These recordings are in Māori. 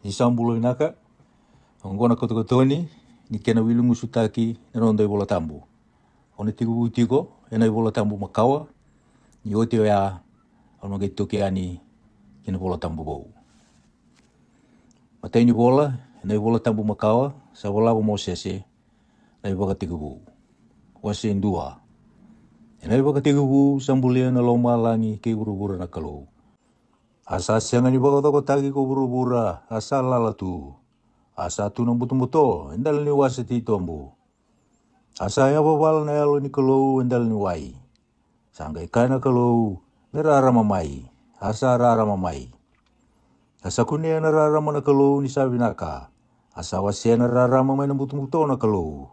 Isambulo inaka, ngona kotokotoni, ni kena wilungu sutaki, nerondo ibola tambu. Ona tiku utiko, ena ibola tambu makawa, ni ote ya, ono ke toke ani, kena bola tambu bou. Matai ni bola, ena ibola tambu makawa, sa bola mo sese, na ibola tiku bou. Wase indua. Ena ibola tiku bou, sambulia na loma langi, ke buru-buru na kalau. Asa sianga ni bago toko tagi ko buru-bura, asa lalatu. Asa tu nang buto-buto, endal ni wase ti tombu. Asa ya babal na yalo ni kalau, endal ni wai. Sangga ikana kalau, merara mamai. Asa rara mamai. Asa kunia na rara mana kalau ni sabi naka. Asa wase na rara mamai na buto-buto na kalau.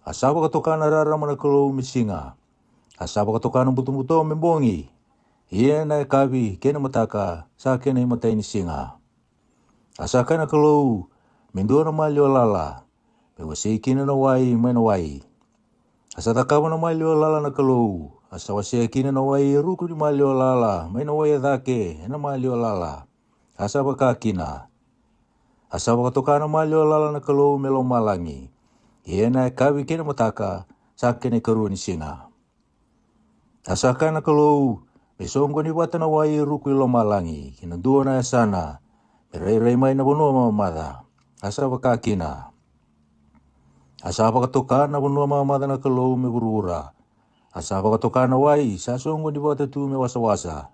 Asa baka toka na rara mana kalau misinga. Asa baka toka na buto-buto membongi. Ia na kabi kena mataka sa kena matai ni singa. Asa kana kalau mendona malio lala. Bewa seikina na wai mai na wai. Asa takama na malio lala na kalau. Asa waseikina na wai ruku di malio lala. Mai na wai dake na malio lala. Asa baka kina. Asa baka toka na malio lala na kalau melo malangi. Ia na kabi kena mataka sa kena karu ni singa. Asa kana kalau besongo ni wata na wai ruku ilo malangi. Kina dua na sana. Rei mai na bonua mamada. Asa baka kina. Asa baka toka na bonua mamada na kalau me burura. Asa baka toka na wai. Sa songo ni wata tu me wasa-wasa.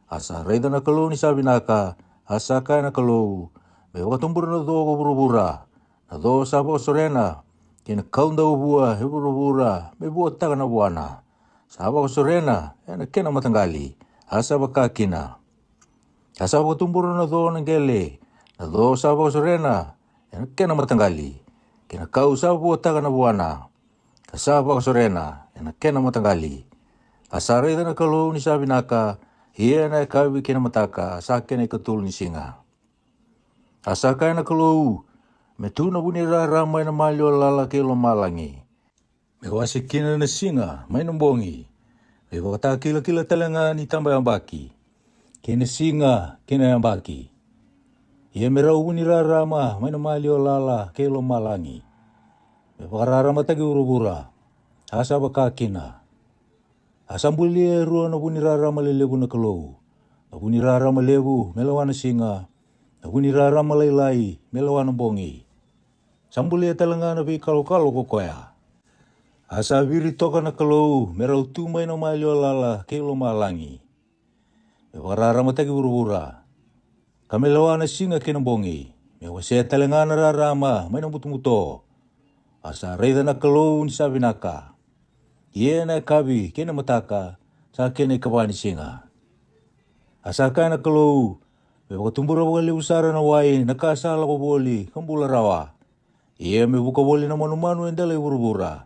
Asa reida na kalau ni sabi naka. Asa kaya na kalau. Me baka tumbur na do ko burubura. Na do sa baka sorena. Kina kaunda ubua he burubura. Me buat taka na buana. Saba ko sorena, ena kena matanggali. Asa baka kina. Asa baka tumburo na do ng gele. Na do saba ko sorena, ena kena matanggali. Kina kau saba buat taka na buana. Kasaba ko sorena, ena kena matanggali. Asa reda na kalau ni sabi naka, hiya na kawi kena mataka, asa kena ikatul ni singa. Asa kaya na kalau, metu na bunira ramai na malio lala kilo malangi. Mewasi kina na singa, may nambongi. Ewa kata kila-kila talanga ni tambay ang baki. Kina singa, kina ang baki. Ia merau ni rarama, may namalio lala, kilo malangi. Ewa kararama tagi urubura. Asa baka kina. Asambulia ruwa na buni rarama lelebu na kalau. Na buni rarama lebu, melawan singa. Na buni rarama laylay, melawan bongi. Sambulia talanga na bi kalau-kalau kokoya. Asa biri toka na kalau, merau tumay na malio lala, kilo malangi. Mewarara matagi burubura. Kamelawa na singa kinambongi. Mewasya talanga na rarama, may namuto-muto. Asa reda na kalau ni sabi naka. Iye na kabi, kinamataka, sa kina ikabani singa. Asa ka na kalau, mewakatumbura wali usara na wai, nakasala ko boli, kambula rawa. Iye mebuka boli na manu-manu endalay burubura.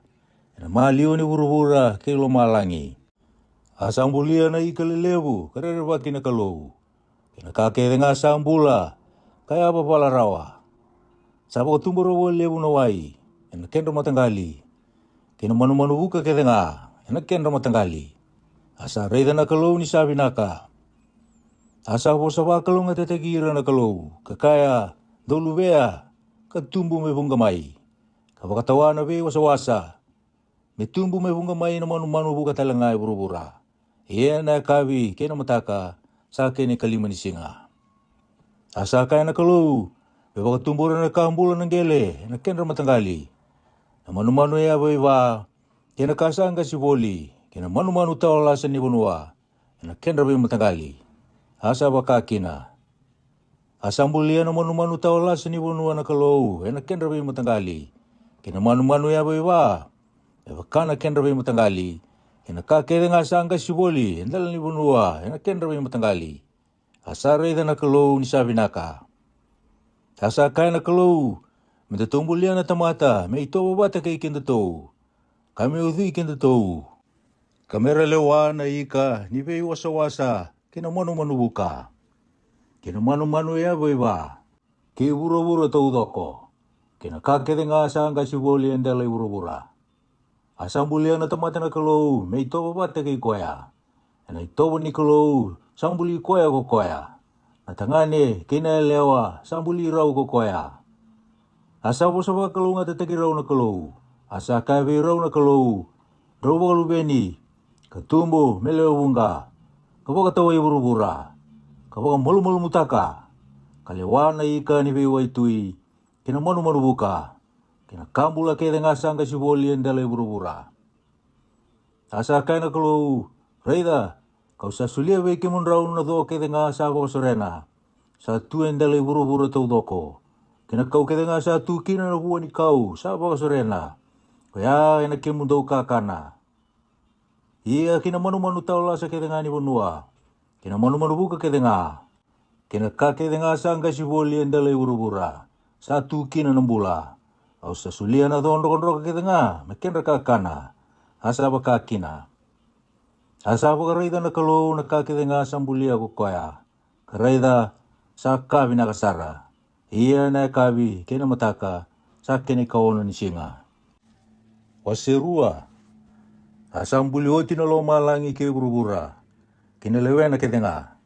Na malio ni burubura kilo malangi. Asambulia na ikalelebu karere baki na kalau. Kina kakede nga sambula kaya apa pala rawa. Sabo tumburo wo lebu na wai. Kina kendo matanggali. Kina manu-manu buka kede nga. Kina kendo matanggali. Asa reda na kalau ni sabi naka. Asa po sa bakalo nga tatagira na kalau. Kakaya dolubea katumbu me bunggamay. Kabakatawa na be wasa-wasa. Metumbu me bunga mai na manu-manu buka talangai burubura. Ia na kawi kena mataka sa kene kalima ni singa. Asa kaya na kalau. Bebaka tumbura na kambula ng gele. Na kenra matanggali. Na manu-manu ya baiwa. Kena kasanga si boli. Kena manu-manu tao lasan ni bunua. Na kenra bai matanggali. Asa baka kina. Asambulia na manu-manu tao lasan ni bunua na kalau. Na kenra bai matanggali. Kena manu-manu ya baiwa. Ewa kana kendra bai matanggali. Ina kakede nga sangga si boli. Endala ni bunua. Ina kendra bai matanggali. Asa reda na kalau ni sabi naka. Asa kaya na kalau. Mitatumbulia na tamata. May ito babata kay kindato. Kami udhi kindato. Kamera lewa na ika. Ni bai wasa-wasa. Kina manu-manu buka. Kina manu-manu ya bai ba. Ki buru-buru tau doko. Kina kakede nga sangga si boli. Endala buru-bura. Asambulia na tamata na kalau, may ito babata kay koya. Na ito ni kalau, sambuli koya ko koya. Atangane kina lewa sambuli rau ko koya. Asa po sa mga kalunga tatagi raw na kalou. Asa kawe raw na kalou. Raw kalubeni. Katumbo melewunga. Kapag kataway burubura. Kapag malu-malu mutaka. Kalewana ika ni beway tui. Kina manu-manu buka. Kina kambula kaya ngasang kasiboli ang dalay burubura. Asa kaya na kalou. Raida. Kau sa sulia weki mun raw na do kaya ngasa ko sorena. Sa tuen dalay burubura tau doko. Kina kau kaya nga sa tu kina na buwan ikaw, sa baka sorena. Kaya ina kimundo kakana. Iya kina manu-manu tau la sa kaya nga ni bunua. Kina manu-manu buka kaya nga. Kina kaya nga sa ang kasiboli ang dalay urubura. Sa tu kina ng bula. Au sa sulia na doon rokon kaya nga, makin kakana. Asa baka kina. Asa baka rayda na kalo na kaya nga sa bulia ko kaya. Karayda sa kabi na kasara. Iya na kabi, kena mataka, sa kena kaono ni singa. Waserua, asang bulioti na lo malangi ke burubura, kena lewe na ketenga.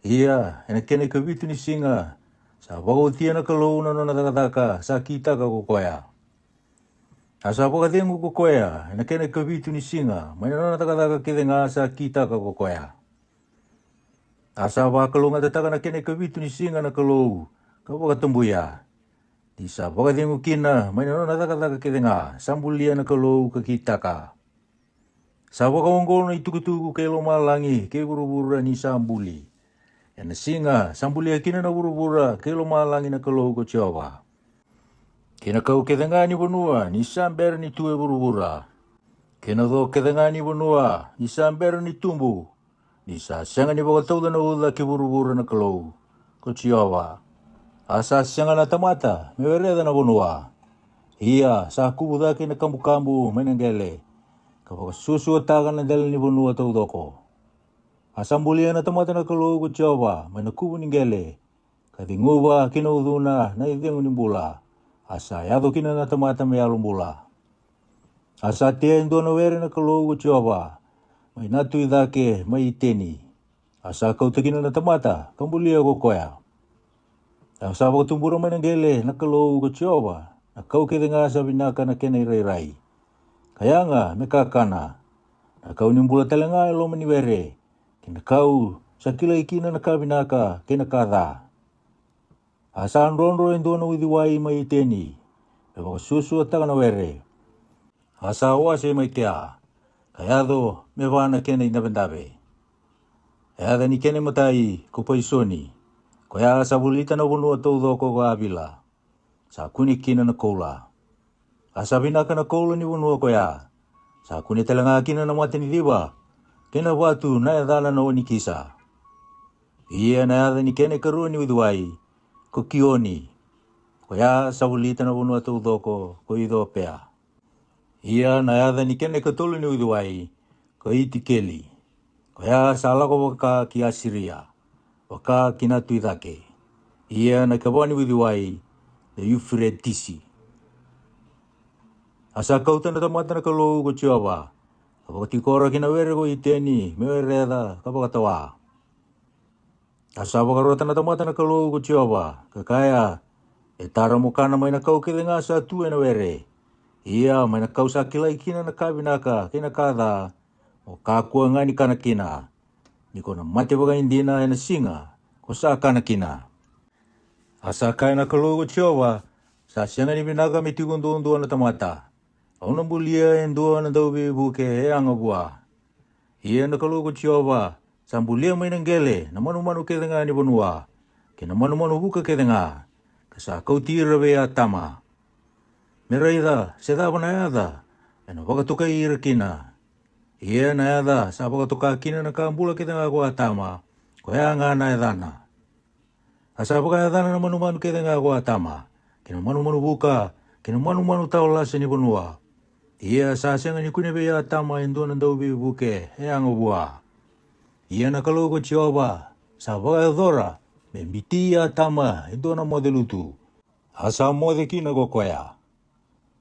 Iya, ena kena kabitu ni singa, sa bagotia na kalau na natakataka, sa kita ka kukoya. Asa pakatengu kukoya, ena kena kabitu ni singa, may natakataka ketenga sa kita ka kukoya. Asa bakalo nga tataka na kena kabitu ni singa na kalau, kau katumbuya. Di sa pakatengu kina, may natakataka ketenga, sambulia na kalau ka kita ka. Sa pakawangkol na itukutuku kay lumalangi, kay burubura ni sambuli. Yan na singa, sambulia kina na burubura, kay lumalangi na kalau ko tiyawa. Kina kau ketenga ni bunua, ni samber ni tuwe burubura. Kina do ketenga ni bunua, ni samber ni tumbu. Ni sa siyanga ni bakataw na ula ki burubura na kalau ko tiyawa. Asa siyanga na tamata, may wereda na bunua. Iya, sa kubudaki na kambu-kambu, may nanggele. Kapag susuotakan na dala ni bunua tau doko. Asambulia na tamata na kalau ko tiyawa, may nakubo ninggele. Kadinguba, kinauduna, na idingo ni bula. Asa yado kina na tamata may along bula. Asa tiya indo na were na kalau ko tiyawa, may natuidake, may iteni. Asa kau takina na tamata, kambulia ko koya. Ang sabaw tumburo man ng gele, nakalo ko tiyawa, nakaw kita nga sa binaka na kinairay-ray. Kaya nga, may kakana, nakaw nimbula talanga ilo maniwere, kinakaw sa kilay kina nakabinaka, kinakada. Asaan ronro yung doon udiwai may iteni, pero susu at na were. Asawa siya may kaya, kaya do, may wana kinay nabandabe. Kaya da ni kinay matay, kupaisoni. Kaya sa bulita na bunua tau doko ko abila. Sa kuni kina na kola. Asa binaka na kola ni bunua kaya. Sa kuni talanga kina na mati ni diba. Kina watu na yadana na wani kisa. Iya na yada ni kene karuo ni uduai. Ko kioni. Kaya sa bulita na bunua tau doko ko ido pea. Iya na yada ni kene katulu ni uduai. Ko itikeli. Kaya sa alako waka kiasiria. Waka kinatuidake. Ia na kabani widiwai na Euphratisi. Asa kauta na tamata na kalau ko tiyawa. Kapag tikora kinawere ko iteni, mewereda kapag katawa. Asa pakarota na tamata na kalau ko tiyawa. Kakaya, etara mo ka na may nakau kila nga sa tuwe na were. Ia may nakau sa kilay kina na kabinaka, kinakada, o kakua nga ni kanakina. Ni ko na mati baga hindi na singa, ko sa kanakina. Asa kaya na kalugo tiyawa, sa siya na ni binaga may tigunduan na tamata. Ang nambulia yung doon na daw bibuke ang abua. Iya na kalugo tiyawa, sa ambulia may nanggele, na manu-manu kaya nga ni bunua. Kina manu-manu buka kaya nga, kasa kautira beya tama. Merayda, seda pa na yada, ano baka tukay irakina. Iya na yada, sa baka tukakina na kaambula kita nga kuha tama, kaya nga na yadana. Asa baka yadana na manu-manu kita nga kuha tama, kina manu-manu buka, kina manu-manu tawala sa ni bunua. Iya sa siya nga ni kunibeya tama, indo na daw bibuke, ang ubuha. Iya na kalugo tiyawa, sa baka yadora, may mitiya tama, indo na modelutu. Asa mode kina ko koya.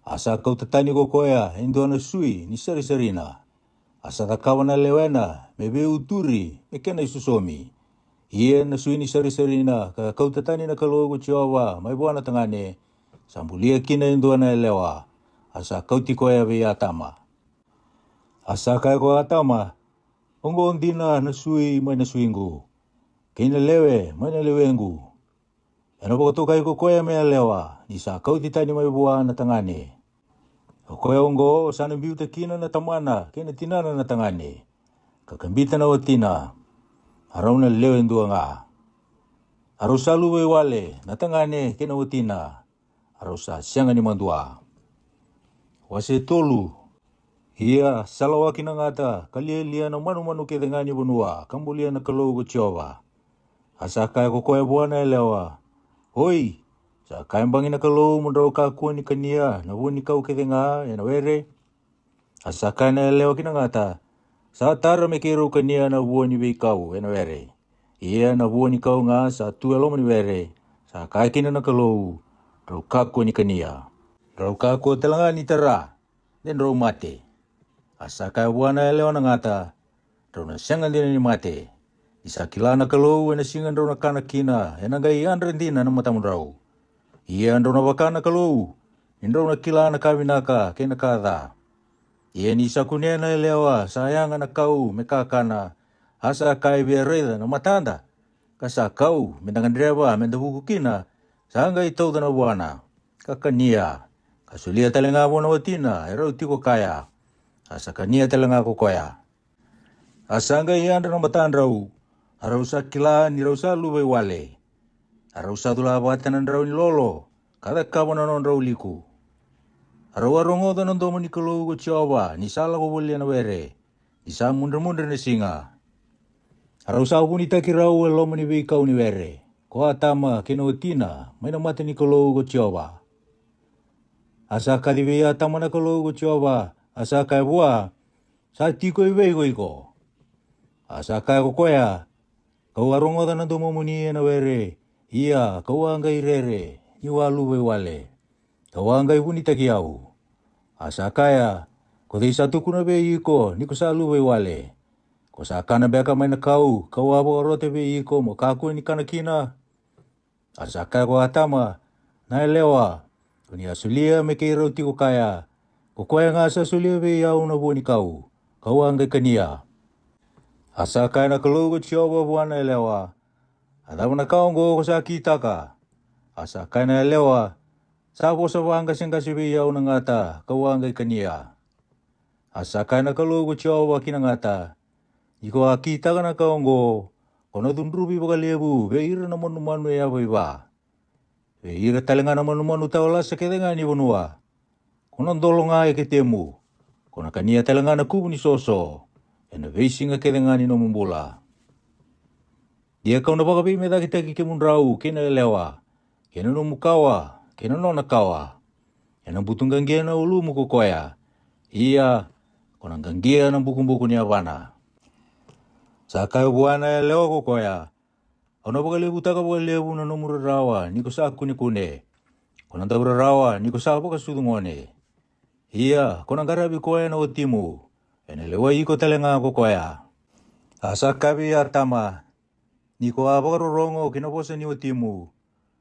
Asa kau tatani ko koya, indo na sui, ni sari-sarina. Asa takawa na lewena, mebe uturi, mekena isusomi. Ia na suini sari-sarina ka kautatani na kalogo Jehova mai buana tangane sambulia kina induana elewa asa kauti koya ve atama. Asa kaya ko atama ongo ondina na sui mai na suingu. Kina lewe mai na lewengu. Eno poko kai ko koya me elewa isa kauti tani mai buana tangane. Koya ongo sana biuta kina na tamana kina tinana na tangane. Kakambita na watina. Arauna lewe ndua nga. Arusa luwe wale na tangane kena watina. Arusa sianga ni mandua. Wase tolu. Ia salawa kina ngata kalia na manu ke dengani bunua. Kambulia na kalogo Jehova. Asa kaya kokoya buana elewa. Hoi. Sa kaya bangina kalogo mundrau kakua ni kania. Na buoni kau ke denga ena were. Asa kaya na elewa kina ngata. Sa tara me kero kania na buoni be kau ena were. Ia na buoni kau nga sa tuelo mani were. Sa kaya kina na kalou. Rau kako ni kania. Rau kako telanga ni tara. Den rau mate. Asa kaya buana elewa na ngata. Rau na siangan dina ni mate. Isa kila na kalou ena singan rau na kana kina. Ena gai andren dina na matamun rau. Ia rau na wakana kalou. Inrau na kila na kawinaka kena kada. Ia ni sakunia na elewa sayang na kau mekakana asa kai bereda na matanda kasa kau mendangan dreba mendabuku kina sanga itau na buana kakania kasulia talenga bona watina ero tiko kaya asa kania talenga ko koya asanga ianda na matandrau arausa kila ni rausa luwe wale arausa tula batanan rau ni lolo kada kabona non rau liku Arawarongo da nandomo ni kalogo Jehova ni sala ko bolia na were. Isa mundar ni singa. Arau sa pun itakirau lomo ni beikau ni were. Ko atama kinotina mai na mate ni kalogo Jehova. Asa kadibe atama na kalogo Jehova. Asa kai bua sa tiko ibego iko. Asa kai ko koya. Kau arongo da nandomo muni na were. Ia kau anggai rere ni walu we wale. Kawangai pun itakiau. Asa kaya, ko dei satu kuna be iko, ni ko salu we wale. Ko sa kana beka mai na kau abo rote be iko mo kaku ni kana kina. Asa kaya ko atama, na elewa, ko ni asulia me kei roti ko kaya. Ko koya nga asa sulia be iau na buoni kau, kawangai kania. Asa kaya na kalogo Jehova buana elewa. Adamu na kaungo ko sa kitaka. Asa kaya na elewa. Sabo sa wanga singka sibiyaw na ngata, kawangay kaniya. Asa kaya na kalogo Jehova kinangata. Iko akita ka na kaongo, kono dundrubi bagalebu, beira na manumanu ya ba. Beira talenga na manumanu tawala sa kedenga ni bunua. Kono ndolo nga ketemu, kono kaniya talenga na kubu ni soso, ena beisinga kedenga ni nomumbula. Dia kau na bakabi meda kita kimundrau, kena elewa, kena nomukawa, kena nona kawa. Ena butung ganggia na ulu muko koya. Ia, konang ganggia na buku-buku ni avana. Saka buana leo ko koya. Ono bakalebu taka bakalebu na nomura rawa. Niko saku ni kune. Konang tabura rawa. Niko saku ka sudungone. Ia, konang garabi koya na otimu. Ena lewa iko talenga ko koya. Asa kabi atama. Niko abakarorongo kinaposa ni otimu.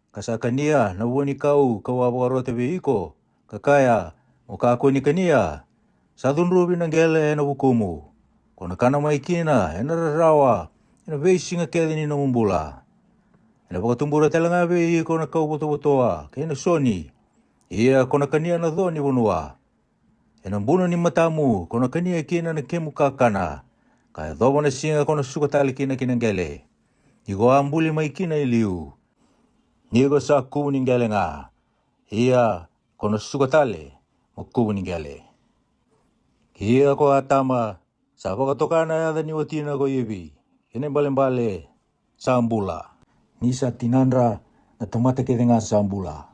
Kasakania na buoni kau abarote be iko kakaya o kako ni kania sadunrubi na gele na bukumu kona kana maikina ena rawa ena beisinga kede ni nomumbula ena pakatumbura telanga be iko na kau botoa kena soni ia kona kania na dhoni bunua ena buno ni matamu kona kania kina na kemu kakana kaya dhobo na singa kona sukatali kina gele iko ambuli maikina iliu Nigo sa kubu ninggale nga. Ia kono sukatale mo kubu ninggale. Ia ko atama sa pakatokana yada ni watina ko ibi. Ine bale sambula. Nisa tinandra na tomate ke dengan sambula.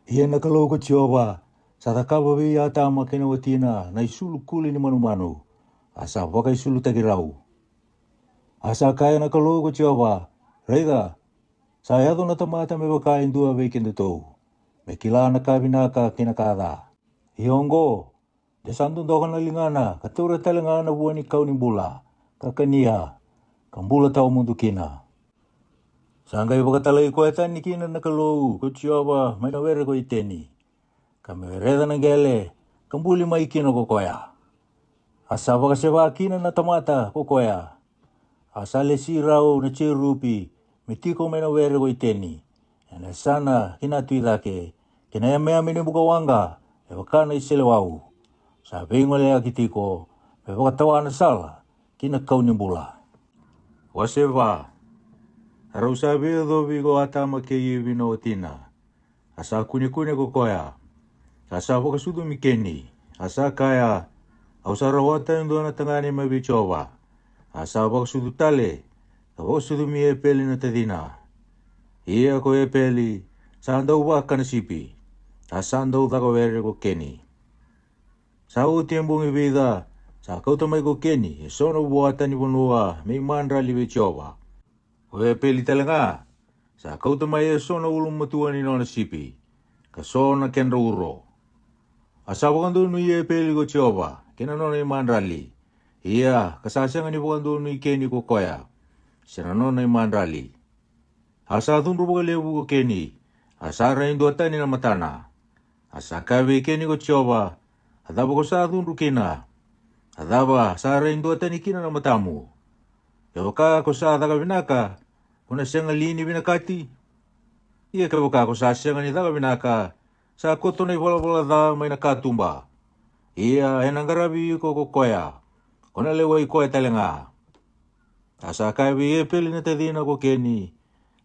Ia na kalau ko Jehova sa takaba bi atama kena watina na isulu kuli ni manu. Asa pakai sulu takirau. Asa kaya na kalau ko Jehova. Reda. Saya tu na tamata me bakain dua weekend tu. Me kila na kabinaka kinakada. Hiongo. Desandun dokan na lingana. Katura talangana buani kau ni bula. Kakania. Kambula tau mundu kina. Sangkai pakatalai ko etani kina nakalou ko Jehova mai na were ko iteni. Kami reda na gele kambuli mai kina ko koya. Asa pakaseva kina na tamata ko koya. Asa le sirau na chirupi mitiko mai na were ko iteni. Ena sana kina tuidake kina yamea mini bukawanga e wakana iselewau. Sa bengo le akitiko me pakatawa na sala kina kaunimbula. Waseva Arau sabi do vigo atama ke vino tina. Asa kune ko koya. Asa boka sudu mikeni. Asa kaya au sarawata ndo na tangani mabichova. Asa boka sudu tale. Boka sudu mi epeli na tadina. Ia ko epeli sanda uwa kana sipi. Asa ndo tako were ko keni. Sa utiembungi vida sa kautamai ko keni. Sono buata ni bonua mi mandra libichova. Oe peli talanga, sa kautamai e sona ulum matua ni nona sipi, ka sona kenra uro. Asa wakandu nui e peli ko Jehova, kena nona imandrali. Ia, kasasanga ni wakandu nui keni ko koya, sena nona imandrali. Asa tunru waka lebu ko keni, asa raindu atani na matana. Asa kawe keni ko Jehova, adaba ko sa tunru kena. Adaba sa raindu atani kina na matamu. Yawaka ko sa daga binaka, kuna senga lini binakati. Ia kawaka ko sa senga ni daga binaka, sa koto na iwala da may nakatumba. Ia enangarabi ko koya, kuna lewa ikoy talenga. Asa kawi peli na tadina ko keni,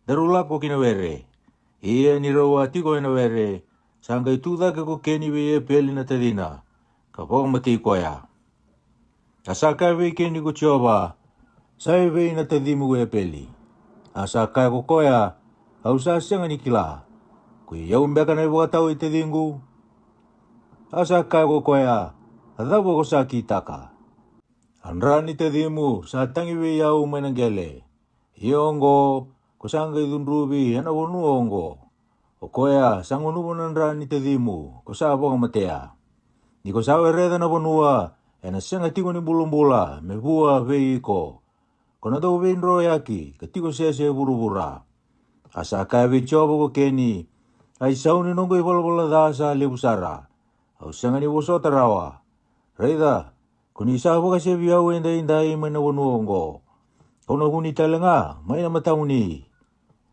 darula ko kinawere. Ia nirawa tiko inawere, sangga ituda ko keni we peli na tadina, kapag mati koya. Asa kawi keni ko Jehova, sai vei na tadimu we peli. Asa kai ko koya, au sa senga ni kila. Kui yau mbeka na iwa tau i tadingu. Asa kai ko koya, adabo ko sa kitaka. Anra ni tadimu, sa tangi we yau mananggele. Iongo, ko sangga idunrubi, hana wonu ongo. O koya, sangunubo nanra ni tadimu, ko sa abong matea. Ni ko sa wereda na bonua, ena senga tiko ni bulumbula, me bua vei ko. Kona tau venro yaki, katiko sese buru-bura. Asa kawe chobo ko keni, ai sauni nongo iwala dasa lebusara. Au sanga ni wosota rawa. Reida, kuni isa boka se biau inda mana wonuongo. Kona kuni talenga, maina matauni.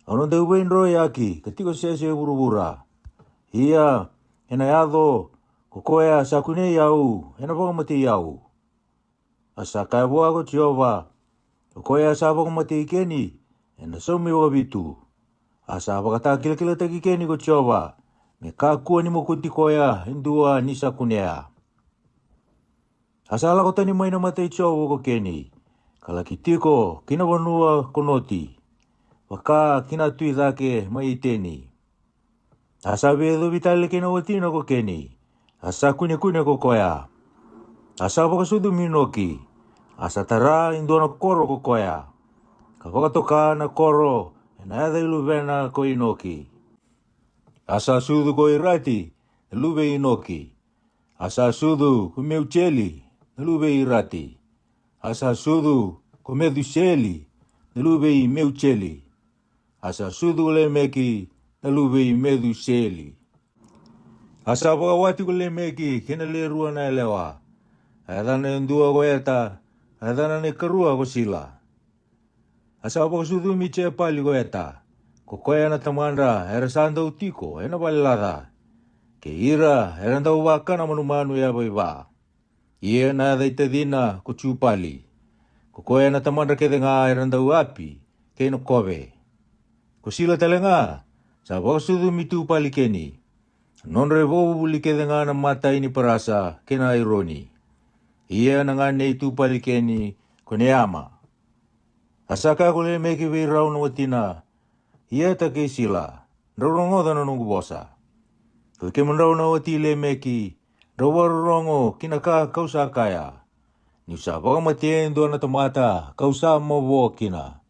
Anon tau venro yaki, katiko sese buru-bura. Ia, ena yado, kokoya sakune yau, ena boka mati yau. Asa kawe ko Jehova, koya sabo ko mati keni, ena somi wabitu. Asa bakata kila taki keni ko Jehova, me kakua ni mokunti koya, indua nisa kunea. Asa ala kota ni maina matai Jehova ko keni, kalakitiko kinawanua konoti, waka kinatui dhake mai teni. Asa bedo vitale kina watino ko keni, asa kune ko koya. Asa bakasudu minoki, asa tara indona koro ko koya. Kapag toka na koro, enada iluvena ko inoki. Asa sudu ko irati, lube inoki. Asa sudu ko meucheli, lube irati. Asa sudu ko meduseli, lube meucheli. Asa sudu lemeki, lube meduseli. Asa wakawati ko lemeki, kinaleruan na elewa. Adana ndua ko eta, adana ne karua ko sila. Asa apa sudu mi che pali ko eta. Ko koya na tamandra era sanda utiko ena balada. Ke ira era nda waka na manumanu ya baiba. Ia na da itadina ko chupali. Ko koya na tamandra ke denga era nda api ke no kobe. Ko sila talenga sa apa sudu mi tu pali keni. Non revo buli ke denga na mata ini perasa ke na ironi. Ia nangane itu palikeni koneama. Asaka kule meki we raun watina. Ia take sila. Rorongo dana nungu bosa. Kuke menrau na wati le meki. Rorongo kinaka kausa kaya. Nusa baka matien do na tomata kausa mo kina.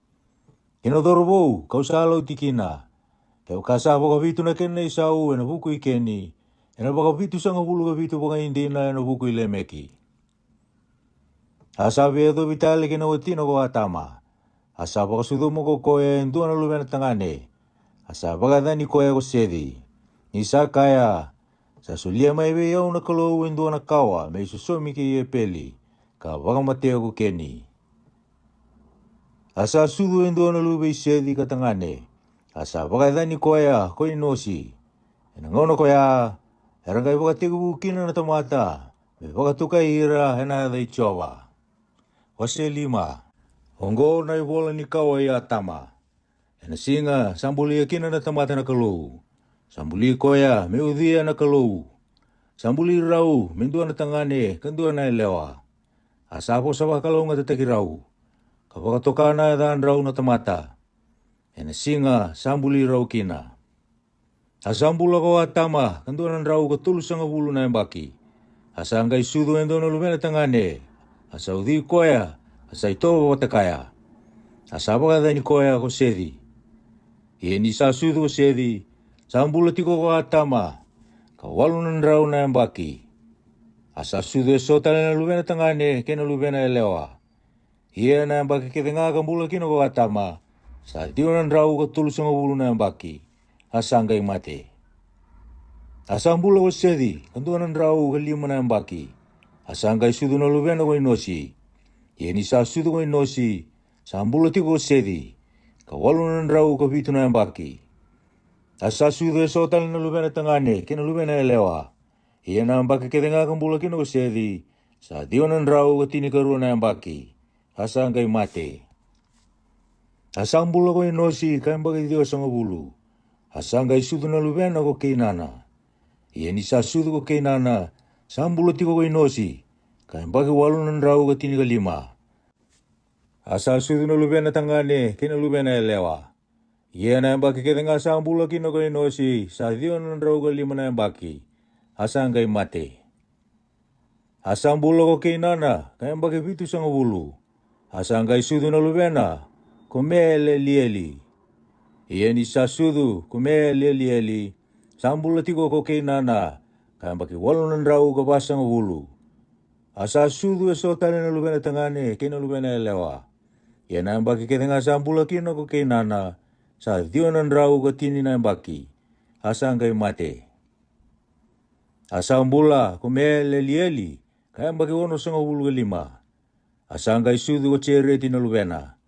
Kinodorbo kausa lo tikina. Kau kasa baka vitu na kenne isau ena buku ikeni. Ena baka vitu sanga bulu ka vitu baka indina ena buku ile meki. Asa vedo vitale kina watino ko atama. Asa pakasudu mo ko koe nduan na lubena tangane. Asa pakadani koe ko sedi. Nisa kaya sa sulia mai be yau na kalou nduan na kawa me susomi ki ye peli. Ka wakamateo ko keni. Asa sudu nduan na lube sedi ka tangane. Asa pakadani koe koe nosi. Ngono koe erangai wakatiku kina na tamata. Me wakatukai ira hena dai chowa. Wase 5. Hongo na iwola ni kawa ya tama. Ena singa sambuli kina na tamata na kalou. Sambuli koya me udhia na kalou. Sambuli rau mendua na tangane kendua na elewa. Asapo sabah kalou nga tataki rau. Kapakatoka na dan rau na tamata. Ena singa sambuli rau kina. Asambula ko atama kendua na rau katulus ang bulu na baki. Asangay sudu endo na lumena tangane. Asa udhi koya. Asa ito watakaya. Asa pakada ni koya ko sedi. Ie ni sa sudu ko sedi. Sambula tiko ko atama. Kawalunan rau na baki. Asa sudu esotale na lumena tangane. Kena lumena elewa. Ie na baki ketenga kambula kino ko atama. Sa tionan rau katulus ang bulu na baki. Asangay mate. Asambula ko sedi. Kantuanan rau kalima na baki. Asangay sudu na lumena ko inosi. Ie ni sa sudu ko inosi. Sambula tiko sedi. Kawalunan rau kapitu na baki. Asa sudu esotal na lumena tangane. Kena lumena elewa. Ie na baki ketenga kambula kino ko sedi. Sa tionan rau katini karuan na baki. Asangay mate. Asambula ko inosi. Kaya baki dio sa ngabulu. Asangay sudu na lumena ko keinana. Ie ni sa sudu ko keinana. Sambula tiko ko inosi. Kaya baki walunan rau katini kalima. Asa sudu na lumena tangane. Kena lumena elewa. Ie na baki ketenga sambula kino ko inosi. Sa tionan rau kalima na baki. Asangay mate. Asambula ko keinana. Kaya baki pitu sa ngabulu. Asangay sudu na lumena. Kumele lieli. Ie ni sa sudu. Kumele lieli. Sambula tiko ko keinana. Kaya baki walunan rau kapasa ngabulu. Asa sudu esotale na lumena tangane. Kena lumena elewa. Ie na baki ketenga sambula kino ko keinana. Sa tionan rau katini na baki. Asangay mate. Asambula kumele lieli. Kaya baki wano sa ngabulu kalima. Asangay sudu ko chereti na lumena.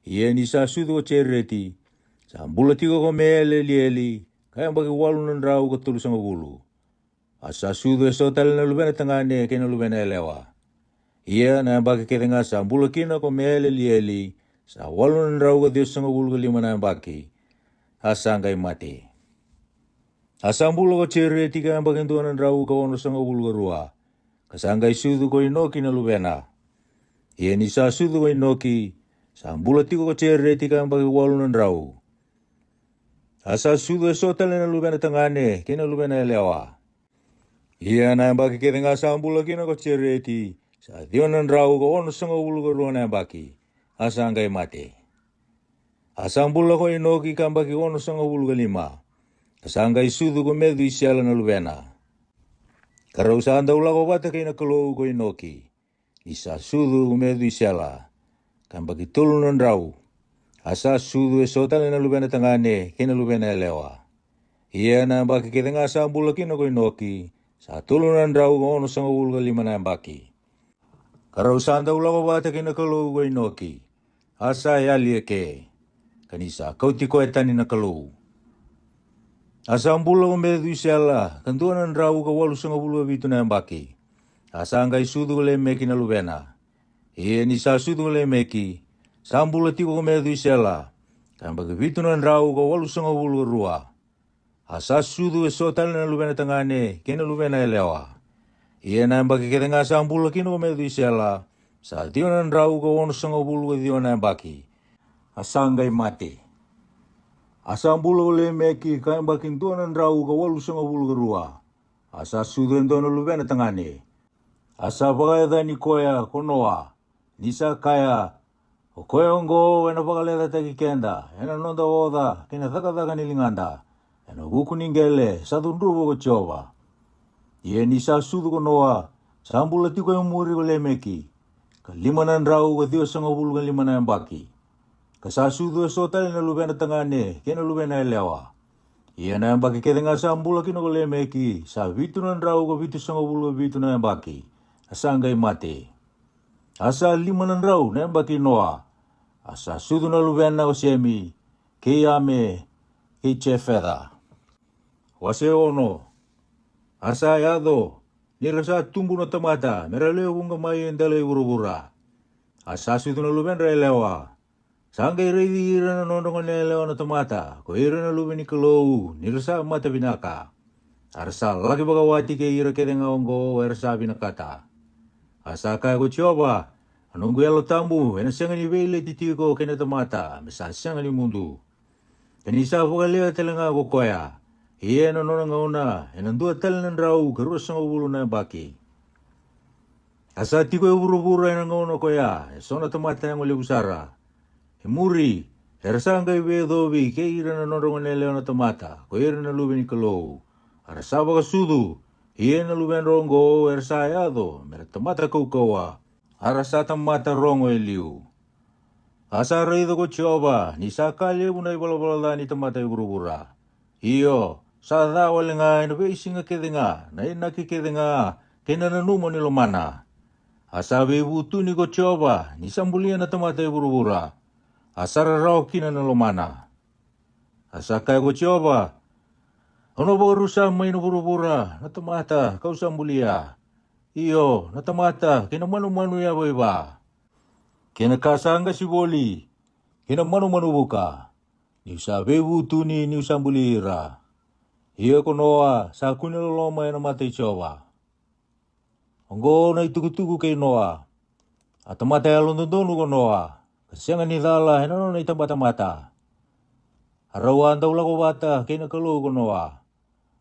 Ie ni sa sudu ko chereti. Sambula tiko ko mele lieli. Kaya baki walunan rau katulus ang ngabulu. Asa sudu esotale na lumena tangane. Kena lumena elewa. Ia na baki ketenga sambula kina ko mele lieli. Sa walunan rau katius ang ngabulu kalima na baki. Asangay mate. Asambula ko chereti kaya baki tuanan rau kawono sa ngabulu karua. Kasangay sudu ko inoki na lumena. Ia ni sa sudu ko inoki. Sambula tiko ko chereti kaya baki walunan rau. Asa sudu esotale na lumena tangane. Kena lumena elewa. Ia na baki ketenga sambula kina ko chereti. Sa tionan rau ko ono sa ngabulu karua na baki. Asangay mate. Asambula ko inoki kaya baki ono sa ngabulu kalima. Kasangay sudu ko medu isyala na lumena. Karausahan daw ko bata kay nakalou ko inoki. Isa sudu ko medu isyala. Kaya baki tulunan rau. Asa sudu esotale na lumena tangane. Kena lumena elewa. Ia na baki ketenga sambula kina ko inoki. Sa tulunan rau ko ono sa ngabulu kalima na baki. Karausahan daw ko bata kay nakalou ko inoki. Asa yali ke. Kanisa kauti ko etani nakalou. Asambula ko medu isyala. Kantuanan rau ka walu sa ngabulu abitu na baki. Asangay sudu ko lemeki na lumena. Ie ni sa sudu ko lemeki. Sambula tiko ko medu isyala. Kaya baki bitu na rau ka walu sa ngabulu karua. Asa sudu esotale na lumena tangane. Kena lumena elewa. Ie na baki ketenga sambula kino ko medu isyala. Sa tionan rau ka ono sa ngabulu ka na baki. Asangay mate. Asambula ko lemeki kaya baki tuanan rau ka walu sa ngabulu karua. Asa sudu endo na lumena tangane. Asa pakayata ni koya konoa. Nisa kaya. O koya ongo wena pakaleta teki kenda. Ena nonda woda. Kena takataka nilinganda. Ena buku ningele. Satundrubo ko choba. Ie nisa sudu konoa. Sambula tiko yung muri ko lemeki. Kalimanan rau ka Diyos sa ngabulu ka limanan baki. Kasasudu sota na lubena tangane, kena lubena elewa. Ia na baki kedenga sambula kino kole meki, sa vitu nan rau ko vitu sanga bulu vitu na baki. Asangai mate. Asa 5 nan rau na baki noa. Asa sudu na lubena ko semi, ke ame, ke chefeda. Wase ono. Asa yado, nirasa tumbu na tamata, meraleo kunga mai endale urubura. Asa sudu na lubena elewa. Sangay ready na nonong nelewa na tamata, ko ira na lubeni kalou, nirasa mata binaka. Arsa lagi bagawati ke ira ke nga ongo, arsa binakata. Asa kaya ko choba, anong guyalo tambu, enasang ni vele titiko ke na tamata, mesasang ni mundu. Kanisa pagaleo talanga ko koya, iya na nonong una, enandua talan rau, karusang ulo na baki. Asa tiko uburu-buru na ngono koya, sona tamata yang uli usara. Muri, hersanga ibedobi ke ira na nonong nelewa na tamata, ko ira na lubeni kalou. Arsa baga sudu, iya na luben rongo, ersa yado, mera tamata kaukawa, arsa tamata rongo eliu. Asa reido ko choba, ni sakali bunay bala-bala ni tamata iburu-bura. Iyo, sa dawal nga, inabesinga kedenga, na inakikedenga, kinananumo ni lumana. Asa bebutu ni ko choba, ni sambulia na tamata iburu-bura. Asara rau kina na lumana. Asa kaya ko choba. Ano ba rusa may nabura-bura? Natamata, kau sambulia. Iyo, natamata, kinamanu-manu ya ba iba? Kinakasanga si boli. Kinamanu-manu buka. Ni sabi butu ni sambulira. Iyo ko noa, sa kuniloloma ya namatay choba. Anggo na itugu-tugu kay noa. Atamata ya londondonu ko noa. Kasiangan ni dala, henano na itambata-mata. Harawan daw lako bata, kay nakalo ko noa.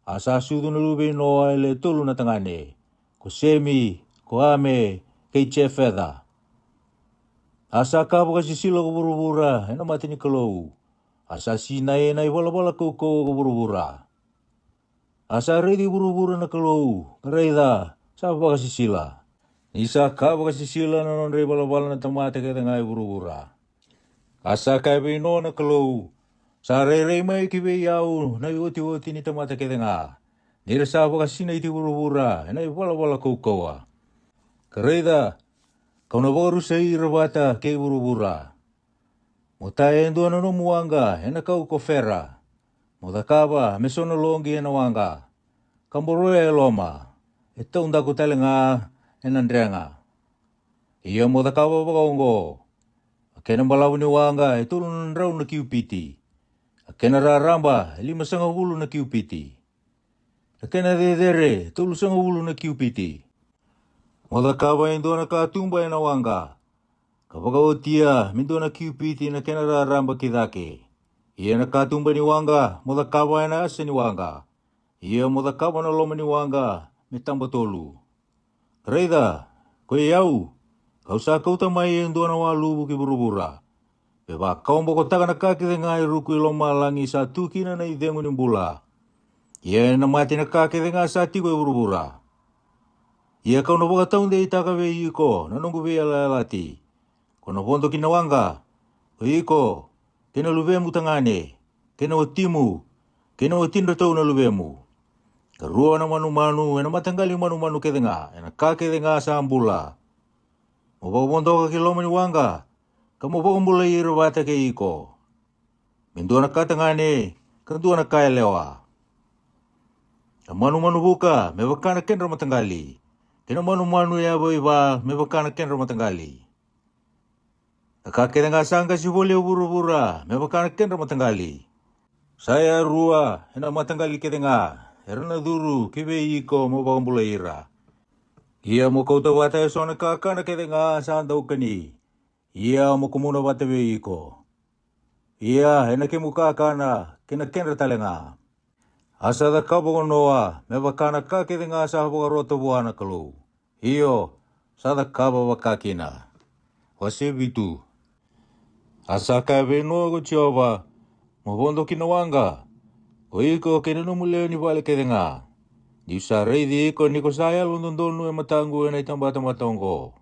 Asa sudo na lube noa, ele tulu na tangane. Ko semi, ko ame, kay chefeda. Asa kabo kasi sila ko burubura, henamati ni kalau. Asa sinay na ibala-bala ko burubura. Asa ready burubura na kalau, karayda, saba kasi sila. Isa ka baka sila na non re bala-bala na tamata kaya nga iburu-bura. Asa kaya bino na kalau. Sa re-re may kibe yaw na iwoti-woti ni tamata kaya nga. Nirasa baka sinay ti buru-bura na ibala-bala kaukawa. Kareda, kau na baka rusay rabata kaya iburu-bura. Mutaya endo na numuanga na kau kofera. Mutakaba mesono longi na wanga. Kamboroya loma. Ito unda ko nga enandrenga. Iya mo da kawa ba ongo. Akena malaw ni wanga ito raw na QPT. Akena raramba 5 na QPT. Akena dedere 3 na QPT. Mo da kawa indo na katumba na wanga. Kapag otia mindo na QPT na kena raramba kidake. Iya na katumba ni wanga mo da kawa na asa ni wanga. Iya mo da kawa na loma ni wanga mitamba tolu. Reda, koe yau, kau sa kau tamai yang doa na walu buki burubura. Beba kau mboko taka na kaki de ngai ruku iloma langi sa tukina na idengu ni mbula. Ia na mati na kaki de ngai sa tigo burubura. Ia kau na boka taun de itaka ve iko, na nungu ve alalati. Kono bondo kinawanga, o iko, kena lubemu tangane, kena otimu, kena otinda tau na lubemu. Karua na manu-manu, na matanggali manu-manu kedenga, na kakedenga sa ambula. Mobabondo ka kiloma ni wanga, kamo bokumbula irabata ke iko. Mindua na katangane, kandua na kaya lewa. Manu-manu buka, mebakana kenra matanggali. Kena manu-manu ya iba, mebakana kenra matanggali. Kakedenga sangka si boleh buru-bura, mebakana kenra matanggali. Saya rua, na matanggali kedenga. Herna duru kibe iko mo bakambula ira. Ia mo kauta bata sona kakana kedenga sanda ukani. Ia mo kumuna bata be iko. Ia hena ke muka kana kena kenra talenga. Asa da kabo noa me bakana ka kedenga sa boga roto buana kalau. Iyo sada kabo bakakina. Wase bitu. Asa ka beno go choba. Mo bondo kinawanga. O iko kena no muleo ni bale kedenga. Di usarei di iko niko saya lundondonu e matangu e na itambata matongo.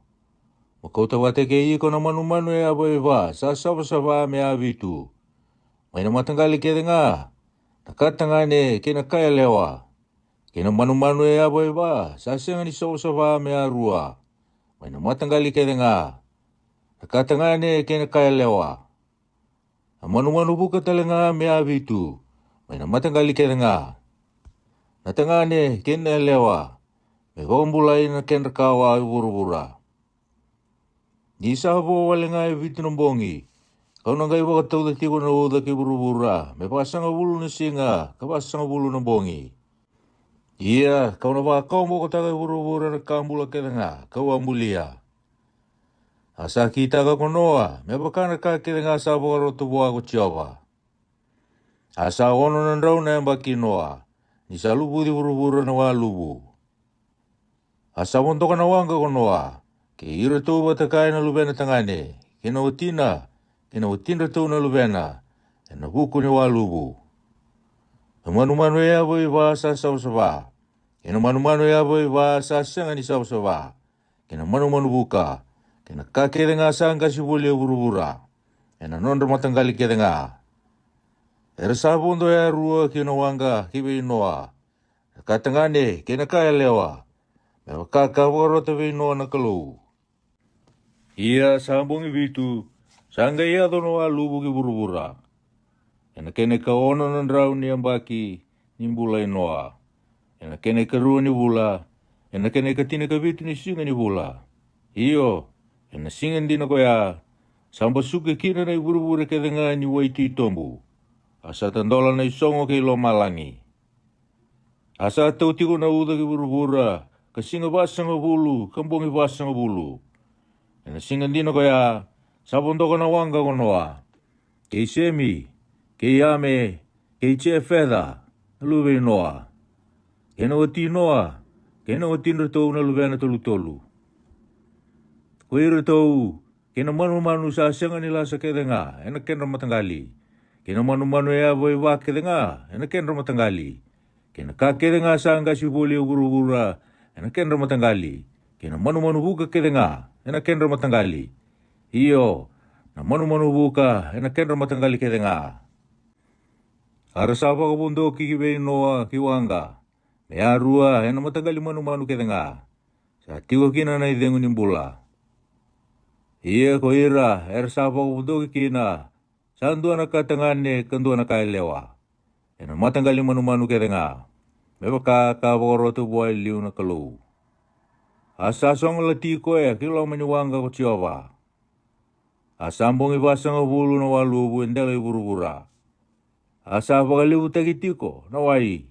Makauta wate ke i kona manu e abo e wā, sa sawa me a vitu. Mai na matangali ke denga, na katanga ne ke na kaya lewa. Ke na manu e abo e wā, sa senga ni sawa me a rua. Mai na matangali ke denga, na katanga ne ke na kaya lewa. Na manu buka talenga me a vitu. Mai na matangali ke denga, na tanga ne ke na lewa. Me hombulai na ke na kawa burubura. Ni sabo walenga e vitu nombongi. Kau nangai waka tau da tiko na uda ke burubura. Me pasanga bulu na singa, ka pasanga bulu nombongi. Ia, kau na waka kau mo kataga burubura na kambula ke denga, kau ambulia. Asa kita ka konoa, me bakana ka ke denga sabo karoto bua ko tiawa. Asa ono na rau na yamba kinoa, ni sa lupu di burubura na walubu. Asa wontoka na wanga konoa, ke ira tau batakai na lubena tangane, ke na watina tau na lubena, e na buku ni walubu. Na manu e abo i wā sa sawa, ke na manu e abo i wā sa senga ni sawa, ke na manu buka, ke na kake denga sanga si buli burubura, e na nondra matangali ke denga. E rasa bondo e rua ke na wanga kibe inoa, e katangane ke na kaya lewa, me wakaka warota ve inoa na kalou. Ia sambungi vitu, sanga ia dono walubu ki burubura. E na kene ka ono na rau ni ambaki ni bula inoa. E na kene ka rua ni bula, e na kene ka tine ka vitu ni singa ni bula. Iyo, e na singa ndina ko ya, samba suke kina na burubura ke denga ni waiti tombu. Asa tandola na isongo ke ilo malangi. Asa tau tiko na uda ki burubura, ka singa basanga bulu, kambongi basanga bulu. E na singa ndina ko ya, sabondoko na wanga konoa. Kei semi, kei ame, kei che fedha, luwe noa. Kena wati noa, kena wati nratou na luwe na tolu. Koe ratou, kena manu sa senga nila sa kedenga, ena kenra matangali. Kena manu e abo i wā kedenga, ena kenra matangali. Kena ka kedenga sa anga si boli ugura, ena kenra matangali. Kena manu buka kedenga, ena kenra matangali. Iyo, na manu buka, ena kenra matangali kedenga. Arasapa ka bundo kikibe noa kiwanga. Me arua, ena matangali manu kedenga. Sa tiwa kina na idengu nimbula. Iya ko ira, arasapa ka bundo kikina. Sandua na katangane, kandua na kaelewa. Ena matangali manu kedenga. Me baka kaboroto buai liu na kalou. Asa song lati koe, kilo maniwanga ko tiawa. Asambong ibasanga bulu na walubu endela burubura. Asa bagalibu tagitiko na wai.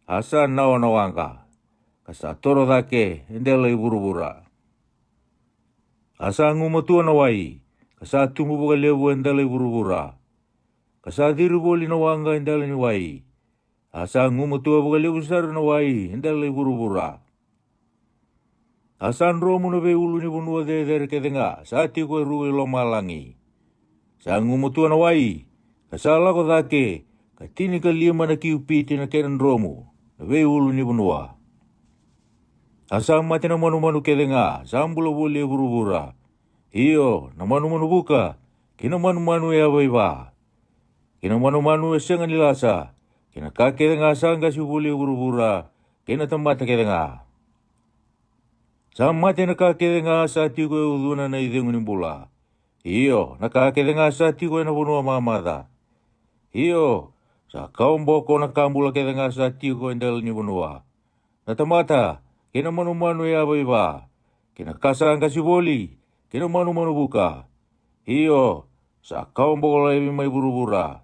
Asa nawa na wanga. Kasa toro dake endela burubura. Asa ngumatua na wai. Kasa tumu bagalibu endela burubura. Kasa diri boli na wanga endela ni wai. Asa ngumatua bagalibu sar na wai endela burubura. Asan romu na be ulu ni bunua de ke denga, sa tiko rui lo malangi. Sa ngumutua na wai, kasa lako dake, ka tini ka lima na kiupiti na keren romu, na be ulu ni bunua. Asa mati na manu ke denga, sa ambula boli burubura. Iyo, na manu buka, kina manu e abaiba. Kina manu e senga nilasa, kina kake denga sanga si boli burubura, kina tamata ke denga. Sa mati na kakedenga sa tiko e uduna na idengu ni bula. Iyo, na kakedenga sa tiko e na bunua mamada. Iyo, sa kaumboko na kambula kedenga sa tiko e ndel ni bunua. Na tamata, kina manu e abaiba. Kina kasaranga si boli, kina manu buka. Iyo, sa kaumboko la ebi mai burubura.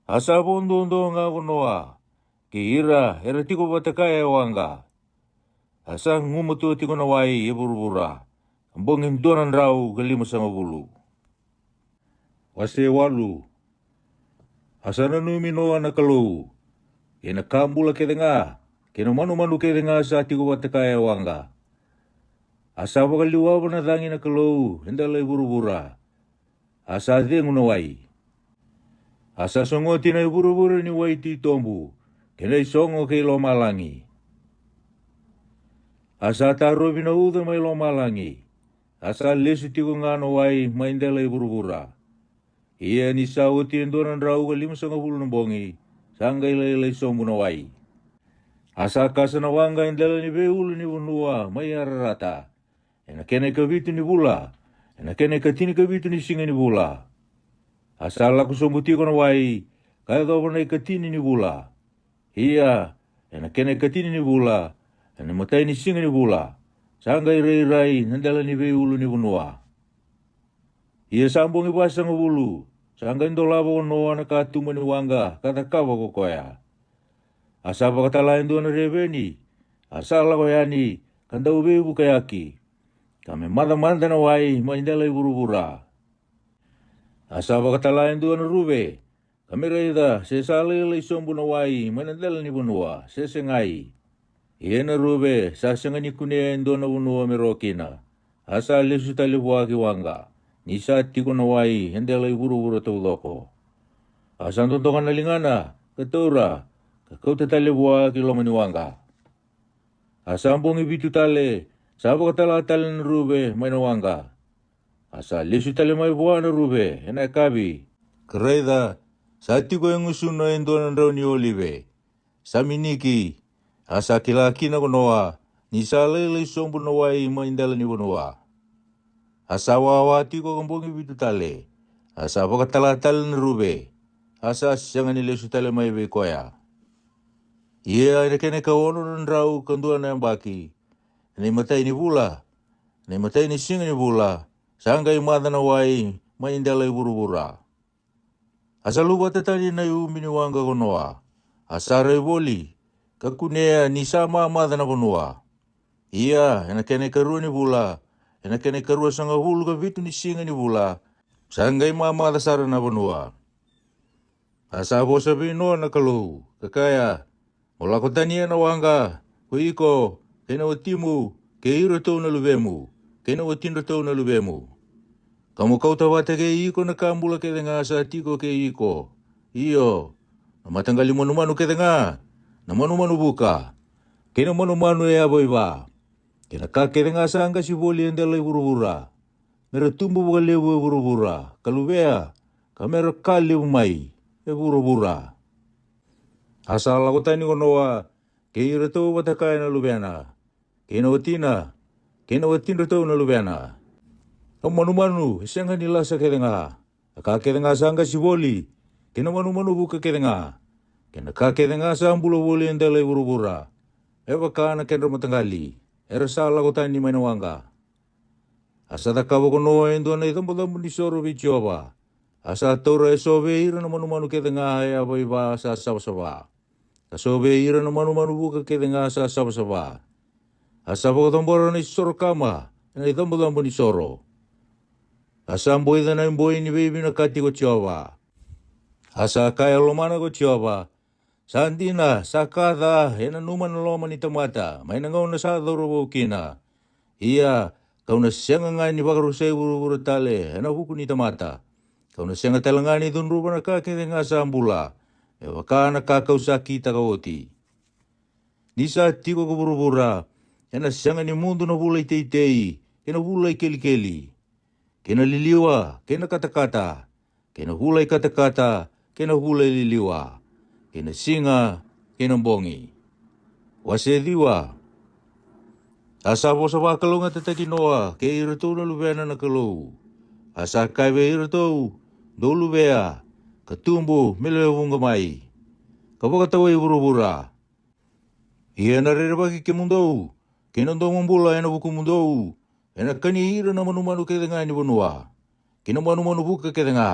Asa bondo nga kunoa, ki ira tiko batakaya wanga. Asa ngumutu tiko na wai e burubura. Ambongin donan rau ke 5 Wase walu. Asa nanumi noa na kalou. Kena kambula ke denga. Kena manu ke denga sa tiko batakaya wanga. Asa wakaliwa na dangi na kalou. Hendala e burubura. Asa dengu na wai. Asa songoti na e burubura ni wai ti tombu. Kena isongo ke ilo malangi. Asa tarobi na uda may lomalangi. Asa lesu tiko ngano wai maindela iburubura. Ia ni sauti endoran rau ka 5,10 na bongi. Sangga ilai sombu na wai. Asa kasa na wanga endela ni beulu ni bunua may ararata. Ena kene ka vitu ni bula. Ena kene ka tini ka vitu ni singa ni bula. Asa laku sombu tiko na wai. Kaya doba na ikatini ni bula. Ia ena kene ka tini ni bula. Ena matai ni singa ni bula. Sangga irai nandala ni beulu ni bunua. Ia sambung ibasa ngabulu. Sangga indolabo no ana katuma ni wanga kata kawa kokoya. Asa bakata lain doa na rebeni. Asa la koyani kanda ubebu kayaki. Kame manda na wai maindala iburubura. Asa bakata lain doa na rube. Kame reida sesale la isombu na wai manandala ni bunua sesengai. Ia na rube sasanga ni kunea endo na bunua merokina. Asa lesu tali buaki wanga. Nisa tiko na wai hendela iburu-buru tau loko. Asa tontongan na lingana, katura, kakau tatale buaki lomani wanga. Asa ambong ibitu tale, sabo katala tale na rube may na wanga. Asa lesu tale may buwa na rube, henay kabi. Kareda, sa tiko yung usun na endo na raw ni Olive. Sa miniki, asa kilaki na kunoa, nisa lele sombu na wai maindala ni bunua. Asa wawati ko kambongi bitu tale. Asa pakatala-tala na rube. Asa siyang nilesu tale may bekoya. Ia kene kawono ng rau kandua na yung baki. Ni matay ni bula. Ni matay ni singa ni bula. Sangga imada na wai maindala iburu-bura. Asa lupa tatali na yumi ni wanga konoa. Asa reboli. Kakunea ni sama amada na konoa. Ia kene karua ni bula. Ena kene karua sanga hulu ka vitu ni singa ni bula. Sanggai mama dasara na banua. Asa bo sabi no na kalau. Kakaya. Ola ko tania na wanga. Kuiko. Kena watimu. Keiro tau na lubemu. Kena watinro tau na lubemu. Kamu kau tawate ke iko na kambula ke denga sa tiko ke iko. Iyo. Na matanggali manu-manu ke denga. Na manu-manu buka. Kena manu-manu e aboiba. Kena kake denga sangga si boli endela iburu-bura. Mera tumbu buka lebu iburu-bura. Kalubea, kamera kali umai iburu-bura. Asal ako tani konoa, keira tau batakay na lubeana. Kena watina tau na lubeana. Ang manu-manu, isang nila sa kedenga. Kake denga sangga si boli. Kena manu-manu buka kedenga. Kena kake denga sa ambulo boli endela iburu-bura. Ewa ka na kenra matanggali. Era sala ko tani may nawanga. Asa takawa ko no endo na itong bodang ni soro bichoba. Asa tora esobe ira na manu-manu kete nga haya ba sa sabasaba. Kasobe ira na manu-manu buka kete nga sa sabasaba. Asa pa katambora na isoro kama na itong bodang ni soro. Asa ang boy na yung boy ni baby na kati ko choba. Asa kaya lomana ko choba. Santina, sakada, numan loman ni tamata, may nangaw na sa dorobo kina. Iya, kau na siyang nga ni bakarusay buru-buru tale, huku ni tamata. Kau na siyang talanga ni dun rupa na kakita nga sa ambula, baka nakakausakita kawoti. Nisa tiko ko buru-bura, siyang ni mundo na bulay tei-tei, bulay keli-keli. Liliwa, kata-kata, hulay kata-kata, hulay liliwa. Kena singa, kena bongi. Wasediwa. Asa po sa bakalo nga tatakinoa, kaya irato na lubeana na kalau. Asa kaiwe irato, do lubea, katumbo, milewong gamay. Kapagatawa iburu-bura. Iya narirabaki ke mundo, kinandong mambula yana buku mundo. Yana kanihira na manu-manu kaya nga ni bunua. Kina manu-manu buka kaya nga.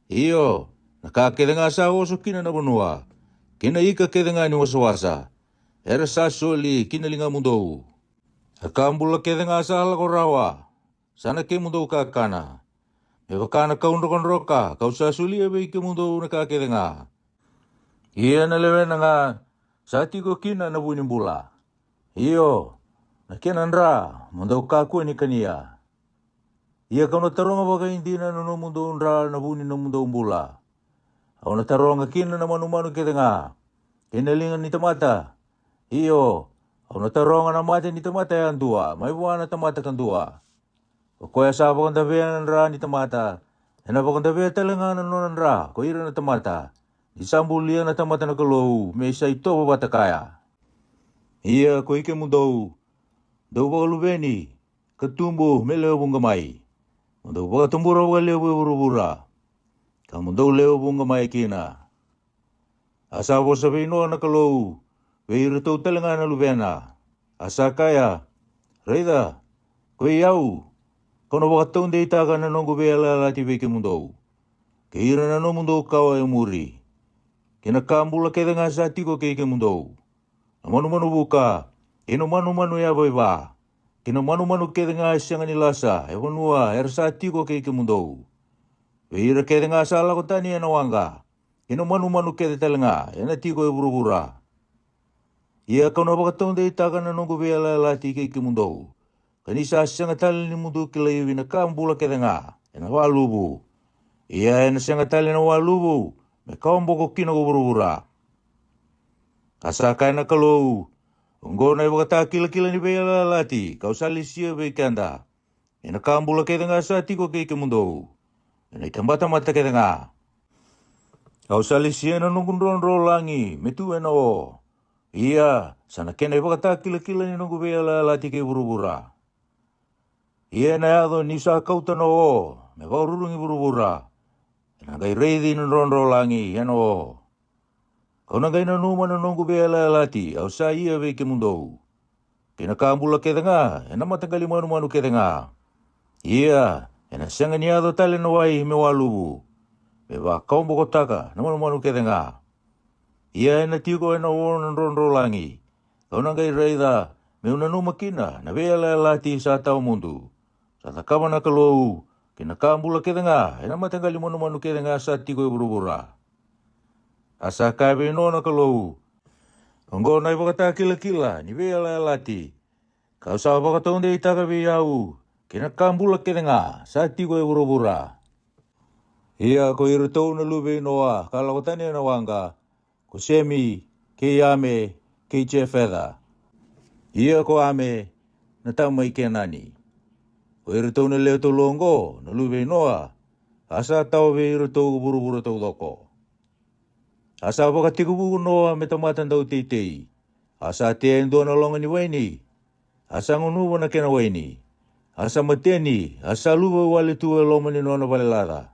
Iyo. Nakakita nga sa oso kina na bunua. Kina ika kaya nga ni wasawasa. Era sa soli kinalinga mundo. Akambula kaya nga sa alakorawa. Sana ke mundo kakana. Ebakana kaunrokan-roka. Kau sa soli ebe ke mundo nakakita nga. Iya nalewe na nga. Sa tiko kina na bunin bula. Iyo. Nakinanra. Mundo kaku ni kaniya. Iya kau natarong baka hindi na no mundo unra na bunin ng mundo umbula. Ako natarong kina na manu-manu kita nga. Kinalingan ni tamata. Iyo. Au na taronga na mate ni tamata yan dua. May buwan na tamata kan dua. O kaya sa bakang tabihan ra ni tamata. Ena bakang tabihan talangan na nonan ra. Ko ira na tamata. Isambulia na tamata na kalou. May isa ito babata kaya. Iya ko ike mundou. Dau bakalubeni. Katumbo meleo bungamai. Mundou bakatumbura wakaleo burubura. Kamundou leo bungamai kina. Asa bo sabino na kalou. Weira tau talangan na lubena. Asa kaya. Reida. Koe iau. Kono wakatau ndei taka na nongo bela lati veke mundou. Keira na no mundou kawa e muri. Kena kambula keda nga sa tiko ke mundou. Na manu buka. Eno manu ya baiba. Kena manu keda nga sianga nilasa. E wanua er sa tiko ke mundou. Weira keda nga sa lakotani e nawanga. Kena manu keda talanga. Ena tiko e burubura. Ia kau na wakatau ndei taka na nongo bela lati ke mundou. Kanisa sianga tali ni mundu kila iwi na kambula keda nga. Ena walubu. Ia ena sianga tali na walubu. Me kamboko kina ko burubura. Asa kaya na kalou. Unggo na wakata kila ni bela lati. Kau sali sia be kanda. Ena kambula keda nga sa tiko ke mundou. Ena ikambata mata keda nga. Kau sali sia na nungkundron langi. Metu ena o. Ia, sana kena wakata kila ni nunggu bela lati ke burubura. Ia na yado nisa kauta no o. Me waururungi burubura. Ena gai reidi nunron langi. Ena o. Kau na gai na numa na nunggu bela lati. Au sa ia veke mundou. Kena kambula keda nga. Ena matagali manu keda nga. Ia, ena sianga ni yado tali na wai me walubu. Me wakau mboko taka. Na manu keda nga. Ia ena tiko ena wonan ronro langi. Kau nangai reida, me una numa kina, na bela lati sa tau mundu. Sa takama na kalou, kina kambula keda nga, ena matangali manu keda nga sa tiko e burubura. Asa kabe no na kalou. Onggo na ibakata kila, ni bela lati. Kau sa bakatau ndei taka be iau, kina kambula keda nga, sa tiko e burubura. Ia ko irutou na lube noa, kalakotani na wanga. Ko semi, ke ame, ke fedha. Ia ko ame, na tamai ke nani. Ko irutou na leo tau longo, na lube noa. Asa tau be irutou burubura tau doko. Asa wakatiku buku noa me tamatan tau teitei. Asa te endo na longa ni waini. Asa ngunuwa na kena waini. Asa mateni, asa luwa wale tuwa loma ni nona valelada.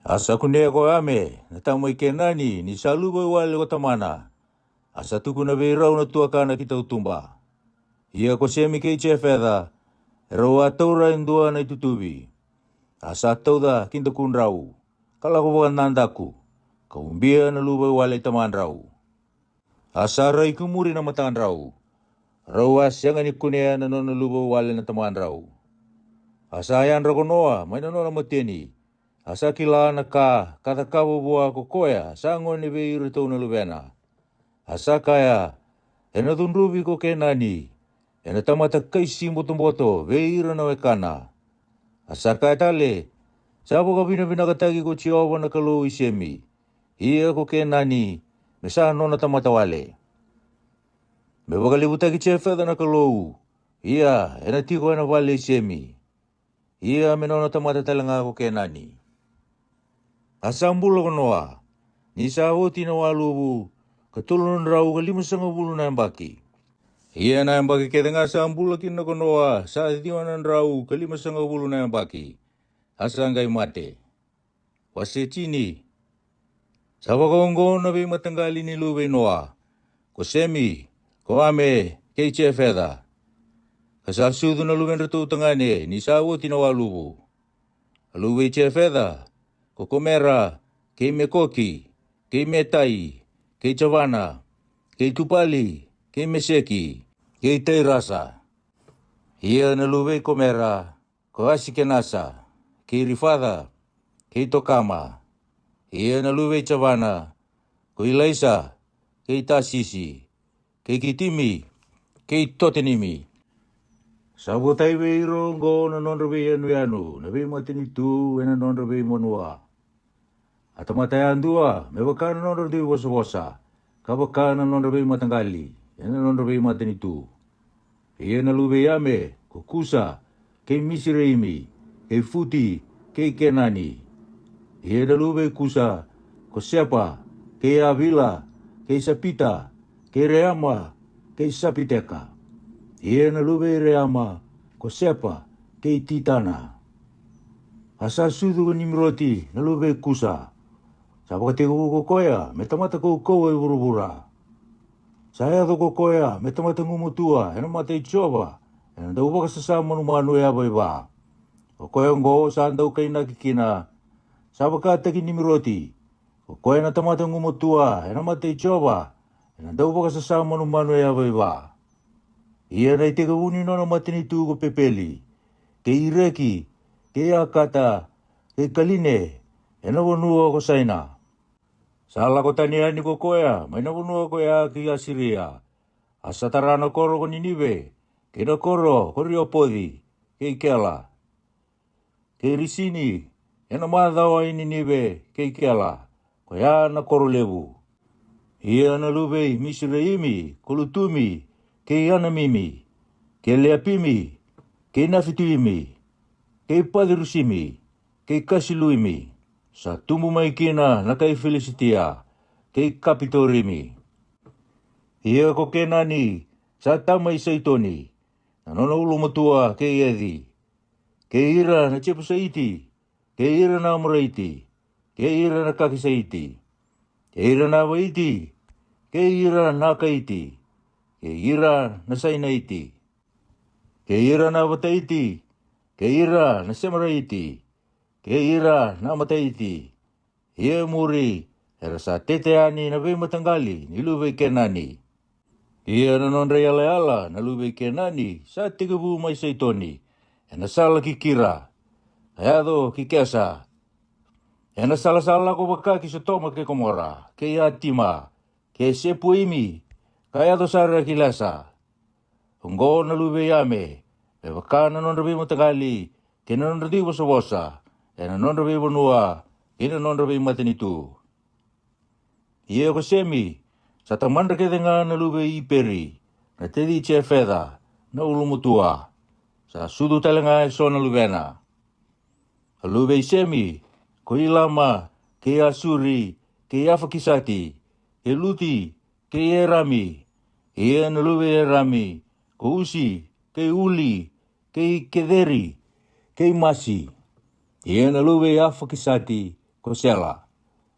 Asa kunea ko ame, na tamai ke nani, ni saluba wale ko tamana. Asa tuku na beirau na tuakana kita utumba. Ia ko semi ke fedha, rawa taura indua na itutubi. Asa tauda kinta kunrau, kala ko bukan nandaku, kaumbia na luba wale taman rau. Asa rai kumuri na matan rau, rawa sianga ni kunea na nona luba wale na taman rau. Asa ayan rakonoa, may na nona mateni. Asa kila na ka, kata kabo buah kokoya, sangon ni beiru tau na lubena. Asa kaya, ena tunrubi ko kenani, ena tamata kaisi moto, beiru na wekana. Asa kaya tale, sabo ka bina katagi ko chiawa na kalou isemi. Ia ko kenani, mesa nona tamata wale. Me bakalibutagi fedha na kalou, ia, ena tiko ena wale isemi. Ia menona tamata talanga ko kenani. Asambula konoa, ni sawoti na walubu, katulun rau ka 5 na baki. Ia na baki keda nga sambula kina konoa, sa tiwanan rau ka 5 na baki. Asangai mate. Wase chini. Sawa kongo na be matanggali ni lube noa. Ko semi, ko ame, kei fedha. Kasasudu na lube ratu tangane, ni sawoti na walubu. Lube fedha. Ko mera, kei mekoki, kei metai, kei chavana, kei tupali, kei meseki, kei teirasa. Ia na lube ko mera, ko asikenasa, kei rifada, kei tokama. Ia na lube chavana, ko ilaisa, kei tasisi, kei kitimi, kei totenimi. Sabutai beiro go na nonrabe yanu, na be matinitu na nonrabe monua. Atamatayan dua, me wakana nonrabe wosa, kabakana nonrabe matanggali, ena nondra vei matani tu. Ia na luve ame, ko kusa, kei misireimi, kei futi, kei kenani. Ia na luve kusa, ko sepa, kei avila, kei sapita, kei reama, kei sapiteka. Ia na luve reama, ko sepa, kei titana. Asa sudu ni miroti, na luve kusa. Sapa te ko koya, me tamata ko e burubura. Saya to ko koya, me tamata ngumutua, ena mata ichova. Ena dau baka sasama no manu ya ba. Ko koya ngo sa ndau kai na kikina. Sapa ka te ni miroti. Ko koya na tamata ngumutua, ena mata ichova. Ena dau baka sasama no manu ya ba. Ia nei te uni no matini tu ko pepeli. Ke ireki, ke akata, ke kaline, ena wonua ko saina. Sala ko tania ni ko koya, mai na wonua ko ya ki Asiria. Asatarana koro ko Ninive, ke na koro ko Riopodi, ke Kela. Ke risini, ena madhawa i Ninive, ke Kela, ko ya na koro levu. Ia na lubei Misreimi, ko Lutumi, ke Anamimi, ke Leapimi, ke Nafituimi, ke Padirusimi, ke Kasiluimi. Sa tumbu mai kina na kai Filistia, ke Kapitorimi. Ia ko kenani, sa tamai saitoni, na nona ulu matua ke Edi, ke ira na Chepusaiti, ke ira na Amraiti, ke ira na Kakisaiti, ke ira na Waiti, ke ira na Kaiti, ke ira na Sainaiti, ke ira na Wataiti, ke ira na Semaraiti, ke ira na Mataiti. Ia muri, era sa teteani na vei matanggali, ni luve kenani. Ia na nondra ala na luve kenani, sa tigabu mai saitoni, ena sala kikira, ayado kikesa, ena sala ko baka ki sotoma ke komora, ke yatima, ke sepuimi, kayado sara kilasa. Ungo na luve yame, e baka na nondra vei matanggali, ke na nondra di bosa, ena nondra vei bonua, ina nondra vei matanitu. Ia ko semi, sa tamandra ke denga na luve iperi, na tedi che feda, na ulumutua, sa sudu talenga e so na luvena. A luve semi, ko ilama, ke asuri, ke afakisati, ke luti, ke erami, ia na luve erami, ko usi, ke uli, ke kederi, ke masi, ia na luve afakisati, ko sela.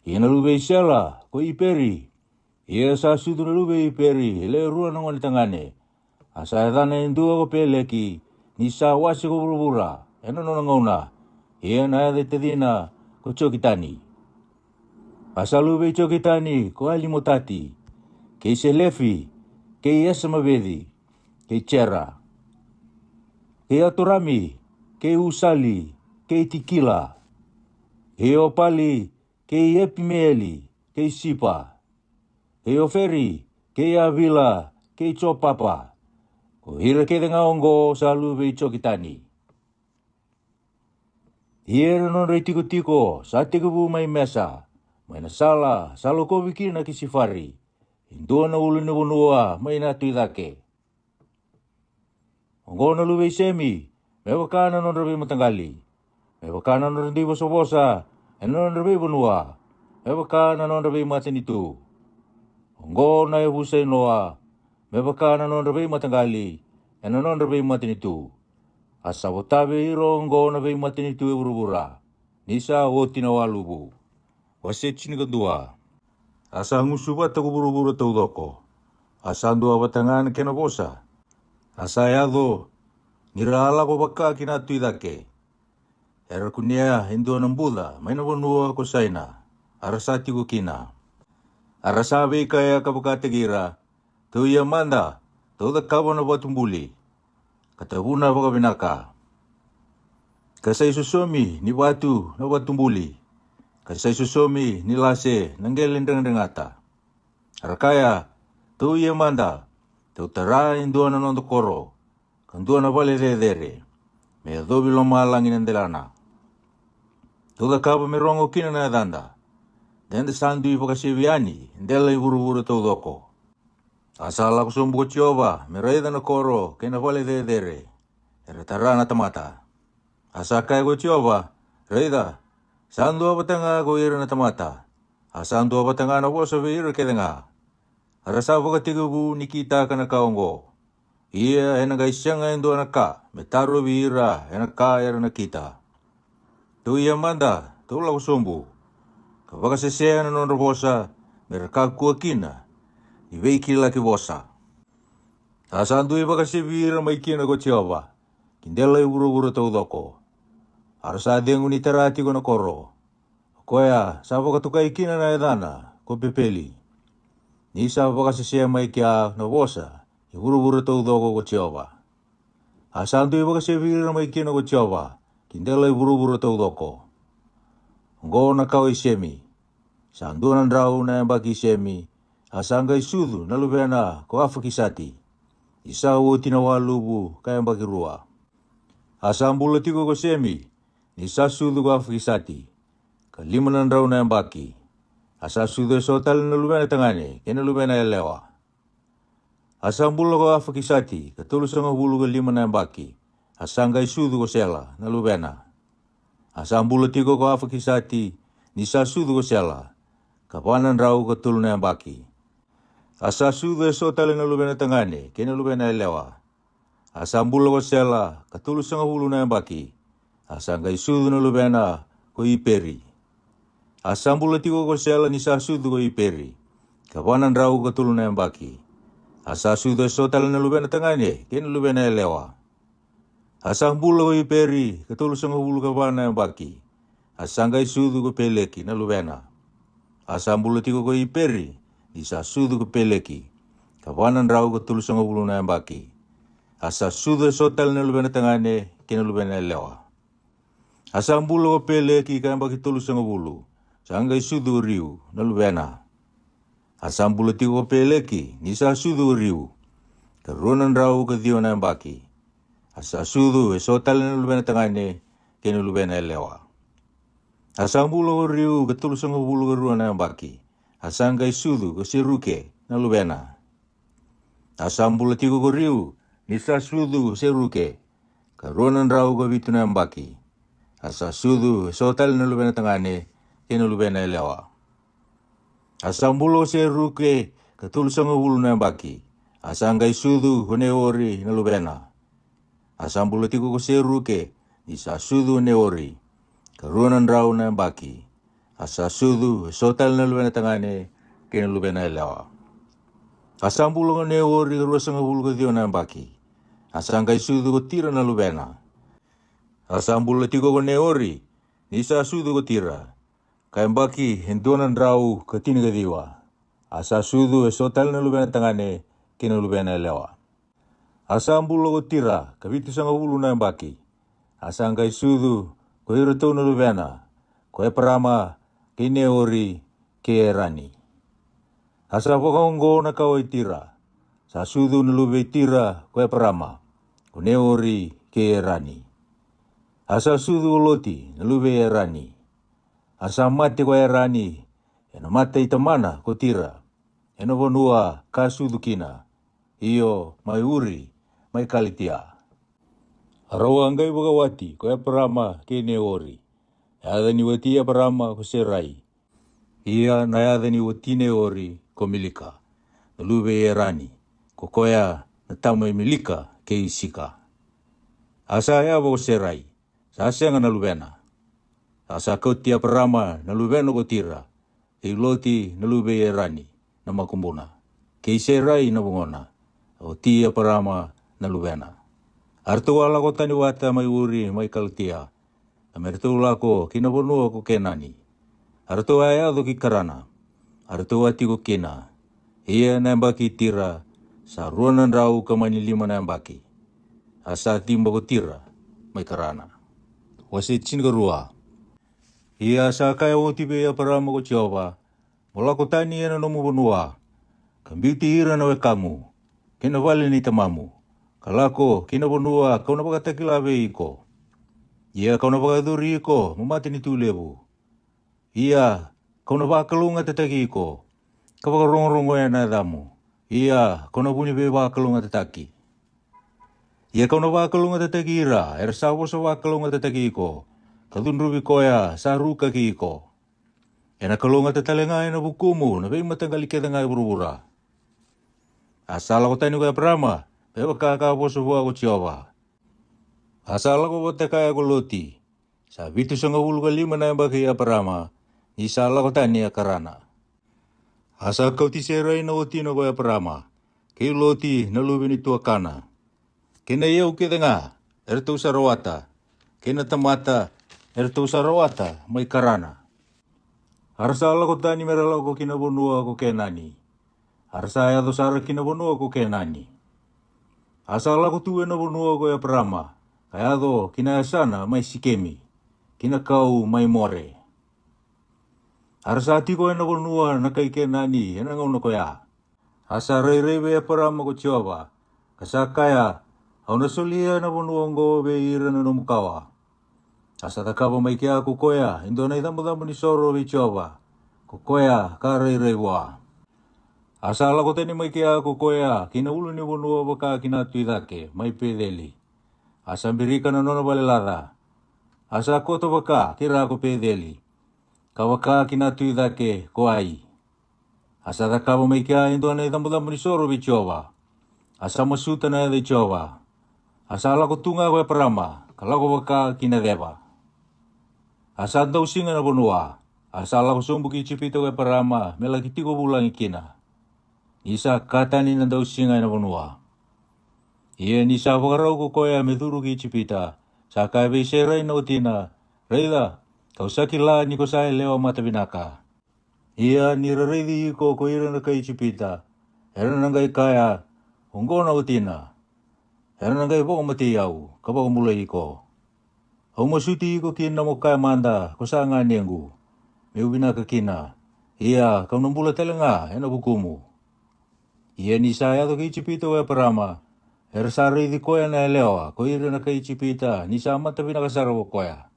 Ia na luve sela, ko iperi. Ia sa sudu na luve iperi, le rua na ngoni tangane. Asa edana indua ko peleki, ni sa wasi ko burubura, ena nona ngauna. Ia na ade tedina, ko chokitani. Asa luve chokitani, ko alimotati. Ke selefi, ke esamavedi, ke chera. Ke aturami, ke usali, ke tikila. Ke opali, ke epimeeli, ke sipa. Ke oferi, ke avila, ke chopapa. Ko hira ke denga ongo sa luve chokitani. Hira non rei tiko, sa tikubu mai mesa. Mai na sala, salo ko wikina ki sifari. Indua na ulu ni bunua, mai na tuidake. Ongo na luve semi, me wakana non rabi matanggali. Me wakana non rabi bosa, non rabi bunua. Me wakana non rabi matanitu. Ongo na e husay noa, me wakana non rabi matanggali, non rabi matanitu. Asa watabe iro ongo na rabi matanitu e burubura. Nisa oti na walubu. Wase chinigadua. Asa ngusuba taku burubura taudoko. Asa andua watangan kena bosa. Asa yado, nirala ko baka kinatu idake. Era kunia hindu anambula, may nabanua ko saina. Arasati ko kina. Arasabi kaya kabakategira, tuya manda, tuda kabo na batumbuli. Katabuna baka binaka. Kasay susomi ni batu na batumbuli. Kasay susomi ni lase nanggelendang dengata. Arakaya, tuya manda, Tautara indua na nondo koro, kandua na vale dere, me adobi loma langin andelana. Tuda kaba me rongo kina na danda, dende sandu i pakasiviani, ndela i buru-buru taudoko. Asala ko sumbu ko Jehova, meraida na koro, kena vale dere, eratara na tamata. Asa kai ko Jehova, reida, sandu abatanga ko ira na tamata. Asandu abatanga na wosa ira kedenga. Arasa boka tigubu nikita kana kaongo. Ia enaga isyanga endo anaka, metaru vira enaka era na kita. Tu ia manda, tu la ko sumbu. Kapaka sesea na non robosa, meraka kuakina. Iveiki laki bosa. Asandu iba kasi vira maikina ko Jehova. Kindela uru tau doko. Arasa dengu ni terati ko na koro. Koya, sabo ka tukai kina na edana, ko pepeli. Ni sabo kasi siya maikia na bosa. Uru tau doko ko Jehova. Asandu iba kasi vira maikina ko Jehova. Kindela uru tau doko. Ngo na kau isemi. Sandu nan rau na yang bagi isemi. Asanga isudu na lubena ko afakisati. Isa wo tinawalubu kaya bagi rua. Asambula tiko ko semi. Isa sudu ko afakisati. Kalimanan raw na yang baki. Asa sudu sotal na lubena tangane. Kena lubena elewa. Asambula ko afakisati. Katulus ang hulu ko lima na yang baki. Asanga isudu ko sela na lubena. Asambula tiko ko afakisati. Nisa sudu ko sela. Kapanan raw katul na yang baki. Asa sudu sotal na lubena tangane. Kena lubena elewa. Asambula ko sela. Katulus ang hulu na yang baki. Asanga isudu na lubena ko iperi. Asambula tiko ko sela ni sa sudu ko iperi. Kapanan raw katul na yang baki. Asa sudu sotal na lubena tangane. Kena lubena elewa. Asambula ko iperi. Katulus ang hulu kapanan yang baki. Asanga isudu ko peleki na lubena. Asambula tiko ko iperi. Isa sudu ko peleki. Kapanan raw katulus ang hulu na yang baki. Asa sudu sotal na lubena tangane. Kena lubena elewa. Asambula ko peleki kaya baki tulus ang hulu. Sangga isudu riu na lubena. Asambula tiko ko peleki. Nisa sudu riu. Karunan raw kadiyo na yang baki. Asa sudu sotal na lubena tangane. Kena lubena elewa. Asambula ko riu katulus ang hulu karunan na yang baki. Asanga isudu ko siruke na lubena. Asambula tiko ko riu. Nisa sudu siruke. Karunan raw ko bitu na yang baki. Asa sudu sotal na lubena tangane. Kena lubena elewa. Asambula ko siruke. Katulus ang hulu na yang baki. Asanga isudu ko neori na lubena. Asambula tiko ko siruke. Nisa sudu neori. Karunan raw na yang baki. Asa sudu sotal na lubena tangane. Kena lubena elewa. Asambula ko neori karuas ang hulu kadiyo na yang baki. Asanga isudu ko tira na lubena. Asambula tiko ko neori. Nisa sudu ko tira. Kaya baki henduanan raw katini kadiwa. Asa sudu sotal na lubena tangane. Kena lubena elewa. Asambula ko tira. Kabitu sang hulu na yang baki. Asanga isudu ko hirto na lubena. Ko parama kineori kerani. Asa pokonggo na kau tira. Sa sudu na lube tira ko parama. Ko neori kerani. Asa sudu loti na lube erani. Asa mati ko erani. Eno mate itamana ko tira. Eno bonua ka sudu kina. Iyo mai uri mai kalitia. Arawangai bagawati ko parama kineori. Ada ni wati parama ko serai. Ia na ada ni wati neori ko milika. Lube erani. Ko koya na tamai milika ke isika. Asa ya ko serai. Sasa nga na lubena. Asa ko tia parama na lubena ko tira. Iloti na lube erani na makumbuna. Ke serai na bungona. O tia parama na lubena. Artuala ko tani wata mai uri mai kaltia. Amertula ko kinabonua ko kenani. Artua ya do kikarana. Artua ti ko kina. Ia na baki tira. Sa ruanan raw kamani lima na baki. Asa timba ko tira. May karana. Wasit singarua. Ia sa kaya o tibe ya parama ko Jehova. Mula ko tani ya na nomubonua. Kambiti ira na we kamu. Kinawali ni tamamu. Kalako kinabonua kau na pagatakilabe iko. Ia kau na pagaduri iko, mamati ni tulebu. Ia kau na pakalunga tatagi iko, kapag rongo-rongo yan na damu. Ia, kona puni be wakalunga tataki. Ia kona wakalunga tataki ira, sawo sa wakalunga tataki iko. Kadunrubi koya, sa ruka ki iko. Ena kalunga tatalenga ena bukumu, na be matangali kedanga burubura. Asala ko tani ko Abrama, be kaka boso wa ko Jehova. Asala ko bote kaya ko Loti. Sa bitu sanga wulga lima na bagi Abrama, isala ko tani akarana. Asa kau ti serai na oti na ko Abrama, kay Loti na lubin itu akana. Kena yau kedenga, ertu sarawata. Kena tamata, ertu sarawata, may karana. Arsala ko tani merala ko kinabunua ko kenani. Arsaya to sara kinabunua ko kenani. Asala ko tuwe na bunua ko Abrama, kaya do kinayasana may sikemi, kinakau may more. Arsati ko na bunua na kay kenani, yan ang ko ya. Asa rei Abrama ko Jehova, kasakaya, au nasulia na bunua ko be ira na numukawa. Asa takapa may kia kukoya, indo na itamu ni soro be Jehova, kukoya ka rei wa. Asala ko tani may kia kukoya, kinaulu ni bunua baka kinatuidake, may pedeli. Asa birika na nona balelada. Asa koto baka, kira ko pedeli. Kawaka kinatuidake, koai. Asa takapa may kia, indo na itamu ni soro be Jehova. Asa masuta na de Jehova. Asala ko tunga ko Abrama, kalako baka kinadeba. Asa daw singa na bunua. Asala ko sumbuki chipito ko Abrama, melakiti ko bulang ikina. Isa katani na daw singa na bunua. Iya ni sa wakaraw ko koya meduru ki chipita. Sa kabe seray na utina. Reida, kau sakila ni ko sa lewa mata binaka. Iya ni raridi ko ira na kay chipita. Era na ngay kaya, unggo na utina. Era na ngay boko matiyaw, kabako mulay ko. Humasuti ko kina mo kaya manda, kusa nga niyangu. May ubinaka kina. Iya, kau nambula talaga, ena bukumu. Iya ni saya to kay chipita wa Abrama. Era sari di koya na elewa, ko ira na kay chipita, ni sama tabi nakasara ko koya.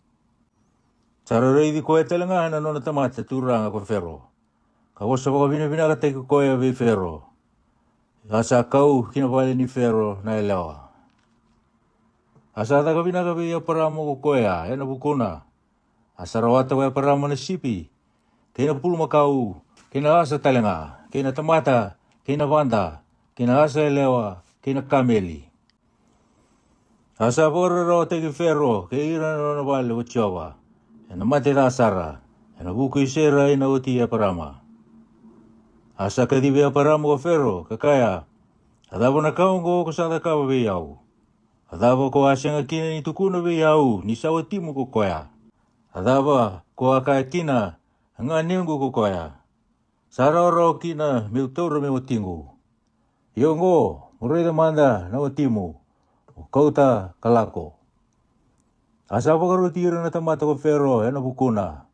Sara rei di koya talaga, na nona tamata turang ako Fero. Kawasan ko binabinakatay ko koya be Fero. Asa kau kinapali ni Fero na elewa. Asa ta kabinakabi Abrama ko koya, ena bukuna. Asa rawata ko Abrama na sipi. Kina pulu makau, kina asa talaga, kina tamata, kina banda, kina asa elewa, kina kameli. Asa pora rawata ki Fero, kaya ira na nabali ko Jehova. Ena mati ta asara, ena buku isera ina uti Abrama. Asa kadibi Abrama ko Fero, kakaya, adabo na kaung ko kusada ka babiyaw. Adabo ko asyang akina ni tukuna babiyaw, ni sawa timu ko koya. Adaba ko akakina, ang aningu ko koya. Sararo kina miutoro mi utingu. Yongo, muray manda na utimu, kauta kalako. Asa pa karutira na tamata ko Fero, ena bukuna.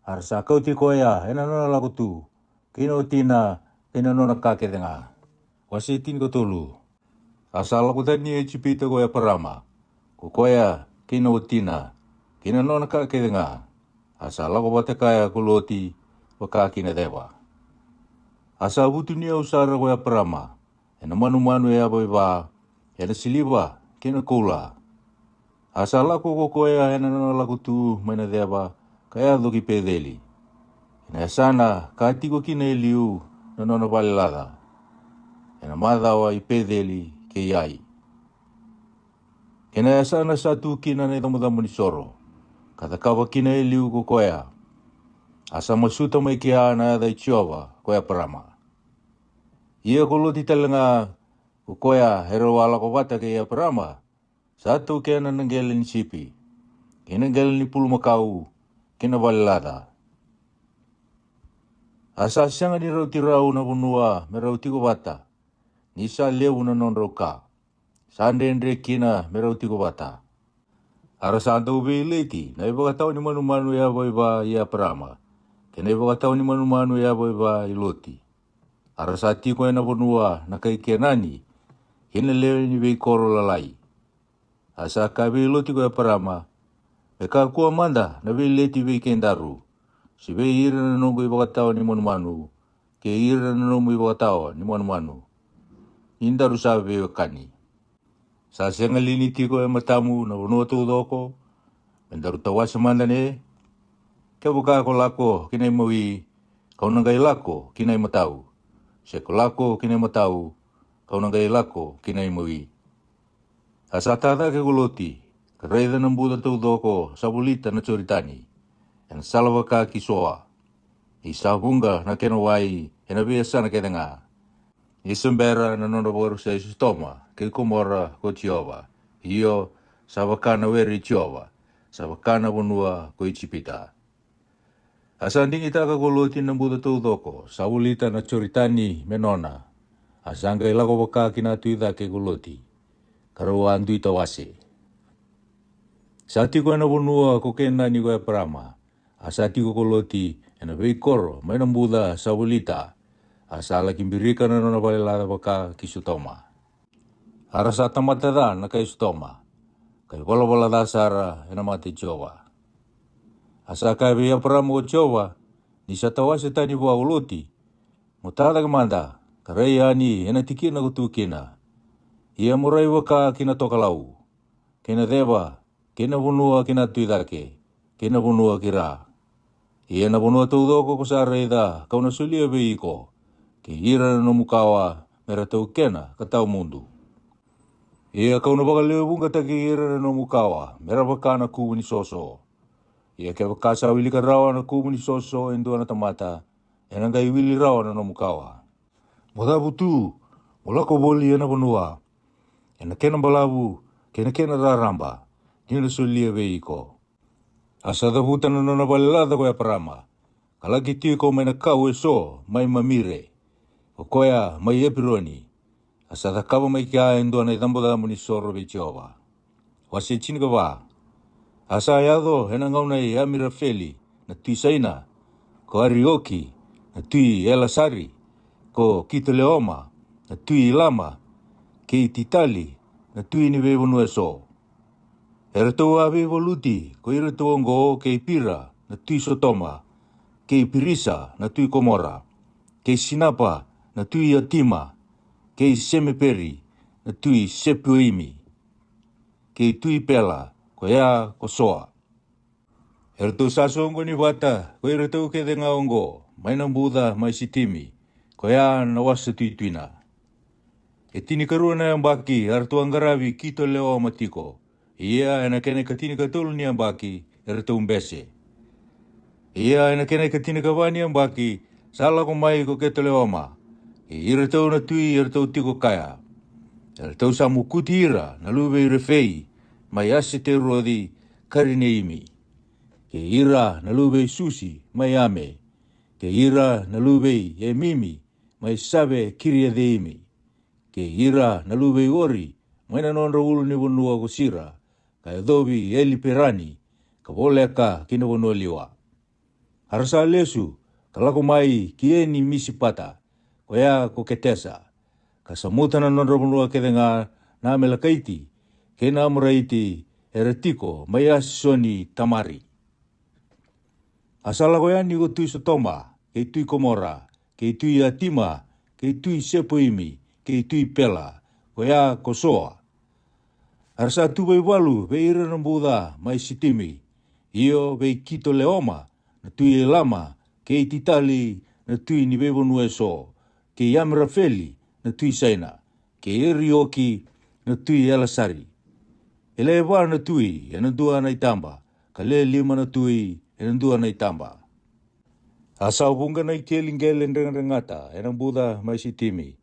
Arsa kauti koya, ena nona lakutu. Kino tina, kina nona kakedenga. Wasitin ko tulu. Asal ko tani e chipita ko Abrama. Ko koya, kino tina, kina nona kakedenga. Asal ko bate kaya ko Loti, waka kinadeba. Asa butu niya usara ko Abrama. Ena manu-manu ya ba, ena siliba, kina kula. Asal ko koya, ena nona lakutu, mainadeba, kaya doki pedeli. Ena sana, kati ko kina iliu, na nona balilada. Ena madawa ipedeli ke yai. Kena sana satu kina na itamu-tamu ni soro. Kata kawa kina iliu ko koya. Asa masuta may kia na da Jehova koya Abrama. Ia ko Loti talaga ko koya hero wala ko bata ke Abrama. Satu kena nanggelin sipi. Kena nanggelin ni pulu makau. Kena balilada. Asa siyang ni rauti rau na bunua merauti ko bata. Nisa lewu na non roka. Sande andre kina merauti ko bata. Arasanta ube ileti. Na iba katao ni manu-manu ya ba ya Abrama. Kena iba katao ni manu-manu ya ba Loti. Arasati ko na bunua na kay kenani. Kina lewu ni be koro lalai. Asa kabe Loti ko Abrama. Eka kuwa manda na be leti be kendaru. Si be ira na nungu iba katao ni manu-manu. Ke ira na nungu iba katao ni manu-manu. indaru sabe kani. Sa senga lini tiko e matamu na wanua tu doko, mendaru tawasa mandane, ke buka ko lako kinai mawi, kau nangai lako kinai matau. Se ko lako kinai matau, kau nangai lako kinai mawi. Asa tata ke kuloti, kareida ng buda tu doko sabulita na choritani, yang salwa ka kisoa. Isabunga na kenawai, enabiasa na kenanga. Isambera na nonoboru sa isustoma, ke kumora ko Jehova. Iyo sabakana weri Jehova, sabakana bunua ko ichipita. Asanding ita ka kuloti ng buda tu doko, sabulita na choritani menona. Asanga ilako baka kinatuida ke kuloti. Karuan tu itawase. Sati ko na bunua ko kena ni ko parama. Asati ko kuloti ena veikoro may nambuda sabulita. Asala kimbirika na nona balilada baka kisutoma. Arasa tamatada na kay sutoma. Kay wala dasara ena mati Jehova. Asa kay biya parama ko Jehova. Ni sa tawase tani buwa uloti. Mutada kamanda. Karaya ni ena tikina kutukina. Ia murai waka kina tokalau. Kina deba, kina bunua kina tuidake, kina bunua kira. Ia na bunua tuudoko ko sa reida, kau na sulia beiko. Ke ira na mukawa, mera tau kena katau mundu. Ia kau na baka leubunga ta ke ira na mukawa, mera baka na kubu ni soso. Ia ke baka sa wili ka rawa na kubu ni soso endua na tamata, enangkai wili rawa na mukawa. Moda butu, mula ko boli na bunua. Ena kena balabu, kena raramba, nina sulia veiko. Asa da hutan na nona balilada ko ya parama. Kalagi tiko may nakau eso, may mamire. O koya may epironi. Asa da kaba may kia endo na itambada mo ni soro be Jehova. Wasi chini ka ba? Asa ayado, henangaw na Amira Feli, na tui Saina, ko Arioki, na tui Elasari, ko Kito Leoma, na tui Ilama, ke titali na tui ni bebo nueso. Era tau abe voluti ko ira tau ongo ke pira na tui Sotoma, ke pirisa na tui Komora, ke sinapa na tui Atima, ke semeperi na tui Sepuimi, ke tui Pela ko ea ko soa. Era tau sasongo ni wata ko ira tau ke denga ongo, mai na Buddha mai sitimi, ko ea na wasa tui tuina. E tini karua na yang baki, artu anggaravi kito leo matiko. Ia ena kene katini katulu ni yang baki, ertu umbese. Ia ena kene katini kawani yang baki, salah ko mai ko keto leo ma. Ira tau na tui, ertu tiko kaya. Ertu samu kuti ira, na lube irefei, mai ase te rodi karine imi. Ke ira na lube susi, mai ame. Ke ira na lube e mimi, mai sabe kiria de imi. Ke ira na lube ori, maina non ulu ni bunua ko sira, ka edobi eli perani, ka bole ka kina bunua liwa. Harasa lesu, kalako mai kieni misi pata, ko ea ko ketesa, ka samuta na non bunua kedenga na melakaiti, kena amuraiti eretiko mai asisoni tamari. Asala ko yani ko tui Sotoma, ke tui Komora, ke tui Atima, ke tui Sepuimi, ke tui Pela, ko ea ko soa. Arsa tu bei walu, bei ira na Buddha mai sitimi, iyo bei Kito Leoma, na tui Elama, ke titali na tui ni bebo nueso, ke Amira Feli na tui Saina, ke Arioki na tui Elasari. Ele wa na tui, ena dua na itamba, ka le lima na tui, ena dua na itamba. Asa ubunga na ikelingele ndengata, ena Buddha mai sitimi.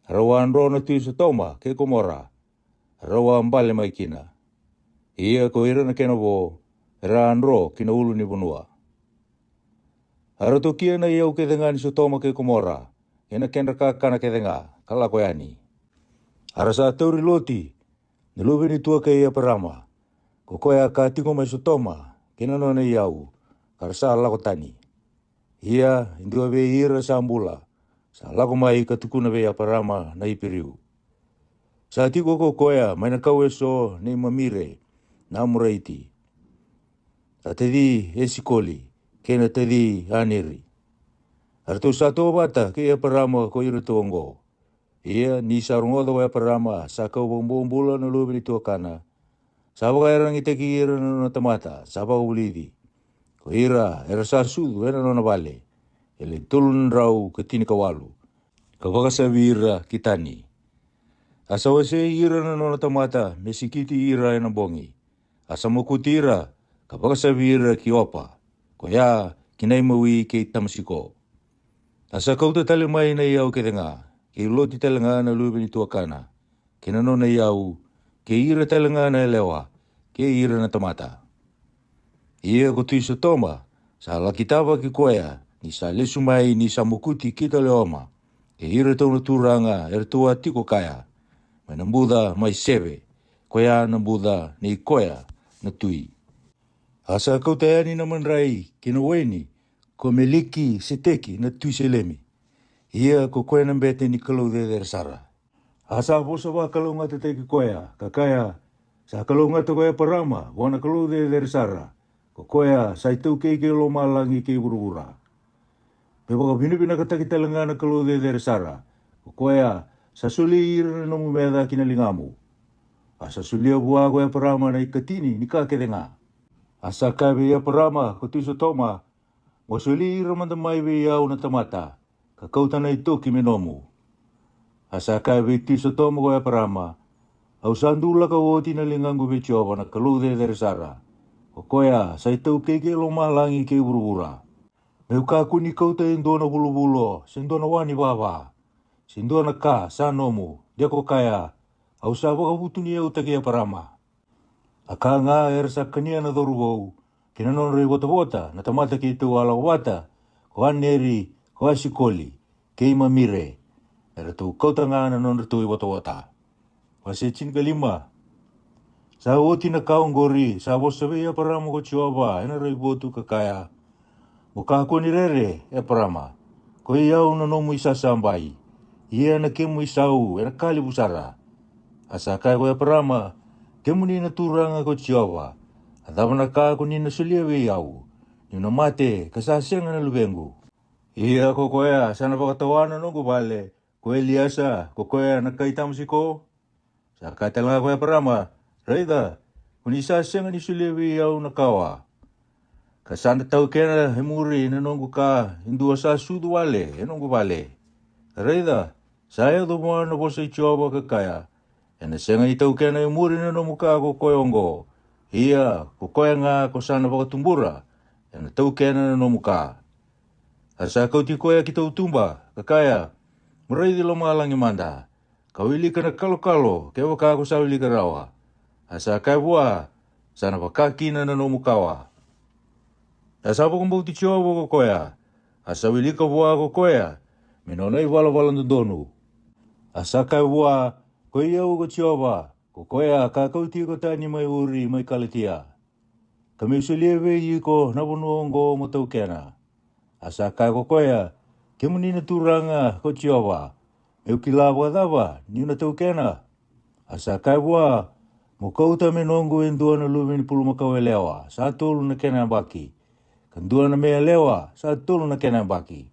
Rawa andro na tui Sotoma, ke Komora. Rawa mbale mai kina. Ia ko ira na kena bo, ra andro kina ulu ni bunua. Arato kia na iau ke denga ni Sotoma ke Komora. Ena kena kakana ke denga, kala ko yani. Arasa tauri loti, nilubi ni tua ke ia parama. Ko koea ka tiko mai Sotoma, kina no na iau, karasa lako tani. Ia, indua be ira sambula. Sa lako mai katukuna be aparama na ipiriu. Sa tiko ko koea mai na kau eso ni mamire na amuraiti. Sa tedi esikoli kena tedi aniri. Arto sa to bata ke aparama ko ira tuongo. Ia ni sarungoto wa parama sa kau bombula na lubi ni tuakana. Sa baka te kira na tamata, sa baka ulidi. Ko ira, era sa sudu, era na vale. Ele tulun rau katini kawalu. Kabaka sa vira kitani. Asa wase ira na tamata, mesikiti ira na bongi. Asa mokutira, kabaka sa vira kiopa. Ko ya, kinay mawi kay tamasiko. Asa kau te tale mai na iau ke denga. Ke loti talenga na lubi ni tuakana. Ke nano na iau, ke ira talenga na elewa, ke ira na tamata. Ia ko tuiso toma, sa lakitava ki koea, ni sa lesu mai ni sa mukuti kita leoma. Ke ira tau na turanga, tua tiko kaya. Mai na muda mai seve, koea na muda ni koea na tui. Asa kau te ani na manrai, ki na weni, ko meliki seteki na tui se lemi. Ia ko koe na mbete ni kalau de sara. Asa bosa wa kalau ngata te ki koea, kakaya, sa kalau ngata koea parama, wana kalau de sara. Ko koea, sa itau ke lo malangi ke burubura. Pe waka pinipina kataki talangana kalau de sara. Ko koea, sa suli ira na mumeda kina lingamu. Asa sulia bua koea parama na ikatini, ni ka kedenga. Asa kabe ia parama, ko tiso toma, wa suli ira mandamai be iau na tamata. Kakau tana ito ki menomu. Asa kai viti so tomo koe parama. Au sandula ka woti na lingangu bechowa na kalude sara. Ko koea sa itau keke lo malangi ke burubura. Meu ka kuni kau te indona bulu-bulo, sindona wani baba. Sindona ka sa nomu, dia ko kaya. Au sa waka butuni au takia parama. Aka nga sa kania na dorubou. Kinanon rei wata-wata na tamata ki itu ala wata. Ko aneri. Hoa sikoli, kei mamire, era tu kau tanga na non retui wata-wata. Wase cin kalima. Sa oti na kaung gori, sa bosawe ya parama ko chiwaba, ena rei botu kakaya. Muka ko ni rere, ya parama. Ko iau na nomu isa sambai. Ia na kemu isau, ena kali busara. Asa kai ko ya parama, kemu ni na turanga ko chiwaba. Adaba na ka ko ni na suliawe iau. Ni na mate, kasasenga na lubengu. Ia ko koea, sana pakatawana no ko vale. Ko Eliasa, ko koea nakaitam si ko. Sa kaitala koea parama, reida, kunisa senga ni sulewi au nakawa. Kasana tau kena hemuri na nongo ka, indua sa sudu wale, nongo vale. Reida, saya do mo na bosa ichoba kakaya. Ena senga ni tau kena hemuri na nongo ka ko koyongo. Ia, ko koea nga ko sana pakatumbura. Ena tau kena na nongo ka. Asa kau ti koea ki tau tumba, kakaya, murai di lo malangi manda. Kau ili kana kalo-kalo, kewa ka ako sa ili karawa. Asa kai bua, sana pakaki na nomu kawa. Asa pa kumbau ti chobo ko koea. Asa ili ka bua ko koea, minonai wala-wala ndonu. Asa kai bua, ko iau ko choba, ko koea ka kau ti ko tani mai uri mai kalitia. Kami usuliwe i ko nabunuongo mo tau kena. Asa kai ko koea, kemu ni na turanga ko chiawa. Meu ki lawa dawa, ni na tau kena. Asa kai bua, mo kauta me nongo endua na lumi ni pulu makau elewa, sa tolu na kena baki. Kandua na mea lewa, sa tolu na kena baki.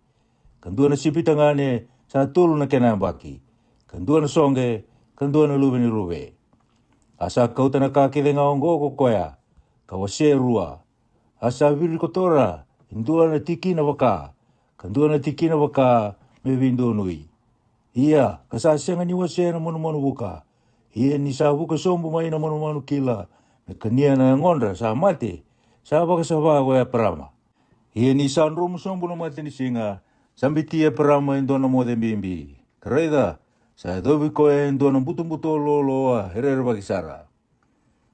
Kandua na sipitangane, sa tolu na kena baki. Kandua na songe, kandua na lumi ni ruwe. Asa kauta na kakile nga ongo ko koea, kawase rua. Asa viri kotora, indua na tiki na waka, kandua na tiki na waka, me vindo nui. Ia, kasasenga ni wase na manu-manu buka. Ia ni sa buka sombo mai na manu-manu kila, me kania na ngondra sa mate, sa baka sa bago ya parama. Ia ni sa nromu sombo na mate ni singa, sambiti ya parama indo na mode mbimbi. Kareda, sa dobi koe indo na buto-buto loloa, herere bakisara.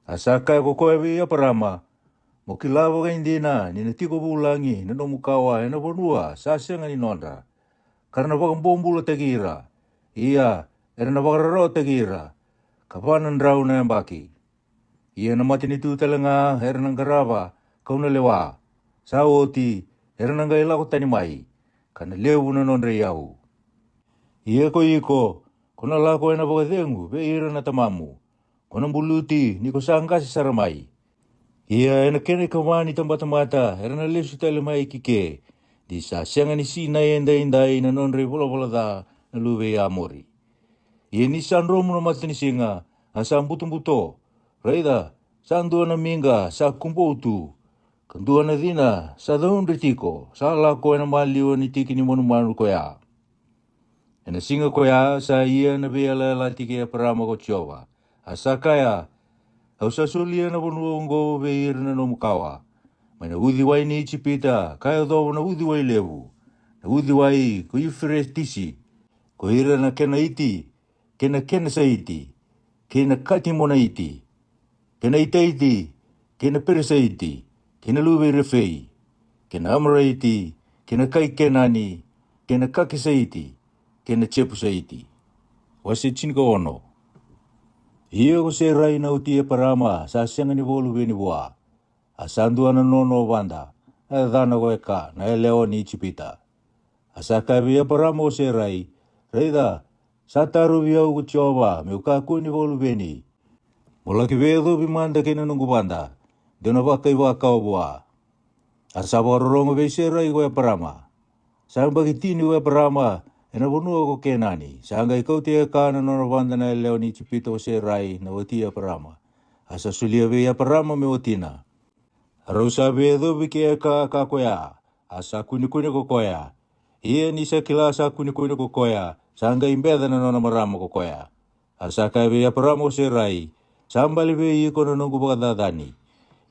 Asa kai ko koe ya parama, mo kilawa ka hindi na, ni natiko bulangi, na nomukawa, na bonua, sasenga ni nonda. Karena bakang bombula tegira. Ia, na bakararo tegira. Kapanan rau na yang baki. Ia na mati ni tu talanga, nang garaba, kau na lewa. Sa oti, nang gaila ko tani mai. Kana lewu na nonda iau. Ia ko iko, kona lako na bakadengu, be na tamamu. Kona buluti, ni ko sangkasi saramai. Ia na kene kamani tambata-mata, na lesu tali mai kike. Di sa sianga ni sina indai na non re bola da na lube amori. Ia ni sanromu na matini singa, asa mbuto, reida, sandua na minga, sa kumboutu, kandua na dina, sa daun ritiko, sa lako na maliwa ni tiki ni manu ko ya. Ena singa ko ya, sa ia na bela la tiki ya parama ko tiowa, asa kaya, au sa sulia na bonongo beir na no mukawa, mana udi wai ni chipita, kaya do na udi wai levu, na udi wai ko ifre tisi, ko ira na kena iti, kena sa iti, kena kati mona iti, kena ita iti, kena peresa iti, kena luwe refei, kena amra iti, kena kai kenani, kena kaki sa iti, kena chepu sa iti. Wasi chinka ono. Ia ko se rai na uti e parama sa senga ni bolu beni bua. Asandua na nono banda, a dana ko eka na e leo ni chipita. Asa kabi e parama o se rai, reida, sa taru biau ko choba, me uka kuni bolu beni. Mola ki vedo bimanda kena nungu banda, dena baka i waka o bua. Asa barorongo be se rai ko e parama. Sa bagi tini ko e parama, ena bonua ko kenani. Sanga ikau te eka na nono banda na e leo ni chipita o se rai na wati e parama. Asa sulia be e parama me otina. Rausa vedo biki eka ka koya. Asa kuni ko koya. Ia ni sa kila sa kuni ko koya. Sanga imbeda na nono marama ko koya. Asa ka be e parama o se rai. Sambali be i ko na nungu baka dadani.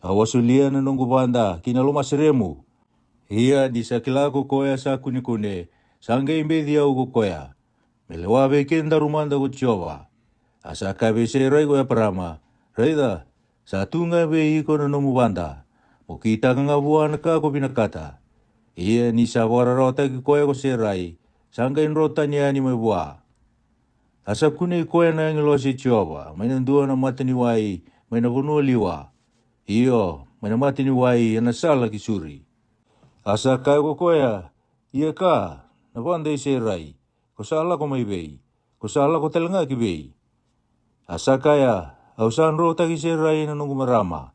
Awasulia na nungu banda kina loma seremu. Ia di sa kila ko koya sa kuni. Sanga imbedi au ko koya. Melewa be kenda rumanda ko tiowa. Asa ka be se rai ko e parama. Reida, sa tunga be i ko na nungu banda. O kita nga buana ka ko binakata. Ia ni sa wararota ki koya ko se rai. Sanga inrota ni ani mai bua. Asa kune koya na ngilo si tiowa. May nandua na mata ni wai. May nabunua liwa. Iyo, may na mata ni wai. Yana sala ki suri. Asa kaya ko koya. Ia ka. Nabanda se rai. Ko sala ko may bei. Ko sala ko talanga ki bei. Asa kaya. Au saan rota ki se rai na nungu marama.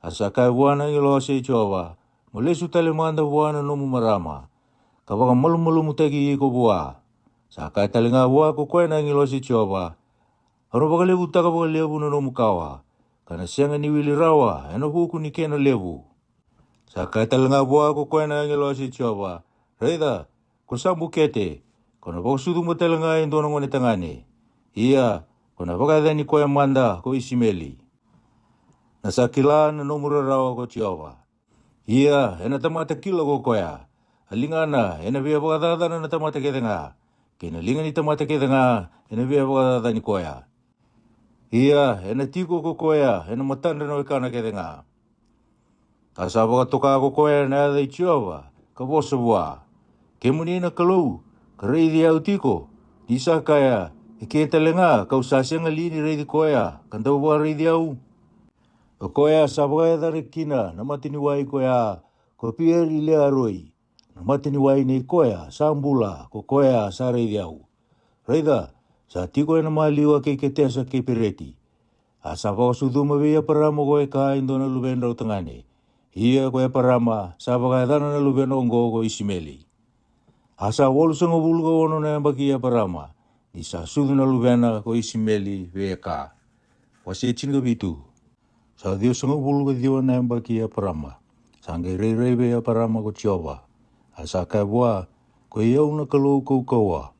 Asa kaya buana ngilo si tiowa. Molesu talemanda buana nomu marama. Kapaka malu mutagi ko bua. Sa kaya talenga bua ko koya na ngilo si tiowa. Haro baka lebu taka baka lebu na nomu kawa. Kana sianga ni wili rawa. Eno huku ni kena lebu. Sa kaya talenga bua ko koya na ngilo si tiowa. Reida, ko sambu kete. Kona baka sudu mo talenga endo na ngone tangane. Ia, kona baka dhani koya manda ko isimeli. Nasa kila na nomura rawa ko tiowa. Ia, ena tamata kila ko koya. Alingana, ena bia baka dada na tamata kedenga. Kena linga ni tamata kedenga, ena bia baka dada ni koya. Ia, ena tiko ko koya, ena matanda na wekana kedenga. Asa baka toka ko koya na ada i tiowa, ka bosa bua. Kemuni na kalau, ka reidi au tiko. Disa kaya, ike talenga, kau sasianga lini reidi koya, kantau bua reidi au. O koya sabaya dari kina na matini wai koya ko pieri le aroi. Na matini wai ni koya sambula ko koya sare diau. Reida sa tiko na maliwa ke ketesa ke pereti. Asa ba suduma be parama ko ka indona lubenda utangane. Ia ko parama sabaya dana na lubenda ngo ko isimeli. Asa wolu songo bulu ko ono na bagi parama. Isa suduna lubenda ko isimeli veka. Wasi chinga bitu. Sa Dios sunga bulu ka diwa na yamba ki parama. Sanga rei be parama ko tiowa. Asa ka bua ko iau na kalau kawa.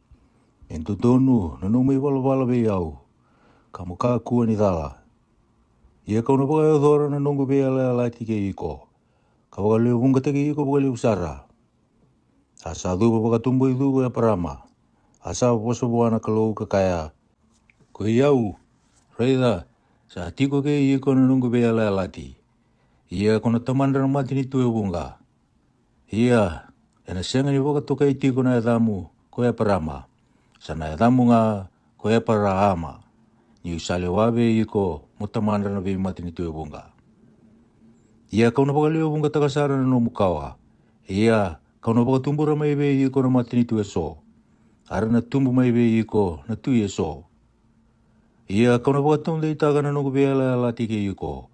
Entu tonu na numai wala be iau. Kamu ka kua ni dala. Ia kau na baka dhora na nungu be ala tike iko. Ka baka leo bunga teke iko baka leo usara. Asa du baka tumbo idu ko parama. Asa poso bua na kalau kaya. Ko iau, reida. Sa tiko ke ia kona nungu be ala alati. Ia kona tamanda na mati ni tue bunga. Ia, ena senga ni waka toka i tiko na edamu ko e parama. Sana edamu nga ko e para ama. Ni usale wabe i ko mo tamanda na be mati ni tue bunga. Ia kauna baka leo bunga takasara na nomu kawa. Ia, kauna baka tumbura mai be i ko na mati ni tue so. Ara na tumbu mai be i ko na tue so. Ia kauna baka tumda itaga na nungu beala alati ke yuko.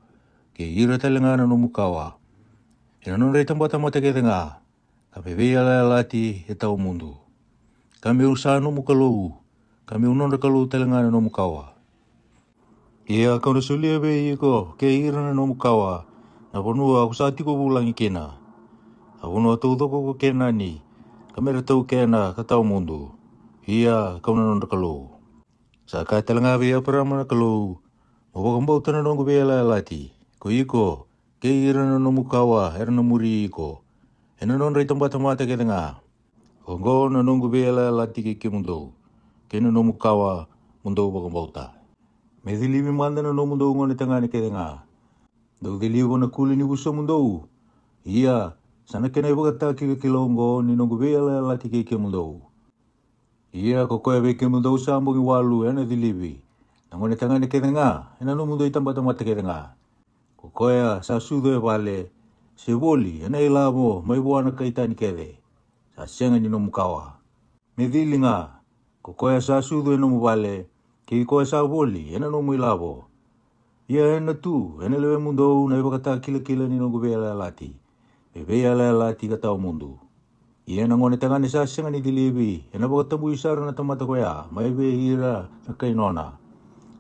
Ke ira talenga na nomu kawa. Ina nunrei tambata mata ke tenga. Ka beala alati e tau mundu. Ka me usa nomu kalou. kami unonda kalau telengana no mukawa. Ia kau na sulia be iko ke irana no mukawa na ponua aku saati ko bulangi kena. Aku tau toko ko kena ni kamera tau kena katau mundu. Ia kau na nonda kalau. Sa kai telenga be aparama na kalau. Mabakambau tana nongo be ala lati. Ko iko ke irana no mukawa era no muri iko. Ena non rei tambata mata ke denga. Ongo na nongo be ala lati ke mundo. Kena no mukawa mundo bakambauta. Me dilibi manda na no mundo ngone tangane ke denga. Do dilibi na kuli ni buso mundo. Ia sana kena ibagata ke kilongo ni nongo be ala lati ke mundo. Ia kokoe be ke mundo sambo ni walu ena dilibi. Na ngone tangane ke denga. Ena no mundo itambata mata ke denga. Kokoe sa sudo e vale. Se boli ena ilamo mai buana kaitani kede. Sa senga ni no mukawa. Me dilinga. Kokoe sa sudo e no mubale. Ki koe sa boli ena no muilavo. Ia ena tu ena lewe mundo na ibakata kila ni no gubela lati. Bebe ala lati katau mundo. Ia na ngone tangane sa senga ni dilibi. Ena bakatamu isara na tamata koea. Mai be hira na kainona.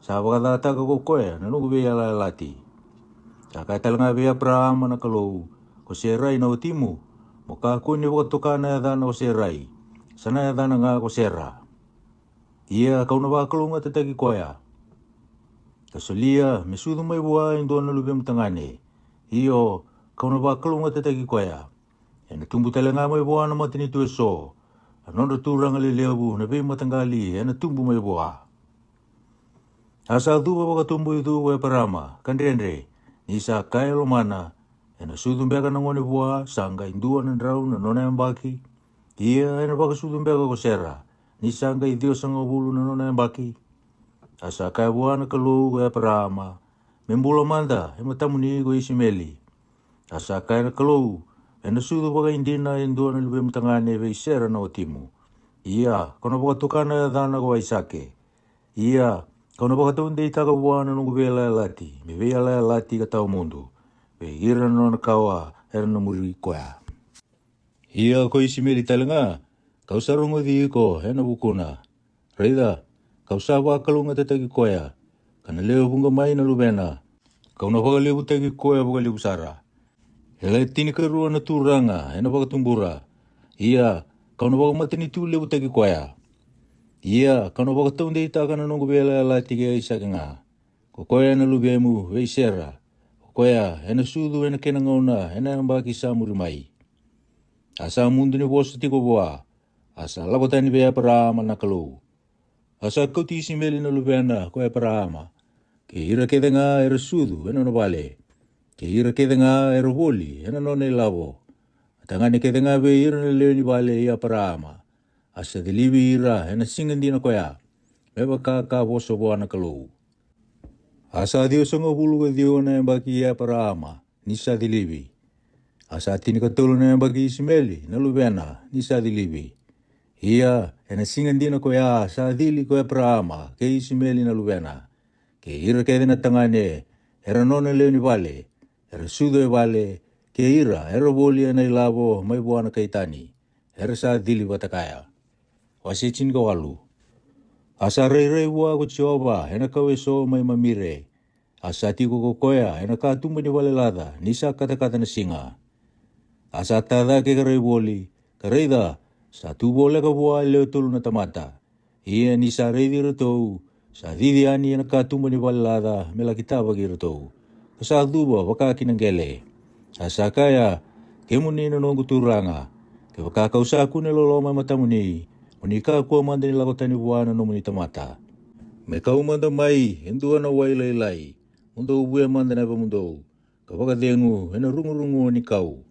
Sa bakata ka kokoe na no gubela lati. Sa kai talanga be Abraham na kalau. Ko serai na utimu. Moka kuni wakatokana ya dana ko serai. Sana ya dana nga ko sera. Ia kau na bakalunga tatagi koya. Kasulia mesudu mai buha indo na lubem tangane. Iyo kau na bakalunga tatagi koya. Ena tumbu talenga mai buha na matini tu eso. Anondo turang alilebu na be matanggali ena tumbu mai buha. Asa duba bakatumbu itu we parama. Kandrendre. Nisa kaya lo mana. Ena sudumbeka na ngone buha. Sangga indua na drau na nona yang baki. Ia ena baka sudumbeka ko sera. Nisanga idio sanga bulu na nona yang baki. Asa kaya buha na kalu kaya parama. Membula manda ema tamuni ko isimeli. Asa kaya na kalu. Ena sudu baka indina indua na lube matangane ve isera na otimu. Ia kono baka tukana ya dana ko waisake. Ia kono baka tunde itaka buha na nungu vela lati. Me vela lati katau mundu. Ve ira na kawa era na muri koya. Ia ko isimeli talenga. Kau sarungo di ko hena bukuna. Reida, kau sawa kalunga tatagi koya. Kana leo bunga mai na lubena. Kau na baka leo tagi koya baka leo sara. Hele tini kerua na turanga hena baka tumbura. Ia, kau na baka matini tu leo tagi koya. Ia, kau na baka taunde itaka na nungu bela lati ke isake nga. Kokoya na lubemu veisera. Kokoya hena sudu hena kena ngauna hena mbaki samuri mai. Asa mundu ni bosu tiko boa. Asa lakotani be Abraham na kalau. Asa kau tisi meli na lubena ko Abraham. Ke ira kede nga era sudu ena no vale. Ke ira kede nga era boli ena no ne lavo. Tangane kede nga be ira na leo ni vale i Abraham. Asa dilibi ira ena singandi na koya. Meba ka boso boa na kalau. Asa dio sanga bulu ke dio na baki i Abraham. Nisa dilibi. Asa tini katulu na baki Ismaili na lubena. Nisa dilibi. Ia, ena singandina ko ya sa dili ko Abraham ke Ismaili na lubena. Ke ira ke na tangane, era nona leo ni vale, era sudo e vale, ke ira, era boli na ilabo mai buana kaitani, era sa dili batakaya. Wasichin ko walu. Asa rei bua ko Jehova, ena kawe so mai mamire. Asa tiko ko koya, ena katumba ni vale lada, nisa kata-kata na singa. Asa tada ke rei boli, kareida, satu boleh ka buah leo tulu na tamata. Ia ni sa rei dira tau. Sa didi ani na katumba ni balada mela kita bagi tau. Sa duba baka kinanggele. Asa kaya kemuni na nongu turanga. Ke baka kausa ku ni loloma matamuni. Unika ku amanda ni lakotani buah na nomuni tamata. Me kau manda mai endua na wailai. Mundo ubuya manda na pamundo. Kapaka dengu ena rungu-rungu ni kau.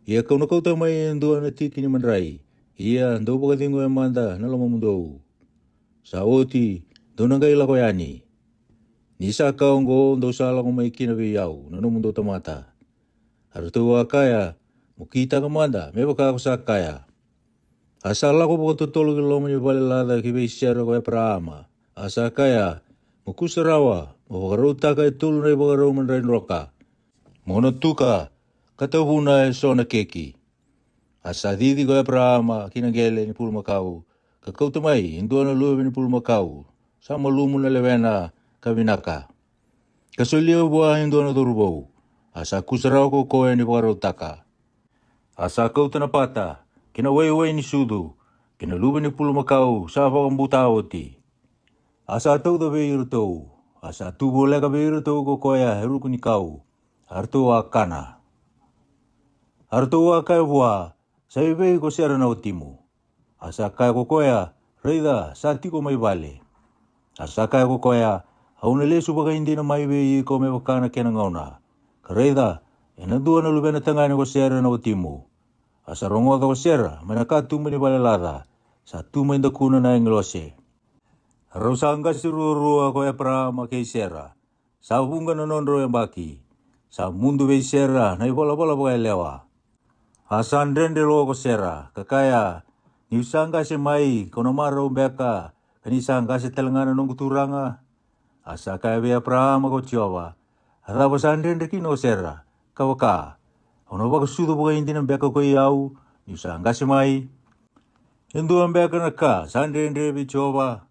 Ia kau na kau tamai endua na tiki ni manrai. Ia ndo baka dengu manda na lama mundo. Sa oti do na gai lako yani. Nisa kau ngo ndo sala ko mai kina be yau na no mundo tamata. Harutu wa kaya mukita ka manda me baka ko sa kaya. Asa lako baka tutolo ki loma ni balelada ki be siara ko Abraham. Asa kaya mukusarawa mo baka rauta ka itulu na baka rau mandain roka. Mono tuka katahuna e sona keki. Asa didi ko Abraham kinagele ni pulma kau. Kakautamai, indua na lua vini pulu makau, sama lumu na lewena kavinaka. Kasulia bua indua na turubau, asa kusarau ko koe ni wakarataka. Asa kautana pata, kina wai ni sudu, kina lua vini pulu makau, sa wakambuta oti. Asa tau da veiru tau, asa tubo leka veiru tau ko koea heruku ni kau, hartu wa kana. Hartu wa kai bua, sa vei ko siara na otimu. Asa kai ko koea, reida sa tiko mai vale. Asa kai ko koea, hauna lesu baka hindi na mai vei ko me wakana kena ngauna. Kareida, ena dua na lubena tangani ko siara na otimu. Asa rongo ko siara, manaka tumani vale lada, sa tumai da kuna na inglose. Rosanga sirurua ko e prama ke siara, sa bunga na nondro yang baki, sa mundu vei siara na ibola-bola baka lewa. Asa andrende lo ko siara, kakaya, ni usanga se mai kono mara umbeka kanisanga se telangana nunggu turanga asa kaya be Abraham ko chiova ada basandende kino sera kawaka ono ba sudu buka indina beka ko yau ni usanga se mai endu ambeka naka sandende bi chiova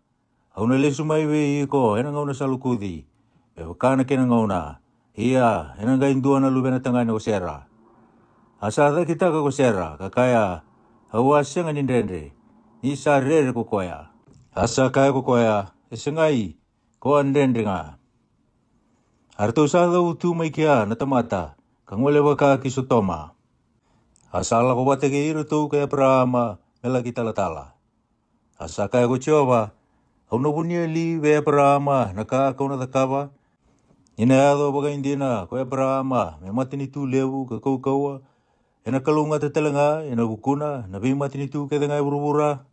ono lesu mai be ko enanga ono salukudi be kana kena ngona iya enanga indu ana lubena tangane ko sera asa da kita ko sera kakaya hawa senga nindende ni sa rere ko koya asa kaya ko koya esengai ko andende nga harto sa da utu mai kia na tamata kangole baka kisutoma asa la ko bate ke iru tu kaya prama mela kita latala asa kaya ko chova ono bunia li be prama naka ko na takava ina ado baga indina ko prama me matini tu lewu ka kau ena kalunga te telenga, ena bukuna, na bimati ni tu kedenga burubura.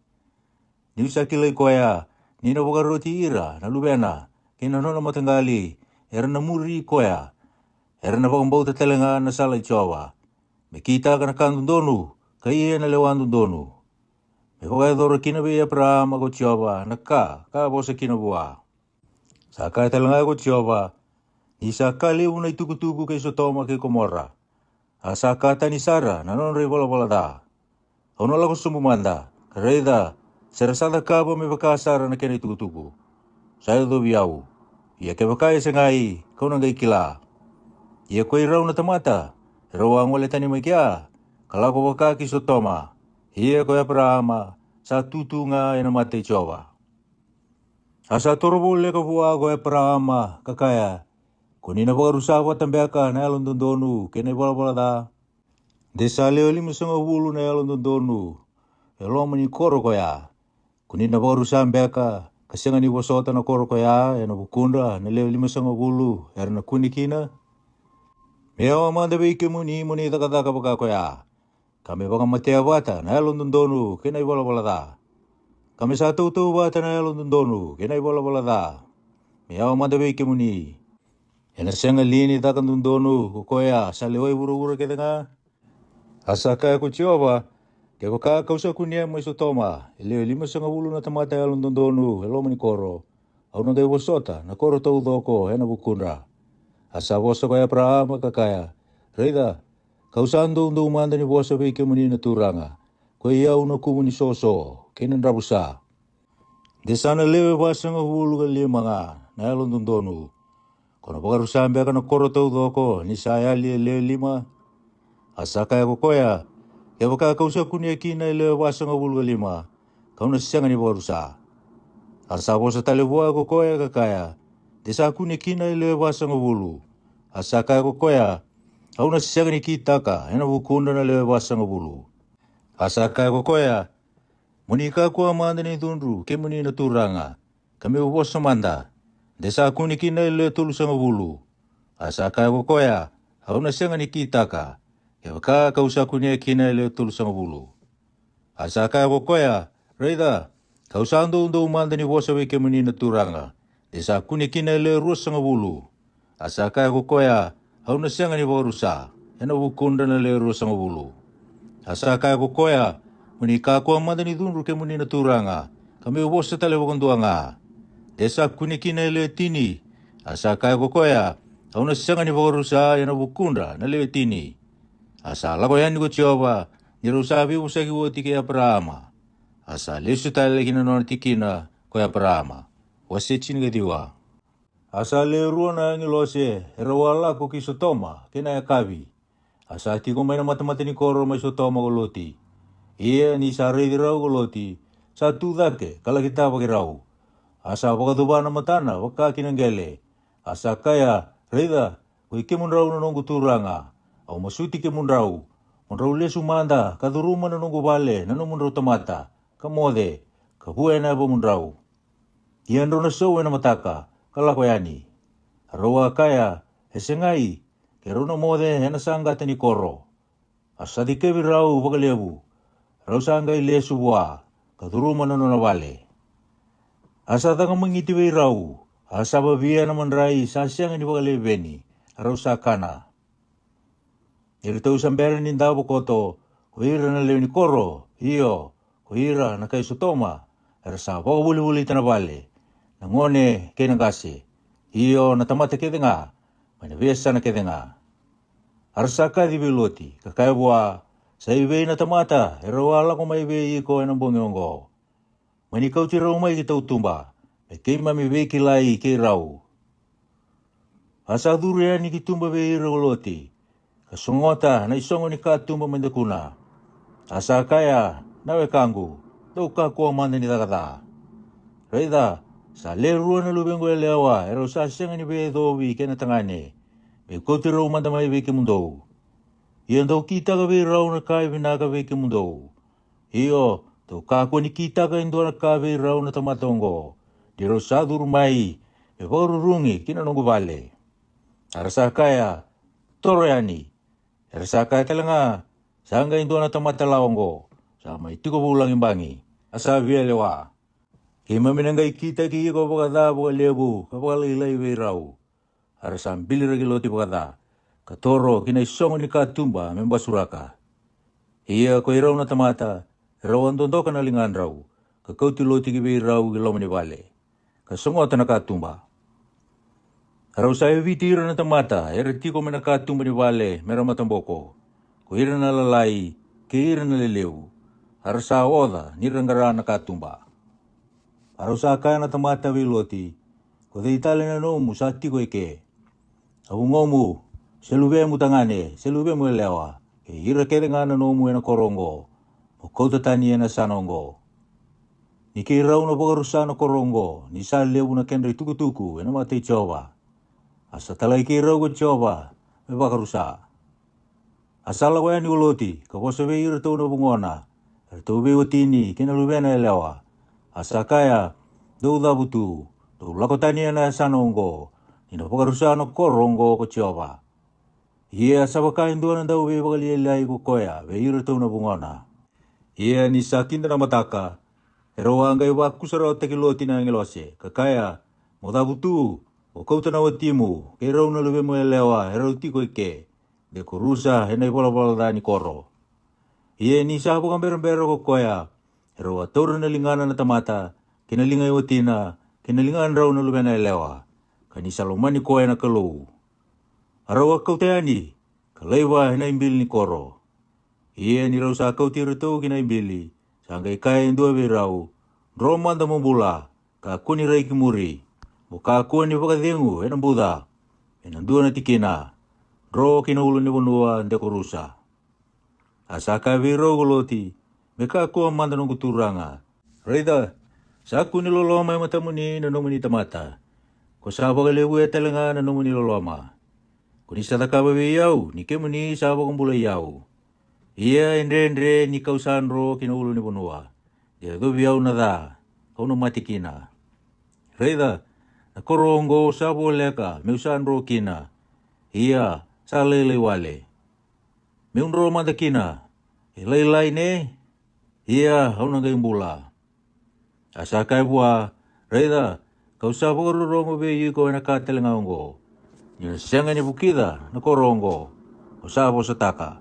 Ni usa kilai koya, ni na boga roti ira, na lubena, kina nona matanggali, era na muri koya, era na bagambau te telenga na sala ichawa. Me kita kana kandun donu, kaya na lewandun donu. Me boga doro kina be Abraham ko chawa, na ka bosa kina bua. Sa ka telenga ko chawa, ni sa kali una ituku-tuku ke Sodoma ke Gomora. Asa kata ni Sara nanon re bola da. Ono lagu sumumanda. Kareda serasada kabo me baka Sara na kene tuku. Saya do biau. Ia ke baka sengai kau nang kila. Ia ko irau na tamata. Rawang wale tani mai kia. Kala ko baka ki Sodoma. Ia ko Abraham sa tutunga ina mate Jawa. Asa torbo le ko bua ko Abraham kakaya. Kunina baru sawa tambeka na alon dondonu kene bola da. Desa leo 5,5 na alon dondonu. Elo mani koro koya. Kunina baru sambeka kasenga ni bosota na koro koya ena bukunda na leo 5,5 erna kunikina. Meo amanda beke muni takataka baka koya. Kami baka matea bata na alon dondonu kene bola da. Kami satu bata na alon dondonu kene bola da. Meo amanda beke muni. Ena senga lini takan dundonu kukoya salewai buru-buru kedenga. Asa kaya kuchioba ke baka kausa kunia mai Sodoma ele 5,5 na tamata alon dundonu elo mani koro. Au na kai bosota na koro tau doko ena bukunda. Asa bosa kaya Abraham kakaya. Reida kausa andu manda ni bosa beke muni na turanga. Ko ia una kumuni soso kenen rabusa. Desana lewe basanga hulu ka 5 na alon dundonu. Kono baka rusambe kana koro tau doko ni saya le 5 asa kaya ko koya ya baka kausa kunia kina le wasanga bulga 5 kauna sanga ni borusa asa bosa tale bua ko koya kakaya desa kunia kina le wasanga bulu asa kaya ko koya kauna sanga ni kitaka ena bukunda na le wasanga bulu asa kaya ko koya munika ko amanda ni tunru ke muni na turanga kami bosa manda desa kuni kina le tulu sanga bulu. Asa kaya ko koya, hauna senga ni kitaka. Ya baka kausa kuni kina le tulu sanga bulu. Asa kaya ko koya, reida, kausa ando umanda ni bosa weke muni na turanga. Desa kuni kina le ruas sanga bulu. Asa kaya ko koya, hauna senga ni borusa. Ena bukunda na le ruas sanga bulu. Asa kaya ko koya, muni kako amanda ni dunru ke muni na turanga. Kami bosa tale wakanduanga. Desa kunikina le tini, asa kaya ko koya, hauna sanga ni borusa yana bukunda na le tini. Asa lako yani ko chioba, ni rusa bi usaki woti ke Abraham. Asa lesu tale kina nona tikina koya parama. Wase chini diwa. Asa le ruona ngilose erawala ko kisotoma kina ya kavi. Asa tiko maina mata ni koro mai sotoma goloti. Ia ni sa rei rau goloti. Sa tu dake kala kita pake rau. Asa wakatubana matana waka kinanggele. Asa kaya reida ko ikemun rau nongo turanga. Au masuti kemun rau. Monrau lesu manda kaduruma nongo vale nanomun rau tamata. Kamode kahuai na mun rau. Ian rona so na mataka kala koyani. Roa kaya hesengai ke rona mode hena sanga tani koro. Asa dikevi rau wakalebu. Rau sangai lesu wa kaduruma nonona vale. Asa tanga mangiti wei rau. Asa babia na manrai sasiang ni wakalebeni. Rau sakana. Irito usambere ni ndabo koto. Kuira na leo ni koro. Iyo. Kuira na kai sotoma. Rasa wakabuli tana vale. Nangone kena gase. Iyo na tamata kedenga. Mana biasa na kedenga. Arsa ka di biloti. Kakaya bua. Sa ibe na tamata. Erawala ko may ibe iko enang bongiongo. Mani kau tira umay kita utumba. Me kei mami be kilai kei rau. Asa duria ni kitumba be iroloti. Kasongota na isongo ni katumba mendekuna. Asa kaya nawe kangu. Tau ka kuwa manda ni takata. Reida. Sa le rua na lubengo elewa, ero sa senga ni be dobi kena tangane. Me koti rau manda mai be ke mundo. Ian tau kita ka be rau na kai vinaga be ke mundo. Iyo, tau kako ni kita ka indo na ka be rau na tamatongo. Diro sa duru mai, me paururungi kina nungu vale. Arasa kaya, toro yani. Arasa kaya talanga, sanga indo na tamatalawongo. Sama itiko bulang imbangi. Asa via lewa. Kima minangay kita ki ko pagada pagalebu kapagalaylay way raw. Arasam bilir giloti pagada. Katoro kinaisong ni katumba membasuraka. Iya ko iraw na tamata. Rawan tondo ka nalingan raw. Kakau tiloti ki way raw gilaw manibale. Kasongo na katumba. Araw sa evitira na tamata. Erti ko manakatumba ni vale meramatamboko. Ko ira na lalay. Kira na lelew. Arasa oda niranggara na katumba. Arosa kaya na tamata wiloti. Ko de itali na no mu sa tiko ike. Abu ngomu selube mu tangane, selube mu lewa. Ke ira kede ngana no mu ena korongo. Mo kota tani ena sanongo. Ni ke rau na bogarusa na korongo, ni sa lebu na kendri tuku ena mate choba. Asa talai ke rau ko choba, me bagarusa. Asala ko yani uloti, ka posa be ira to na bungona. To be otini kena lube na lewa. Asa kaya, do butu, do lakotani na sanongo, ina pagarusa no korongo ko choba. Ia sabaka indo na daw be bagali lai ko koya, be irto na bungona. Ia ni sakin na mataka, ero angay wa kusaro tekiloti na ngelose, kakaya, moda butu, o kauta na watimu, kero na lube mo elewa, ero tiko ike, de kurusa henay bola ni koro. Ia ni sabo kambero ko koya, ero atoro na lingana na tamata, kinalingay watina, kinalingan raw na lubena elewa, kanisa lomani koya na kalou. Araw akaw tayani, kalaywa hinaimbil ni koro. Iya ni raw sa akaw tirito kinaimbili, sanggay kaya indua raw, roman da mambula, kakuni ray kimuri, muka ni pagkadengu, enang buda, enang na tikina, ro kinaulo ni bunua ndekorusa. Asaka viro goloti, meka ko manda nung kuturanga. Reida, sa ako niloloma yung mata mo ni nanong ni tamata. Ko sa pagalebu ya talanga nanong mo niloloma. Kung isa takababiyaw, ni ke mo ni sa kong bulayaw. Iya endre ni kausanro kinaulo ni bunua. Dia dobiyaw na da, kau matikina. Reida, nakorongo sa boleka, meusanro kina. Iya, sa lelewale. Meunro mandakina, ilay ne, iya hau nang kayong bula. Asa kay buwa, Reida, kau sa pagkarorongo be yu ko nakatalangaongo. Yung siyang ni bukida, nakorongo, usabo sa taka.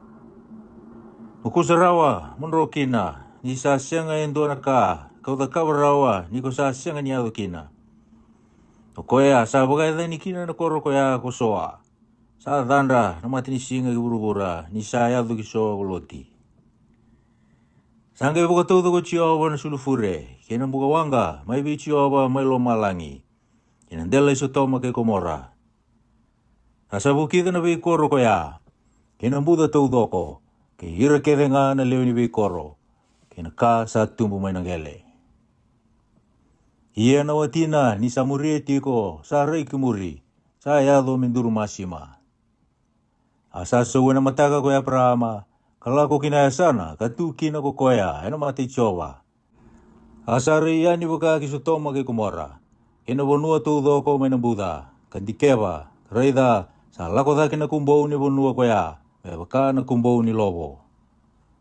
Mukusarawa, munro kina, ni sa siyang ngayon doon naka, kau da kabarawa, ni ko sa siyang niyado kina. Okoya, sa bagay da ni kina nakoro koya kusoa. Sa dandra, namati ni singa gurugura, ni saya do kiso goloti. Sangge buka tau ko Jehova na sulufure. Kena buka wanga, mai bi Jehova mai lo malangi. Kena dela iso toma ke komora. Asa bukita na bi koro ko ya. Kena buda tau doko. Ke hira ke denga na leo ni bi koro. Kena ka sa tumbu mai nangele. Ia na watina ni samurie tiko sa rei kumuri. Sa yado minduru masima. Asa suwe na mataka ko ya Abrahama. Kalako kinaya sana, katuki na kukoya, ena mati chowa. Asari yani buka kisutoma ke kumora. Kena bonua tu doko mena buda, kandikeba, reida, sa lako da kena kumbau ni bonua koya, baka na kumbau ni lobo.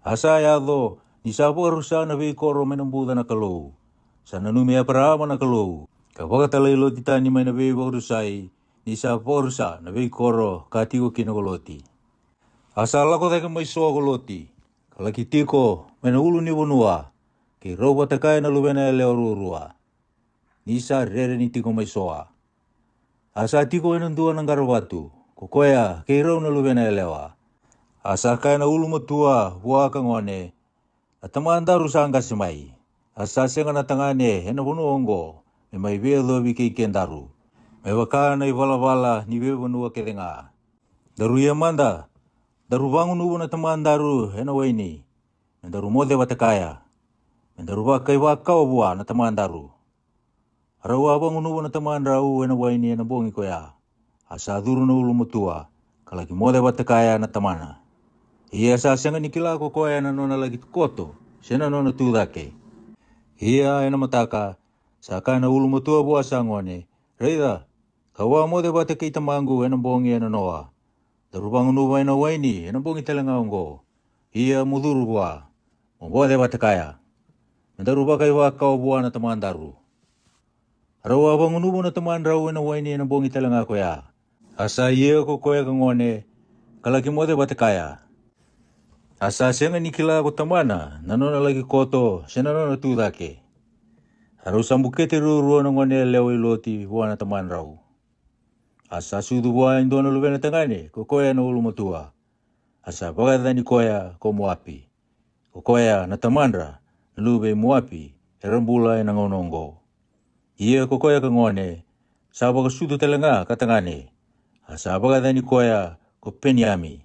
Asa yado, ni sapo arusa na koro mena buda na kalou. Sa nanumi Abrahama na kalou. Kapaka talailo titani mena arusai, ni sapo arusa na koro katiko kinakoloti. Asala ko teka mai soa koloti. Kalaki tiko mena ulu ni bonua. Ke roba takai na lubena leo rurua. Nisa rere ni tiko mai soa. Asa tiko enandua ng garabatu. Kukoya ke rau na lubena lewa. Asa kai na ulu matua huaka ngone. Atamanda rusanga simai. Asa senga na tangane hena bonua ongo. E mai vea lobi ke ikendaru. Me waka na iwala ni vea bonua ke denga. Daru manda. Daru bangun ubu na teman daru hena waini. Daru mode batakaya. Daru bakai wakau buah na teman daru. Rawa bangun ubu na teman rau hena waini hena bongi koya. Asa duru na ulu mutua. Kalaki mode batakaya na temana. Ia asa senga nikila ko koya na nona lagi koto. Sena nona tudake. Ia hena mataka. Saka na ulu mutua buah sangone. Reida. Kawa mode batakai temangu hena bongi hena noa. Darubangun uba ina waini, ina bongi talanga ongo. Ia muduru bua. Mboade batakaya. Daruba kai wakau bua na teman daru. Rawa bangun uba na teman rau ina waini ina bongi talanga koya. Asa ia ko koya kangone. Kalaki mode batakaya. Asa senga nikila ko tamana. Nanona lagi koto. Senanona tudake. Harus sambukete ruru na ngone leo iloti bua na teman rau. Asa sudu buah indona lubena tengane, kokoya na ulu matua. Asa bagada ni koya ko muapi. Kokoya na tamandra, lube muapi, erambula na ngonongo. Ia kokoya ka ngone, sabaga sudu telenga katangane. Asa bagada ni koya ko penyami.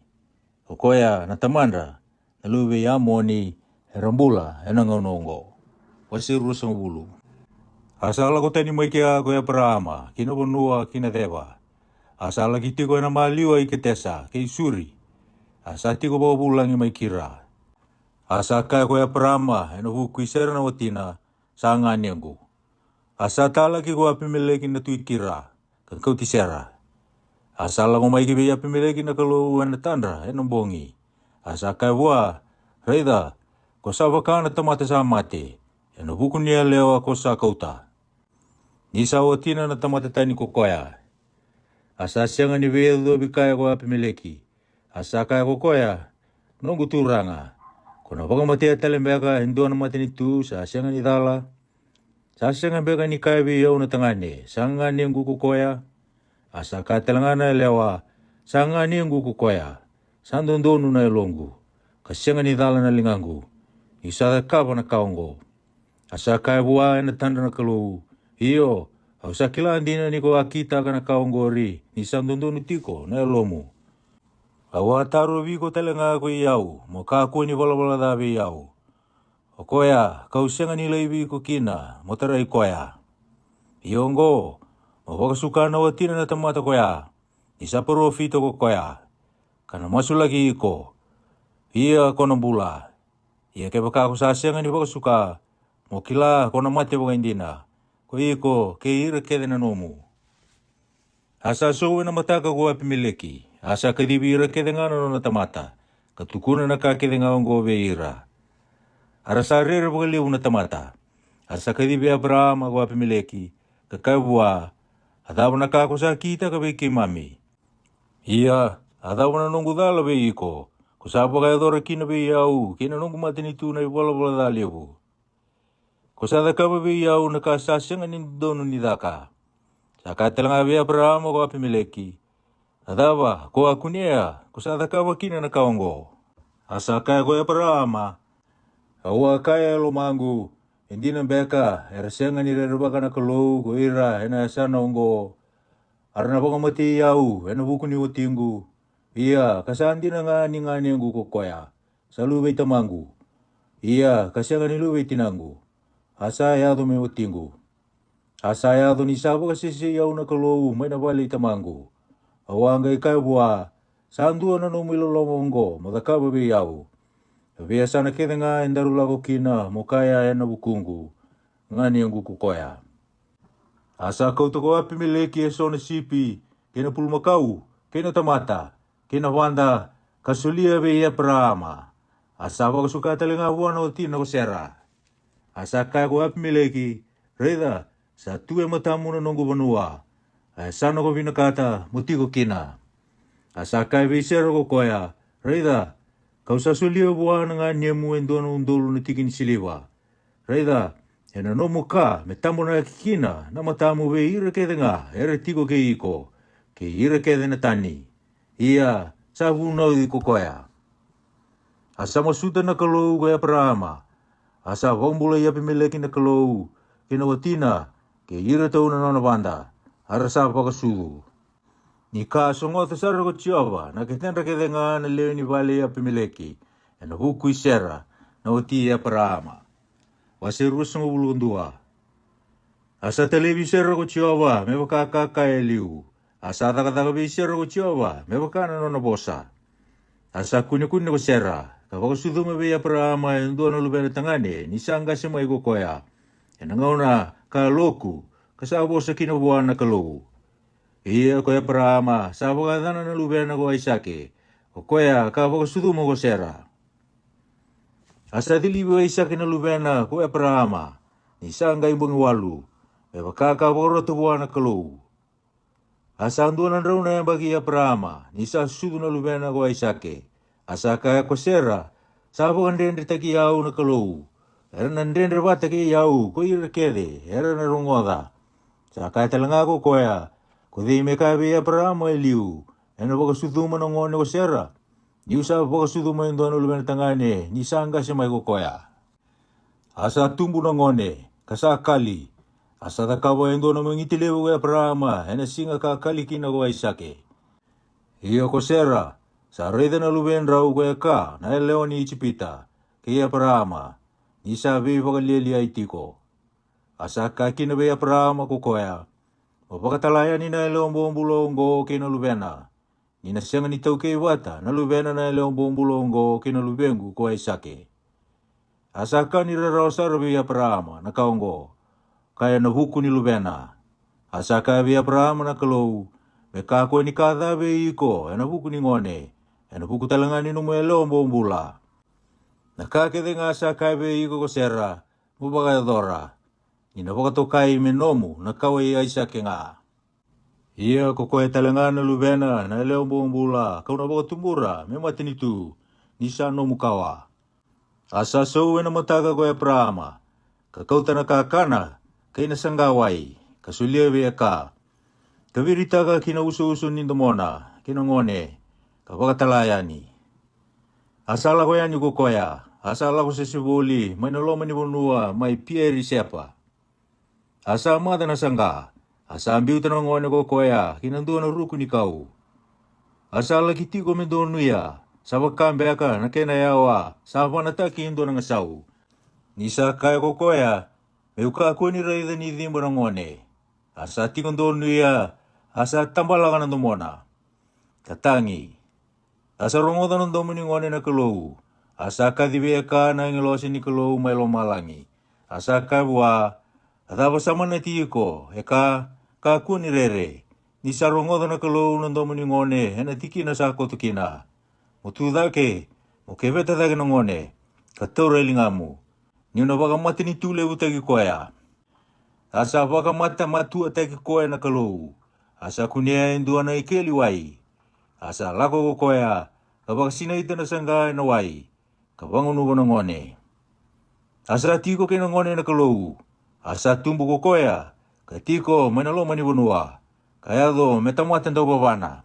Kokoya na tamandra, lube yamoni, erambula na ngonongo. Wasiru sang bulu. Asa ala ko tani maikia ko ya Abrahama, kinabonua kinadeva. Asa lagi tiko na maliwa iketesa, kay suri. Asa tiko bawa bulangi may kira. Asa kaya ko ya Abrahama, huku isera na watina, sa nganyangu. Asa talaki ko apimileki na tuit kira, kau tisera. Asa lang umay kibi apimileki na kaluan na tandra, bongi. Asa kaya buwa, reida, ko sa baka na tamata sa mati, huku niya lewa ko sa kauta. Nisa watina na tamata tani ko koya. Asa sianga ni velo bikaya ko apimileki. Asa kaya ko koya, nunggu turanga. Kono baka matia talembeka hinduan mati ni tu sa sianga ni dala. Sa sianga beka ni kaya biyau na tangane, sanga ni ang kukoya. Asa kaya talangana lewa, sanga ni ang kukoya. Sandondonu na ilonggu, kasianga ni dala na lingangu. Isa kapa na kaongo. Asa kaya buwa na tanda na kalu, iyo. Au sakila andina ni ko akita kana kaongori ni sandondonu tiko na lomu. Au ataru vi ko telenga ko iau mo ka ko ni bola da vi iau. O koya kau senga ni leibi ko kina mo tarai koya. Iongo mo baka suka na watina na tamata koya. Isa profito ko koya. Kana masu lagi iko. Ia ko na bula. Ia ke baka ko sa senga ni baka suka mo kila ko na mate baka indina. Ko iko ke ira kede na nomu. Asa sowe na mataka ko apimileki. Asa kadibi ira kede nga na tamata. Katukuna na ka kede nga ongo be ira. Arasa rere bukaliw na tamata. Asa kadibi Abraham ko apimileki. Kakabua. Adaw na ka ko sa kita kabe kimami. Iya. Adaw na nunggu dala be iko. Kusapa kaya dora kina be iau. Kina nunggu matinitu na ibola dalibu. Kusada ka babi yau nakasasya nga nindono ni daka. Saka talang abi Abraham ko apimileki. Adaba, ko akunia, kusada ka bakina na kaongo. Asa kaya ko Abraham, Awa kaya lo mangu, hindi na beka, erasenga ni rerba kana kalou, ko ira, ena sana ongo, arna baka mati yau, ena buku ni utingu. Iya, kasandi na nga ni ngu kokoya, sa lubay tamangu. Iya, kasya nga ni lubay tinangu. Asa yado me utingu. Asa yado ni sabo kasi yau na kalou, may nabali tamangu. Awanga ikay buwa, sandu na numilolomongo, madaka babi yau. Biasa na kita nga endarula ko kina mukaya ena bukungu ngani yang kukoya. Asa kau toko api mileki eso na sipi kena pulmakau kena tamata kena wanda kasulia be ya prama. Asa ba suka talenga wana otina ko sera. Asa kaya ko api mileki reda sa tuwe matamu na nongo banua. Asa no ko binakata mutiko kina. Asa kaya be sera ko koya reda kau sasulia buana nga niemu endono undolu na tikin siliwa. Reida, ena no muka, me tamu na kikina, na matamu be ira kede nga, ere tiko ke iko, ke ira kede na tani. Ia, sabu nau di kokoya. Asa masuta na kalou kaya parama. Asa wambula ia pimeleki na kalou, kina watina, ke ira tau na nona banda, arasa pakasudu. Ni ka songo te sara ko tiawa, na ketendra kede nga na leo ni vale ya pimeleki, na huku isera, na oti ya parama. Wasiru songo bulundua. Asa televisi ko tiawa, me baka kaka eliu. Asa taka bisera ko tiawa, me baka na nona bosa. Asa kunya ko sera, kapag sudu me ya parama, endo na lubena tangane, ni sanga sema iko koya. Na ngauna ka loku, kasabo sa kinabuan na kalou. Iya koya parama, sabo ka dana na lubena ko Aisake. O koya ka baka sudu mo ko sera. Asa dilibu Aisake na lubena koya parama. Ni sanga ibang walu. E baka ka baka tubuan na kalou. Asa anduan na raw na yung bagi ya parama. Ni sa sudu na lubena ko Aisake. Asa kaya ko sera. Sabo ka ndendre taki yau na kalou. Era na ndendre ba taki yau. Ko ira kede. Era na rungoda. Sa kaya talanga ko koya. Kodi me kabe ya parama eliu. Eno baka suduma na ngone ko sera. Ni usa baka suduma yung dono lumen tangane. Ni sanga si may kokoya. Asa tumbu na ngone. Kasakali. Asa takawa yung dono mangitilewo ya parama. Ena singa kakali kina ko Aisake. Iyo ko sera. Sa reda na lumen rau ko ya ka. Na eleo ni ichipita. Kaya parama. Ni sabi baka lili ay tiko. Asa kakina ba ya parama kokoya. O pakatalaya ni na elong buong kina lubena. Ni nasyang ni tau kei wata na lubena na elong buong kina lubengu ko Aisake. Asaka ni rarausa rabi ya parama na kaongo. Kaya na huku ni lubena. Asaka bi ya parama na kalou. Meka ko ni kada be iko na huku ni ngone. Na huku talanga ni numu elong buong. Nakakede nga asaka be iko ko sera. Mubaka dora. Ina wakatokai menomu na kawai Aisake nga. Ia kokoe talanga na lubena na leo bumbula. Kau na wakatumura me matinitu. Nisa no mukawa. Asa sowe na mataga ko ya prama. Kakau tanaka kana. Kay nasanggawai. Kasulia be ka. Kabirita ka kinauso-uso nindomona. Kinangone. Kapakatalayani. Asala ko yan yung kokoya. Asala ko sa sibuli. May naloma ni bunua. May pieri sepa. Asa mata na sangga, asa ambiu tanang ngone ko koya, kinandua na ruku ni kau. Asa lagi tiko mendonu ya, sabak kambe aka na kena yawa, sabak na taki indo na ngasau. Nisa kaya ko koya, meuka ako ni raida ni dhimbo na ngone. Asa tiko ndonu ya, asa tambala ka na dumona. Katangi. Asa rongoda ng domo ni ngone na kalou. Asa kadibia ka na ngilosi ni kalou may lomalangi. Asa kabwa, ataba sama na tiko, eka kaku ni rere. Ni sarongoda na kalou ng domo ni ngone, hena tiki na sako tukina. Mutudake, mukebeta dake na ngone, katau relingamu. Ni una baka mati ni tule utagi koya. Asa baka mata matu atagi koya na kalou. Asa kunia indua na ikeli wai. Asa lako ko koya, kabaka sinaita na sangga na wai. Kabangon ubo na ngone. Asa tiko kina ngone na kalou. Asa tumbu ko koya, katiko manaloma ni bunua. Kaya do metamatan daw babana.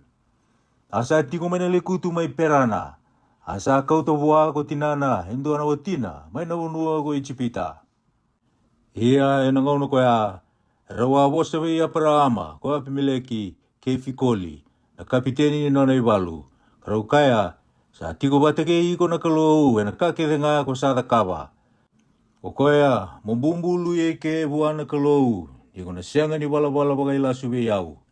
Asa tiko manalikutu may perana. Asa kau to bua ko tinana, hindu ana watina, mai na unua ko ichipita. Ia e nangono ko ya, rawa bosa ve ya parama, ko apimileki ke fikoli, na kapiteni ni nona iwalu. Karau kaya, sa tiko bate ke iko na kalou, e na kake denga ko sa kawa. O koya, mambumbulu ye ke buana kalou, iko na sianga ni wala bagai lasu ve yau.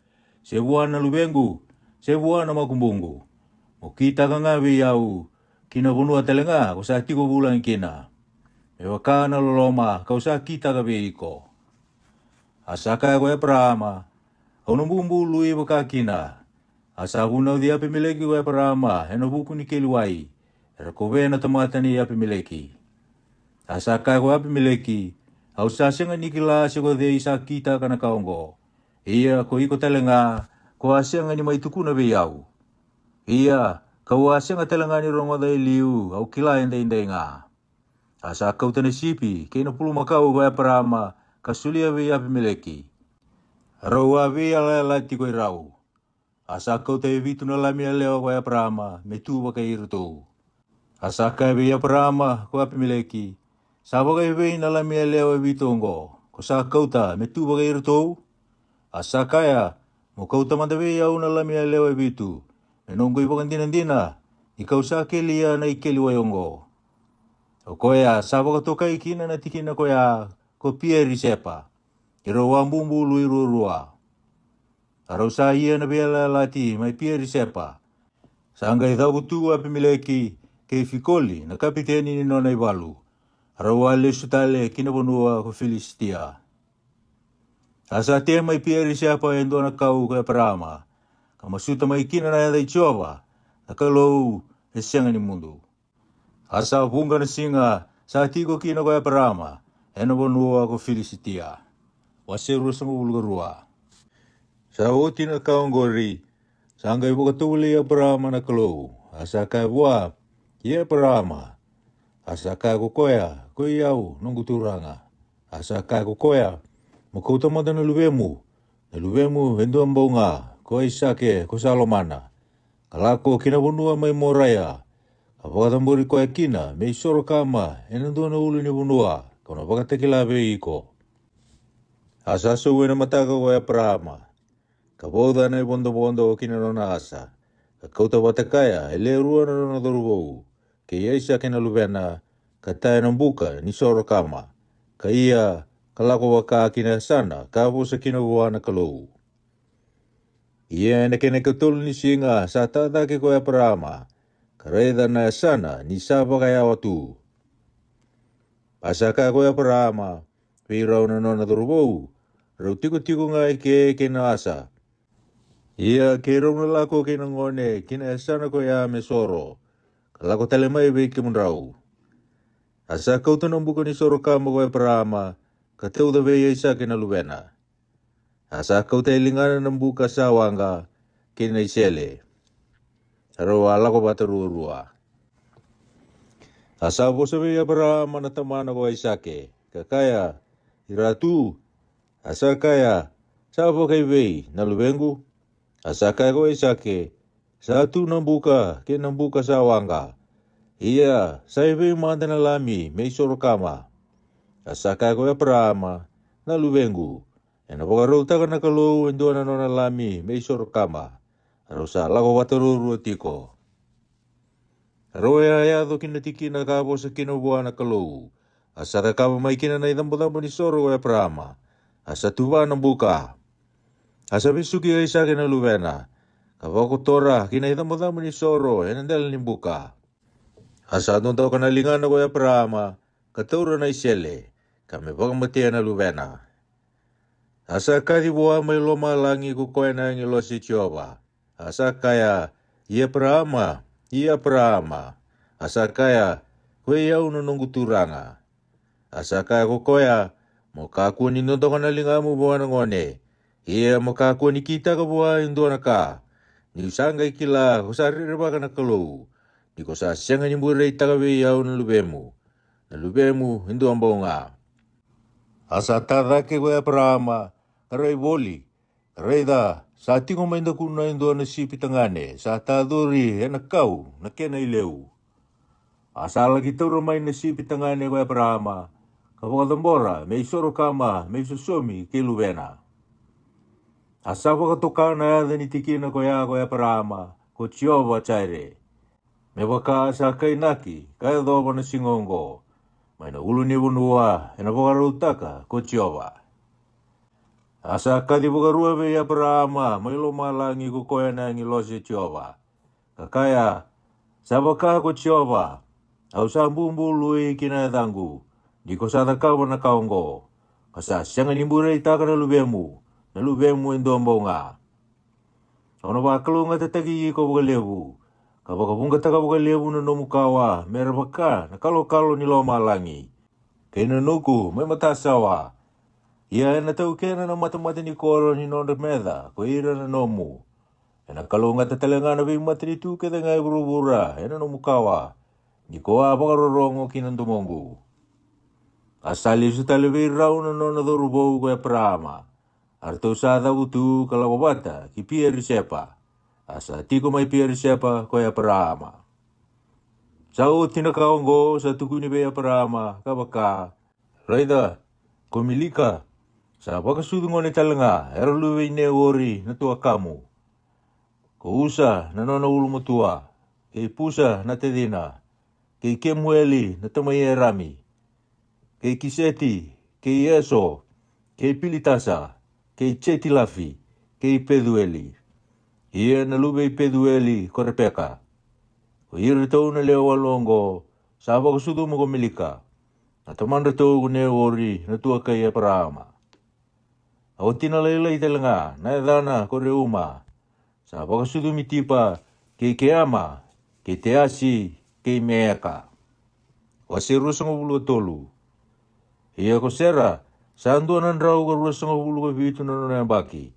Se buana lubengu, se buana makumbungu. O kita ka nga yau, kina bunua telenga, ko sa tiko bulan kina. E wakana loloma, kau sa kita ka iko. Asaka ko e prama, au no bumbu lui baka kina. Asa buna dia pemileki ko e prama, e no buku ni keluai. E ko vena tamata ni ya pemileki. Asaka ko pemileki, au sa senga ni kila se ko de isa kita kana kaongo. Ia ko iko telenga, ko asenga ni maitukuna be yau. Ia, kau asenga telenga ni rongo dai liu, au kila ende nga. Asa kau tane sipi, kena pulu makau ko e prama, kasulia be ya pemileki. Rawa be ala lati ko rau. Asa kau te vitu na lamia leo ko e prama, me tu ba kai rutu. Asa ka be ya prama ko pemileki. Sa ba kai be na lamia leo e vitongo. Ko sa kau ta me tu ba kai rutu. Asa kaya mo kau ta manda be ya una lamia leo e vitu. E nongo ipo dina, ikau sa kelia na ikeli wayongo. O koya, sa ba ka toka ikina na tikina koya, ko pieri sepa. Iro wambumbu lui rurua. Arau sa ia na bela lati, mai pieri sepa. Sangga ithau butua pemileki, ke fikoli, na kapiteni ni nona iwalu. Arau wale sutale, kina bonua ko Filistia. Asa te mai pieri sepa endo na kau kaya parama. Kamasuta mai kina na yada ichoba, na kalou e senga ni mundu. Asa bunga na singa, sa tiko kina kaya parama, eno bonua ko Filistia. Waseru sa mabulgarua. Sa oti na kaonggori, sangga ibu katuli ya parama na kalou. Asa kaya bua, ia parama. Asa kaya kukoya, koyau nunggu turanga. Asa kaya kukoya, makautamada na lubemu endo ambonga. Ko isake ko salomana. Kalako kina bunua mai moraya. Kapakatamburi ko kina me soro kama enando na ulu ni bunua. Kono pakatekila be iko. Asa suwe na mataka ko prama. Kaboda na bondo kina nona asa. Kakauta watakaya ele rua na nona dorubou. Ke yaisa kina lubena kataya nambuka ni soro kama. Kaya kalako waka kina sana kabusa kina buana kalou. Ia neke tolu ni singa sa tata ke koe parama. Kareda na sana ni saba kaya watu. Asa ka koe parama. Pirau na nona dorubou. Rau tiko nga ke na asa. Ia ke rau na lako ke na ngone kina sana koe a mesoro. Kalako talemai be ke munrau. Asa kau tanong buka ni soro kama koe parama. Kateu da be isa ke na lubena. Asa kau te lingana ng buka sa wanga kina isele. Aro ala ko bata rua. Asa po sabi ya para manatamana ko isake. Kakaya iratu. Asa kaya sa po kay bay na lubengu. Asa kaya ko isake. Sa tu ng buka kina ng buka sa wanga. Iya sa ibe manda na lami may sorokama. Asa kaya ko ya para na lubengu. E na pakaruta ka na kalou endo na nona lami may sorokama. Aro sa lako wataruru tiko. Aro ayado kinatiki na kabo sa kinubuha na kalou. Asa kakaba may kinana idambo ni soro ya prama. Asa tuba ng buka. Asa bisuki ay sa akin na lubena. Kapako tora kinaidambo ni soro enandal ni buka. Asa doon tao kanalingan ako ya prama. Katura na isele. Kami baka matia na lubena. Asa kadi buha may loma langi kukoy na yung ilo si Tioba. Asa kaya, iya prama. Asa kaya, kuyaw nunong turanga. Asa kaya kukoya, makakuha ni noto ka nalinga mo buha ng one. Iya makakuha ni kita ka buha yung doon na ka. Ni usangay kila, kusari riba ka na kalou. Ni kusasya nga ni buhay takabi yaw na lubemu. Na lubemu, hindi ang nga. Asa tarake kuya prama. Karay boli, karay da, sa ating umainda kuna yung doon na sipitangane, sa tadori, yan kau, na kena ileu. Asala kita rumah na si pitangane ko Abrahama. Kapag tambora, may soro kama, may susomi, kilubena. Asapa katokana ya ni tikina ko Abrahama, ko Jehova chaire. Me waka sa kay naki, kaya doba na singongo. May na ulo ni bunua, na pakarutaka, ko Jehova. Asa ka di bukarua be Abrahama, may lumalangi ko koya na ngilose Jehova. Kakaya, sabaka ko Jehova, au sa bumbului kinatanggu, di ko sa takawa na kaongo. Kasa siyang inimbura itaka na lubemu endo ambonga. Ono ba kalunga tatagi ko bugalebu. Kapag bunga taka bugalebu na nomukawa, merabaka na kalo ni loma langi. Kaya nanuku, may matasawa. Ia na tau kena na mata ni koro ni nonda meda, ko ira na nomu. Na kalunga tatalanga na bimata ni tu kada ngai burubura, na nomukawa. Ni ko apakarorongo kinantumongu. Asali su talebe rau na nona dorubou ko Abrahama. Arto sada utu kalawabata ki pieri sepa. Asa tiko mai pieri sepa ko Abrahama. Sao tinakaongo sa tukuni be Abrahama kabaka. Raida, komilika. Sa pakasudungo ni talanga, eroluwe ne ori na tua kamu. Ko usa na nona ulumo tua. Kei pusa na tedina. Kei kemueli na tamaye rami. Kei kiseti, kei eso, kei pilitasa. Kei Chetilafi, kei Pedueli. Ia na lube Pedueli ko Rebeka. Ko ira tau na leo walongo, saba ko sudu mo komilika. Na tamanda tau ko ne ori na tua kay Abrahama. Ako tinalalay talanga, na edana ko reuma. Saba ko sudu mitipa, kei Keama, kei Teasi, kei Meaka. Wasirusang ulo tolu. Ia ko sera, sandu anan rau ka rusang ulo ka bitu na nuna baki.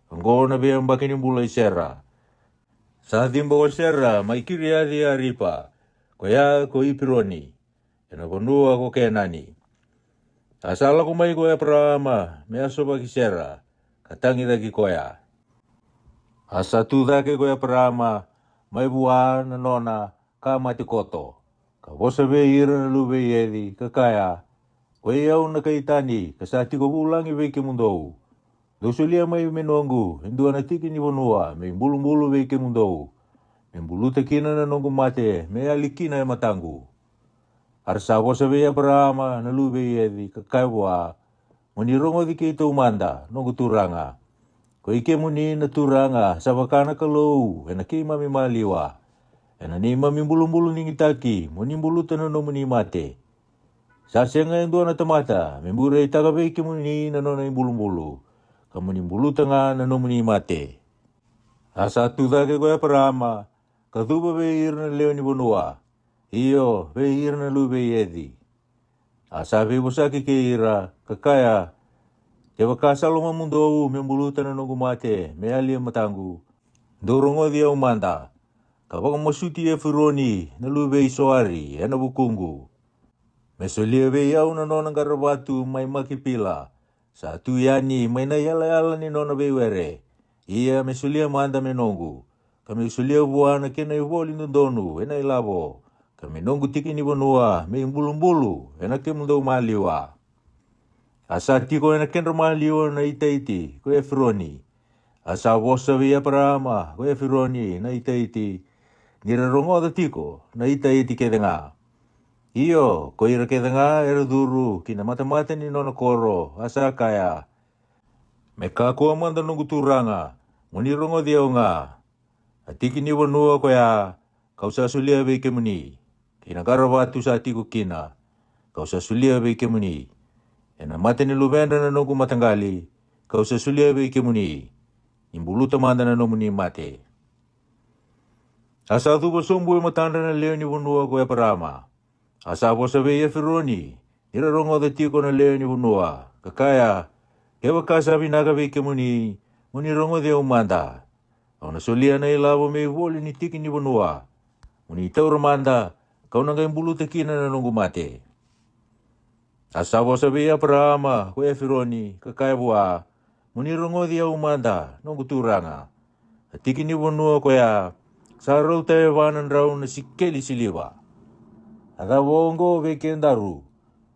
Ang na biyang baki ni bulay sera. Sa ating bako sera, may kiriadi aripa. Kaya ko ipironi. Yan ako nuwa ko kaya nani. Asala ko may ko Abrahama, may aso baki sera. Katangi dagi koya. Asa tu dagi ko Abrahama, may buwan na nona kamati koto. Kabosa be ira na lube yedi, kakaya. Wayau na kaitani, kasati ko ulang ibeke mundo. Dosulia may menongu, hindu anatiki ni bonua, may bulu beke mundo. May bulu tekina na nongu mate, may alikina ya matangu. Arsawa sabi Abrahama na lube yedi, kakaiwa, manirongo di kito umanda, nongu turanga. Ko ike muni na turanga, sabakana kalou, enaki mami maliwa. Enani mami bulu ningitaki, muni bulu tanano muni mate. Sa senga yang dua na tamata, membura itagabe kimuni na nona bulu. Kamu ni bulu tanga na nomuni mate. Asa tu dage ko Abrahama, katuba be ir na leo ni bonua. Iyo be ir na lube yedi. Asa be bosaki ke ira, kakaya. Jaba kasalo mamundo membulu tana nongu mate, me ali matangu. Dorongo dia umanda. Kapag masuti e furoni, na lube isoari, na bukungu. Mesolia be yau na nona garabatu may makipila. Sa tu yani may nayala ni nona be were. Ia mesolia manda menongu. Kami mesolia buana kena ivoli nundonu, ena ilabo. Kami nongu tiki ni bonua, me imbulu, ena kemundo maliwa. Asa tiko ena kenro maliwa na itaiti, ko Efroni. Asa bosa be Abrahama, ko Efroni na itaiti. Nirarongo da tiko, na itaiti kedenga. Iyo, ko ira kedenga duru, kina mata ni nona koro, asa kaya. Meka ko amanda nungu turanga, munirongo dia nga. Atiki ni wanua ko ya, kau sa sulia be kemuni. Kina karabatu sa tiku kina, kau sa sulia be kemuni. Ena mata ni lubenda na nungu matanggali, kau sa sulia be kemuni. Imbulu tamanda na nomuni mate. Asa tu bosombu matanda na leo ni wanua ko ya parama. Asa bosa be Efroni, irarongo da tiko na leo ni bunua. Kakaya, kewa kasabi naga be kemuni, munirongo de umanda. Au na solia na ilabo me woli ni tiki ni bunua. Muni tau ramanda, kau nanga imbulu tekina na nungu mate. Asa bosa be Abrahama, ko Efroni, kakaya bua, munirongo de umanda, nungu turanga. Tiki ni bunua ko ya, sa rau tae wanan rau na sikeli siliwa. Ada bongo vekendaru.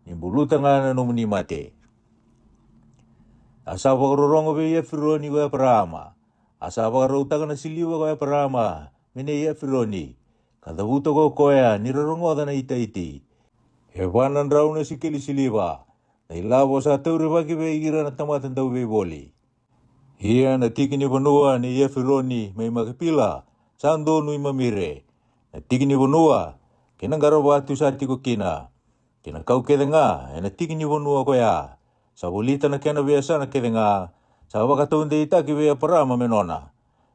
Nimbulutanga no muni mate. Asa pagarorongo be Efroni go Abrahama. Asa pagarotanga na siliwa go Abrahama. Mene Efroni. Kada buto go koya nirorongo da na itaiti. Evanan rauna sikili siliwa. Na ilabo sa tauri bagi be igira na tamatan tau be boli. Ia na tikini banua ni Efroni may makapila. Sando nui mamire. Na tikini banua. Kinanggaro batu sa tiko kina. Kinakau kede nga. Na tikini banua koya. Sa bolita na kena biasa na kede nga. Sa wakataunde ita ki bea parama menona.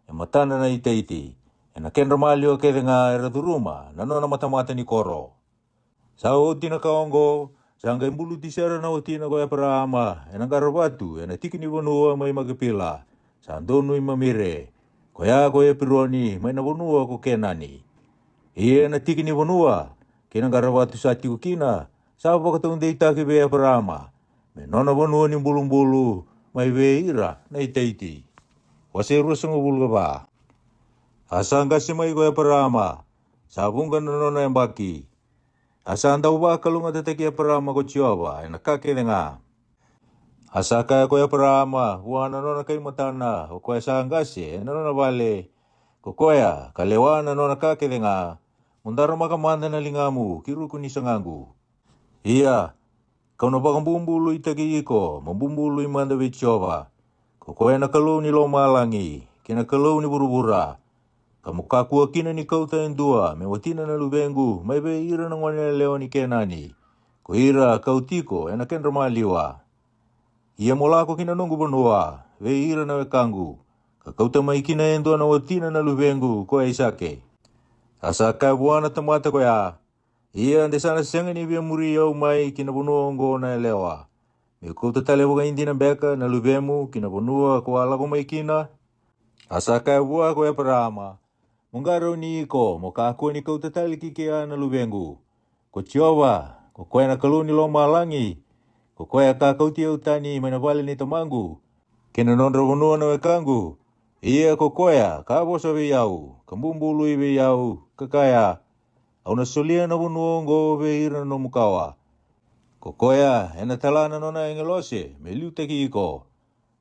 E matana na ita iti. E na kenra malio kede nga era turuma. Nanona matamata ni koro. Sa oti na kaongo. Sa angay mbulu tisera na oti na koya parama. E na karabatu. E na tikini bonua may magapila. Sa andonu mamire. Koya koya pironi may na bonua ko kenani. Ia na tikini bonua. Kena karabatu sa tiko kina. Sa wakataunde ita ki bea parama. Menona bonua ni bulu-bulu may veira na itaiti. Wasiru sungu bulga ba. Asanga si may goya parama. Sabung ka nanona yung baki. Asa anda ba kalunga tataki parama ko chiyawa. Ay nakakede nga. Asa kaya goya parama. Huwa nanona kay matana. O kuya sanga si. Nanona bale. Kukoya. Kalewa nanona kakede nga. Mundara makamanda na lingamu. Kiru kunisangangu. Iya. Kau na bakang bumbulu itagi iko, mambumbulu imanda vichova. Kokoya na kalau ni lo malangi, kina kalau ni burubura. Kamu kakua kina ni kau taendua, mewatina na lubengu, may be ira na ngwane leo ni kenani. Ko ira kau tiko, ena ken ramaliwa. Ia molako kina nungu bonua, be ira na wekangu. Kakau tamay kina endua na watina na lubengu, ko isake. Asa kai buana tamata ko ya. Ia ande sana senga ni bia muri au mai kina bonua ngo na lewa. Me ko tatale boga indi na beka na lubemu kina bonua ko ala ko mai kina. Asa kai bua ko ya parama. Mungaro ni ko mo ka ko ni ko tatale kikia na lubengu. Ko chiova ko ko na kaluni lo malangi. Ko ko ya ka ko ti utani mana vale ni tamangu. Kina nondro bonua na wekangu. Ia ko ya ka bosa be yau. Kambumbulu be yau kakaya. Au na solia na bunuongo veira no mukawa. Kokoya, ena talana nona engelose, me liu teki iko.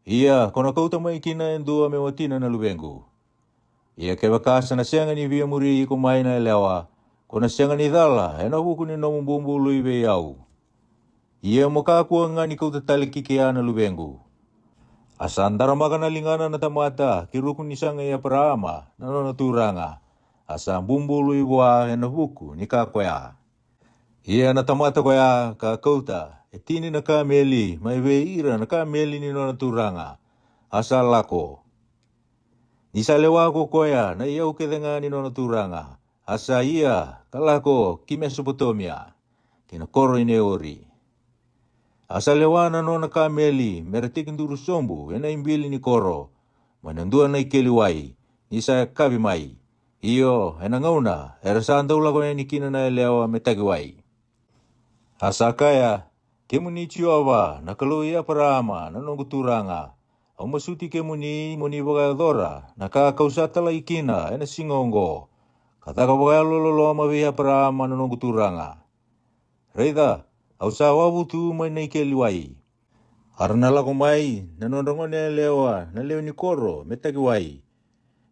Ia, kona kauta mai kina endua me watina na lubengu. Ia ke bakasa na senga ni via muri iko mai na elewa. Kona senga ni dhala, ena buku ni nomu bumbu lui be yau. Ia mokakua ngani kauta tali kikia na lubengu. Asandara makana lingana na tamata, kiruku ni sanga ia parama, na nona turanga. Asa bumbulu iwa ena buku ni ka koya. Ia na tamata koya ka kauta. E tini na ka meli, mai veira na ka meli ni nona turanga. Asa lako. Nisa lewa ko koya na ia ukedenga ni nona turanga. Asa ia kalako ki Mesopotamia. Kina koro ine ori. Asa lewa na nona ka meli, meretikin duru sombu, ena imbili ni koro. Manandua na ikeliwai, nisa kabi mai. Iyo, ena ngauna, era santa ula kone ni kina na elewa metagiwai. Asa kaya, kemu ni chiova, na kalau ia parama, na nongu turanga. Au masuti kemu ni moni baga dora, na ka kausata la ikina, ena singongo. Kata ka baga lolo mabiha parama na nongu turanga. Reida, au sawabu tu mai na ikeliwai. Arna la komai, na nondongone elewa, na leo ni koro, metagiwai.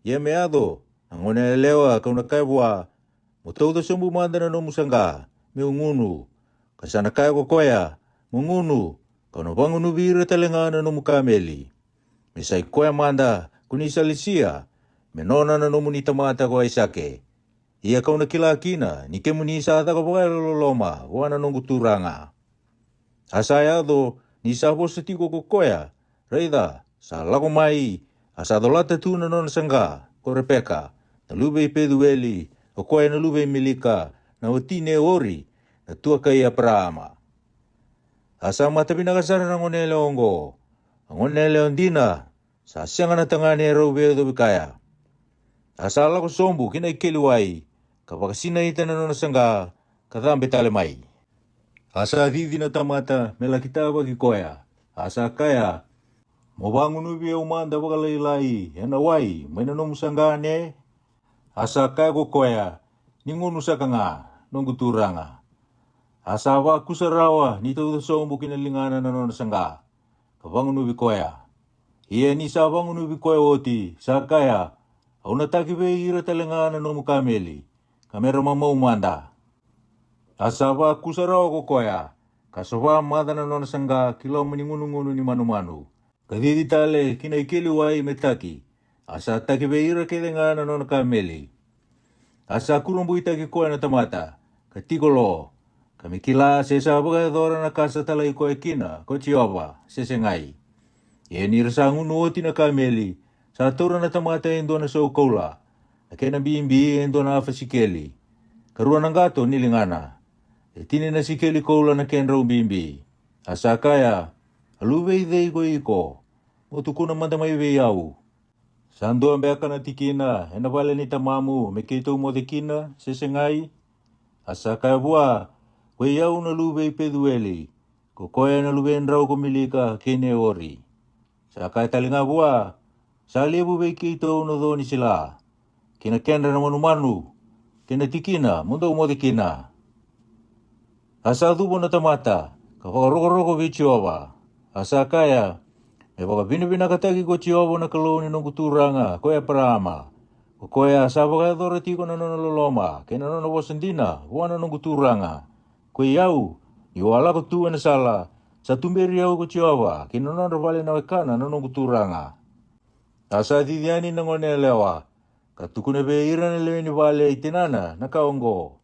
Ia meado, ngone lewa kau na kai bua mo tau da sombu manda na no musanga me ungunu kasana kai ko koya mungunu kau na bangunu bira talenga na no mukameli me sai koya manda kuni salisia me nona na no munita mata ko isake ia kau na kila kina ni ke muni sa ta ko boga loloma wana no guturanga asaya do ni sa bo setiko ko koya reida sa lago mai asa dolata tu na no sanga ko repeka na lube pedueli, o koe na lube milika, na watine ori, na tua kai aprama. Asa mata pinakasara na ngone leongo, ngone leondina, sa sianga na tangane robe do bikaya. Asa lako sombu kina ikeliwai, kapakasina ita na nona sanga, katambe tale mai. Asa vivi na tamata, mela kitaba ki koya. Asa kaya, mo bangun ubi umanda bakalailai, ena wai, may nanom sangane, asa kaya ko koya, ningun usa ka nga, nung guturanga. Asawa kusarawa ni tau so bukin lingana na non sanga. Kabangun ubikoya. Ia ni sabangun ubikoya oti sakaya. Au nataki be ira talengana no mukameli. Kamera mama umanda. Asawa kusarawa kokoya. Kasawa mada na non sanga kilo meningunu ni manu-manu. Kadidi tale kina ikeli wai metaki. Asa taki be ira kelengana non kameli. Asa kurumbu itaki koya na tamata. Katikolo. Kami kila sesa baga dora na kasa talai ko ekina ko chiova sesengai. Ye ni rasangu nuoti na kameli. Sa tora na tamata endo na so kola. Akena bimbi endo na fasikeli. Karua ng gato nilingana. E tini na sikeli kola na kenro bimbi. Asa kaya alube idei ko iko. Motukuna mandamay veyau. Sando ang beka na tikina. Enabale ni tamamu mekito mo dekina sesengai. Asa kaya bua. Weyau na lube pedueli, kokoya na lube nrau komilika kene ori. Sa kaya talinga bua, sa lebu bekito no do ni sila. Kina kendra na manu-manu, kina tikina, mundo mo tikina. Asa dubo na tamata, kapakaroko-roko bichiova. Asa kaya, me baka binabinakatagi ko chiova na kaloni nung kuturanga, koya parama. Kokoya sa baka dorati ko na nanololoma, kina nanabosandina, buwana nung kuturanga. Koe iau, i wala ko tua na sala, sa tumberi au ko chiawa, kinonon ravale na wakana nanong kuturanga. Asa didiani na ngone lewa, katukune be ira na lewe ni vale itinana na kaongo.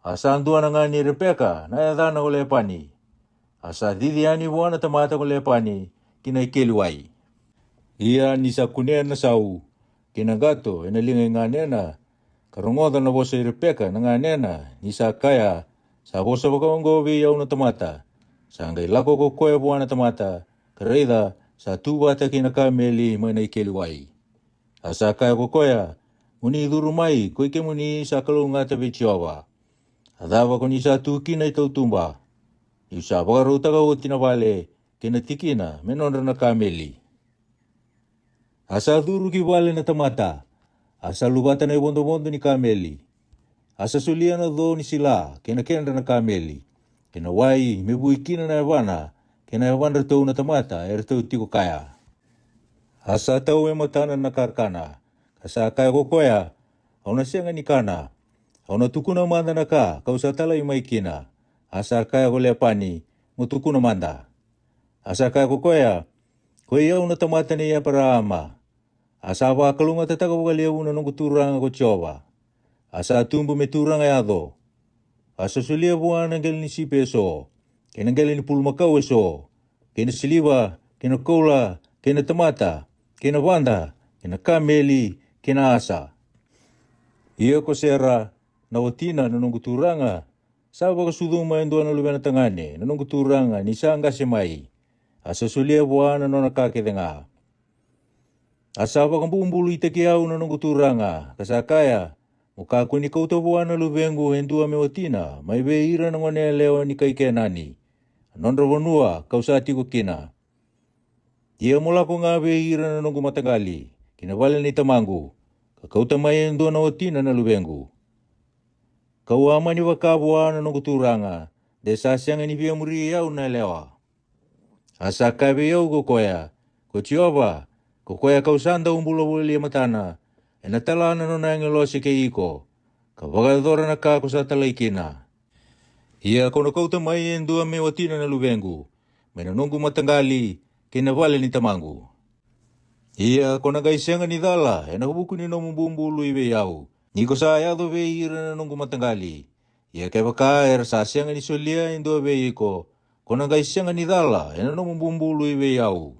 Asa andua na ngani Rebeka na yadana ko lepani. Asa didiani buwana tamata ko lepani, kinaikeli wai. Ia ni sa kunea na sau, kinagato enalingay nganena, karongoda na bosa Rebeka na nganena, ni sa kaya, sa bosa bakaongo be yau na tamata. Sa ngai lako ko koe buana tamata. Kareida sa tubata kina kameli mana ikeli wai. Asa kaya ko koea. Muni durumai koe ke muni sa kalungata bichiawa. Adava ko ni sa tu kina itau tumba. Isa bakaruta ka utina vale. Kina tikina menonra na kameli. Asa duru ki vale na tamata. Asa lubata na ibondo-bondo ni kameli. Asa sulia na do ni sila, kena na kameli. Kena wai, mebuikina na yavana, kena yavana tau na tamata, tau tiko kaya. Asa tau matana na karkana, kasa kaya kokoya, au na sianga ni kana, au na tukuna manda na ka, kau sa tala imaikina. Asa kaya ko lepani, mo tukuna manda. Asa kaya kokoya, koe yau na tamata ni ya para ama. Asa wa kalunga tataka wakalia una nung kuturanga ko chova. Asa tumbu meturang ayado. Asa sulia buwan ang galing ni sipe so. Kena galing ni pulmakaw so. Kena siliwa, kena kola, kena tamata, kena wanda, kena kameli, kena asa. Ia ko sera na watina na nung kuturanga. Sa baka suduma yung doon na lupa na tangane na nung kuturanga ni sanga semai. Asa sulia buwan na nung nakakita. Asa baka bumbulu itakiyaw na nung kuturanga. Kasakaya. Muka kuni kau tabuana lubengu hendua mewatina, mai beira na ngone lewa ni kai kenani. Nondra wanua kau sati ko kina. Ia mula ko nga beira na nunggu matagali, kina vale ni tamangu, kau tamai hendua na watina na lubengu. Kau ama ni wakabuana nunggu turanga, desa sianga ni bia muri yau na lewa. Asa kabe yau ko koya, ko chioba, ko koya kau sanda umbulo buli matana. Ena tala na no nang losi ke iko. Kabagadora na ka ko sa talaikina. Ia kono kau tamai endua me watina na lubengu. Mena nunggu matanggali kina vale ni tamangu. Ia kono gaisenga ni dala ena buku ni no mbumbulu ibe yau. Niko sa ayado be ira na nunggu matanggali. Ia kaya baka sa sianga ni solia endua be iko. Kono gaisenga ni dala ena no mbumbulu ibe yau.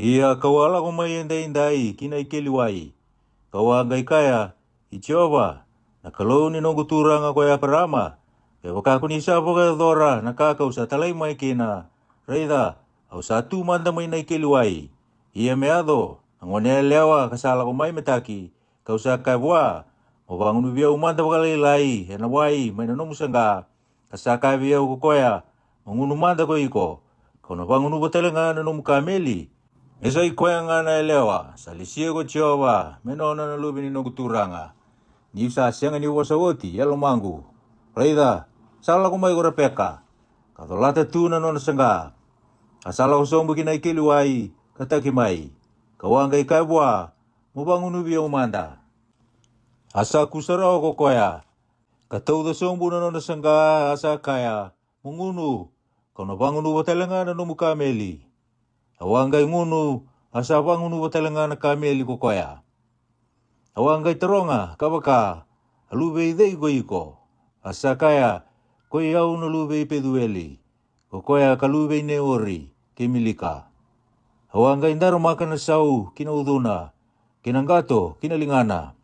Ia kawala ko mai endai kina ikeli wai. Kawa gai kaya, ichova, na kalau ni nunggu turanga ko ya parama, kaya baka ko ni sa boga dora, nakakau sa talay mai kina, reida, au satu manda may naikiliwai, iya meado, ang wane lewa kasala ko may metaki, kau sa kabwa, o bangun biya umanda bakalalay, enawai, may nanungusanga, kasaka biya ko koya, mangunumanda ko iko, kau na bangun ubatalanga nanong kameli, esa ikoya nga na elewa, sa lisiya ko chiyowa, menona na lubi ni nung kuturanga. Ni sa siyanga ni wasawoti, yalo mangu. Reida, Sala ko mai ko Rebeka. Katolata tu na nona sanga. Asala ko sombu kinai kiliwai kataki mai. Kawanga ikaibwa mubangun ubi umanda. Asa kusara ko koya. Katau da sombu na nona sanga asa kaya mungunu. Kono bangun uba talenga na numu kameli. Awanga ngunu asa bangun uba talenga na kameli ko koya. Awanga itaronga kabaka alube idei ko iko. Asa kaya koi au na lube pedueli. Ko koya kalube ne ori kemilika. Awanga indaro makana sau kina uduna. Kinanggato kinalingana.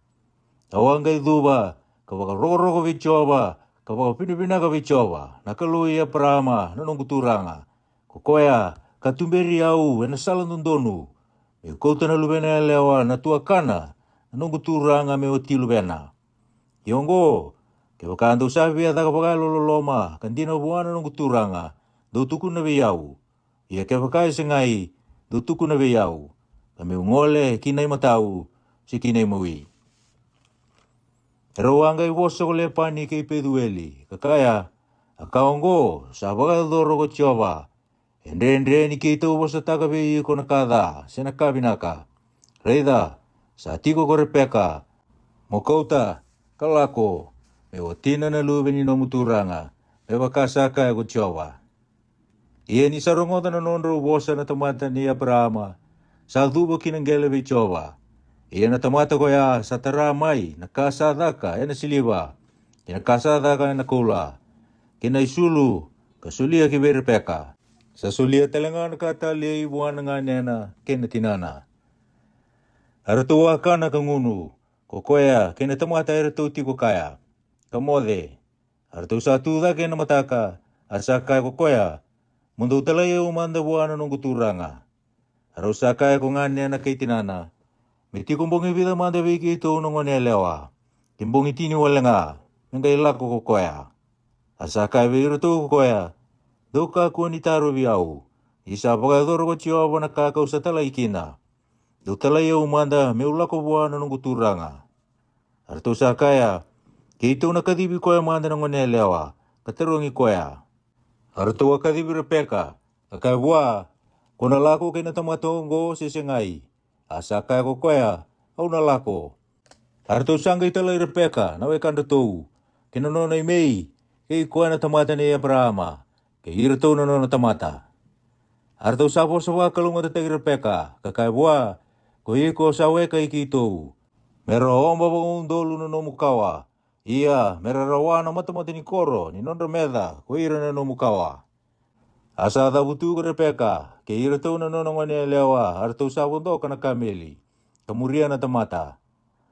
Awanga iduba kabaka rogo bichoba. Kabaka pinipinaga bichoba. Nakalui ya prama nanong kuturanga. Ko koya katumberi au ena salandundonu. E kouta na lubena lewa na tuakana nanong kuturanga me oti lubena. Yongo ke bakando sabi ata kapaka loloma kantina buana nong kuturanga. Do tuku na biyau. Ia ke bakai sengai do tuku na biyau. Kami ngole kinai matau si kinai mawi. Rawanga iwoso ko lepani kay pedueli. Kakaya akaongo sa baga doro ko choba. Endre ni kito woso tagabi ko nakada senakabinaka. Reida sa tiko ko Rebeka. Mokauta kalako me otina na lubeni no muturanga. Me bakasaka ko choba. Ia ni sarongota na nonro wosa na tamata ni Abrahama. Sa dubo kinanggela bichoba. Ia na tamata ko ya sa taramay nakasada ka na siliba. Kinakasada ka na kula. Kinaisulu kasulia ki Rebeka. Sa sulia talangan katali ibuan nga nena kinatinana. Aratuwa ka na kangunu. Kokoya kinatamata iratuti ko kaya. Kamode. Aratu satu da kena mataka. Asaka kokoya. Mundo talaya umanda buana nung kuturanga. Arusaka ko nga nena kaitinana. Miti kumbongi vida manda biki ito nung onelewa. Kimbongi tini wala nga. Nanggaila ko kokoya. Asaka biro to kokoya. Doka ko ni taro biau. Isa pagadoro ko chiyoba na kakao sa talaikina. Do talaya umanda meula ko buana nung kuturanga. Arto sakaya. Kito nakadibi ko manda nung onelewa. Katarungi koya. Arto wakadibi Rebeka. Kakabwa. Kuna lako kinatamatongo sisengai. Asaka ko koya, au nalako. Arto sanga italay Rebeka, nawe kanda tou. Kinanonay may, kay kuha na tamata ni Abrahama, kay irato na na tamata. Arto sapo sa wakalunga tatay Rebeka, kakaibuwa, kuhi ko sa weka ikitou. Mero omba bang dolo na nomukawa. Iya, merarawa na matamata ni koro, ni nonrameda, kuhira na nomukawa. Asa dabutu ko Rebeka, ke irato na nonong lewa, arto sabundo ka na kameli, kamuria na tamata.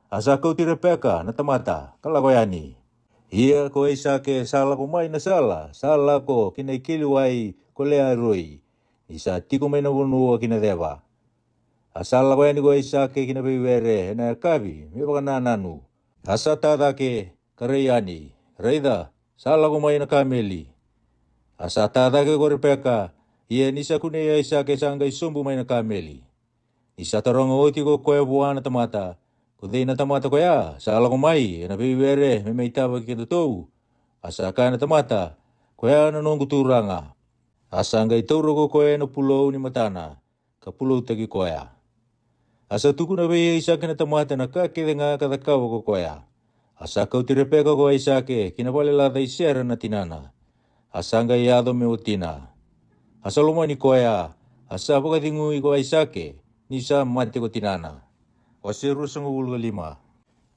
Asa kau ti Rebeka na tamata, kalakoyani. Iya ko Isake sala ko may na sala ko kinaikiliway ko learoi. Isa ti ko may nabunuwa kinadeba. Asala ko yani ko Isake kinabiwere na kabi, may baka nananu. Asa tatake karayani, reida, sala ko may na kameli. Asa tatake ko Rebeka, iya nisa kuneya Isake sanggay sumbu may na kameli. Isa tarong oti ko koya buwan na tamata. Kuday na tamata ko ya, sala ko may, nabiwere, may tabag kitutow. Asa ka na tamata, kuya na nung kuturanga. Asa nga ituro ko kuya na pulo ni matana, kapulo tagi kuya. Asa tuku na baya Isake na tamata na kakita nga katakawa ko kuya. Asa ka ti Rebeka ko Isake, kinapalalata isera na tinana. Asa nga yado me utina. Asa lumani kuya, asa pakatingui ko Isake, nisa mati ko tinana. Wasiru sangul lima.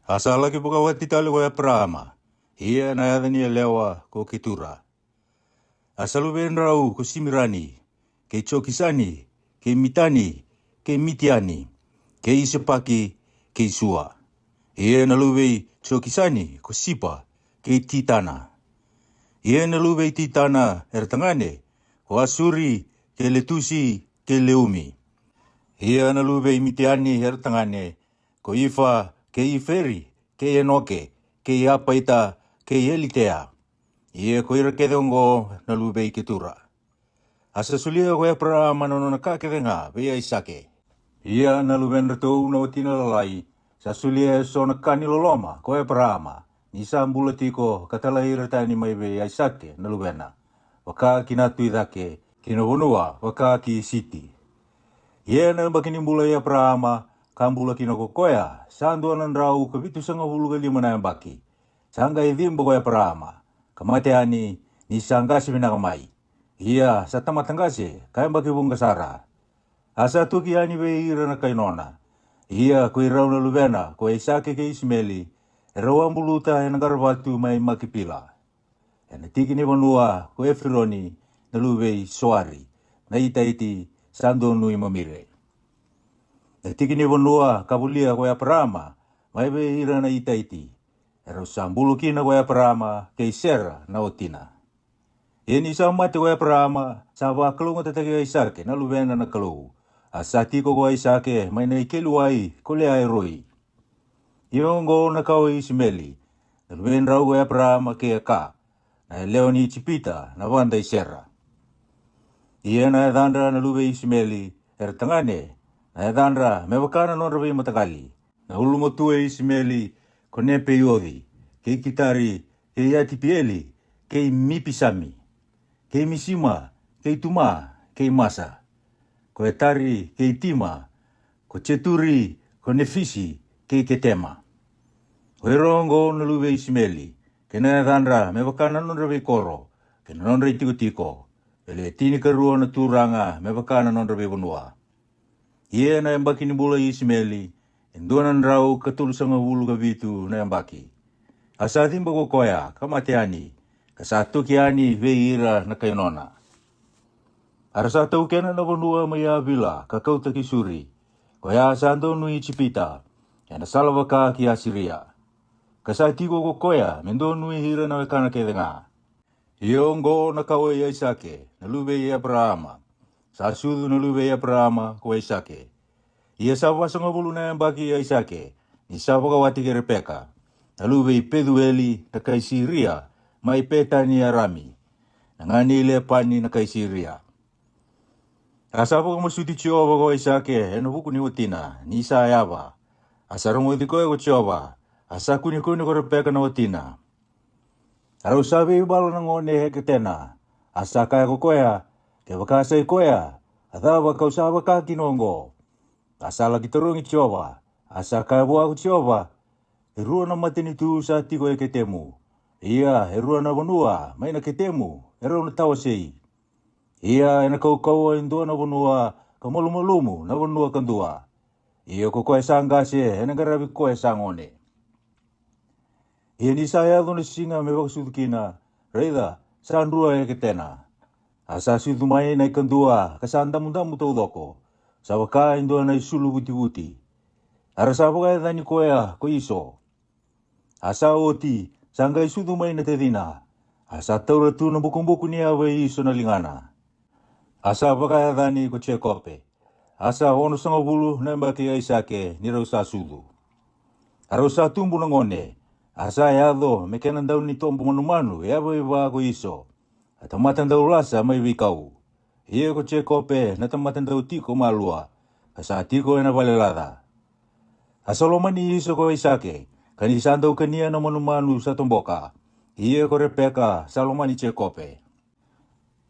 Asa lagi pagawat titali ko Abrahama. Iya na yada niya lewa ko kitura. Asa luben rau ko simirani. Ke chokisani. Ke mitani. Ke mitiani. Ke isepaki. Ke isua. Iya na lubei chokisani ko sipa. Ke titana. Iya na lubei titana ertangane. Ko asuri. Ke letusi. Ke leumi. Ia na lubei mitiani hertangane, ko ifa, ke iferi, ke enoke, ke apaita, ke elitea. Ia ko ira kedongo na lubei kitura. Asa sulia ko Abrahama no na kakedenga, bea Isake. Ia na luben retou na otina lalai, sa sulia so na kaniloloma ko Abrahama, ni sambula tiko katalaira tani mai be Aisake na luwena. Waka kinatu idake kinawonua waka ki siti. Yena bakini mbula ya Abrahama kambula kinokokoya sandu anandrau kabitu sanga hulu lima na baki. Sanga idhimbo ko Abrahama kamateani ni sangasi minakamai. Iya sa tamatangase kaya baki bungasara. Asa tuki ani be ira na kainona. Iya ko irau na lubena ko Isake ke Ismaili. Erawang buluta yang nagarwatu may makipila. Yan tiki ni wanua ko Efroni na lubei soari. Na itaiti sando nui mamire. Tiki ni wanua kabulia ko Abrahama may be ira na itaiti. Ero sambulu kina ko Abrahama kay Sera na otina. Ini sama te ko Abrahama sa wakalunga tatagi Isake na lubena na kalau. Asati ko Isake may naikiluai ko le airoi. Iongo na kau Ismaili, na lumen rau ko Abrahama ke ka, na leoni Chipita na wanda Isera. Ia na edandra na lube Ismaili, tangane, na edandra mewakana non rabi matakali, na ulumotue Ismaili konepe yodi, ke kitari, ke yatipieli, ke mipisami, ke misima, ke tuma, ke masa, ko etari, ke tima, ko ceturi, ko nefisi, ke ketema. Werongo na lube Ismaili, kena dhandra me wakana non rabe koro, kena non rei tiko, ele tini karua na turanga me wakana non rabe bonua. Ie na embaki ni bula Ismaili, enduanan rau katulusanga hulu kabitu na embaki. Asa timba ko koya, kamatiani, kasatu kiani veira na kainona. Arasa tau kena na bonua maya bila, kakau takisuri, koya sando nui Chipita, yana salawaka ki Asiria. Kasatiko ko koya, mendo nui hira na wekana kedenga. Iongo na kawe ya Isake, na lube ya Abrahama. Sa sudu na lube ya Abrahama ko Isake. Ia sawa sanga bulu na baki ya Isake, ni sawa kawati ke Rebeka. Na lube Pedueli na kay Siria, may peta ni Arami. Nangani ile pani na kay Siria. Asapo kamo suti Jehova ko Isake, eno huku ni utina, ni Isayaba. Asarungo di ko Jehova. Asa kuni ko Rebeka na watina. Arau sabi ibalo ng ngone heketena. Asa kaya ko koya. Kaya wakasay koya. Ata wakausaba ka kinongo. Asa lagi turungi Jehova. Asa kaya buwa ko Jehova. Irua na matini tu sa tiko heketemu. Iya, irua na wanua. May naketemu. Irua na tawasei. Iya, inakaukawa indua na wanua. Kamalumulumu na wanua kandua. Iya ko koya sangase. Enagarabi koya sangone. Ia ni saya tu ni singa me bakasudukina. Reida, sandrua ya ketena. Asa sudu mai na ikandua, kasanda mundamu tau doko. Sawaka indua na isulu buti-buti. Arasa paka dani koya, ko iso. Asa oti, sangga isudu mai na tedina. Asa tauratu na buku-buku ni awe iso na lingana. Asa paka dani ko Chekope. Asa ono sanga bulu na mbaki ya Isake, nirau sa sudu. Arosa tumbu na ngone. Asa yado mekenan daun ni tombo manu ya ba ko iso. Atamatan daw lasa may wikau. Ie ko Chekope na tamatan daw tiko malua. Asa tiko na balelada. Asaloman ni iso ko Isake. Kanisan daw kaniya na manu sa tomboka. Ie ko Rebeka saloman ni Chekope.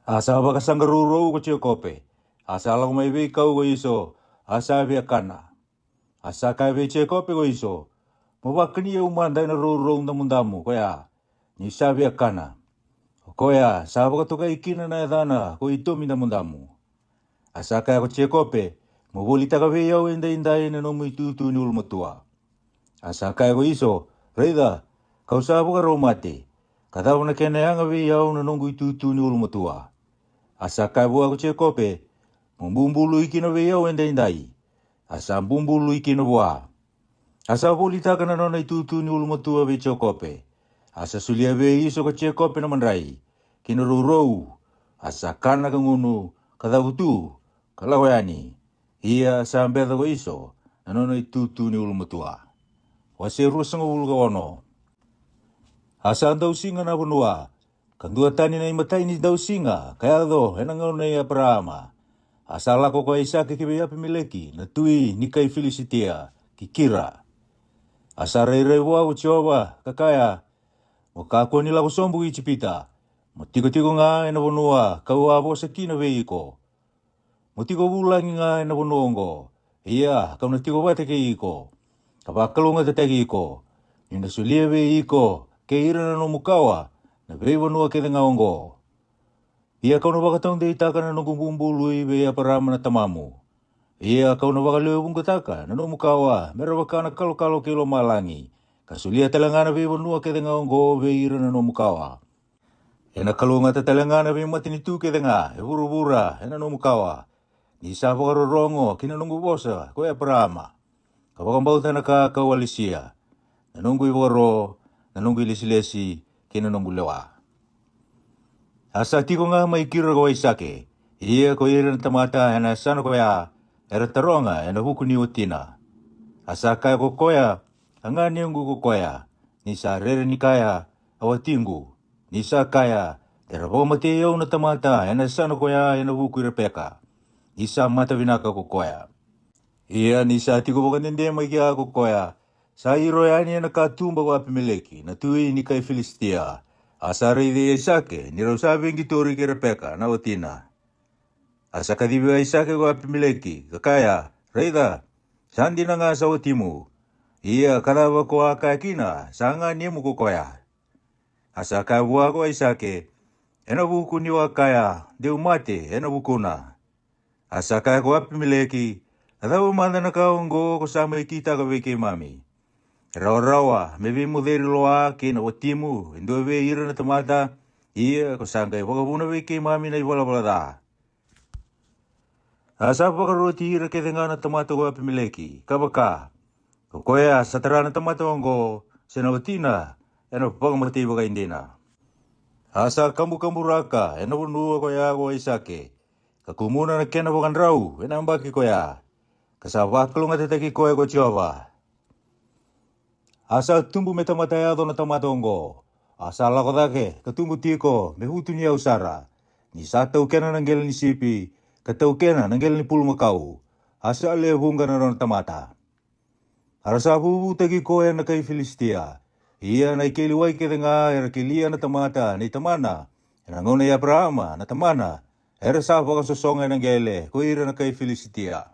Asa ba kasanggaruro ko Chekope. Asa lang may wikau ko iso. Asa biakana. Asa kay Chekope ko iso. Mawakani ya umanda na rurong na mundamu, kaya ni sabi akana. Koya, sabi ka to kay ikina na edana, ko ito mi na mundamu. Asa kaya ko Chekope, mabulita ka beyaw inday na nomu itutu ni ulmatua. Asa kaya ko iso, Reida, kau sabi ka romate, kataw na kenayang ka beyaw na nomu itutu ni ulmatua. Asa kaya ko Chekope, mambumbulu ikina beyaw inday. Asa bumbulu ikina buwa. Asa bolita kana nona itutu ni ulmatua be Chekope. Asa sulia be iso ka Chekope na manrai. Kinururou. Asa kana kangunu kadabutu kalawani. Ia sambe ko iso na nona itutu ni ulmatua. Wasiru sanga ulgawono. Asa andau singa na bunua. Kandua tani na imatai ni dau singa. Kaya do enangona ya Abrahama. Asa lako ko Isake kibeya pemileki na tui ni kay Filisitia kikira. Asa rei-rei wa Jehova kakaya Mo kako ni lako sombu I chipita. Mo tiko nga ena bonua kau abo sakina veiko. Mo tiko bulangi nga ena bonuongo. Ia kau na tiko bate ke iko. Kapakalunga te tegi iko. Nina sulia veiko ke ira na no mukawa na vei bonua ke nga ongo. Ia kau na wakatong de itaka na nungu bumbului ve aparama na tamamu. Ia kau na wakaleo bungataka na no mukawa mera wakana kalo kilo malangi. Kasulia talangana ve bonua ke nga ongo ve ira na no mukawa. Ena kalunga te talangana ve matinitu ke nga e burubura ena no mukawa. Ni sa wakarorongo kina nungu bosa ko e aparama. Kapakambauta na ka kawalisia. Na nungu I waro na nungu ilisi kina nungu lewa. Asa tiko nga mai kira ko Isake. Ia ko ira na tamata ena sana ko ya era taronga ena huku ni utina. Asa kaya ko koya anga niungu ko koya. Ni sa rere ni kaya awatingu. Ni sa kaya era bomate yo na tamata ena sana ko ya ena huku irapeka. Ni sa mata vinaka ko koya. Ia ni sa tiko bokanende mai kia ko koya. Sa iro yani ena katumba ko Apimeleki na tui ni kai Filistia. Asa reide Isake, ni rau sabi ngitori ke Rebeka na otina. Asa kadibi Isake ko Apimeleki, kakaya, reida, sandi na nga sa otimu. Ia kadawa ko akakina, sa nga niemu ko koya. Asa kabua ko Isake, ena buku ni wakaya, de umate, ena bukuna. Asa kaya ko Apimeleki, kadawa manda na kaungo ko sama ikita ka veke mami. Rawa, mebi muderi loa ke na otimu, endo ve ira na tamata, ia ko sangkai wakabuna veke mami na iwala da. Asa wakaroti ira ke na tamata ko Apimeleki, kabaka. Ko koya satara na tamata ongo, sena otina, ena pagamati waka indina. Asa kambu raka, ena unua koya ko Isake. Kakumuna na kena wakan rau, ena ambaki koya. Kasa wakalunga teteki koya ko Jehova. Asa tumbu me tamatayado na tamatongo. Asa lako dake, katumbu tiko, me hutu ni ausara. Ni sa tau kena nanggel ni sipi, katau kena nanggel ni pulu makau. Asa le hunga na tamata. Arasa bubu tagi koya na kay Filistia. Ia na ikeliwai ke nga era kelia na tamata ni tamana. Nangona ya Abrahama na tamana. Era sa wakasosonga nanggele, ko ira na kay Filistia.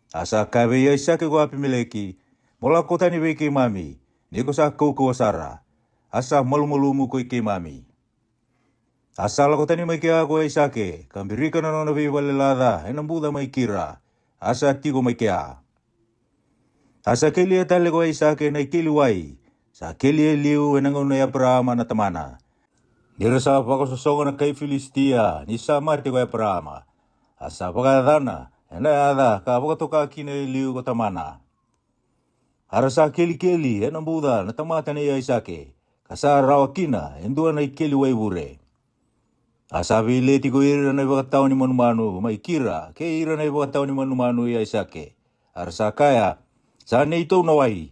Asa kabe ya Isake ko Apimeleki. Mola kota ni weke mami, ni ko sa kau wasara. Asa malu-malumu ko ike mami. Asa la kota ni mai kia ko Isake, kambirika na nona vivalelada, enam buda mai kira. Asa tiko mai kia. Asa keli atale ko Isake na ikeli wai. Sa keli liu enangona ya Abrahama na tamana. Nirasa pakasosonga na kay Filistia, ni sa mati ko Abrahama. Asa pakadana, ena ada ka pakatoka kina liu ko tamana. Arasa keli enam buda na tamata ni Isake. Kasa rawakina endua na ikeli waibure. Asa vile tiko ira na ibakatao ni manumanu maikira ke ira na ibakatao ni manumanu ya Isake. Arasa kaya sa neito na wai.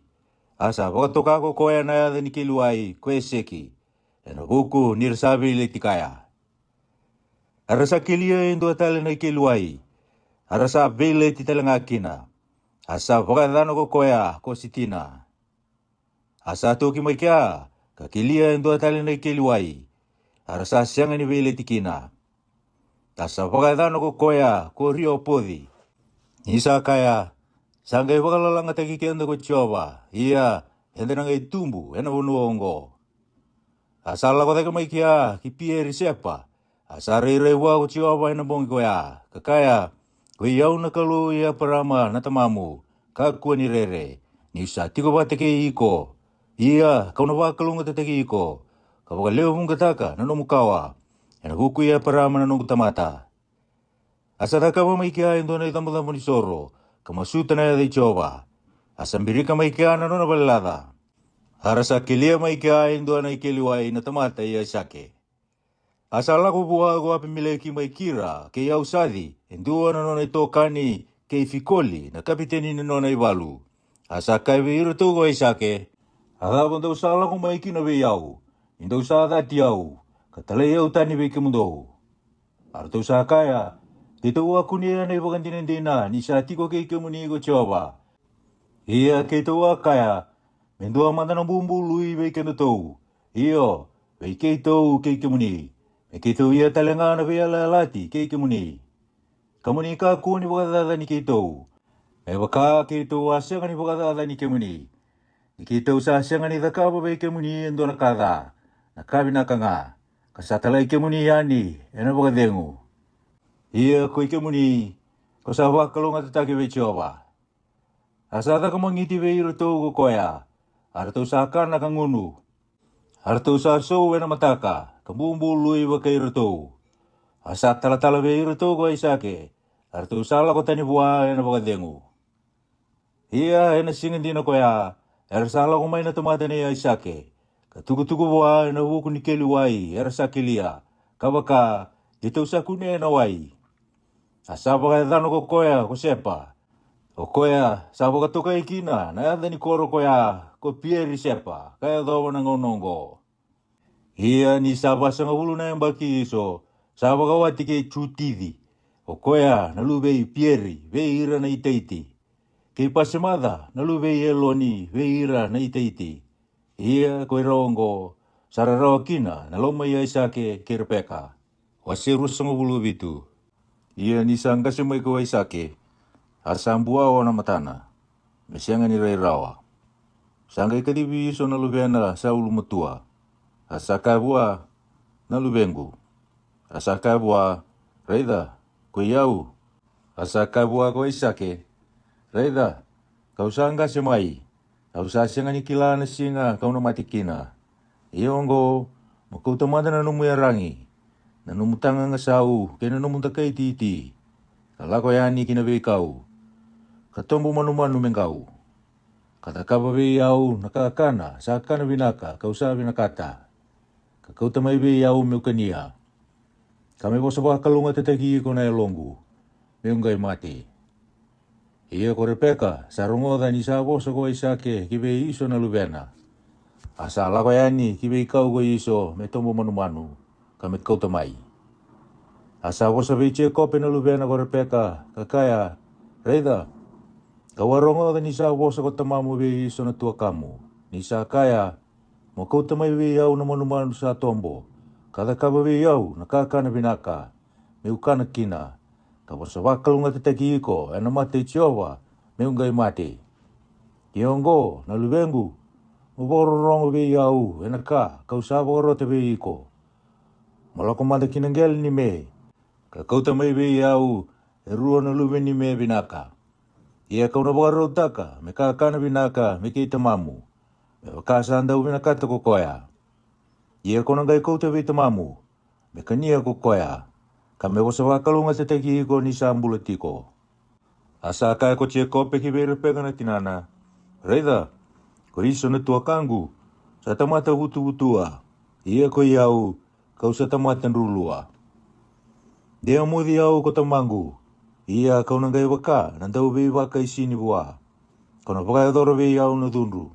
Asa bakatoka ko koya na yada ni keli wai kwe seki. Ena buku nirasa vile tikaya. Arasa kelia endua tali na ikeli wai. Arasa vile titalangakina. Asa wakadano ko koya ko sitina. Asa toki mai kia, kakilia endo atali na ikeliwai. Arasa sianga ni vele tikina. Asa wakadano ko koya ko rio podi. Isa kaya, sangay wakalalanga takikianda ko Jehova. Ia, enda nga itumbu, ena unuongo. Asa lako taka mai kia, kipieri sepa. Asa reirewa ko Jehova ena bongi koya. Kakaya, ko iau na kalu ia parama na tamamu, kakua ni rere, ni sa tiko ba teke iko. Ia, kau na wakalunga te teke iko. Kau waka leo munga taka na nomukawa, ena huku ia parama na nungu tamata. Asa taka ba mai kia endo na itambo ni soro, kamasuta na yada Jehova. Asa mbirika mai kia na nona balada. Arasa kelia mai kia endo na ikeliwai na tamata ia Isake. Asa lako buha ko Apimeleki mai kira ke iau sadi, endua na nona itokani ke Fikoli na kapiteni na nona iwalu. Asa kai iro tu ko Isake. Ada bando sa lako mai kina be iau, indo sa dati iau, katale iau tani be ke mundo. Arto sa kaya, dito aku ni na ibagantinendina ni sa tiko ke muni ko Jehova. Ia ke to kaya, mendua manda na bumbu lui be ke no tou. Iyo, wei kei tau kei ke muni. Me kei tau ia talenga na wea la lati kei ke muni. Ka muni ka kua ni wakadada ni kei tau. E waka kei tau asenga ni wakadada ni ke muni. Ni kei tau sa asenga ni dhakaba wei ke muni endo na kada. Na kabina ka ngā. Ka satalai ke muni yani e na wakadengu. Ia koi ke muni. Ko sa wakalonga te take wei Jehova. Asa taka mangiti wei iro tau ko koea. Ara tau sa kana ka ngunu. Ara tau sa sou e na mataka. Ka bumbu lui wa ka iro tau. Asa tala wei iro tau ko Isake. Ara tau sa lako tani bua e na wakadengu. Ia e na singin dina koea. Era sa lako mai na tomata ni Isake. Ka tuku bua e na wuku ni keli wai. Era sa kelia. Ka waka. Di tau sa kune e na wai. Asa waka e dhano ko koea ko sepa. O koea, sa waka toka i kina, na yada ni koro koea, ko pieri sepa, kaya dhawa na ngonongo. Ia ni sa basanga hulu na yang baki iso, sa waka wati ke chutithi. O koea, na lu vei pieri, vei ira na itaiti. Kei pasemada, na lu vei eloni, vei ira na itaiti. Ia koe raongo, sararawa kina, na loma ia Isake ke Rebeka. Wasiru sanga hulu vitu. Ia ni sa angkasi mai ko Isake. Asambua o na matana. Mesianga ni rei rawa. Sanga ikadibi iso na luvena sa ulu matua. Asaka bua na luvengu. Asaka bua reida ko iau. Asaka bua ko Isake. Reida kau sanga semai. Kau sa singa ni kila na singa kau na matikina. Iongo makau tamada na numu yarangi. Na numu tanga nga sau kena numu takai titi. Kalako yani kina bei kau. Katombo manu mengau. Kata kaba bei au nakakana, sa kana binaka, kau sa binakata. Kakau tamai bei au meukania. Kami bosa baka kalunga tetaki ko na elongu. Meungai mati. Ia ko Rebeka, sa rongoda ni sa bosa ko Isake, ki bei iso na luvena. Asa lako yani, ki bei kau ko iso, me tombo manu. Kami kau tamai. Asa bosa bei Jacob na luvena ko Rebeka, kakaya, reida. Kawarongo ka ni sa bosa ko tamamu be iso na tua kamu. Ni sa kaya, mo kau tamay be yau na manumanu sa tombo. Kada kaba be yau na kakana binaka. Meukana kina. Kabasa wakalunga tetaki iko, ena mate Jehova, meungai mate. Iongo, na luvengu, mubororongo be yau, ena ka, kau sa borote be iko. Malako mata kinanggel ni me. Kakau tamay be yau, erua na luven ni me binaka. Ia kau na waka taka, me kakana binaka, me kei tamamu. Me wakasa anda ubinakata ko koea. Ia kau na gai kau te wei tamamu, me kania ko koea. Ka me wasa wakalunga te teki iko ni sambula tiko. Asa kaya ko Jacob ki wei Rebeka na tinana. Reida, ko iso na tua kangu, sa tamata hutua. Ia ko iau, kau sa tamata nrulua. Dia mudi au ko tamangu. Ia kau na gai waka, nandau wei waka isi ni bua. Kau na waka adoro wei au na dunru.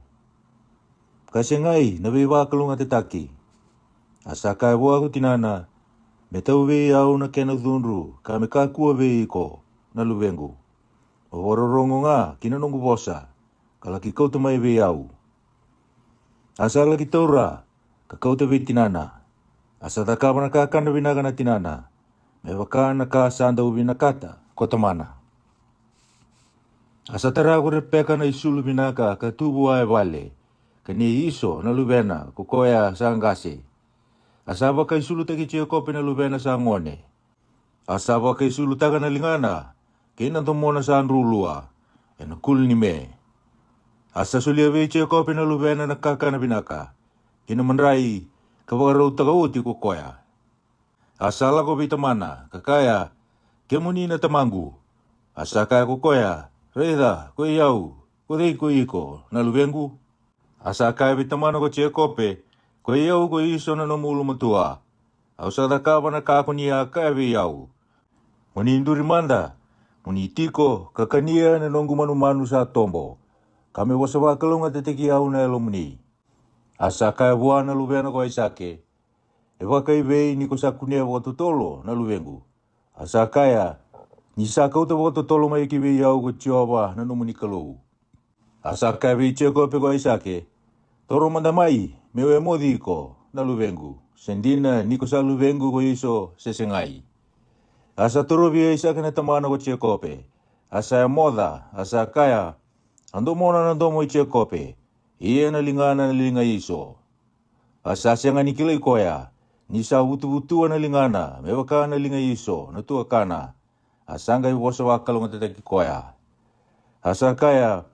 Kasi ngai na wei waka lunga te taki. Asa kai bua ku tinana, me tau wei au na kena dunru, ka me kakua wei iko, na luvengu. O wororongo nga, kina nungu bosa, ka laki kau tamai wei au. Asa laki taura, ka kau te wei tinana. Asa takaba na kakana binaga na tinana, me waka na ka sanda ubinakata. Kota mana. Asa tara ko Rebeka na isulu binaka ka tubu ai wale. Ka ni iso na luvena ko koea sa angase. Asa baka isulu taki Jacob na luvena sa ngone. Asa baka isulu taka na lingana. Kina tomona sa anrulua. E na kul ni me. Asa sulia wei Jacob na luvena na kaka na binaka. Kina manrai ka wakarau taka uti ko koea. Asa lako bita mana kakaya. Kemuni na tamangu. Asa kaya ko koea. Reida, ko iau. Ko rei ko iko. Na luvengu. Asa kaya bitamana ko Jacob. Ko iau ko iso na nomulu matua. Au sa dakaba na kako niya kaya bi iau. Muni induri manda. Muni tiko kakania na nongu manu sa tombo. Kami wasa wakalunga teteki au na elomuni. Asa kaya bua na luvena ko Isake. E wakai wei ni ko sakunia wakatutolo na luvengu. Asa kaya, ni sa kau te wakato tolo mai ki wei au ko Jehova na numuni kalou. Asa kaya wei Jacob ko Isake. Toro manda mai, mewe modi ko na luvengu. Sendina niko sa luvengu ko iso sesengai. Asa turubia isa kena tamana ko chia kope. Asa moda, asa kaya. Ando mona na domo i chia kope. Ia na lingana na linga iso. Asa sianga nikilai koya. Nisa wutu-wutua na lingana. Mewaka na linga iso. Na tua kana. Asanga i wosa wakalunga tataki koya. Asa kaya.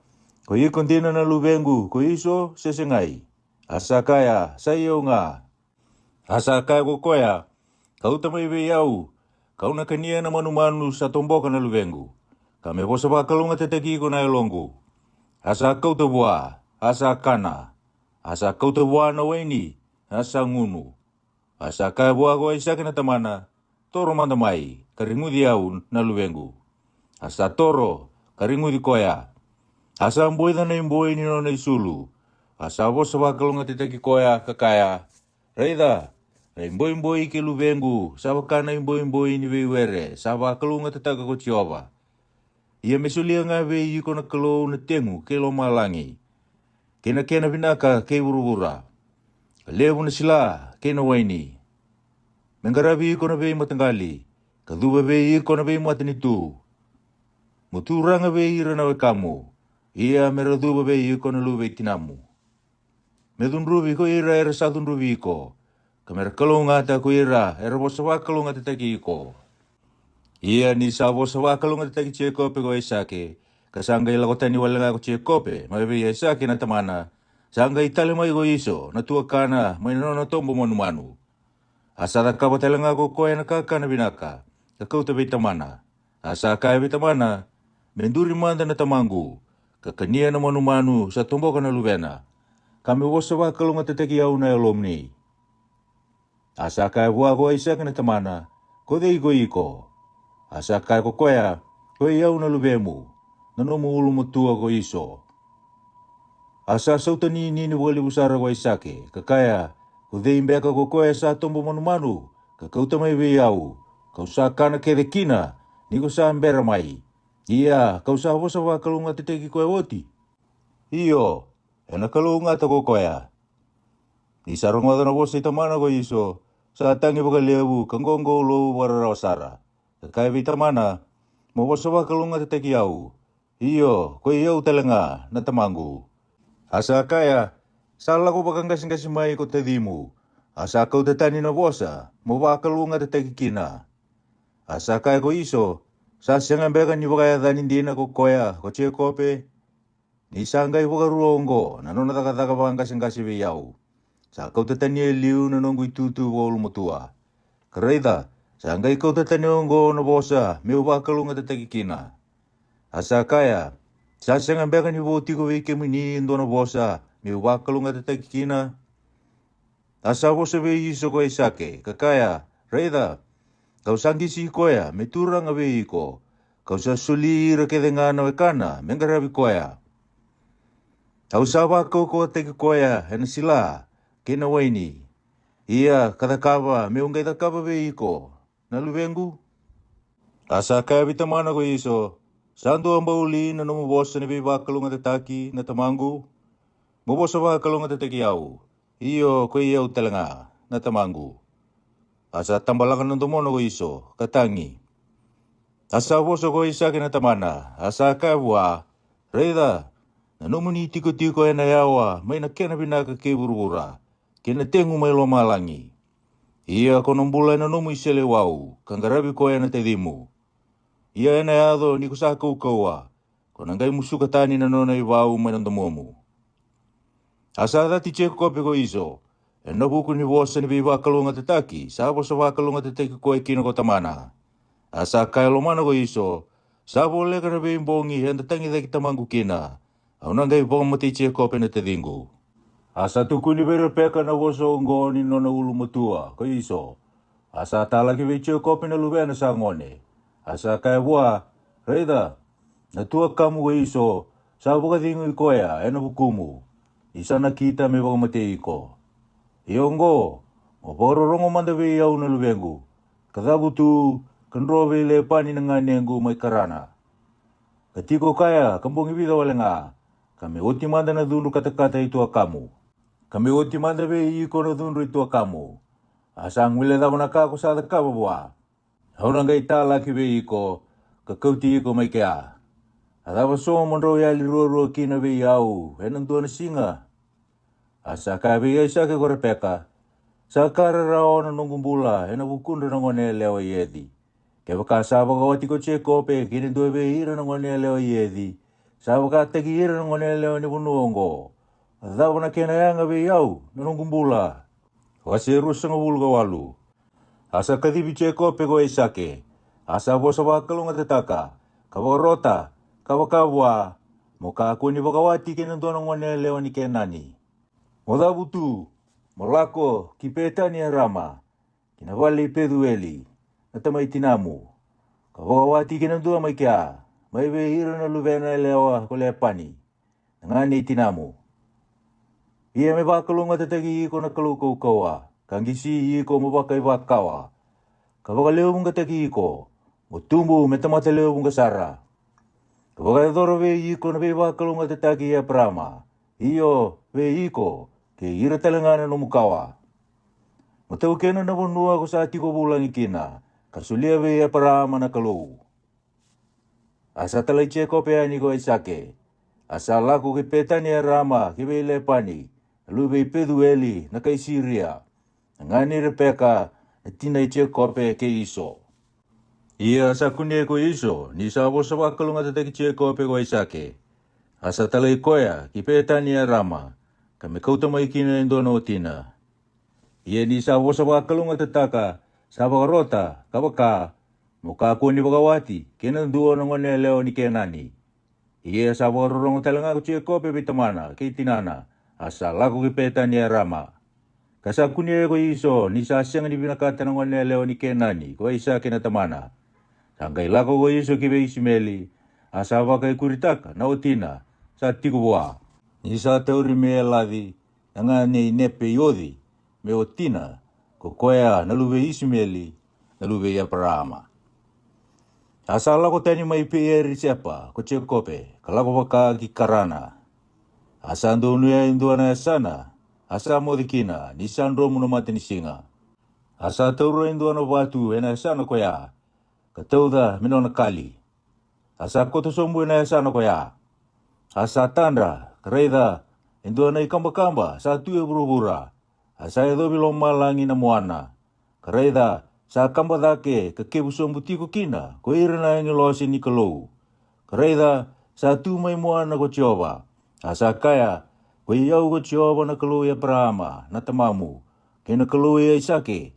Ko i kontina na luvengu ko iso sesengai. Asa kaya sayo nga. Asa kaya ko koya. Kau tamai be yau. Kau na kania na manu-manu sa tomboka na luvengu. Kame wosa wakalunga tataki ko na ilongu. Asa kau tabua. Asa kana. Asa kau tabua na waini. Asa ngunu. Asa kaya bua ko isake na tamana. Toro mandamai. Karingudi au na luvengu. Asa toro. Karingudi koya. Asa mboi na imboi ni no na isulu. Asa wosa wakalunga tataki koya kakaya. Reida. Imboi ke luvengu. Sawa kana imboi ni veiwere. Sawa wakalunga tataka ko Jehova. Ia mesulia nga vei iko na kalau na tengu ke lo malangi. Kena binaka ke urubura. Lewu na sila ke na waini. Mengarabi iko na vei matanggali. Kaduba vei iko na vei matanitu. Muturanga vei ira na wekamu. Ia meraduba vei iko na luve tinamu. Medunrubi ko ira era sadunrubi iko. Kamera kalungata ko ira era bosawa kalungata taki iko. Ia ni sa bosawa kalungata taki Chekope ko isake. Kasanga ila kotani wala ko Chekope. Mabe isake na tamana. Sanga itale mai ko iso. Na tua kana mai na tombo manu. Asara kapatalanga ko koya na kakana binaka. Kakau tabi tamana. Asa kaya bitamana. Menduri manda na tamangu. Kakania na manu sa tombo kana lubena. Kami wosawa kalungata taki au na elomni. Asa kaya bua ko isake na tamana. Kode iko. Asa kaya ko koya. Koe iau na lubemu. Nanomu ulu mutua ko iso. Asa sautani nini wali usara ko isake. Kakaya. Kode imbeka ko koya sa tombo manu. Kakau tamai be iau. Kau sa kana kere kina. Niko sa ambera mai. Ia. Kau sa wosawa kalungata taki koe oti. Iyo. Ena kalungata ko koya. Ni sarongwada na wosa itamana ko iso. Sa tangi baka lewu kanggongo lo wararasara. Kakaya bitamana. Mawasawa kalungata taki iau. Iyo. Koe iau talenga na tamangu. Asa kaya. Sala ko bakang kasing mai ko tadimu. Asa kau tatani na wosa. Mawakalungata taki kina. Asa kaya ko iso. Sa siyang ambeka ni bakaya danin dina ko koya. Ko Chekope. Ni sangay baka ruongo. Nano natakataka bakang kasing biyau. Sa kau tatani liu na nonggu itutu wolu mutua. Karaida. Sangay kau tatani ongo na bosa. Mawakalungata taki kina. Asa kaya. Sa siyang ambeka ni boti ko wike mini indo na bosa. Mawakalungata taki kina. Asa bosa be iso ko isake. Kakaya. Reida. Kau sanggi si koya, meturang abe iko. Kau sa sulira kedenga na wekana, mengarabi koya. Kau sawa ko teki koya, hena sila, kena waini. Ia, katakaba, meungay takaba be iko. Naluvengu? Asa kaya bitamana ko iso. Sando ang bauli na numubosa na bibakalunga tataki na tamangu. Mubosa bakalunga tataki yau. Iyo, ko iyaw talanga, na tamangu. Asa tambalakan ng tumono ko iso, katangi. Asa woso ko isake na tamana, asa kabwa, reda, nanumuni tiko-tiko na yawa, may nakena binaka keburura, kinatengu may lomalangi. Iya ko nung bulay na numu iselewau, kanggarabi ko na tedimu. Iya na yado ni kusaka ukawa, konanggay musukatani na nona iwau may nandamomu. Asa dati Chekope ko iso, ena buku ni bosa ni biba kalunga tataki, sabo sa wakalunga tataki ko kino ko tamana. Asa kaya lomana ko iso, sabo le kana bimbongi henda tangi daki tamangu kina. Au nangai bong mati Chekope na tedingu. Asa tuku ni bere peka na woso ngo ni nona ulu mutua ko iso. Asa talaki bi Chekope na lubena sa ngone. Asa kaya bua, reida, natua kamu ko iso, sabo ka dingu ikoya, ena bukumu. Isa na kita me bong mati iko. Iongo, mabororongo mandabe iau na luvengu. Kadabutu, kanrobe le pani na nganengu may karana. Katiko kaya, kambong ibida wala nga. Kami uti manda na dunu katakata ito akamu. Kami oti manda be I kono dunru tua kamu. Asang wile da mana ka ko sa da ka bwa. Haurang ga itala ki be iko ka kauti iko mai kia. Ada so monro ya li ro ki na be yau. Enan tuana singa. Asa ka be isa ke gore peka. Sa karara ona nungumbula ena bukunda ngone lewa yedi. Ke baka sa baka wati ko che kope kini do be ira ngone lewa yedi. Sa baka tegi ira ngone lewa ni bunuongo. Ada wana kena yanga be yau nungumbula. Wase rusanga bulga walu. Asa kadibi che kope go isake. Asa bosa bakalunga tetaka. Kabarota, kabakabwa. Moka kuni baka wati kini do ngone lewa ni kenani. Moda butu. Molako ki petani rama kina wali pedueli natamai tinamu kawawati kina dua mai kia mai be hira na luvena lewa kole pani ngani tinamu ia me bakalunga tatagi ko na kaluko kawa kangisi I ko mabakai bakawa kawakaleo bunga tagi ko mutumbu metamata leo bunga sara kawakai doro be I ko na be bakalunga tatagi ya prama iyo be iko ke ira talangana no mukawa. Matau kena na bonua ko sa tiko bulang ikina. Kasulia be parama na kalou. Asa talai che kope ani ko isake. Asa laku ke petani rama ke be lepani. Lu be pedueli na kai Siria. Ngani repeka tina che kope ke iso. Ia asa kunie ko iso ni sa bo sa kalunga te che kope ko isake. Asa talai koya ke petani rama. Kami kau tamai kina indono tina. Ia ni sa wosa bakalunga tetaka, sa bakarota, kabaka, muka aku ni bakawati, kena duo ngone leo ni kenani. Ia sa bakarorong talanga kucie kope bitamana, kei tinana, asa laku kipeta ni rama. Kasa kunie ko iso, ni sa siang ni binakata ngone leo ni kenani, ko isa kena tamana. Sangkai laku ko iso kibe isimeli, asa bakai kuritaka, na otina, sa tiku boa. Ni sa tauri mea lavi, nga nei nepe yodi, me o tina, ko koea naluwe isimeli, naluwe ya parama. Asa lako tani mai peeri siapa, ko che kope, kalako baka ki karana. Asa ando nuya induana sana, asa modikina, ni sandro muna mati ni singa. Asa tauro induana batu, ena sana koea, katauda minona kali. Asa koto sombu ena sana koea. Asa tandra, Kareida, endo na ikamba-kamba sa tuya buru-bura. Asa edo bilong malangi na muana. Kareida, sa kamba dake kakebusong butiko kina, ko ira na yung ilosi ni kalou. Kareida, sa tumay muana ko tioba. Asa kaya, ko iyaw ko tioba na kalou ya parama, na tamamu, kina kalou ya isake.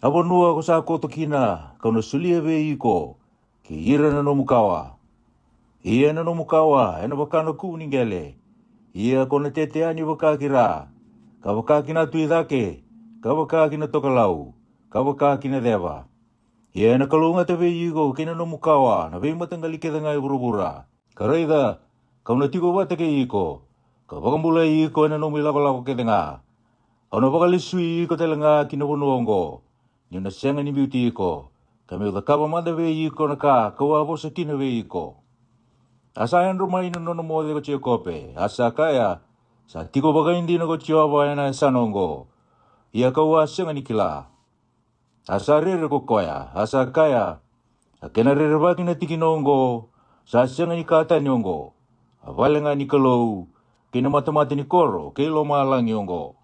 Abonua ko sa koto kina, kau na sulia be iko, ki ira na no mukawa. Ia na no mukawa, ena bakano kuningele. Ia kona teteani bakakira. Kabakakina tuidake. Kabakakina tokalau. Kabakakina deva. Ia na kalunga tabe yigo kina no mukawa. Na be matanggali ke ngai burubura. Kareida, kau na tiko bata ke iko. Kabakambula iko ena no milako-lako ke nga. Ono bakalisui iko telenga kina bunuongo. Nina senga ni beauty iko. Kami utakaba manda be iko na ka. Kawa bosa kina be iko. Asa yang rumah ini nono mo de ko kope. Asa kaya sa tiko baga hindi na ko ba na sanongo. Ia kau asa ngani kila. Asa rere ko koya. Asa kaya akena rere baki na tikinongo. Sa asa ngani kata nyongo. Avale ngani kalou. Kina mata-mata ni koro. Kilo malang yongo.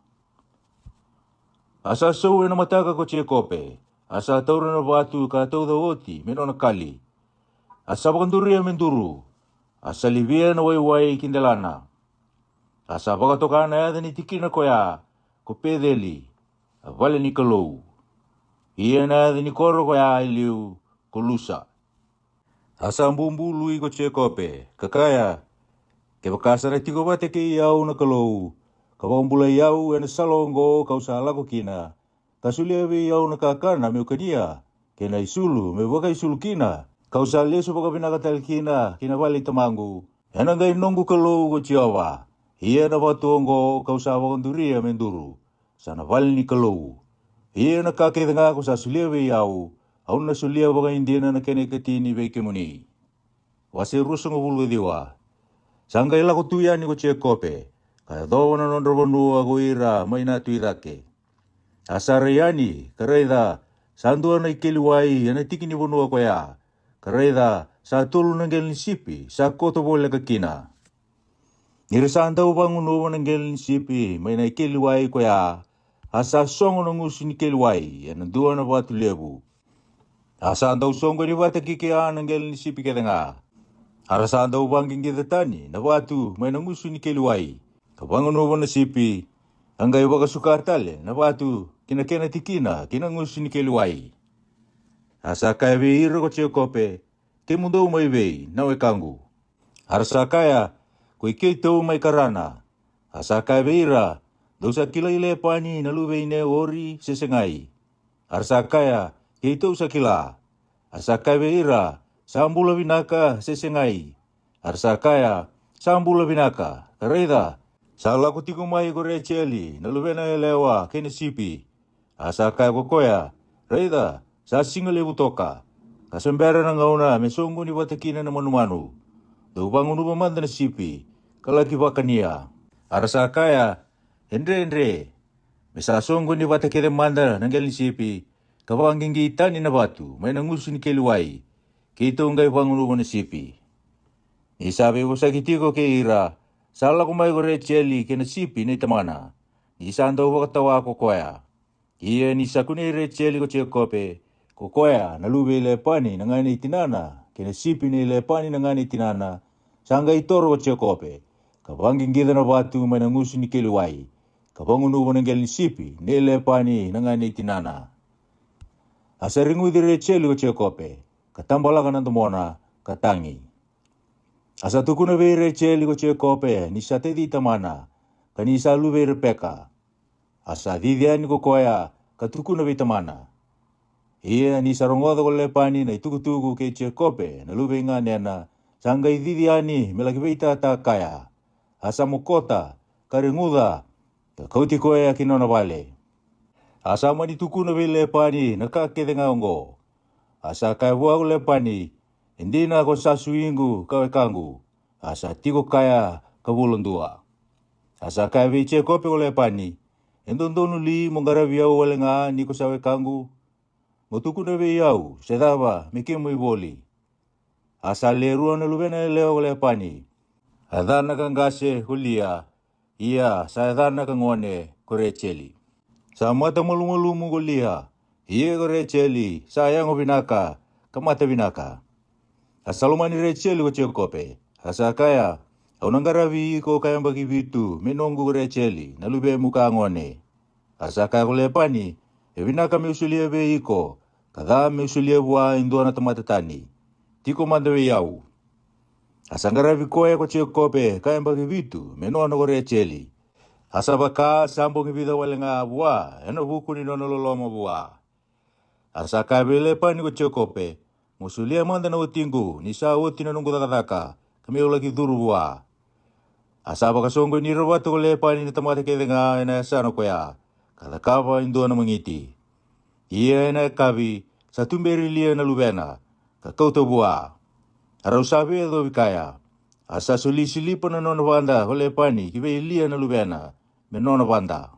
Asa suwe na mataka ko kope. Asa taura na batu ka tau da oti. Menona kali. Asa bakanduria menduru. Asa livia na wai kindelana. Asa bakatokana ya ni tikina koya. Ko pedeli. Avale ni kalou. Ia na ni koro koya iliu. Kolusa. Asa mbumbulu ko kope. Kakaya. Ke bakasa na tiko bate ke iau na kalou. Kabambula iau ena salongo kau sala ko kina. Kasulia be iau na kakana me ukania. Kena isulu me baka isulu kina. Kau sale so baka binakatal kina wali tamangu. Ena ngai nongu kalou ko chiawa. Ia na batongo kau sa bakanduria menduru. Sana wali ni kalou. Ia na kake denga ko sa sulia be iau. Au na sulia baka indiana na kene ketini be kemuni. Wase rusong bulu diwa. Sanggai la ko tuya ni ko kope. Kaya doa na nondro ako ira may natuirake. Asarayani kareda sandua na ikeliwai yana tikini bonua ko ya. Kareda sa tulu nanggel sipi sa koto bole kakina. Nirasanda ubang unuwa nanggel sipi may na ikeliwai ko ya. Asa songo na ngusi ni keliwai yana dua na batu lebu. Asa andau songo ni bata kikea nanggel sipi keda nga. Arasa andau bangking kita tani na batu may na ngusi ni keliwai. Kapang unuwa na sipi hanggang iba kasukartale na batu kina tikina kina ngusi ni keliwai. Asa kaya beiro ko kope ke mundo mai bei nawe kangu. Arasa kaya ko ikeito mai karana. Asa kaya beira dosa kila ile pani na lube ine ori sesengai. Arasa kaya keito sakila. Arasa kaya beira sambula binaka sesengai. Arsa kaya sambula binaka kareda sala ko tiku mai ko recheli na lubena elewa kene sipi. Asa kaya ko koya reda sa single butoka kasembera na ngauna mesongo ni batakina na manumanu. Do bangun upamanda na sipi kalaki bakania. Arsa kaya endre mesasongo ni batakire manda nanggel ni sipi kabanging itani na batu may nangusu ni keluai. Kito ngai bangun upamanda sipi. Isabi ko sa kitiko ke ira sala ko may gore cheli kena sipi ni tamana. Isando ko katawa ko koya. Iya ni sakuni re cheli ko chekope ko koya na lube le pani nangani tinana kena sipi ni le pani nangani tinana sanga itoro ko chekope. Kabanging gida na batu may nangusu ni keluai. Kabangun upamanda ngel ni sipi ni le pani nangani tinana. Asaringu dire cheli ko chekope. Katambala ka nantumona katangi. Asa tukuna vere cheli ko chekope ni sate di tamana kanisa lu vere peka. Asa didiani ko koya katukuna ve tamana. Ia ni sarongoda ko lepani na itukutuku ke chekope na lu venga nena sangai didiani melaki veita ta kaya. Asa mokota karenguda ka kauti koya kinona vale. Asa mani tukuna ve lepani na kakede ngaongo. Asa kaya buah ko lepani hindi na ako sa suingu kawe kangu. Asa tiko kaya kabulon dua. Asa kaya viche kope ole pani. Endon li mongarabi au ole nga niko sawe kangu. Motuku na yau sedaba mikimu iboli. Asa leruan na lubena leo ole pani. Adana kangase hulia. Ia sa adana kangone kore cheli. Sa mata malumulumu kulia. Ia kore cheli sayang binaka kamata binaka. Asalumani recheli ko chekope. Asa kaya au nangarabi ko kaya bagi bitu menonggu recheli na lube muka ngone. Asa kaya ko lepani ebinaka meusulia be iko kada meusulia bua indona tamata tani. Tiko mandawe yau. Asa ngarabi koya ko chekope kaya bagi bitu menona ko recheli. Asa baka sambo ngibida wale nga bua eno buku ni nono loloma bua. Asa kaya belepani ko chekope. Musulia manda na utingu ni sa uti na nunggu takataka kami ulagi durua. Asa baka songo ni rawato ko lepani ni tamata kede nga ina sana koya. Kalakaba indua na mangiti. Iya ina kabi sa tumberi lia na lubena kakauto bua. Arau sabi edo bikaya. Asa suli-sili pa na nona banda ko lepani kibe lia na lubena me nona banda.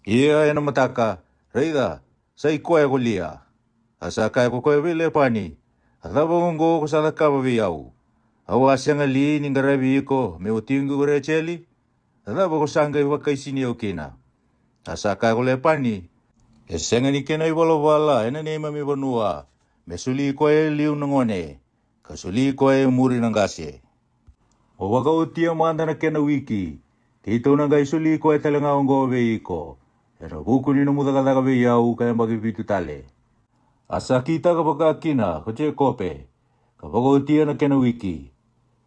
Iya ina mataka reida sa ikoya ko lia. Asa kaya ko koya be lepani. Ataba ngongo ko sa nakaba biyau. Awasya nga li ni ngarabi ko me utingu ko recheli. Ataba ko sanggay wakay siniyaw kina. Asa kaya ko lepani. Esenga ni kena iwala-wala ena ni mami banua. Mesuli ko e liu nangone. Kasuli ko e muri nangase. O waka utia manda na kena wiki. Tito nang suli ko e talanga ongo be iko. Ero buku ni namudakadaka biyau kaya magibitu tale. Asa kita kapag kina, kache kope, kapag utia na kena wiki.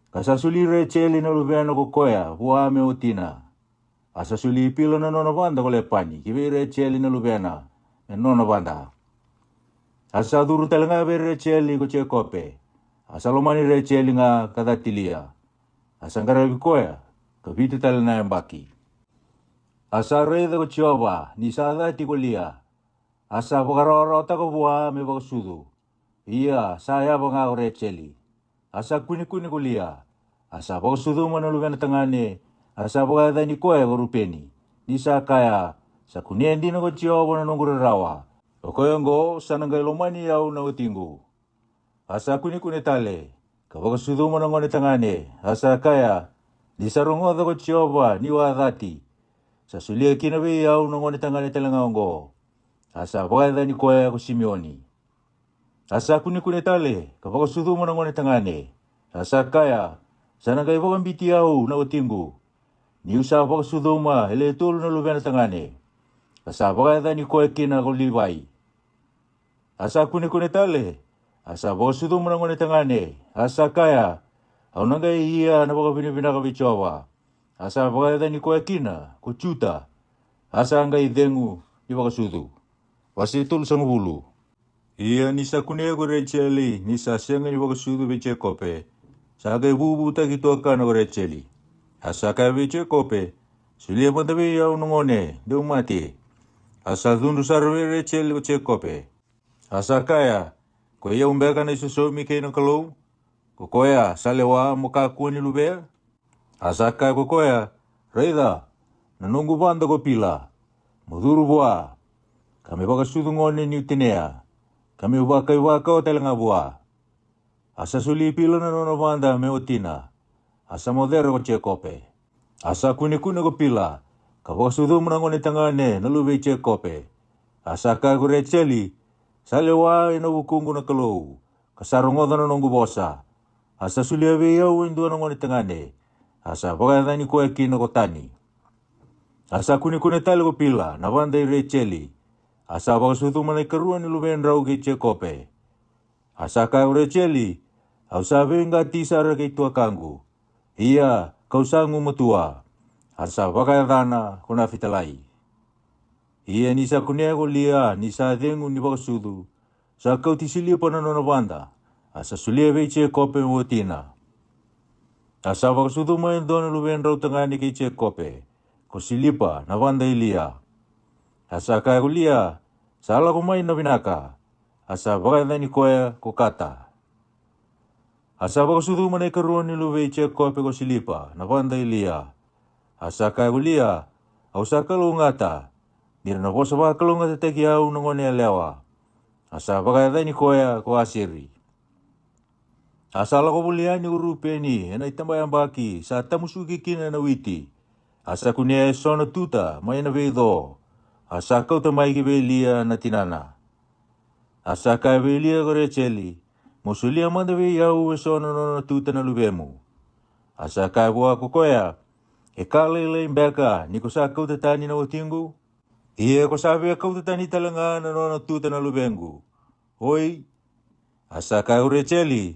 Kasasuli recheli na lubena ko koya, huame utina. Asa suli pila na nona banda ko lepani, kibe recheli na lubena, na nona banda. Asa duru talanga be recheli ko che kope, asa lomani recheli nga kadatilia. Asa ngarabi koya, kabitu talana yang baki. Asa reda ko chioba, ni sada ti ko lia. Asa pakarorota ko buha me bakasudu. Iya, saya banga ko recheli. Asa kuni kulia. Asa bakasudu manalubena tangane. asa baka dani koe gorupeni ni sa kaya sa kuniendi na ko Jehova na nungura rawa o koyongo sanangay lomani au na utingu asa kuni tale kabaka suduma na ngone tangane asa kaya di sarungo da ko Jehova ni wa dhati sa sulia kinabe au na ngone tangane talangaongo asa baka dani koe ko Simeoni asa kuni tale kabaka suduma na ngone tangane asa kaya sanangay baka biti au na utingu ni usa baka suduma hele tulu na lubena tangane asa baka dani koe kina ko libai asa kuni tale asa baka suduma na ngone tangane asa kaya au nangai ia na baka bina ka bichowa asa baka dani koe kina ko chuta asa ngai dengu ni baka sudu wasi tulu sang bulu ia ni sa kuni ko Racheli ni sa senga ni baka sudu biche kope sa ngai bubu ta kitu kana ko Racheli asa kaya biche kope sulia matabe au ngone de mati asa dundu sarwe Racheli ko che kope asa kaya ko ia umbeka na susomi kay no kalou ko koya salewa muka kuani lubea asa kaya ko koya reida nanungu banda ko pila muduru bua kami baka sudu ngone ni utinea kami baka o telanga bua asa suli pila na nono banda me utina asa modero ko che kope asa kuni ko pila ka baka sudu ngone tangane na lube che kope asa kaya ko Racheli salewa ina bukungu na kalou kasarungo na nongu bosa asa sulia au indu na ngone tangane asa baka dani koe kino ko tani asa kuni tale ko pila na banda Racheli asa baka sudu mana karuan ni luben rau ke che kope asa kaya Racheli au sabe ngati sara ke tua kangu ia kau sangu matua asa baka dana kuna fitalai ia ni sa kunia ko lia ni sa dengu ni baka sudu sa kau tisili pa na nona banda asa sulia che kope motina asa baka sudu main dona luben rau tangani ke che kope ko silipa na banda ilia asa kaya ko lia sala ko main na binaka asa baka dani koe ko kata asa baka sudu manai karuan ni lube che kope ko silipa na banda ilia asa kaya ko lia au sa kalau ngata Nira na bosa baka kalunga te teki au na ngone lewa. Asa baka dani koea ko asiri. Asa lako buliani urupeni ena itambayang baki sa tamusuki kina na witi. Asa kunia sona tuta may na vedo. Asa kau tamay ki belia na tinana. Asa kaya belia ko Racheli. Musulia manda be yau sona na tuta na lubemu. Asa kaya buwa ko koea. E kalele imbeka ni ko sa kau tatani na utingu. Ia ko sabi kau tatani talanga na nona tuta na lubengu. Hoi, asa kau Racheli.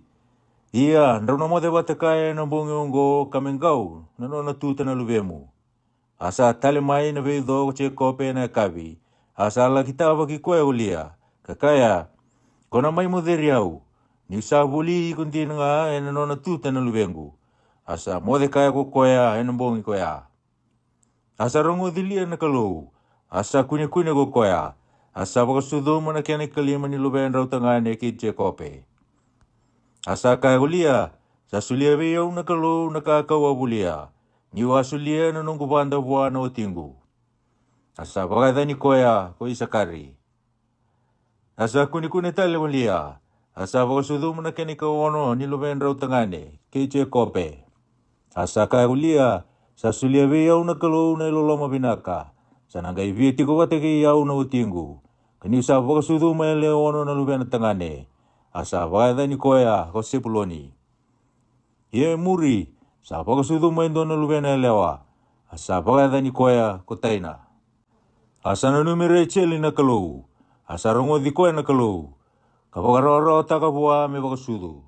Ia, nrona mo de batakaya na bongiongo kamengau na nona tuta na lubemu. Asa tale mai na vedo ko che kope na kabi. Asa la kita bagi koe ulia. Kakaya, kona mai mo deriau. Ni sa buli kunti nga na nona tuta na lubengu. Asa mo de kaya ko koea na bongi koea. Asa rongo dilia na kalou. Asa kuni ko koea. Asa baka sudu mo na kaya ni kalima ni luben rau tangane ki che kope. Asa kaya ulia, sa sulia biyau na kalou na kakawa bulia. Ni wa sulia na nunggu banda buwa na utingu. Asa baka dani koea ko isakari. Asa kuni tale ulia. Asa baka sudu mo na kaya ni kawono ni luben rau tangane ki che kope. Asa kaya ulia, sa sulia biyau na kalou na iloloma binaka. Sanangay viti ko wateki yau na utingu. Kani sa baka sudu mo leono na luben tangane. Asa baka dani koea ko sepuloni. Ie muri, sa baka sudu mo endo na luben lewa. Asa baka dani koea ko taina. Asa na numi Racheli na kalou. Asa rongo di koea na kalou. Kapaka roro taka buwa me baka sudu.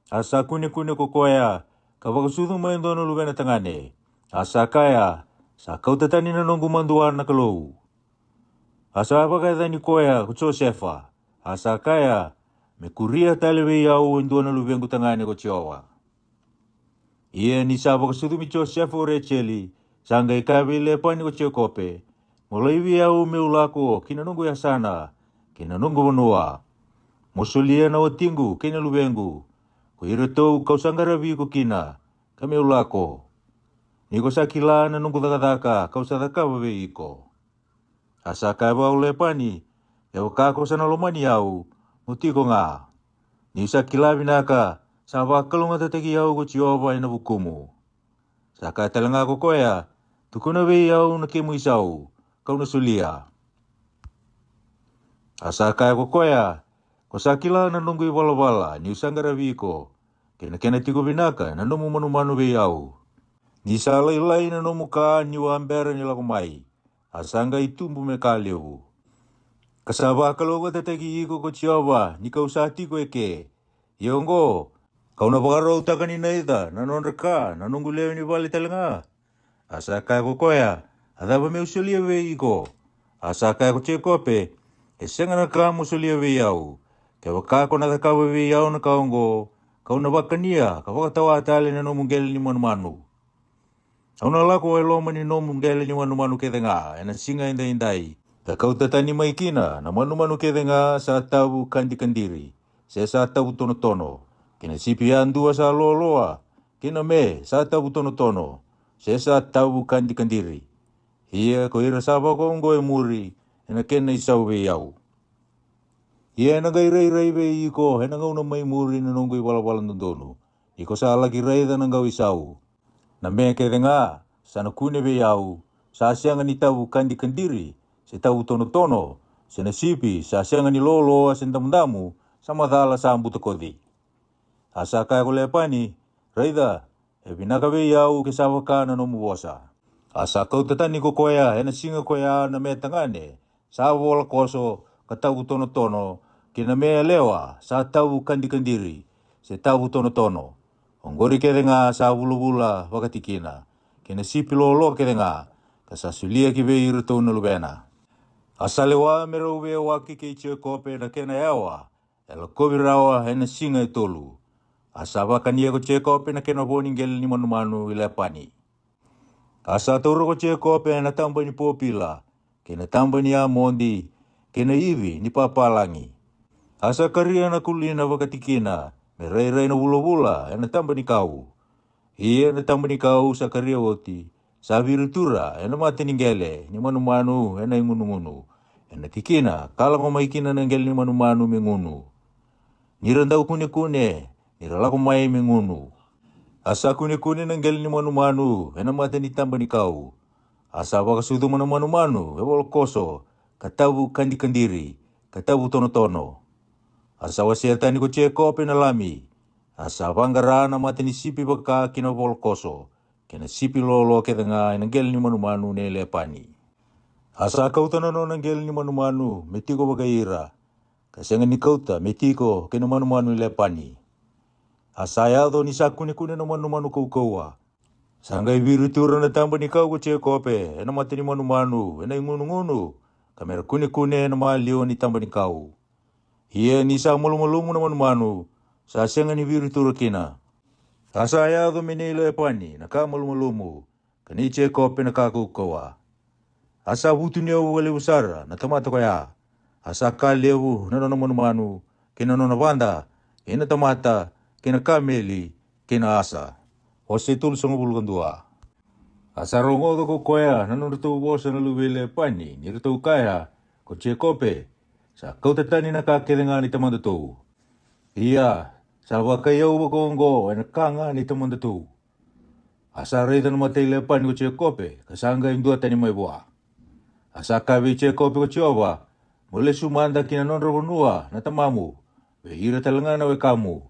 Asa kuni ko koea. Kapaka sudu mo endo na luben tangane. Asa kaya. Sa kau tatani na nunggu manduan na kalou. Asa baka dani koea ko Josefa. Asa kaya. Me kuria talewe yau endo na luben tangane ko Jehova. Ia ni sa baka sudu mi Josefa o Racheli. Sangay kabile pa ni ko Chekope. Mulai yau me ulako kina nunggu ya sana. Kina nunggu wanua. Musulia na watingu kina lubengu. Ko iretou kau sanggarabi ko kina. Kami ulako. Niko sa kila na nungku daka kau sa daka babe iko. Asa kai ba ule pani, ya kako sana lomani au, mutiko nga. Ni sa kila binaka, sa bakalunga tateki au ko Jehova ina bukumu. Sa kai talanga ko koya, tukuna be au na kemu isau, kau na sulia. Asa kai ko koya, ko sa kila na nunggu iwala ni usangara viko, kena tiko binaka na nomu manu be au. Ni sa lai na nomu ka ni wa ambera ni lakumai. Asanga itumbu me kaleu. Kasaba kalau kata tagi iko ko Jehova, ni kau sati ko eke. Yongo, kau na bakaro utakani na ida, na nonreka, na nunggu leo ni bali talanga. Asa kai ko koya, ada ba me usulia we iko. Asa kai ko chekope, esenga na ka musulia we yau. Kau ka ko na ka we yau na kaungo, kau na bakania, kau tawa tali na nomungel ni manu. Auna lako e loma ni nomu ngele ni manu kedenga, ena singa indai. Ka kau tatani mai kina, na manu kedenga sa tabu kandiri. Se sa tabu tono. Kina sipian dua sa loa. Kina me sa tabu tono. Se sa tabu kandiri. Ia ko ira saba ko ngo e muri, ena kena isau be yau. Ia ena gai rei be iko, ena ngau na mai muri na nongo i wala ndono. Iko sa lagi rei da ngau isau. Na me ke denga, sana kune be yau, sa sianga ni tabu kandiri, se tabu tono, se nasipi, sa sianga ni lolo asen damu, sama dhala sa ambuto kodi. Asa kaya ko lepani, reida, e binaka be yau ke sawaka na nomu bosa. Asa kau tatani ko koya, ena singa koya na me tangane, sa wala koso, ka tabu tono, kina me lewa, sa tabu kandiri, se tabu tono. Onggori kere nga sa bula wakati kina. Kena sipi lolo kere nga. Kasa sulia ki be iru tau na lubena. Asalewa mera ube waki ke ichio kope na kena yawa. Ela kobi rawa hena singa itolu. Asaba kania ko che kope na kena boni ngel ni manu ila pani. Asa toro ko che kope na tamba ni popila. Kena tamba ni amondi. Kena iwi ni papalangi. Asa karia na kulina wakati kina. Rei na bula, ena tamba ni kau. Ia na tamba ni kau sa karia woti. Sa virutura, ena mati ninggele, ni manu, ena ingunu. Ena tikina, kala ko maikina ninggele ni manu mingunu. Nirandau kune, niralako mai mingunu. Asa kune ninggele ni manu, ena mati ni tamba ni kau. Asa baka sudu manu, ewal koso, katabu kandiri, katabu tono. Asa wasiata ni ko cheko pena lami. Asa bangarana mati ni sipi baka kina volkoso. Kena sipi lolo ke tengah nanggel ni manu ne lepani. Asa kau tanono nanggel ni manu metiko baka ira. Kasenga ni kauta metiko kena manu lepani. Asa yado ni sakune no manu kau. Sanggai biru turun na tamba ni kau ko cheko pe. Ena mati ni manu, ena ngunu. Kamera kune na malio ni tamba ni kau. Ia ni sa malu-malumu na manu, sa senga ni biru turu kina. Asa ayado minilo e pani, naka malu-malumu, kaniche kope na kakukawa. Asa butu niyo wale usara, na tamata kaya. Asa kalewu na manu, kina nona banda, kina tamata, kina kameli, kina asa. Ose tul sa ngubul kandua. Asa rongo ko koya, nanonto bosa na luwele pani, nirito kaya, koche kope. Sa kau tatani na kakedenga ni tamanda tu. Ia, sa wakayau bakongo na kanga ni tamanda tu. Asa reida na matay lepan ko chekope, kasanga yung dua tani may buwa. Asa kabi chekope ko Jehova, muli sumanda kinanonra bunua na tamamu. Ira talanga na we kamu.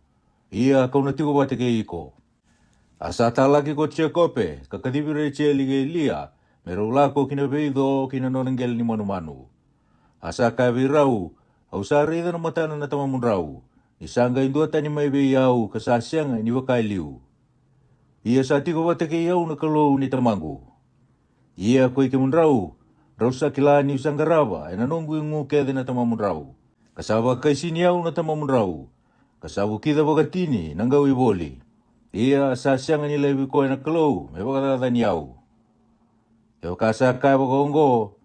Ia kau natiko bate ke iko. Asa talaki ko chekope, kakadibire cheli ke lia, merulako kinabeido kinanonengel ni manu. Asa kabirau, au sa rida na matana na tamamun rau. Isanga indua tani may beyau kasasyang ni wakailiu. Ia sa tiko bate ke yau na kalou ni tamangu. Ia ko'y kimun rau sa kila ni usang garaba, ay nanonggu yung ngukede na tamamun rau. Kasaba kay sinyaw na tamamun rau. Kasabu kita bagatini nang gawi boli. Ia sa siyang nila ko'y na kalou, may bagatatan yaw. Yaw kasa kaya bakonggo,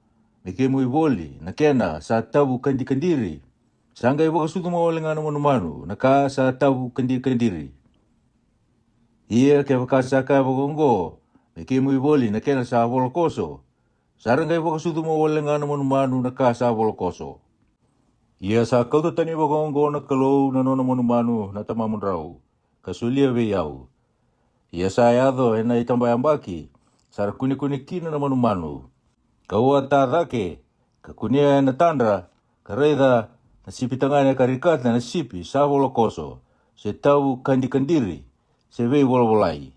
Mikimu iboli, na kena sa tabu kandiri. Sangga iba kasutu mawala nga naman naka sa tabu kandiri. Ia kaya bakasa kaya bagonggo, me ke mui boli na kena sa volokoso. Sarang kai wakasutu mo wale ngana manu na ka sa volokoso. Ia sa kau tani wakongo na kalau na nona manu na tamamun rau. Kasulia ve yau. Ia sa yado ena itambayambaki. Sara kuni kina na manu. Kau atadake. Kakunia na tandra. Kareda na sipi tangane karikata na sipi sa volokoso. Se tau kandiri. Se vei vololai.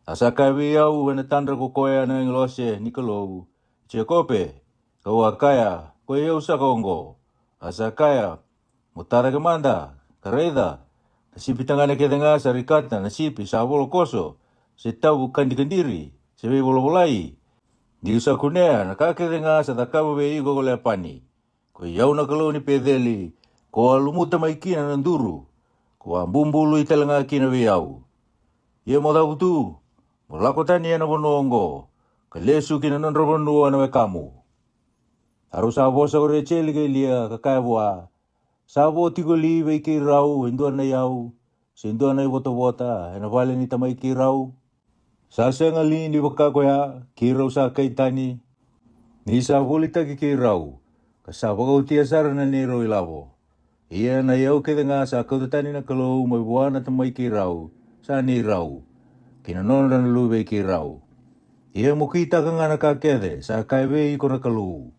Asa kai ve yau ena tandra kokoya na inglose nikolou. Che kope. Kau akaya. Koe yau sa kongo. Asa kaya, mutara kemanda, kareda, nasipi tangane kedenga sarikata, nasipi sa volokoso, se tau kandiri, se vei vololai. Di usa kunea, nakakedenga sa takawa vei igo gole apani. Ko yau na kalau ni pedeli, ko alumuta maikina nanduru, ko ambumbulu italenga kina vei yau. Ia moda butu, molakotani yana bonongo, kalesu kina nandrobonua na wekamu. Harus sabo sa ore cheli ke lia kakaiwa. Sabo tigo li ve ki rau hindu na yau. Sindu na bota bota ena vale ni tamai ki rau. Sa sengali ni baka ko ya ki rau sa kaitani. Ni sa volita ki rau. Ka sa bago tia sar na ni ro ilavo. Ia na yau ke nga sa kautani na kalau mai buana tamai ki rau. Sa ni rau. Kina non na lu ve ki rau. Ia mukita ka nga na ka kede sa kai ve ko na kalau.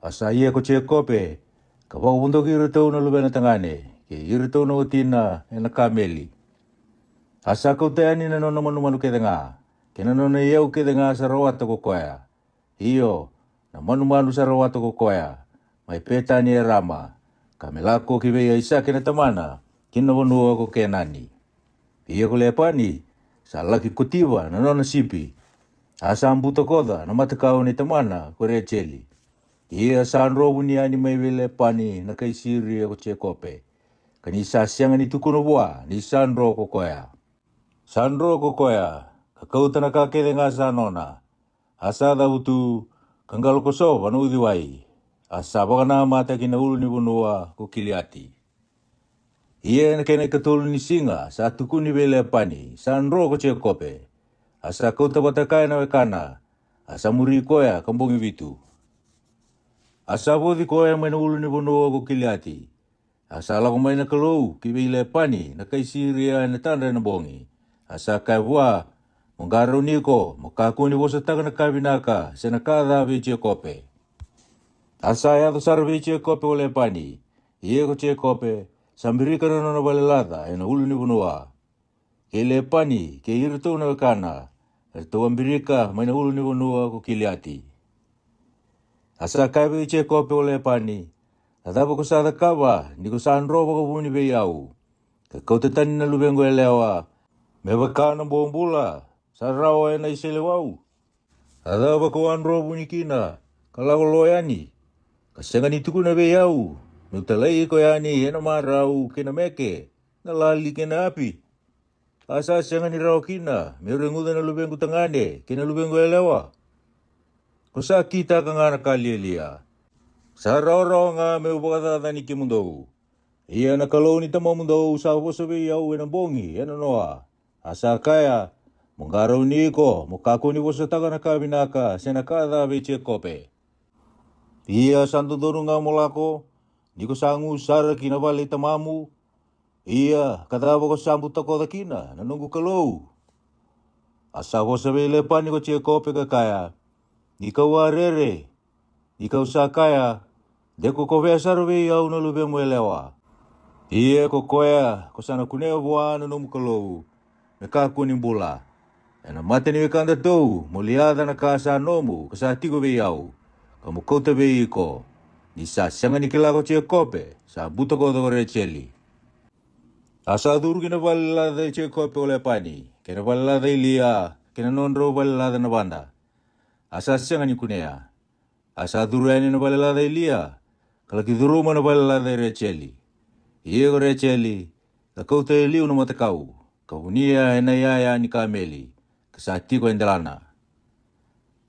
Asa ia ko che kope, ka wau bundo ki irutau na lubena tangane, ki irutau na utina e na kameli. Asa kau te ani na nona manu ke denga, ke na nona iau ke denga sa rawata ko koea. Iyo, na manu sa rawata ko koea, mai peta ni e rama, ka melako ki vea isa ke na tamana, kina wanua ko ke nani. Iya ko lepani, sa laki kutiwa na nona sipi, asa ambuto koda na matakao ni tamana ko rea cheli. Ia sanro bunia ni mai vele pani na kai siri ko che kope. Kani sa siang ni tukuno bua ni sanro ko koya. Sanro ko koya. Kakau tana ka ke denga sanona. Asa da utu kangal ko so banu diwai. Asa bagana mata kina ulu ni bunua ko kiliati. Ia na kene katul ni singa sa tukuni vele pani sanro ko che kope. Asa kau tabatakai na wekana. Asa muri koya kambongi vitu. Asa bodi koe mai na ulu ni bonua ko kiliati. Asa lako mai na kalau ki vile pani na kai siria na tanda na bongi. Asa kai wua mongaro niko makaku ni bosa taga na kabinaka se na kada viche kope. Asa ya to sar viche kope ole pani. Ie ko che kope sambirika na na balelada na ulu ni bonua. Ke le pani ke irto na kana. To ambirika mai na ulu ni bonua ko kiliati. Asa kai be che kope ole pani. Adabo ko sa kawa ni ko sanro ko buni be yau. Ka kau te tani na lubengo elewa. Me baka na bombula. Sa rawa na isele wau. Adabo ko anro buni kina. Kalau loyani. Ka senga ni tuku na be yau. Me utalai ko yani ena marau kina meke. Na lali kina api. Asa senga ni rau kina. Me renguda na lubengo tangane. Kina lubengo elewa. Kusa kita ka nga nakalilia. Sa rao nga me upakata ni kimundou. Ia nakalo ni tamo mundou sa posabi yau enang bongi ena noa. Asa kaya mongaro ni ko mukaku ni posataga nakabinaka senakada viche kope. Ia santo doru nga molako ni ko sangu sara kinabali tamamu. Ia kadabo ko sambu tako dakina nanungu kalou. Asa posabi lepan ni ko che kope kakaya. Ikaw arere, ikaw sakaya, deko ko vesaro ve yau na lube mwelewa. Ie ko koya, ko sana kuneo buana no mukalo, meka kuning bola. Ena mate ni wekanda tou, moliada na kasa nomu, kasa tigo ve yau, kamu kota ve iko. Ni sa sianga ni kilako che kope, sa buto ko do recheli. Asa duru kina balada che kope ole pani, kina balada ilia, kina nonro balada na banda. Asa sianga ni kunea. Asa durani na balelada ilia. Kala ki duruma na balelada recheli. Ie ko recheli. Ka kau te liu na matakau. Ka unia ena yaya ni kameli. Kasati ko endelana.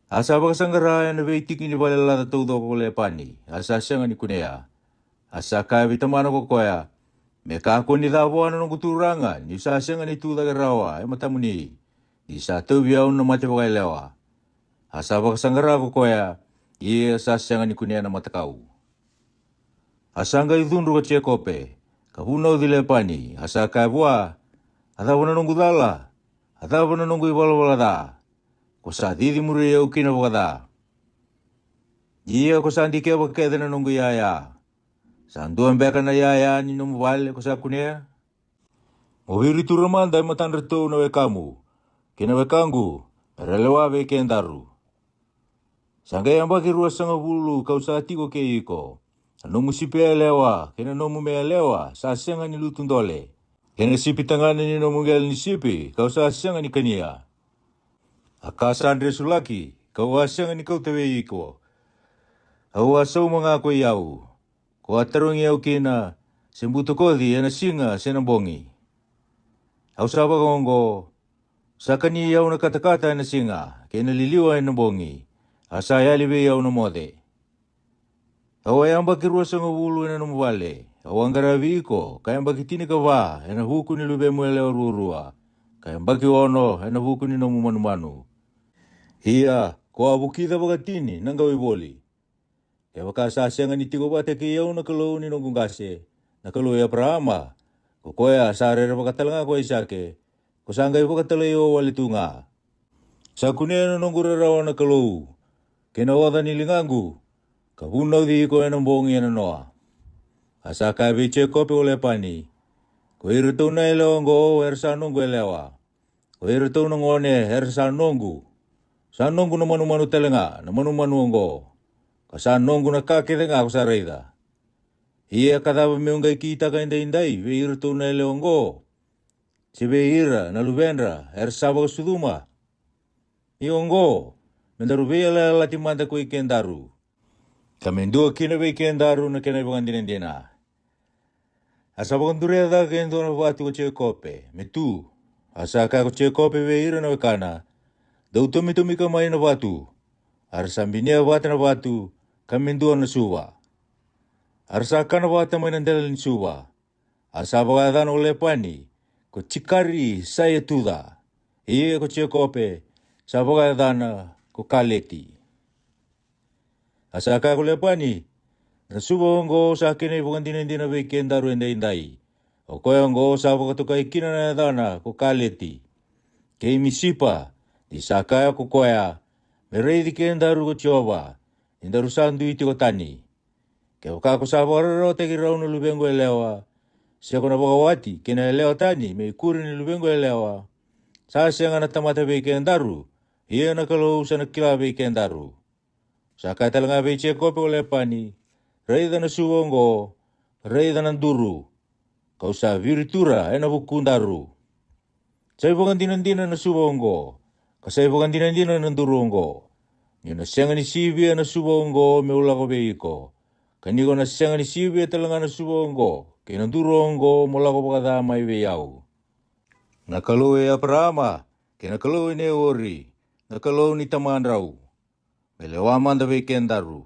Asa bakasanggara na veitiki ni balelada todo ko lepani. Asa sianga ni kunea. Asa kaya vitamana ko koya. Me ka ako ni dabuana ng kuturangan. Ni sa sianga ni tudagarawa. E matamuni. Isa tu biau na mate pakai lewa. Asa baka sanggara ko koya, ia sasanga ni kunia na matakau. Asanga idundu ka chekope, ka hunau dile pani, asa kai bua, ada wana nunggu dala, ada wana nunggu iwala da, ko sa didi muri au kina wakada. Ia ko sa ndike wakada na nunggu yaya, sa nduan beka na yaya ni numu wale ko sa kunia. Mohiri turaman dai matan reto na wekamu, kina wekangu, relewa weke endaru. Sangga yang bagi ruas sanga bulu kau sa tiko ke iko. Nomu sipi lewa, kena nomu mea lewa, sa senga ni lutun dole. Kena sipi tangana ni nomu gel ni sipi, kau sa senga ni kania. Akasa Andre Sulaki, kau asenga ni kau tewe iko. Au asau mga ko iau. Ko atarong iau kina, sembuto kodi ena singa senambongi. Au saba kongo, sakani iau na kata-kata ena singa, kena liliwa ena bongi. Asa ya libe iau na mode. Au ayang baki ruas nga wulu ena namu wale. Au anggara viko, kayang baki tini ka wa, ena huku ni lube mo eleo rurua. Kayang baki ono, ena huku ni namu manu-manu. Hia, ko abukida baka tini, nanggawi boli. Kaya baka sasenga ni tiko bate ki iau na kalau ni nonggung kase. Na kalau ya Abrahama. Ko koya sarere baka talanga ko isake. Ko sanggay baka talayo walitunga. Sa kunia na nonggung rawa na kalau. Kena wada nilingangu. Kabunau di ko enang bongi ena noa. Asa kai biche kopi ole pani. Ko irito na elongo hersa nonggu elewa. Ko irito na ngone hersa nonggu. Sa nonggu na manu-manu telenga, na manu-manu ongo. Ka sa nonggu na kake denga ko sa reida. Ia kadaba meungai kita ka indai-indai, ve irito na elongo. Sebe ira na lubendra hersa baka suduma. Iongo. Mendaru bela lati manda ko ikendaru. Kamendua kina be ikendaru na kena ibangan dinendena. Asa bakan dureda kendo na watu ko chekope. Metu. Asa ka ko chekope be ira na wakana. Dautumi-tumi ka mai na watu. Arsa binia wata na watu. Kamendua na suwa. Arsa ka na wata mai na dalal ni suwa. Asa bakadan ole pani. Ko chikari saya tuda. Ia ko chekope. Sa bakadan ko kaleti. Asa ka ko lepani. Na suba ongo sa kene bukan dinendina be kendaru endai-indai. O koe ongo sa bakatuka ikina na dana ko kaleti. Kei misipa. Di sakaya ko koea. Merei di kendaru ko choba. Indaru sandu iti ko tani. Kaya kako sa bararo teki raunu lubengo elewa. Siya ko na bakawati. Kena elewa tani. Me ikuri ni lubengo elewa. Sa siya nga natamata be kendaru. Ia na kalau sa nakila be kendaru. Saka talanga be chekope ole pani. Reida na suongo. Reida na duru. Kau sa viritura ena bukundaru. Say bukan dinan-dinan na suongo. Kasay bukan dinan-dinan na durungo. Yun na siyang ni Sibia na suongo me ula ko be iko. Kaniko na siyang ni Sibia talanga na suongo. Kaya na durungo mula ko pakadamay be yau. Nakaluwe Abrahama. Kaya nakaluwe ni Ori. Nakaluwe ni Tamandrau. Melewaman da be kendaru.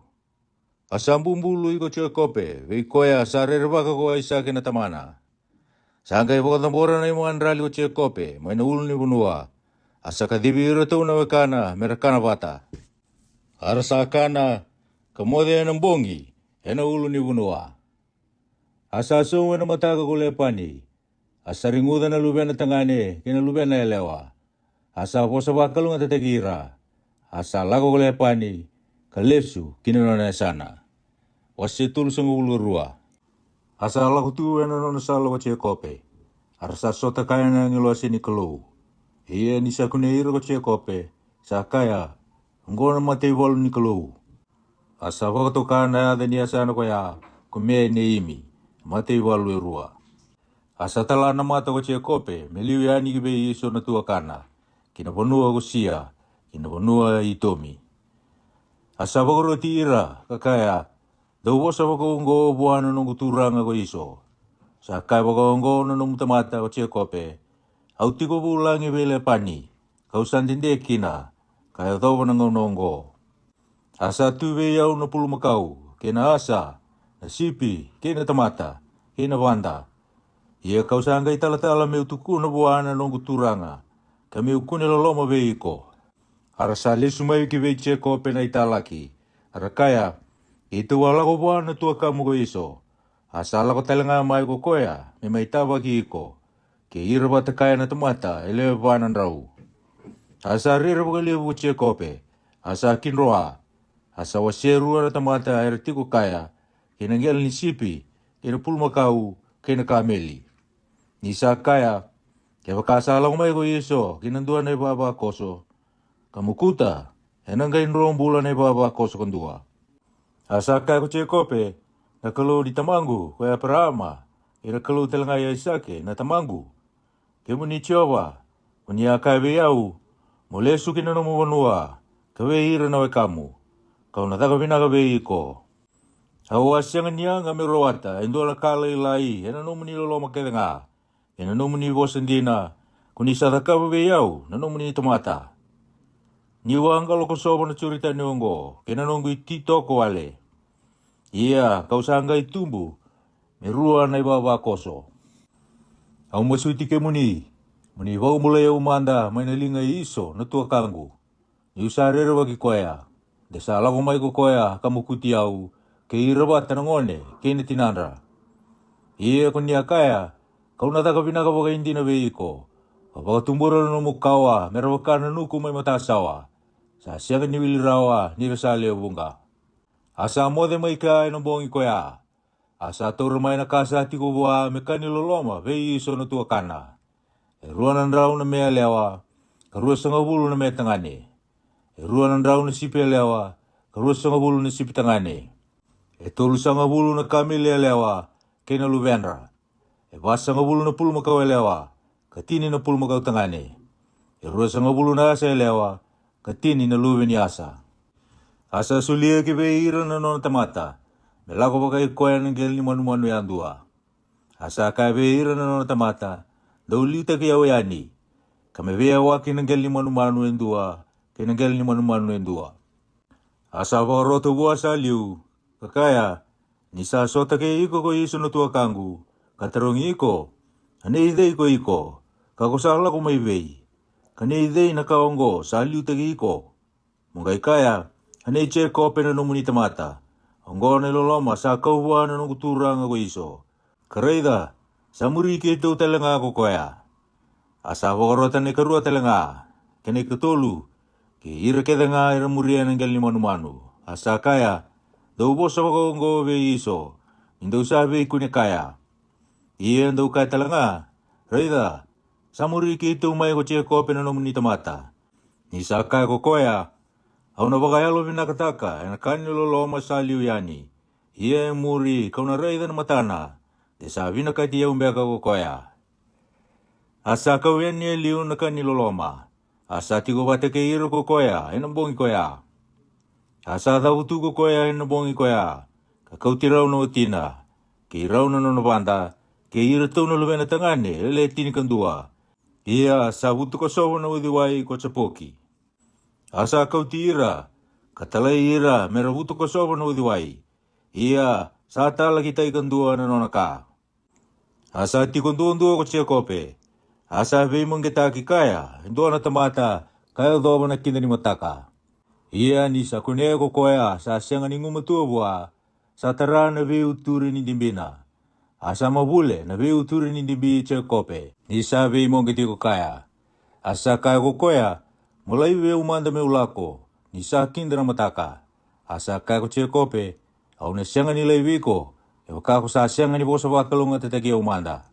Asambumbulu iko chekope. Be koya sa rerbaka ko isa kina tamana. Sangkay pakatambora na yung mga andrali ko chekope. May naulun ni bunua. Asa kadibiro to na wakana. Merakana bata. Arasa kana. Kamode ng bongi. E naulun ni bunua. Asa suwa na mataga ko lepani. Asa ringuda na luben na tangane. Kina luben na elewa. Asa po sa bakalong at tatakira. Asa lago ko lepani. Kalesu kinano na sana. Wasitul sa ngulurua. Asa lago tuwe na nasalo ko chekope. Arasa sota kaya na ngiluasin ni kalau. Ia ni sa kuneiro ko chekope. Sa kaya. Ngona matay walo ni kalau. Asa wakato kana da ni asa ano kaya. Kumea ni imi. Matay walo irua. Asa tala na mata ko chekope. Meliu ya ni kibe iso na tua kana. Kinapanua ko siya. Kinapanua itomi. Asa bakuro tira kakaya. Dawa sa bakonggo buhano nung kuturang ako iso. Sa kaya bakonggo nung mutamata ko chekope. Auti ko bulangi bele pani. Kausan tindeki na. Kaya dawa nang nonggo. Asa tuwe yau na pulumakau. Kena asa. Na sipi. Kena tamata. Kena banda. Ia kausan kay talatala me utuku na buhana nung kuturanga. kami ukune loloma ve iko. Ara sa lesu mai ki ve che ko pena italaki. Ara kaya, itu wala ko buana tua kamu ko iso. Asala ko talenga mai ko koya, me mai tawa ki iko. Ke ira bata kaya na tamata, ele vanan rau. Asa rira ko levu che kope. Asa kinroa. Asa waseru na tamata era tiko kaya. Kena ngel ni sipi, kena pulma kau, kena kameli. Nisa kaya, kaya kasala ko mai ko iso, kinandua na ibaba koso. Kamukuta, enanggain rong bulan na ibaba koso kandua. Asa kaya ko che kope, na kalau di tamangu, kaya parama, ira kalau talangaya isake, na tamangu. Kaya muni chowa, muni akay beyau, mule suki na namu wanua, kawe ira na kamu, kau nataka binagabe iko. Hawa siangan niya nga mirawata, endo la kala ilai, ena no muni lolo makedanga, ena no muni bosendina, kuni sadaka beyau, na no muni tomata. Niwa ang kalo ko soba na curita niyongo, kena nonggu itito ko wale. Iya, kau sangga itumbu, merua na ibaba koso. Au masuiti ke muni wau mulai umanda, may nalinga iso, natua kangu. Niusarere wagi koya, desa lako may ko koya, kamukuti au, kei rabat tanangone, kei natinandra. Iya kunya kaya, kau nataka pinaka baga hindi na beiko. Kapag tumbura na mukawa, merawaka na nuku may matasawa. Sa siyagan ni Wilirawa, ni Rosalia bunga. Asa mo de may kaya ng bongi koya. Asa toro may nakasa ti ko buwa mekani loloma, vei iso na tua kana. Ruanan raw na mea lewa, karuas nga bulu na mea tangane. Ruanan raw na sipi lewa, karuas nga bulu na sipi tangane. Tolu sa nga bulu na kami lewa, kay na lubenra. Basa nga bulu na pulma kaw lewa, katini na pulma kaw tangane. Ruas nga bulu na asa lewa, katini na luben asa. Asa sulia ki beira na non tamata, melako pa kay koya ng gel ni manu-manu yan dua. Asa kay beira na non tamata, daw lita kaya wayani, kami beya wakin ng gel ni manu-manu yan dua, kay ng gel ni manu-manu yan dua. Asa pa roto buwa sa liu, kakaya, nisa sota kay iko ko iso na tua kangu, katarong iko, ane idey ko iko, kakusala ko may bay, kane idey na kaonggo sa liu tagi iko. Mungkay kaya, ane che kope na numuni tamata, onggo na loloma sa kauwa na nung kuturang ako iso. Karayda, sa muri kito talaga ako kaya. Asa pakorotan ni karua talaga, kane katulu, ki ira keda nga ira murian ng gali manu-manu. Asa kaya, daw bosa ako onggo be iso, hindi sabi ko ni kaya. Iyan daw kaya talaga, Rayda, sa muri kito may ko che kope na numuni tamata. Nisa kaya ko kaya, au na baka yalo binakataka, na kanilo loma sa liu yani. Iya muri, kau na Rayda na matana, de sabi na kati ya umbeka ko kaya. Asa kau yan niya liu na kanilo loma. Asa tigo bate ke iro ko koya, enambongi koya. Asa dabutu ko koya, enambongi koya. Kakau tiraw na utina, ke iraw na nonobanda, ke iro tau na lubena tangane, ele tini kandua. Iya, sa butu ko soho na udiwai ko chapoki. Asa kau tira, katalay ira, merabutu ko soho na udiwai. Iya, sa tala kita ikandua na nonaka. Asa ti kondua ko siya kope. Asa vei mong kita kikaya, ndo na tamata, kaya doba na kinda ni mataka. Iya ni sa kune ko koya, sa siyang aning umatua buwa, sa tara na vei uturi ni dimbina. Asa mabule na vei uturi ni dimbi siya kope, ni sa vei mong kita ko kaya. Asa kaya ko koya, mulai vei umanda me ulako, ni sa kinda na mataka. Asa kaya ko siya kope, au na siyang anilay viko, ewa ko sa siyang anibosa wakalunga tatagi umanda.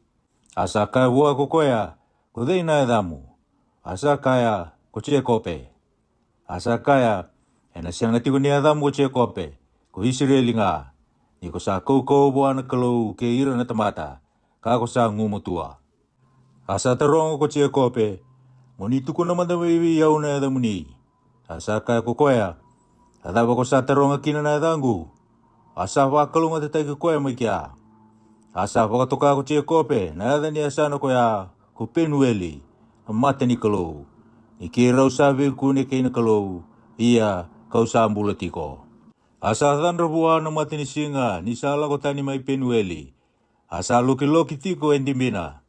Asa kaya buwa ko koya, kudai na damu. Asa kaya kuchie kope. Asa kaya ena siang nati ko ni adamu kuchie kope. Ko Israeli nga. Ni ko sa kau buwa na kalau ke ira na tamata. Kako sa ngumutua. Asa tarong ko kuchie kope. Monitu ko naman dami yaw na adamu ni. Asa kaya ko koya. Adaba ko sa tarong akina na adangu. Asa wakalung at tatay ko koya may kya. Asa pakatoka ko kuchie kope. Na adan ni asa na koya. Ko Penueli, ang mata ni kalau. Ikiraw sabi ko ni kay na kalau, iya kau sa ambulati ko. Asa tandra buwan ng mata ni singa, ni sala ko tani may Penueli. Asa luki-loki tiko endimina.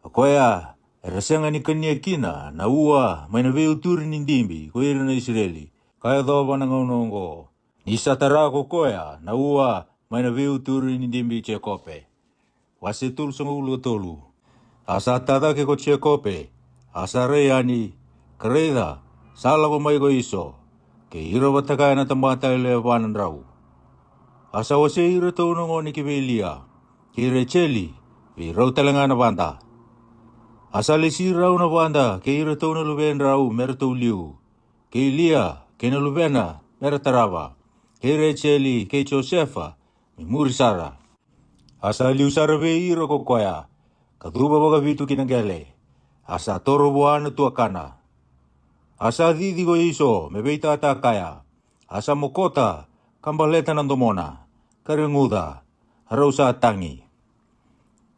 Akoya, Rasanga ni kania kina na ua mai na veu turi ni ndimbi ko ira na Israeli. Kaya dhoba na ngaunongo. Ni satara ko koya na ua mai na veu turi ni ndimbi Chekope. Wase tulu sanga ulu tolu. Asa tada ke ko Chekope. Asa reyani kareida sala ko mai ko iso. Ke ira watakaya na tambata ile wanan rau. Asa wase ira tau nango ni kibelia. Ke recheli vi rau talangana banda. Asa lesi rau na banda ke ira tau na luben rau mera tau liu. Ke Ilia ke na lubena mera tarava. Ke recheli ke Josefa mi muri sara. Asa liu sara ve ira ko koya. Kadruba baga vitu kinangele. Asa toro buana tuakana. Asa didi go iso me beita kaya. Asa mokota kambaleta nandomona. Karenguda harausa tangi.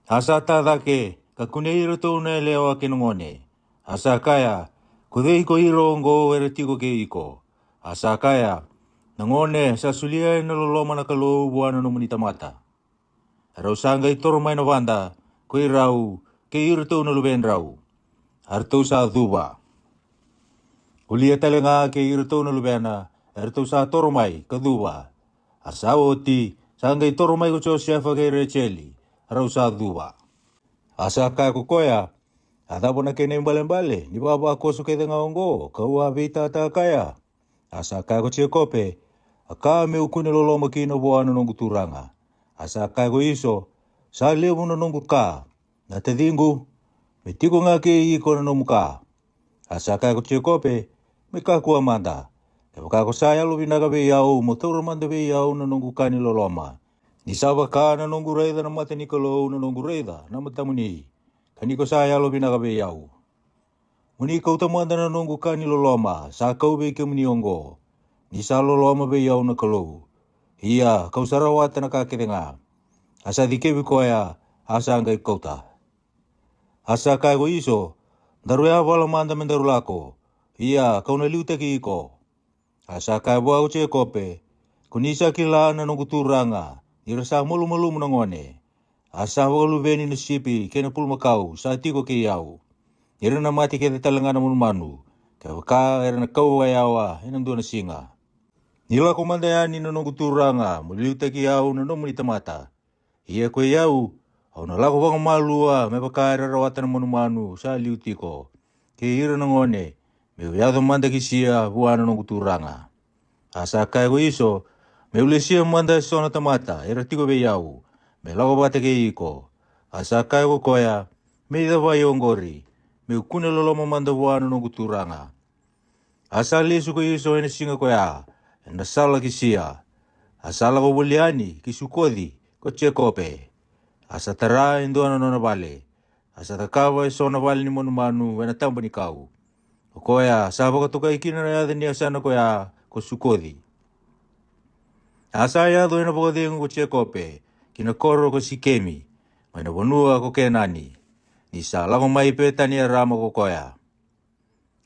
Asa tadake kakuneiro to na lewa kinongone. Asa kaya kudei ko iro ngo eretiko ke iko. Asa kaya nangone sa sulia na loloma na kalo buana no munita mata. Harausa ngai toro mai na banda ko irau ke iro to na luben rau. Harto sa duba. Kulia talenga ke iro to na lubena harto sa toro mai kaduba. Asa oti sangai toro mai ko Josefa ke recheli. Harausa duba. Asa kaya kukoya, ada bona kene mbale ni baba ko suke denga ongo, kau avita ta kaya. Asa kaya ko Chekope, aka me ukune lolo makino boano nongu turanga. Asa kaya ko iso, sa leo muna nongu ka, na te dingu, me tiko nga ke i kona nongu ka. Asa kaya ko Chekope, me ka kua manda. Ewa ka ko saya lo binaga be iau, mo taura manda be iau na nongu ka ni loloma. Ni sawa ka na nongu reida na mata ni kalau na nongu reida na mata muni. Kani ko saya lo binaga be iau. Muni kau tamanda na nongu ka ni loloma. Sa kau be ke muni ongo. Ni sa loloma be iau na kalau. Ia kau sarawata na kakirenga. Asa dikebi koya asa angai kauta. Asa kai go iso. Daru ya wala manda mendaru lako. Ia kau na liute ki iko. Asa kai boa uche kope. Kunisa kila na nongu turanga. Irasa mulu-mulu menangone. Asa walu beni na sipi kena pulma kau sa tiko ke iau. Ira na mati ke talangana manu. Kau ka ira na kau ayawa inang dua na singa. Nila komandayani na nongu turanga muliuta ki iau na nomu ni tamata. Ia ko iau au na lako bang malua me baka ira rawatan manu sa liutiko. Ke ira na ngone me uyado manda ki sia buana nongu turanga. Asa kai go iso me ulesia manda sona tamata, era tiko be iau, me lago bate ke iko. Asa kai ko koya, me ida vai ongori, me ukune loloma manda buano nongu turanga. Asa lesu ko iso ene singa koya, ena sala kisia. Asa lago boliani, kisukodi, ko Chekope. Asa tara indoana nona vale. Asa takawa sona vale ni manu ena tamba ni kau. Koya, sabaka toka ikina na yada ni asana koya, ko sukodi. Asa ya do ina bodengu ko Chekope, kina koro ko Sikemi, mai na bonua ko Kenani. Ni sa lago mai petani rama ko koya.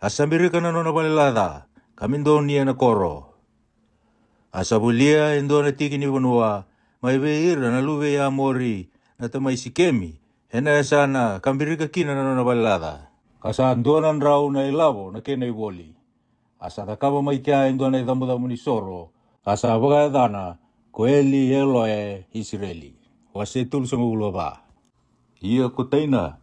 Asa mirika na nona balilada, kamindo ni na koro. Asa bulia indo na tiki ni bonua, mai beira na luve ya mori, na tamai Sikemi, hena sana kambirika kina na nona balilada. Kasa andonan rau na ilavo na kena iboli. Asa takaba mai kia indo na idhamu ni soro, asa baga dana ko eli Eloe Israeli. Wase tulu sanga ulo ba. Ia ko taina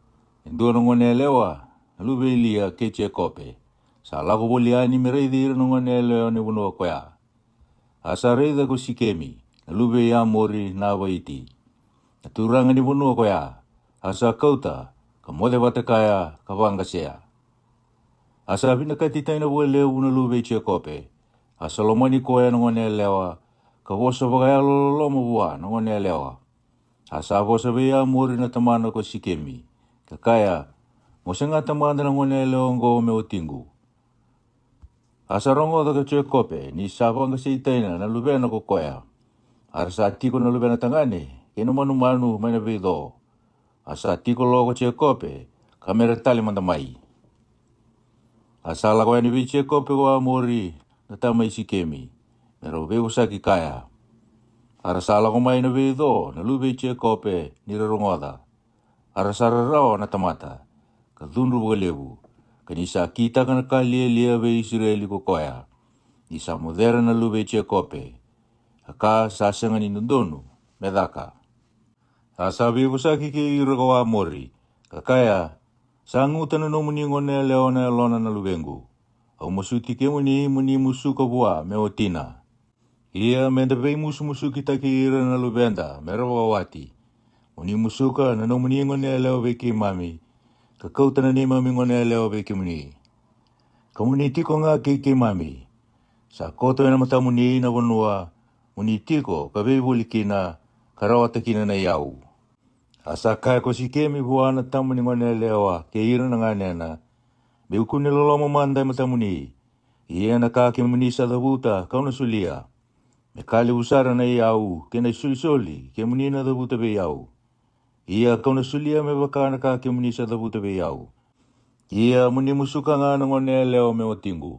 endo ngone lewa lube ilia ke Chekope. Sa lago boliani mereidi ngone lewa ne buno koya. Asa reida ko Sikemi lube ya mori na waiti. Turanga ni buno koya. Asa kauta kamode batakaya kabanga sea. Asa binakati taina bole una lube Chekope. Asa lomani koya ngone lewa, ka vosa bagaya loloma bua ngone lewa. Asa vosa beya mori na tamana ko Sikemi. Kakaya, mosenga tamana ngone lewa ngo me utingu. Asa rongo da Chekope, ni sabanga seitaina na lubena ko koya. Asa tiko na lubena tangane, keno manu mana bedo. Asa tiko logo Chekope, kamera tali mandamai. Asa lago ni bi Chekope wa mori, na tamai Sikemi, mero bego saki kaya. Ara sala ko mai na bedo, na lube Chekope ni rongoda. Ara sara rao na tamata, ka dhunru bugalevu, kanisa kita kana kalia ve Israeli ko koya, isa moderna lube che kope, aka sasangan inundonu, medaka. Asabi busaki ki iragawa mori, kakaya, sangutan no muni ngone leona lona na lubengu, au musuti ke muni musuka bua meotina. Ia menda bei musu kita ki ira na lubenda, merawawati. Muni musuka na no muni ngone leo beki mami, kakau tana ni mami ngone leo beki muni. Kamuni tiko nga ke mami, sa koto na mata muni na wanua, muni tiko kabei bulikina, karawata kina na yau. Asa kai ko si kemi buana tamuni ngone lewa, ke ira na nganena, beukuni loloma mandai mata muni. Ia na ka ke muni sa dabuta, kau na sulia. Me kali usara na yau, ke na suli, ke muni na dabuta be yau. Ia kau na sulia me bakana ka ke muni sa dabuta be yau. Ia muni musuka nga na ngone leo me otingu.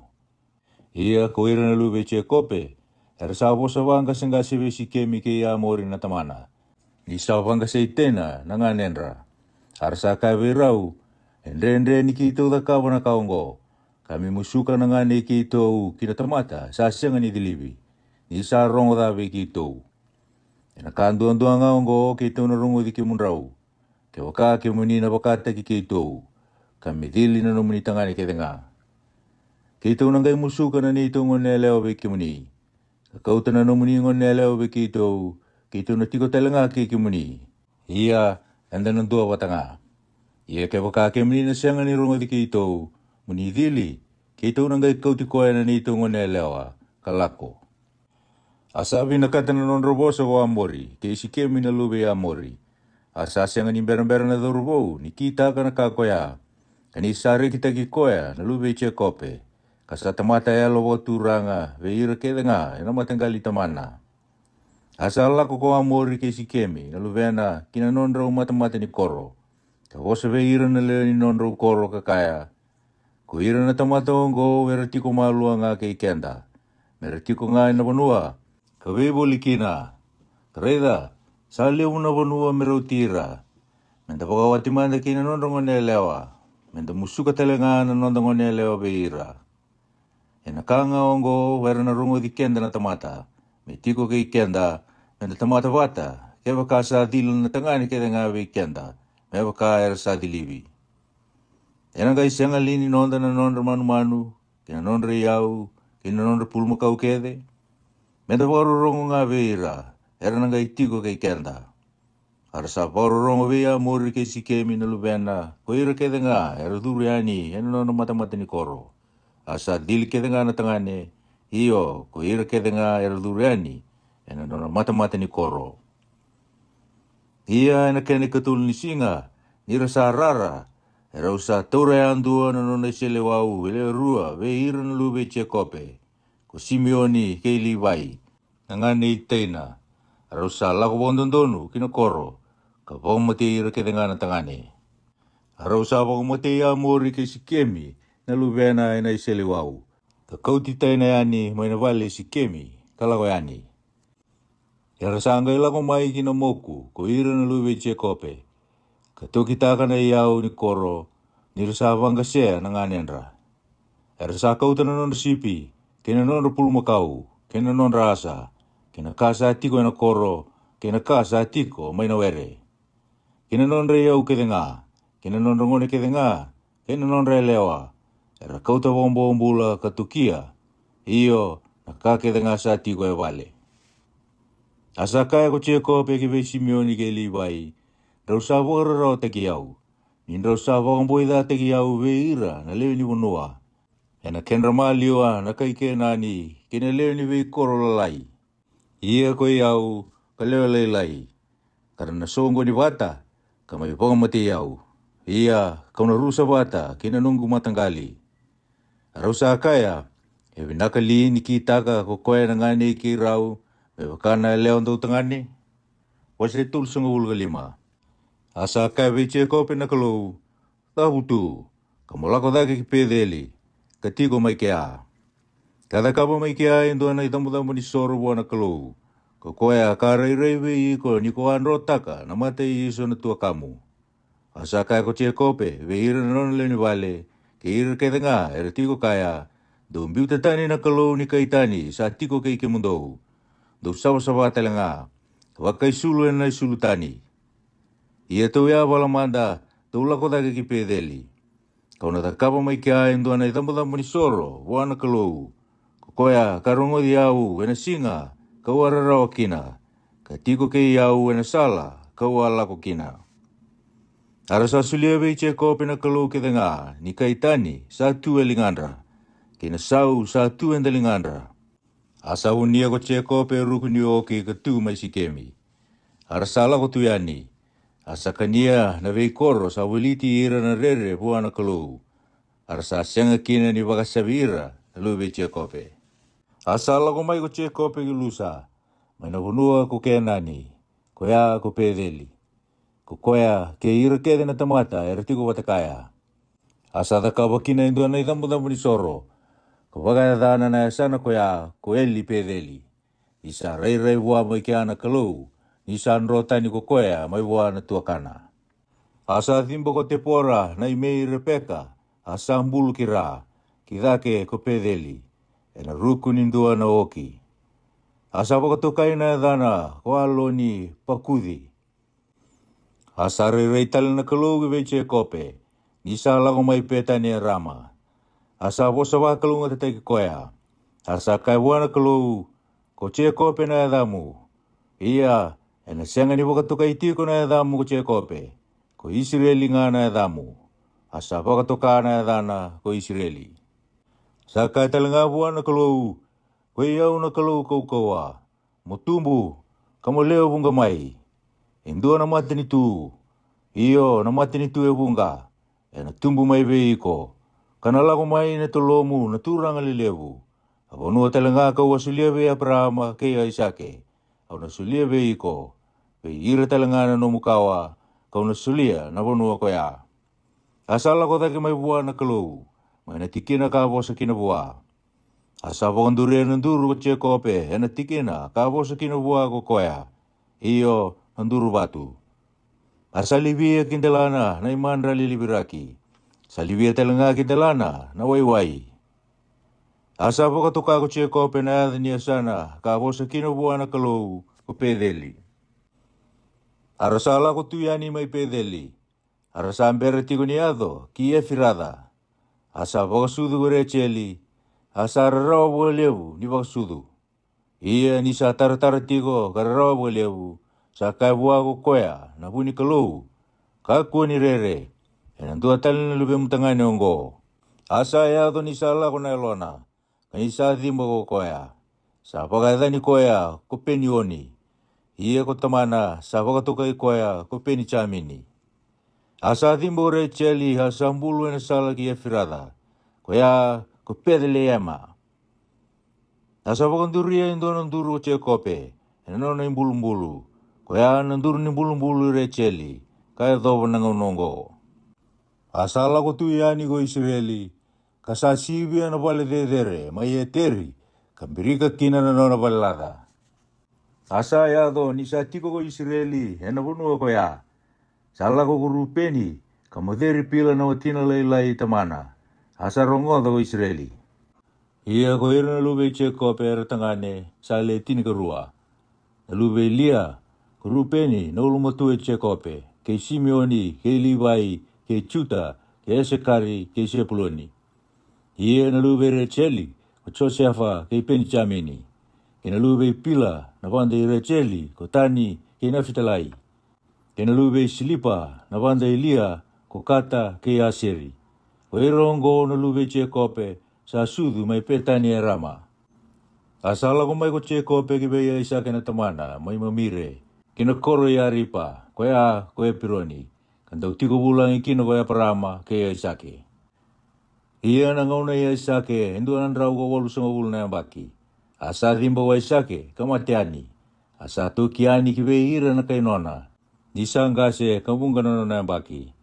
Ia ko ira na lube che kope, era sa bosa wanga senga sibe si kemi ke ia mori na tamana. Ni sa wanga se itena na nga nenra. Arsa ka verau, endre ni ki ito da kawa na kaongo. Kami musuka na nga ni ki ito kina tamata, sa senga ni dilibi. Ni sa rongo da be ki ito. Ina kanduan nga ongo ki ito na rongo di ki munrau. Ke waka ke muni na wakata ki ito. Kami dili na muni tangani ke denga. Ki ito na ngay musuka na ni ito ngone leo be ki muni. Kakau na muni ngone leo be ki ito. Ki ito na tiko talenga ki muni. Ia anda na dua watanga. Ia ke waka ke muni na sianga ni rongo di ki ito. Muni dili. Ki ito na ngay kau tikoya na ni ito ngone leo kalako. Asabi na kata na non robosa wa amori, ke isi kemi na lube amori. Asa sianga ni bera na dorobou, ni kita ka na kakoya. Kani sari kita ki koya na lube che kope. Kasa tamata ya lobo turanga, ve ira ke denga, ena matenggali tamana. Asa lako ko amori ke isi kemi, na lube na kina non rau mata ni koro. Ka wose ve ira na leo ni non rau koro kakaya. Ko ira na tamata ongo, vera tiko malua nga ke ikenda. Mera tiko nga ina banua. Kawe bolikina, kareda, sa leo na wanua merautira. Menda pagawati manda kina nondo ngone lewa. Menda musuka talenga na nondo ngone lewa beira. Ena kanga ongo, wera na rungo di kenda na tamata. Me tiko ke kenda, menda tamata wata. Ke waka sa dilo na tangani ke denga be kenda. Me waka era sa dilibi. Ena gai senga lini nondo na nondo manu, kina nondo yau, kina nondo pulma kau kede. Menda waru rongo nga veira, era nga itiko kay kenda. Arasa waru rongo veia mori ke si kemi na lubena, ko ira kede nga, era duriani, eno no mata ni koro. Asa dili kede nga na tangane, iyo, ko ira kede nga, era duriani, eno no mata ni koro. Ia ena kene katul ni singa, nira sa rara, era usa taure andua na nona sele wau, ele rua, ve ira na lube che kope. Ko Simeoni ke Livai, ngani teina, arusa lako bondondonu kina koro, ka pamati ira ke dengana tangane. Arusa pamati ya mori ke sikemi, na lubena ina isele wau. Ka kauti teina yani maina vale sikemi, kalako yani. Arusa angai lako mai kina moku, ko ira na lube che kope. Ka toki taka na iau ni koro, nirusa vangasea na nganenra. Arusa kauta na non sipi, kena non pulma kau, kena non rasa, kena kasa tiko na koro, kena kasa tiko mai na were. Kena non re au kedenga, kena non ngone kedenga, kena non re lewa. Era kauta bombula katukia, iyo na ka kedenga sa tiko e vale. Asa kaya ko cheko peki be Simeoni ke Livai, rausa wara te ki au. Nin rausa wamboida te ki au ve ira na leo ni wunua. Ena kenra maliwa na kaike nani, kena leo ni vei koro lalai. Ia ko iau, ka leo leilai. Karena songo ni wata, ka mai ponga mati iau. Ia, kauna rusa wata, kena nunggu matanggali. Arausa kaya, ewe nakali ni kitaka ko koe na ngani ki rau, me wakana leo ndau tangani. Wase tulsunga ulga lima. Asa kaya veche kope na kalau, tahutu, kamulako dake ki pedeli. Katiko mai kia. Kada kapa mai kia endo na itamu ni soro buana kalau. Ko koe a karai reiwe i ko niko anro taka na mate i iso na tua kamu. Asa kai ko che kope, ve ira non le ni vale, ke ira ke nga, era tiko kaya, do mbiu te tani na kalou ni kai tani, sa tiko ke ike mundou. Do sawa tele nga, wakai sulu na sulu tani. Ia tau ya wala manda, tau lako take ki pedeli. Kau na takapa mai kia endua na itambo ni soro, wana kalou. Kokoya, karongo di au, ena singa, kau ararawa kina. Ka tiko ke iau ena sala, kau alako kina. Arasa sulia vei che kope na kalou ke denga, ni kaitani, sa tu e lingandra. Kina sau, sa tu enda lingandra. Asa unia ko che kope ruku ni oki ka tu mai si kemi. Arasa lako tu yani. Asa kania na vei koro sa waliti ira na rere bua na kalou. Arasa senga kina ni wakasavira, lu vei che kope. Asa lako mai ko che kope ki lusa. Mai na hunua ko ke nani, ko ya ko pedeli. Kukoya ke ira ke na tamata era tiko watakaya. Asa da kawakina indua na idambu ni soro. Kawaga dana na sana koya ko eli pedeli. Isa rei bua mai ke ana kalou. Isa nrota ni kukoya mai bua na tuakana. Asa thimbo ko te pora na imei Rebeka. Asa mbulu kira. Kidake ko pedeli. Ena ruku nindua na oki. Asa wakatukai na dana ko alo ni pakudi. Asa rei tala na kalou ki veche kope. Nisa lago mai peta ni rama. Asa bosa wa kalou ngata teki koya. Asa kai wana kalou ko che kope na adamu. Ia ena senga ni wakatoka itiko na adamu ko che kope. Ko Israeli nga na adamu. Asa wakatoka na adana ko Israeli. Sa kai tala nga wana kalou. Ko iau na kalou kaukawa. Motumbu kamo leo bunga mai. Indua na mati ni tu. Iyo na mati ni tu e bunga. E na tumbu mai veiko. Kana lago mai na tolomu na turanga lilevu. Abonua talenga ka wasulia ve Abrahama ke Isake. Au na sulia veiko. Ve ira talenga na nomukawa. Kau na sulia na bonua ko ya. Asala ko take mai bua na kalou. Mai na tikina ka bosa kina bua. Asa wakandure na nduru ko che kope. E na tikina ka bosa kina bua ko koya. Iyo nduru batu. Asa livia kindelana na imandra lilibiraki. Sa livia telenga kindelana na waiwai. Asa wakatoka ko che kope na adhini asana ka bosa kino buana kalou ko pedeli. Arasala ko tuyani mai pedeli. Arasa ambere tiko ni ado ki e firada. Asa wakasudu gore cheli. Asa rarawa bualevu ni wakasudu. Ia ni sa taratara tiko kararawa bualevu. Sa kai bua ko koya na buni kalou. Kakua ni rere. E nantua tali na lube mutangani ongo. Asa ya do ni sala ko na elona. Kani sa thimbo ko koya. Sa pakaitha ni koya ko peni oni. Ia ko tamana sa pakatoka i koya ko peni chamini. Asa thimbo re cheli ha sambulu na sala ki e firada. Koya ko pedele ema. Asa pakanduria indona nduru che kope. E nona imbulu-mbulu. Koya nanduru ni bulu-bulu re cheli. Kaya thoba na ngonongo. Asala ko tu yani ko Israeli. Kasasibia na bale dedere. Mai eteri. Kambirika kina na nona balada. Asa ya do ni sa tiko ko Israeli. Ena bunua ko ya. Sala ko kurupeni. Kamoderi pila na watina lailai tamana. Asa rongo ko Israeli. Ia ko ira na lube che kope era tangane. Sa le tini karua. Na lube lia. Kurupeni na ulumatu e che kope. Ke Simeoni, ke Livai, ke Juda, ke Esekari, ke Sepuloni. Ia na lube Recheli, ko Josefa, ke Benjamini. Ke na lube Pila, na banda Recheli, ko Tani, ke Nafitalai. Ke na lube Silipa, na banda Elia, ko Kata, ke Aseri. Ko irongo na lube Chekope, sa sudu mai petani e Rama. Asala ko mai ko Chekope ke beya Isake na tamana, mai mamire. Kina koro ya ripa, koya koe pironi. Kandau tiko bulang ikino koya parama ke Isake. Ia na ngauna ya Isake, hindu anandrau ko walu sama bulu na baki. Asa thimba wa Isake, kamatiani. Asa tukiani kiwe ira na kainona. Nisa ngase kabunga na baki.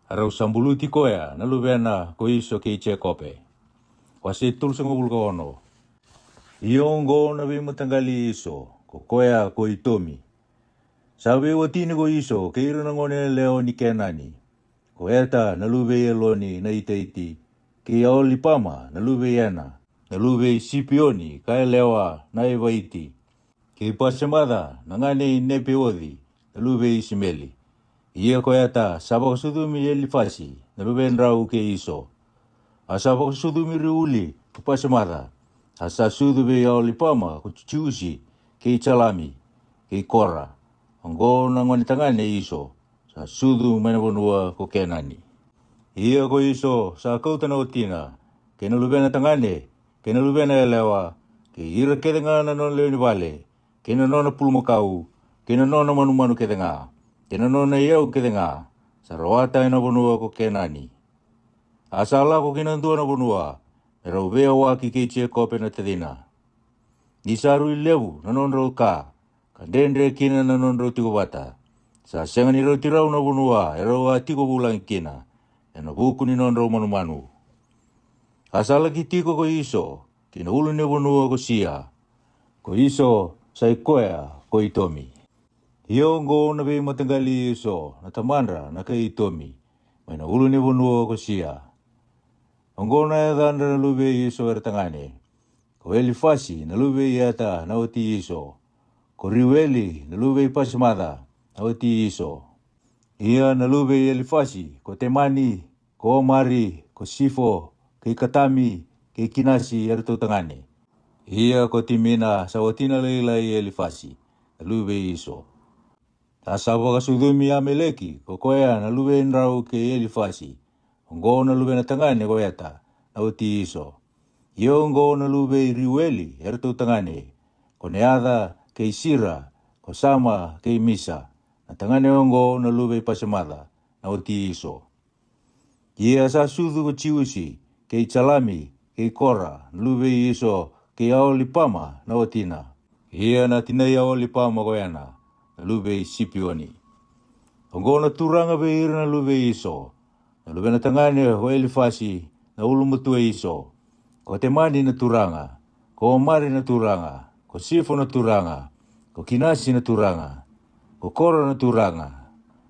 Arau sambuluti koya, na lubena ko iso ke Chekope. Wasi tul sama bulu kawono. Iongo na bimutangali iso, ko koya ko itomi. Sabi watini ko iso, keiro na ngone leo ni kenani. ko eta na luve eloni na iteiti, ki aoli pama na luve yana, na luve sipioni ka lewa na evaiti, ki pasemada na ngane nepe odi, na luve isimeli. Ia ko eta sabak sudumi elifasi, na luve nrau ke iso. Asabak sudumi riuli, ko pasemada, asa sudube aoli pama ko chuchusi, ke chalami, ke kora. Anggo na ngoni tangane iso, sa sudu manabunua ko kenani. Ia ko iso sa kautana otina, ke nalubena tangane, ke nalubena elewa, ke ira kedenga na non leoni vale, ke na nona pulmokau, ke na nona manumanu kedenga, ke na nona iau kedenga, sa rawata ina bunua ko kenani. Asala ko kinandua na bunua, era uvea waki ke che kope na tedina. Nisaru ilewu na non ka, kandendre kina na non tiko bata. Sa senga ni tirau na bunua, era tiko bulang kina. Ena buku ni non manu. Asala ki tiko ko iso, kina ulu ni bunua ko sia. Ko iso, sai koea ko itomi. Hiongo na be matanggali iso, na tamandra na kay itomi. May na ulu ni bunua ko sia. Ongo na edandra na lube iso ertangane. Ko elifasi na lube yata na oti iso. Ko riweli na lube pasimada na oti iso. Ia na lube elifasi ko temani, ko omari, ko sifo, ke katami, ke kinasi erto tangane. Ia ko timina sa otina leilai elifasi na lube iso. Asaba kasudumi ameleki ko koea na lube nrau ke elifasi. Ongo na lube na tangane ko yata na oti iso. Ia ongo na lube riweli erto tangane. Ko neada ke isira, ko sama ke misa. Na tangane ongo na lube pasemada na oti iso. Ia sa sudu ko chiusi ke chalami ke kora na lube iso ke aoli pama na otina. Ia na tinai aoli pama ko yana na lube sipioni. Ongo na turanga be ira na lube iso. Na lube na tangane ho elifasi na ulumutu iso. Ko temani na turanga, ko omari na turanga, ko sifo na turanga, ko kinasi na turanga, ko kora na turanga,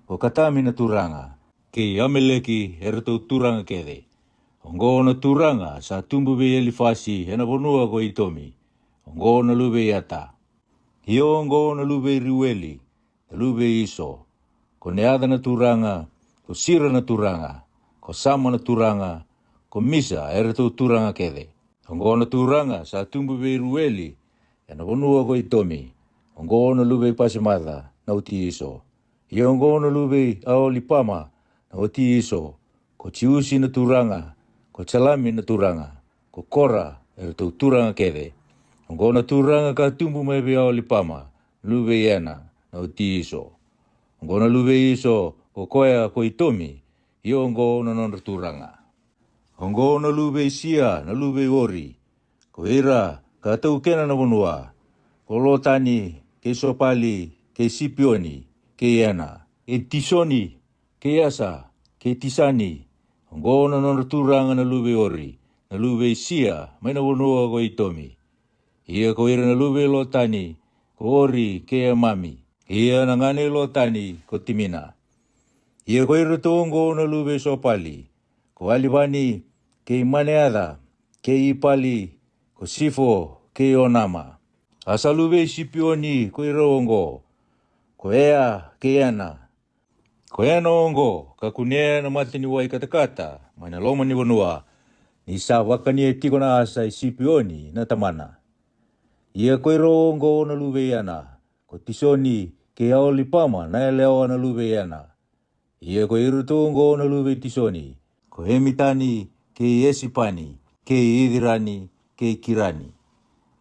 ko katami na turanga, ke ameleki erto turanga kede. Ongo na turanga sa tumbu be elifasi ena bonua ko itomi. Ongo na lube yata. Hio ongo na lube riweli, na lube iso. Ko neada na turanga, ko sira na turanga, ko sama na turanga, ko misa erto turanga kede. Ongo na turanga sa tumbu be riweli, ena bonua ko itomi. Ongo na lube pasemada na uti iso. Hio ongo na lube aoli pama na uti iso. Ko chiusi na turanga, ko chalami na turanga, ko kora erto turanga kede. Ongo na turanga ka tumbu mebe aoli pama, lube yana na uti iso. Ongo na lube iso ko koea ko itomi, hio ongo na non turanga. Ongo na lube sia na lube ori, ko ira ka tau kena na bonua, ko lotani, ke sopali, ke sipioni, ke yana, ke tisoni, ke asa, ke tisani. Ongo na non turanga na lube ori, na lube sia, may na bonua ko itomi. Ia ko ira na lube lotani, ko ori ke amami. Ia na ngane lotani ko timina. Ia ko ira tongo na lube sopali, ko alibani ke maneada, ke ipali, ko sifo, ke onama. Asa lube sipioni ko ira ongo, ko ea ke ana. Ko ea no ongo, ka kunea na matini wai katakata, mana loma ni bonua, ni sa wakani e tiko na asa sipioni na tamana. Ia ko ira ongo na lube yana, ko tisoni ke aoli pama na elewa na lube yana. Ia ko ira tongo na lube tisoni, ko hemitani ke esipani, ke idirani, ke kirani.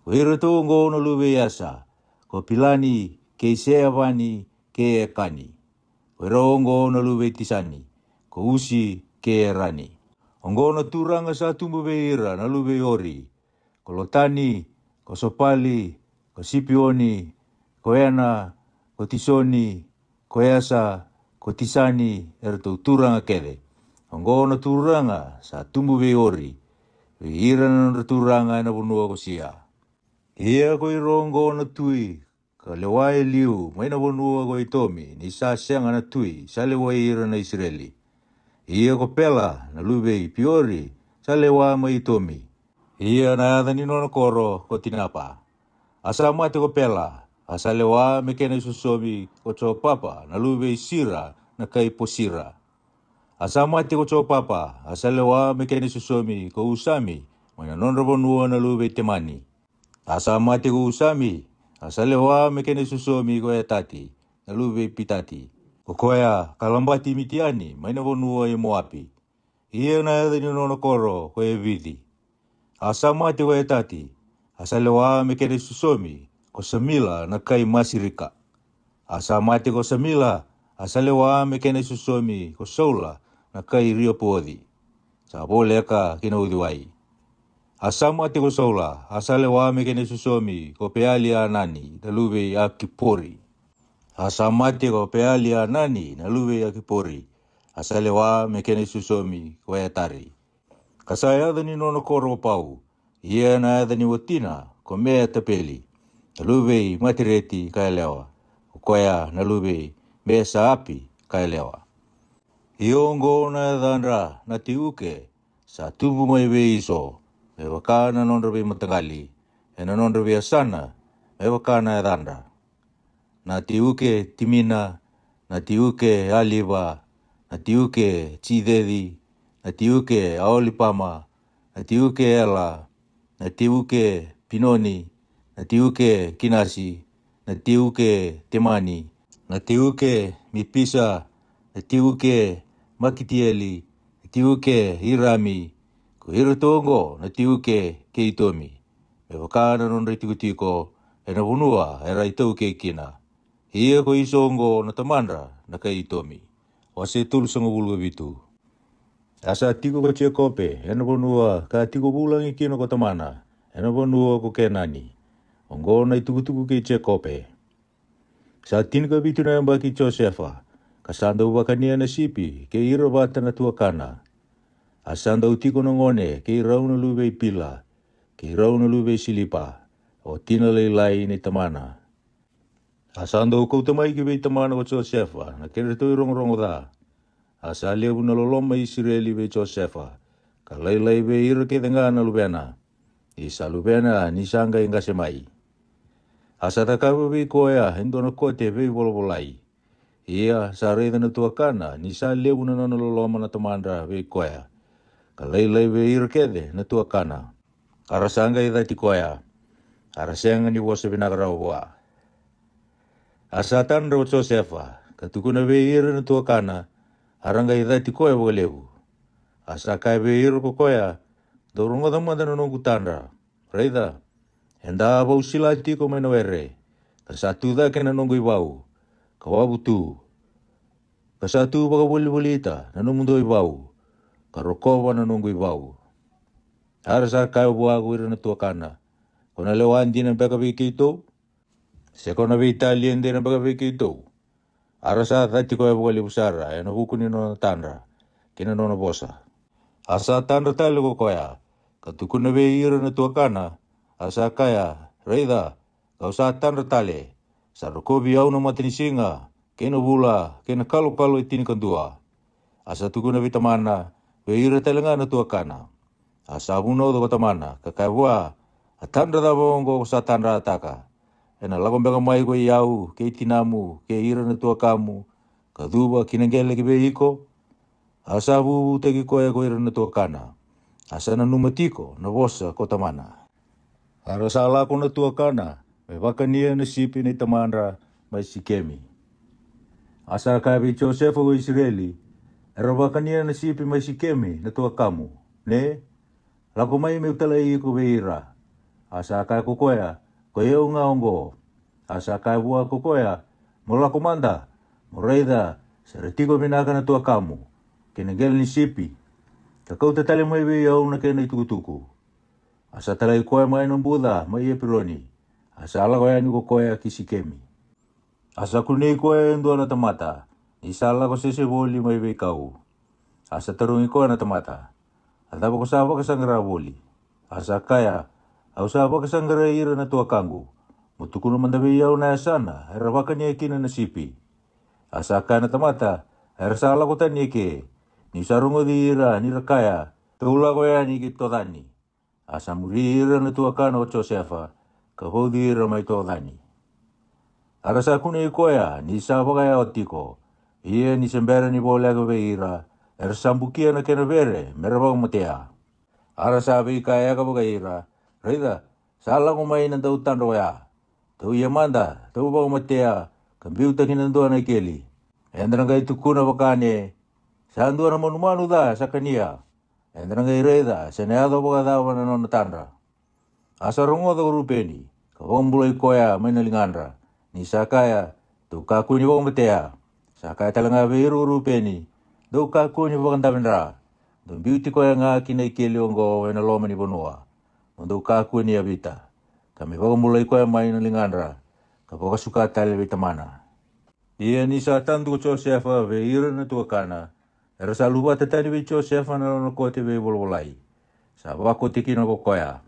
Ko ira tongo na lube yasa, ko pilani, ke seavani, ke ekani. Ko ira ongo na lube tisani, ko usi, ke erani. Ongo na turanga sa tumbu be ira na lube ori, ko lotani, ko sopali, ko sipioni, ko ena, ko tisoni, ko esa, ko tisani, erto turanga kede. Ongo na turanga sa tumbu be ori, ira na turanga na bunua ko sia. Ia ko irongo na tui, ka lewai liu, may na bunua ko itomi, ni sa siyang na tui, sa lewai ira na Israeli. Ia ko pela na lube piori sa lewa mai tomi. Ia na ada ni nono koro ko tinapa. Asa mate ko pela, asa lewa me kene susomi ko cho papa na lube sira na kai posira. Asa mate ko cho papa, asa lewa me kene susomi ko usami mana nono bonua na lube temani. Asa mate ko usami, asa lewa me kene susomi ko etati na lube pitati. Kokoya kalambati mitiani maina bonua e moapi. Ia na ada ni nono koro ko e vidi. Asa mate ko etati. Asa lewa me kene susomi ko samila na kai masirika. Asa mate ko samila, asa lewa me kene susomi ko sola na kai rio podi. Sa bole ka kina udiwai. Asa mate ko sola, asa lewa me kene susomi ko peali anani na lube ya kipori. Asa mate ko peali anani na lube ya kipori. Asa lewa me kene susomi ko etari. Kasaya ni nono koro pau. Ia na ada ni watina ko mea tapeli. Na lube matireti kaelewa. Koya na lube mea saapi kaelewa. Iongo na dhanra na tiuke sa tubu mai be iso. Me waka na nondrabe matangali. E na nondrabe asana me waka na dhanra. Na tiuke timina, na tiuke aliva, na tiuke chidedi, na tiuke aolipama, na tiuke ela, na tiuke pinoni, na tiuke kinasi, na tiuke temani, na tiuke mipisa, na tiuke makitieli, na tiuke hirami, ko hirotongo na tiuke keitomi. Me wakana nonre tikutiko, e na vunua e raitau ke kina. Ia ko isongo na tamandra na keitomi. Wase tulsanga vulga vitu. Asa tiko ko chekope, e na vunua ka tiko bulangi kino ko tamana. E na vunua ko kenani. Ongo na itukutuku ke chekope. Sa tinika vitu na yamba ki Josefa. Kasanda ubakania na sipi ke ira bata na tuakana. Asanda utiko na ngone ke irau na lube pila. Ke irau na lube silipa. O tina leilai ni tamana. Asanda ukou tamai ki vei tamana ko Josefa. Na kere toi rongo da. Asa lebu na loloma Israeli vei Josefa. Ka leilai vei ira ke tenga na lubena. Isa lubena ni sanga inga semai. Asa takawa vei koea hendo na kote vei volvolai. Ia sa reida na tuakana ni sa lebu na nono loloma na tamandra vei koea. Ka leilai vei ira kede na tuakana. Arasanga idha ti koea. Arasanga ni wasa vinagarau wa. Asa tanra wa Josefa. Katukuna vei ira na tuakana. Aranga idha ti koea wa lebu. Asa kai vei ira ko koea. Dorunga tamanda na nongu tanra. Reida. Henda bau sila tiko mai no ere. Kasatu da kena nongo ibau. Kawabu tu. Kasatu baka boli-bolita na numundo ibau. Karokova na nongo ibau. Arasa kayo buago ira na tuakana. Kona lewan di na baka bikito. Sekona Italien di na baka bikito. Arasa tati koya buka libusara. Ena hukuni no tanra. Kina no bosa. Asa tanra talo ko koya. Katukuna be ira na tuakana. Asa kaya, reida, kau satan retale. Sarukobi au na matini singa, kena bula, kena kalu itini kandua. Asa tukuna vitamana, beira telenga na tuakana. Asa buno do vitamana, kakabua, atandra da bongo satan rataka. Ena lagombega mai go iau, ke itinamu, ke ira na tuakamu, kaduba kinengele ke beiko. Asa bu tegi koe go ira na tuakana. Asa na numatiko, na bosa kotamana. Arasa lako na tuakana, me wakania na sipi ni tamandra mai sikemi. Asa kabi Josefa o Israeli, era wakania na sipi mai sikemi na tuakamu. Ne, lako mai me utalai ko beira. Asa kai kokoya, ko eu nga ongo. Asa kai bua kokoya, mo lako manda, mo reida, seretiko minaka na tuakamu. Kinegel ni sipi. Kakau tatali mai be au na kena itukutuku. Asa talai koe mai no Buddha, mai e pironi. Asa ala koe ni ko koe a kisikemi. Asa kunei koe endo na tamata. Isa ala ko sese boli mai vei kau. Asa tarungi koe na tamata. Ata ko sapa kasangra boli. Asa kaya, au sapa kasangra ira na tua kangu. Mutukunu mandabe iau na asana, era waka ni ekina na sipi. Asa kaya na tamata, era sala ko tani eke. Ni sarungo dira ni rakaya. Tula koya ni kitodani. Asa murira na tuakana o Josefa. Kahodira mai todani. Arasa kune koya ni sabagaya otiko. Ia ni sembera ni bolega veira. Sambukia na kena vere. Merabang matea. Arasa vi kaya ka bagaira. Rida. Sala ko may nang dautan roya. Tau yamanda. Tau bang matea. Kambiuta kinandua na keli. Endrangay tukuna bakane. Sandua na manumanu da sa kania. Endrangay reda. Seneado bagadawa na nonatandra. Asa rongo da urupeni. Kawambulay koya may nalingandra. Ni sakaya. Tu kaku ni bang matea. Sakaya talanga viru urupeni. Do kaku ni bang damendra. Do beauty koya nga kinay keli ongo na loma ni bonua. Do kaku ni abita. Kami kawambulay koya may nalingandra. Kapag suka tali vitamana. Ia ni sa tandu ko Josefa ve ira na tuakana. Era sa lupa tatani ve Josefa na lono kote ve bolbolai. Sa wako tiki na kokoya.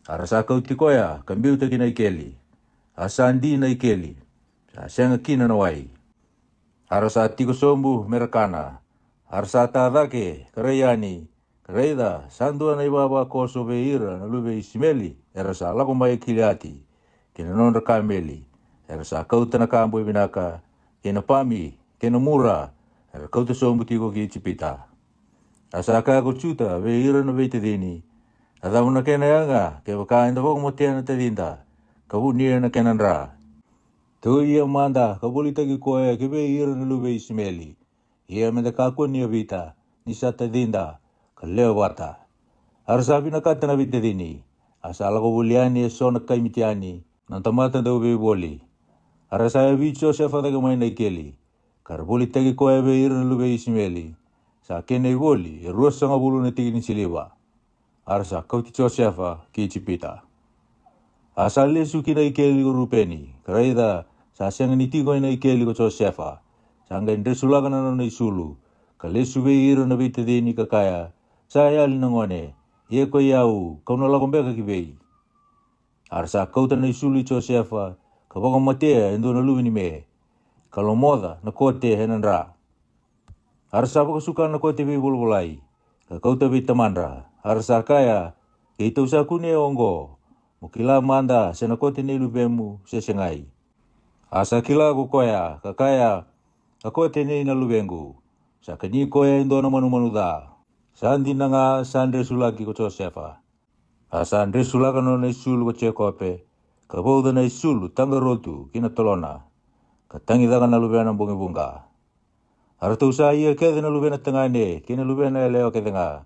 Ara sa kau tikoya kambiu tiki na ikeli. Asa andi na ikeli. Sa senga kina na wai. Ara sa tiko sombu merakana. Ara sa tadake karayani. Karayda sandua na ibaba koso ve ira na lube isimeli. Era sa lako mai kiliati. Kina non rakameli. Era sa kau tana kambo binaka. Kena pami, kena mura, kau te sombu tiko ki chipita. Asa ka ko chuta, ve ira na veite dini. Ada una kena yanga, ke waka inda wako motea na te dinda. Kabu nia na kena nra. Tu ia manda, kabulita ki koe, ke ve ira na lube isimeli. Ia menda kako nia vita, ni sa te dinda, ka leo wata. Arsabi na kata na veite dini. Asa ala ko buliani e sona kaimitiani, nantamata da ube boli. Ara saya bicho Josefa daga mai na ikeli. Karboli tagi koe ve ira na lube isimeli. Sa kene boli, ruasa nga bulu na tigi ni siliwa. Ara sa kauti Josefa ki chipita. Asa lesu ki na ikeli ko rupeni. Karaida sa siang ni tigo na ikeli ko Josefa. Sanga indresulaga na na isulu. Ka lesu ve ira na vite dini kakaya. Sa ayali na ngone. Ie ko iau, kau na lakombeka ki vei. Ara sa kauta na isulu Josefa. Kapag matea endo na luwi ni me. Kalau moda na kote henandra. Arsa pa kasuka na kote vi bulbulai. Kakauta vi tamandra. Arsa kaya. Ito sa kune ongo. Mukila manda sa na kote ni lubemu sesengai. Asa kila ko koya. Kakaya. Kakote ni na lubengu. Sa kani koya endo na manumanuda. Sandi na nga sandre sulaki ko Josefa. Asa andre sulaka no na isulu ko chekope. Kabauda na isulu tanga rotu kina tolona. Katangi daga na lubena bungi bunga. Arata usa ia kede na lubena tangane. Kina lubena leo kede nga.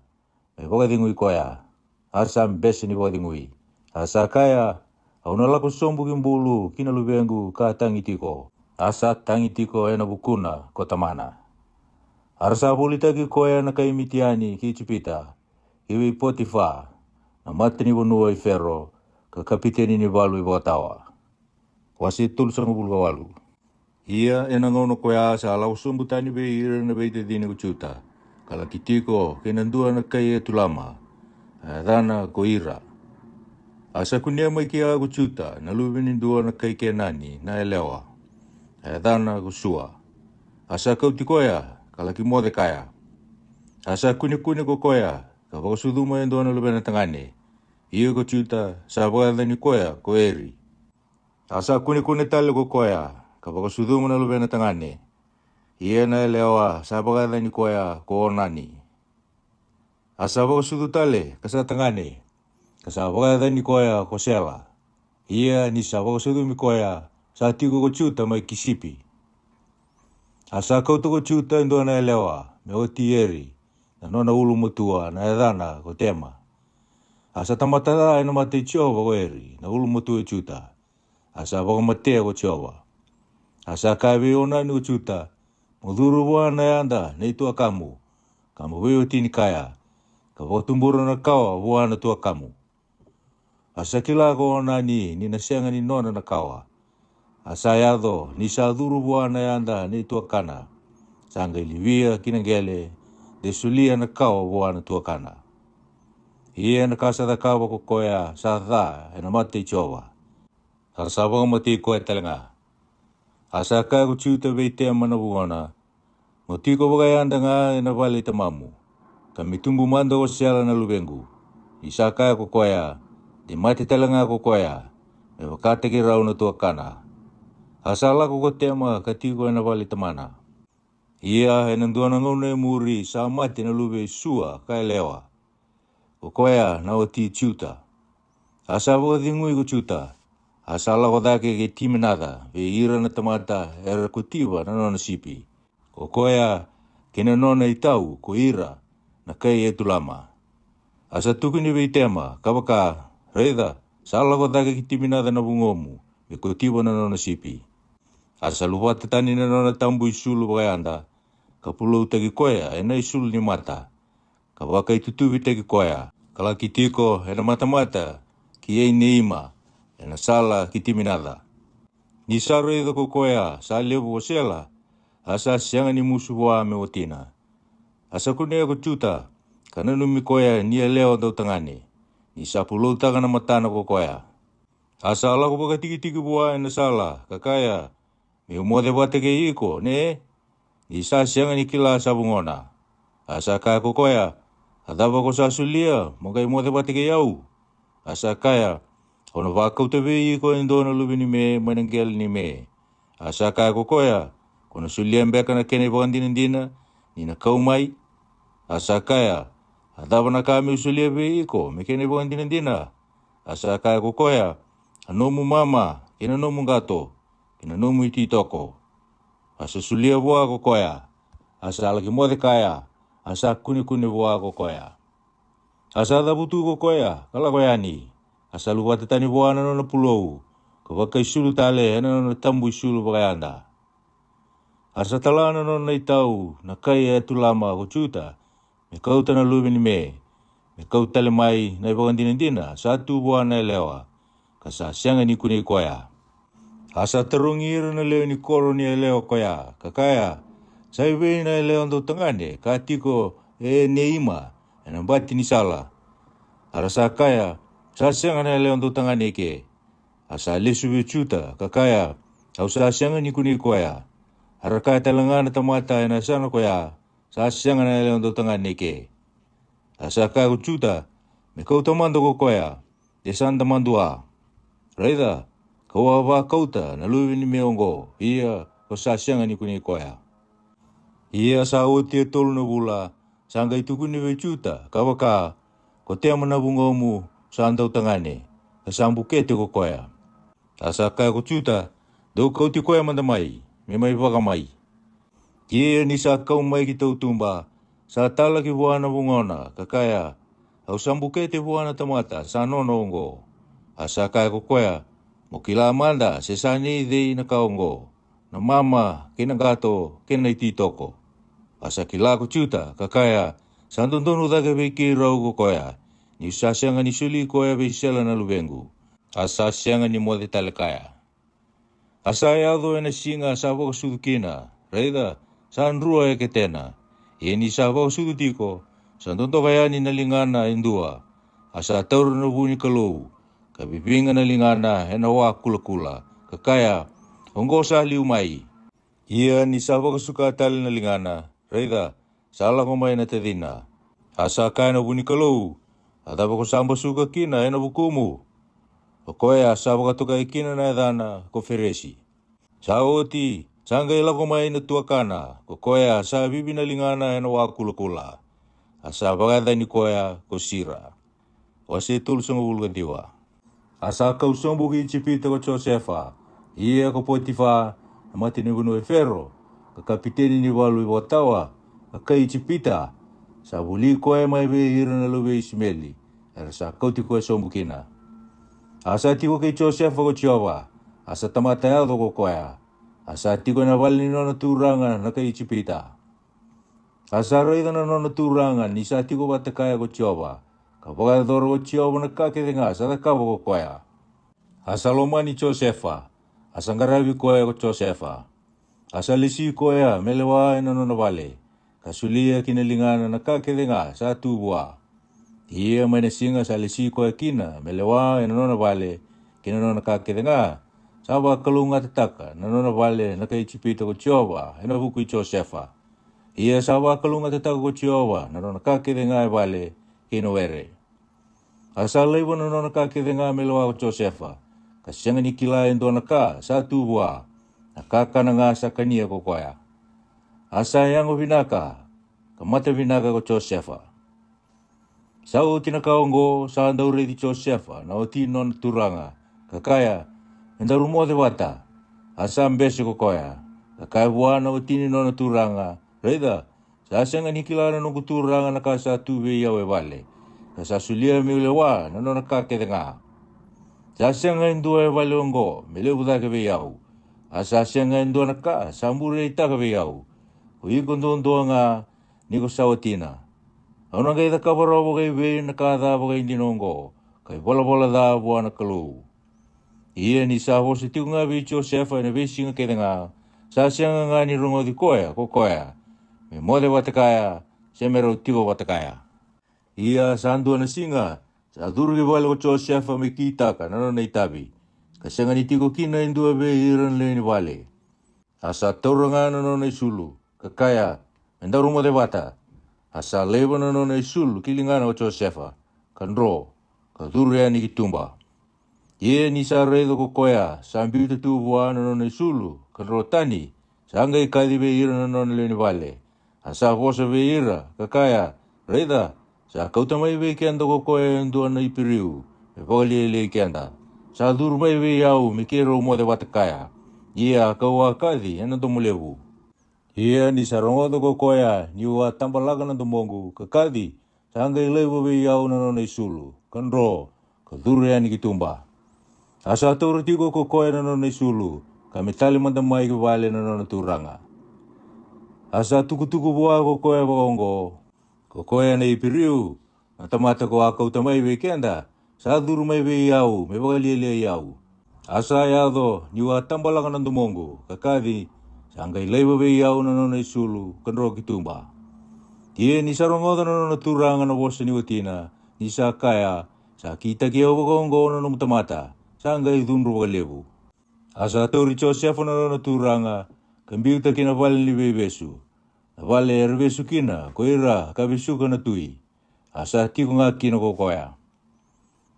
May boga dingui koya. Arsa mbesi ni boga dingui. Asa kaya. Au na lako sombu kimbulu. Kina lubengu ka tangi tiko. Asa tangi tiko ena bukuna kota mana. Arsa bulita ki koya na kaimitiani ki chipita. Kiwi Potifa. Na matini bonua i ferro. Kakapiteni ni walu i watawa. Wasi tulusang bulga walu. Ia enangono koya sa alau sumbutani be ira na beite dini kuchuta. Kala kitiko kenandua na kaya tulama. Dana ko ira. Asa kunia mai kia kuchuta na lubini dua na kaya kenani na elewa. Dana kusua. Asa kau tikoya kala kimode kaya. Asa kuni ko koya. Kapag suduma yung dua na lubina tangani. Ia ko chuta sa bagada ni koya ko eri. Asa kuni talo ko koya kapag sudu mo na lube na tangani. Ia na lewa sa bagada ni koya ko onani. Asa bago sudu tale kasa tangani. Kasa bagada ni koya ko sela. Ia ni sa bago sudu mi koya sa tigo ko chuta may kisipi. Asa kau to ko chuta ndo na lewa me o tieri. Na nona ulu mutua na edana ko tema. Asa tamatada ina mate Jehova ko eri, na ulu mutu e chuta. Asa baka matea ko Jehova. Asa kawe ona ni ko chuta, muduru wana yanda na itua kamu. Kamu weo tini kaya, ka wakutumbura na kawa wana tua kamu. Asa kila ko ona ni nasianga ni nona na kawa. Asa yado ni saduru wana yanda na itua kana. Sanga ilivia kinangele, desulia na kawa wana tua kana. Ia na kasa da kawa ko koya sa dha e na mate Jehova. Arsa baka mate koe talenga. Asa ka ko chuta veitea mana buona. Ngotiko bagayanda nga na vale tamamu. Kami tumbu mando ko siala na lubengu. Isaka ko koya. Di mati talanga ko koya. Me wakate ki rau na tua kana. Asala ko tema katiko na vale tamana. Ia enanduana ngone muri sa mati na lube sua kai lewa. Ko koya na oti chuta. Asa bo dingui ko chuta. Asala ko dake ke timinada. Ve ira na tamata era kutiba na nona sipi. Ko koya kena nona itau ko ira na kai etu lama. Asa tukuni vei tema kabaka reida sala ko dake ke timinada na bungomu. Ve kutiba na nona sipi. Asa lupa tetani na nona tambu isulu bagayanda. Kapulau tagi koya ena isulu ni mata. Kabaka itutubi tagi koya. Kala kitiko ena mata-mata ki ei neima ena sala kitiminada. Ni saro ida ko koya sa lebu sela asa sianga ni musu wa me otina. Asa kune ko chuta kana numi koya ni leo do tangane. Ni sapulau taga na matana ko koya. Asa ala ko baka tiki-tiki buah ena sala kakaya me umode bate ke iko ne. Ni sa sianga ni kila sabungona. Asa kaya ko koya adaba ko sa sulia mogai umode bate ke yau. Asa kaya ono vakau te vei ko endona lubini me manangel ni me. Asa kaya ko koya kono sulia mbeka na kene bagandina ni na kaumai. Asa kaya adaba na kami usulia vei ko me kene bagandina. Asa kaya ko koya anomu mama kena nomu gato kena nomu iti toko. Asa sulia boa ko koya. Asa lagi mode kaya. Asa kuni boa ko koya. Asa da butu ko koya. Kala koya ni. Asa lupa tetani boa na nona pulau. Kabaka isulu tale na nona tambu isulu bagayanda. Asa tala na nona itau. Na kaya etu lama ko chuta. Me kau tana lubini me. Me kau tale mai na ibagandina. Satu boa na elewa. Kasa sianga ni kuni koya. Asa terungir na leo ni koro ni leo koya. Kakaya. Saiwe na leo ndo tangane. Katiko neima. Enambati ni sala. Arasa kaya. Sasianga na leo ndo tangane ke. Asa lesu chuta. Kakaya. Au sasianga ni kuni koya. Arakaya talangana tamata ena sana koya. Sasianga na leo ndo tangane ke. Asa kaya kuchuta. Me kau tamando ko koya. Desan tamandua. Raida. Kawa wa kauta na luwini meongo. Ia ko sasianga ni kuni koya. Ia sa oti tolu na bula. Sangga itu kuni vechuta. Kawaka. Ko tema na bungomu. Sandau tangane. Kasambu kete ko koya. Asa kaya ko chuta. Do kau ti koya mandamai. Memai wakamai. Ia ni sa kau mai ki tau tumba. Sa tala ki buana bungona. Kakaya. Au sambu kete buana tamata. Sa nono ongo. Asa kaya ko koya. Mokila amanda sesani dei na kaongo. Na mama kena gato kena iti toko. Asa kila ko chuta kakaya. Sandondonu daga beki rau ko koya. Ni sasianga ni suli koya beisela na lubengu. Asa sianga ni mode talakaya. Asa yado ena singa sabo sudukina. Reida sanrua ketena. Ye ni sabo sudutiko. Sandondo kaya ni nalingana indua. Asa taur na bunyi kalou. Kabibinga na lingana hena wa kula-kula. Kakaya, ongo sa liumai. Ia ni sabo kasuka tali na lingana. Reida, sala kumay na tedina. Asa kaya na buni kalou. Ataba ko samba suka kina hena bukumu. Okoya sabo katuka ikina na edana koferesi. Sa oti, sangga ila kumay na tuakana. Kokoya sa bibi na lingana hena wa kula-kula. Asa bagada ni koya kosira. Wasi tulsong ulgan diwa. Asa kau sombu ki chipita ko Josefa. Ia ko Potifa. Amati ni bunu efero. Kakapiteni ni walu iwatawa. Kakai chipita. Sabuli koe mai be hira na lube Ismaili. Erasa kau ti koe sombu kina. Asa tiko ki Josefa ko Chiawa. Asa tamataya do ko koea. Asa tiko na wali ni nona turanga na kai chipita. Asa roida na nona turanga ni sa tiko batakaya ko Chiawa. Kapag doro ko Chiawa na kakitinga sa kabo ko koea. Asa loma ni Josefa. Asa ngarabi koea ko Josefa. Asa lisi koea melewa na nona wale. Kasulia kinalingana na kakitinga sa tuwa. Ia may nasinga sa lisi koea kina melewa na nona wale. Kina nona kakitinga. Saba kalunga tataka na nona wale na kay chipita ko Chiawa. Hina bukui Josefa. Ia sawa kalunga te tago Jehova na rona kake de ngai vale kino ere. Asa leiwa na rona kake de ngai melo au Josefa. Ka senga ni kila endo na ka sa tuwa. Na kaka na nga sa kania ko koya. Asa yango vinaka. Ka mata vinaka ko Josefa. Sa o tina kaongo sa andaure di Josefa na o tino na turanga. Kakaya enda rumo de wata. Asa mbese ko koya. Kakaya buana o tino na turanga. Reida, sa senga ni kila na nungu turanga na ka sa tuwe yawe vale. Ka sa sulia mi ulewa na nona kake de nga. Sa senga indua e vale ongo, me leu da ke yau. Asa senga indua na ka, sa mure ita ke yau. O iko ndondo nga, niko sawatina. Ona kai da kabaro kai ve na ka da kai dinongo, kai bola da buana kalu. Ia ni sa ho se tiunga vi Josefa na ve singa ke nga. Sa senga nga ni rungo di koya, ko koya. Me mode watakaya, semero tigo watakaya. Ia sandu na singa, sa duru ke vale ko Josefa me kitaka na no nei tabi. Kasenga ni tigo kina indua be iran le ni vale. Asa tauranga na no nei sulu, kakaya, menda rumo de wata. Asa lewa na no nei sulu kilingana ko Josefa, kandro, ka duru ya ni kitumba. Ie ni sa redo ko koya, sa ambiu te tuwa na no nei sulu, kandro tani, sa angai kadi be iran na no le ni vale. Asa vosa be ira, kakaya, reida, sa kautamai be kenda ko koe endua na ipiriu, me poli le kenda. Sa duru mai be yau me kero mo de watakaya. Ia kaua kadi ena to mulevu. Ia ni sa rongo ko koea, ni wa tambalaga na domongu, kakadi, sa angai lewo be yau na no sulu, kandro, ka duru ya ni kitumba. Asa toro tigo ko koe na no sulu, ka metali mandamai ke vale na no turanga. Asa tuku bua ko koe bongo. Ko koe na ipiriu. Na tamata ko akau tamai be kenda. Sa duru mai be yau. Me bagalile yau. Asa yado. Niwa tambalaka nandumongo. Kakadi. Sanggai leiba be yau na nona isulu. Kanro kitumba. Tie ni sarongoda na nona turanga na bosa ni watina. Ni sa kaya. Sa kita kia bagongo na nona tamata. Sanggai dunru bagalebu. Asa tori Josefa na nona turanga. Kambiuta kina vale ni bebesu. Na vale erbesu kina, koira kabisuka na tui. Asa tiko nga kina ko koya.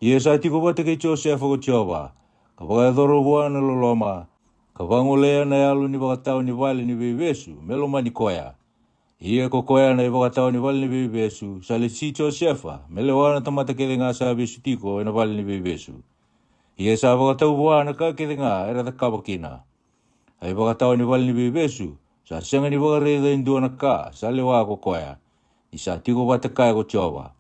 Ia sa tiko bate kay Josefa ko Jehova. Kapag adoro buwan na loloma. Kapag ngulea na yalo ni bakataw ni vale ni bebesu, meloma ni koya. Ia ko koya na ibakataw ni vale ni bebesu. Sali si Josefa, melewa na tamata kede nga sa besu tiko na vale ni bebesu. Ia sa bakataw buwan na ka kede nga, era takabakina. Ay bakataw ni vale ni bebesu, sa senga ni bagareda indua na ka, sa lewa ko koya. Isa tiko batakaya ko Jehova.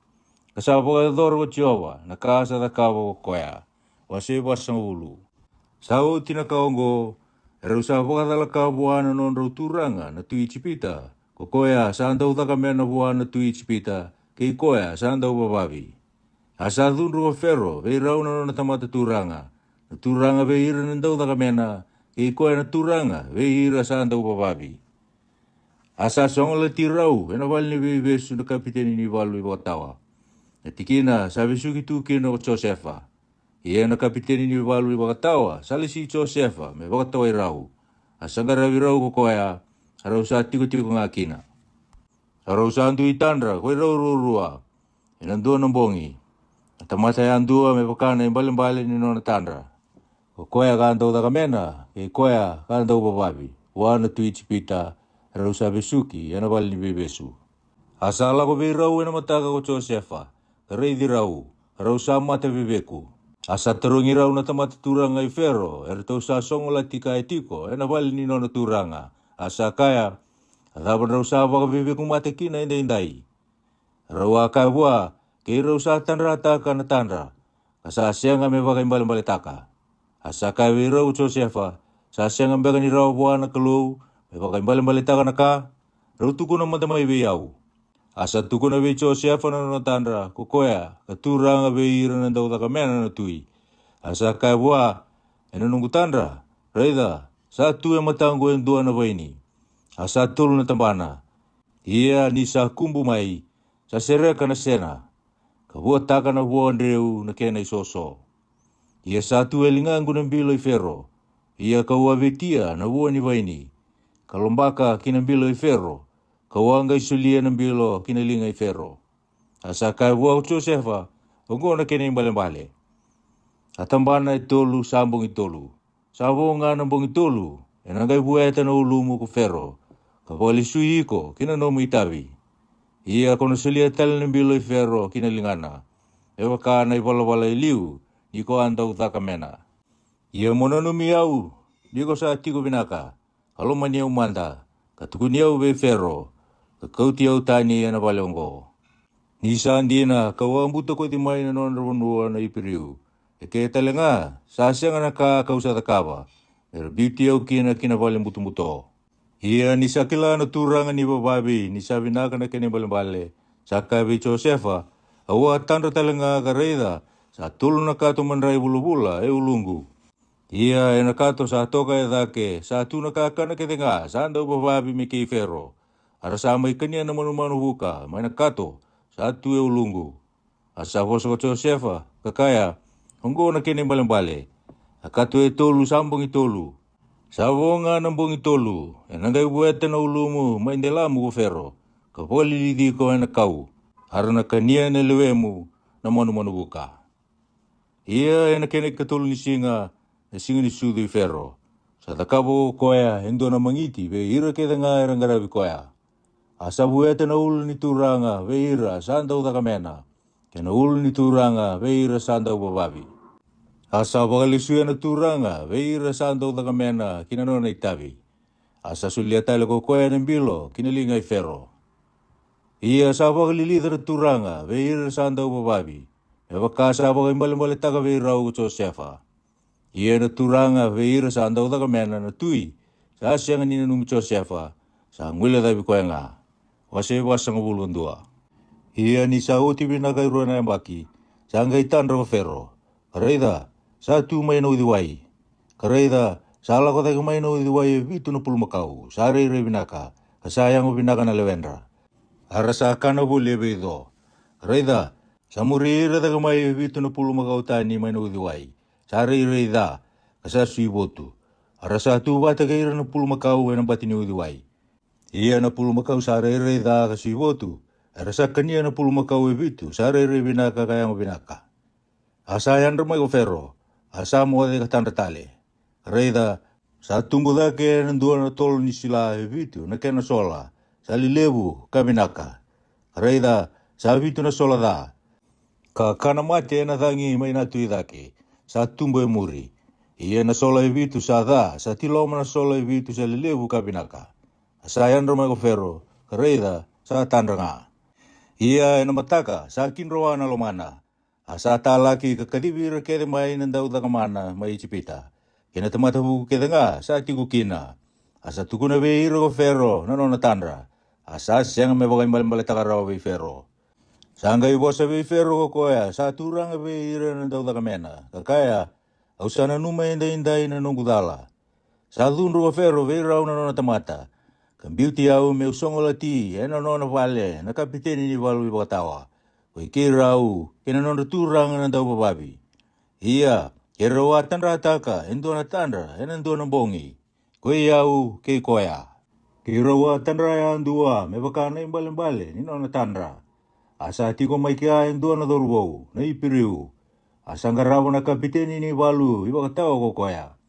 Kasa bagador ko Jehova, na ka sa takaba ko koya. Wase basang ulu. Sa o tinakaongo, eru sa bakatala ka buwana non rauturanga na tui chipita. Ko koya sa andau takamena buwana tui chipita, kei koya sa andau bababi. Asa dunru o fero, vei rauna na tamata turanga. Na turanga vei ira nandau takamena, kei koe na turanga, vei ira sa andau bababi. Asa songola tirau, ena vali ni vei besu na kapiteni ni valu i watawa. Na tikina, sabi suki tu kina o Josefa. Ia na kapiteni ni valu i watawa, sali si Josefa, me watawa i rau. Asa ngarawi rau ko koea, harau sa tiko nga kina. Harau sa andu i tandra, koe rau rurua. Inandua nambongi. Tamata ya andua me pakana i mbali ni nona tandra. Ko koea ka andau takamena, ke koea ka andau bababi. Wana tui chipita, rau sa besuki, yana vali ni bebesu. Asa ala ko rau ena mataka ko Josefa, karei di rau, rau sa mata bebeku. Asa terungi rau na tamata turanga i fero, tau sa songola tika e tiko, ena vali ni nona turanga. Asa kaya, atapan rau sa baka bebeku mata kina indai. Rau aka bua, kei rau sa tandra taka na tandra. Asa sianga me baka imbali taka. Asa kaya rau Josefa, sa sianga baka ni rau bua na kalou, me baka imbali taka na ka, rau tuku na matamai beyau. Asa tuku na be Josefa na tandra, kukoya, katuranga be ira na daw takamena na tui. Asa kaya bua, ena nungu tandra, reida, sa tu e matango en dua na baini. Asa tulu na tambana. Ia ni sa kumbu mai, sa sereka na sena. Kabua taka na bua andreu na kena isoso. Ia sa tu e lingangu ng bilo i fero. Ia kaua betia na bua ni baini. Kalombaka kinambilo i fero. Kawanga isulia ng bilo kinalingay Fero. Asa kawua Josefa, ungo na kini bale-bale. Atambana itolu, sambong itolu. Sambong nga nambong itolu, enangay buweta na ulumu ko Fero. Kapali suyi ko, kinanomo itabi. Iya kono sulia tal ng bilo Fero kinalingana. Ewa ka na ipalawala iliu, iko andaw takamena. Iya mononumiau, di ko sa tiko binaka. Kalau maniau manda, katukuniau be Fero. Kautiau tani na balonggo. Nisan dina kawang buto ko timay na nonronua na ipiriu. Eke talenga sasya nga nakakausa takaba. Pero bitiau kina kinabaling buto-buto. Iya nisakila na turangan ni bababi ni sabi na ka na kinibalambale. Sakabi Josefa, awa tanda talenga kareda sa tulo na kato manray bula-bula ulunggu. Iya nakato sa toka edake sa tu nakakana ketenga sa anda bababi miki Fero. Ara samay kanya na manu-manu buka, may nakato, satu ulunggu. Asa foso Josefa, kakaya, honggo na kinimbalambale. Akato tolu sambong itolu. Sabonga nambong itolu, enangay buwete na ulumu, may ndelamu Fero. Kapoli lidi ko na kau, ara na kanya na luwemu na manu-manu buka. Iya enakinig katulu ni singa ni sudu Fero. Sa takabo koya, hendo na mangiti, be ira kita nga irang koya. Asa buwete na ulo ni turanga, veira, sandaw takamena. Kena ulo ni turanga, veira, sandaw bababi. Asa bakalisuya na turanga, veira, sandaw takamena, kinano na itabi. Asa sulia tala ko kuya ng bilo, kinalingay Fero. Iya sa bakalilita na turanga, veira, sandaw bababi. Ebakasa bakaimbalimbali taga veira o Josefa. Iya na turanga, veira, sandaw takamena na tui. Sa asya nga ninanong Josefa, sa ngwila tabi kuya nga. Wase wasang bulundua. Iya ni sauti binagay ruana baki. Sangay tanro Fero. Kareida, satu may no diwai. Kareida, sala ko tayo may no diwai bitu no pulmakau. Sari re binaka. Kasayang mo binaka na lewendra. Arasa kana buli bedo. Kareida, samuri re tayo may bitu no pulmakau tani may no diwai. Sari re da. Kasasui botu. Arasa tu bata kaira no pulmakau enang batini diwai. Iya na pulumakau sarere da kasi botu. Arasa kanya na pulumakau ebitu. Sarere binaka kaya mo binaka. Asayan ramay ko Fero. Asa mo de katanda tale. Reda sa tumbo da ke nandua na tolo ni sila ebitu. Na kena sola. Sa lilebu ka binaka. Reda sa ebitu na sola da. Ka kana mate na tangi may natui dake. Sa tumbo e muri. Iya na sola ebitu sa da. Sa tiloma na sola ebitu sa lilebu ka binaka. Asayan ramay ko Fero, kareida sa tanda nga. Iya na mataka sa kinroa na lomana. Asa talaki kakadibir kede may nandaw da kamana may chipita. Kina tamatabu kede nga sa tigukina. Asa tukuna beiro ko Fero na tandra. Asa siyang may bagay malambalita ka raw Fero. Sanggay bosa Fero ko koya sa turang beiro nandaw da kamena. Kakaya, au sana numay inday na nunggudala. Sa dunro ko Fero beiro na tamata. Kambiuti au meu songolati, ena nona vale, na kapiteni ni valu ibatawa. Koi kirau, kena nona turang na daw bababi. Iya, kerawa tandra taka, endo na tandra, endo na bongi. Koi au, kei koya. Kerawa tandra ya andua, me bakana imbale, ni nona tandra. Asa tiko mai kia endo na dorbo, na ipiriu. Asa ngarawa na kapiteni ni valu ibatawa ko koya.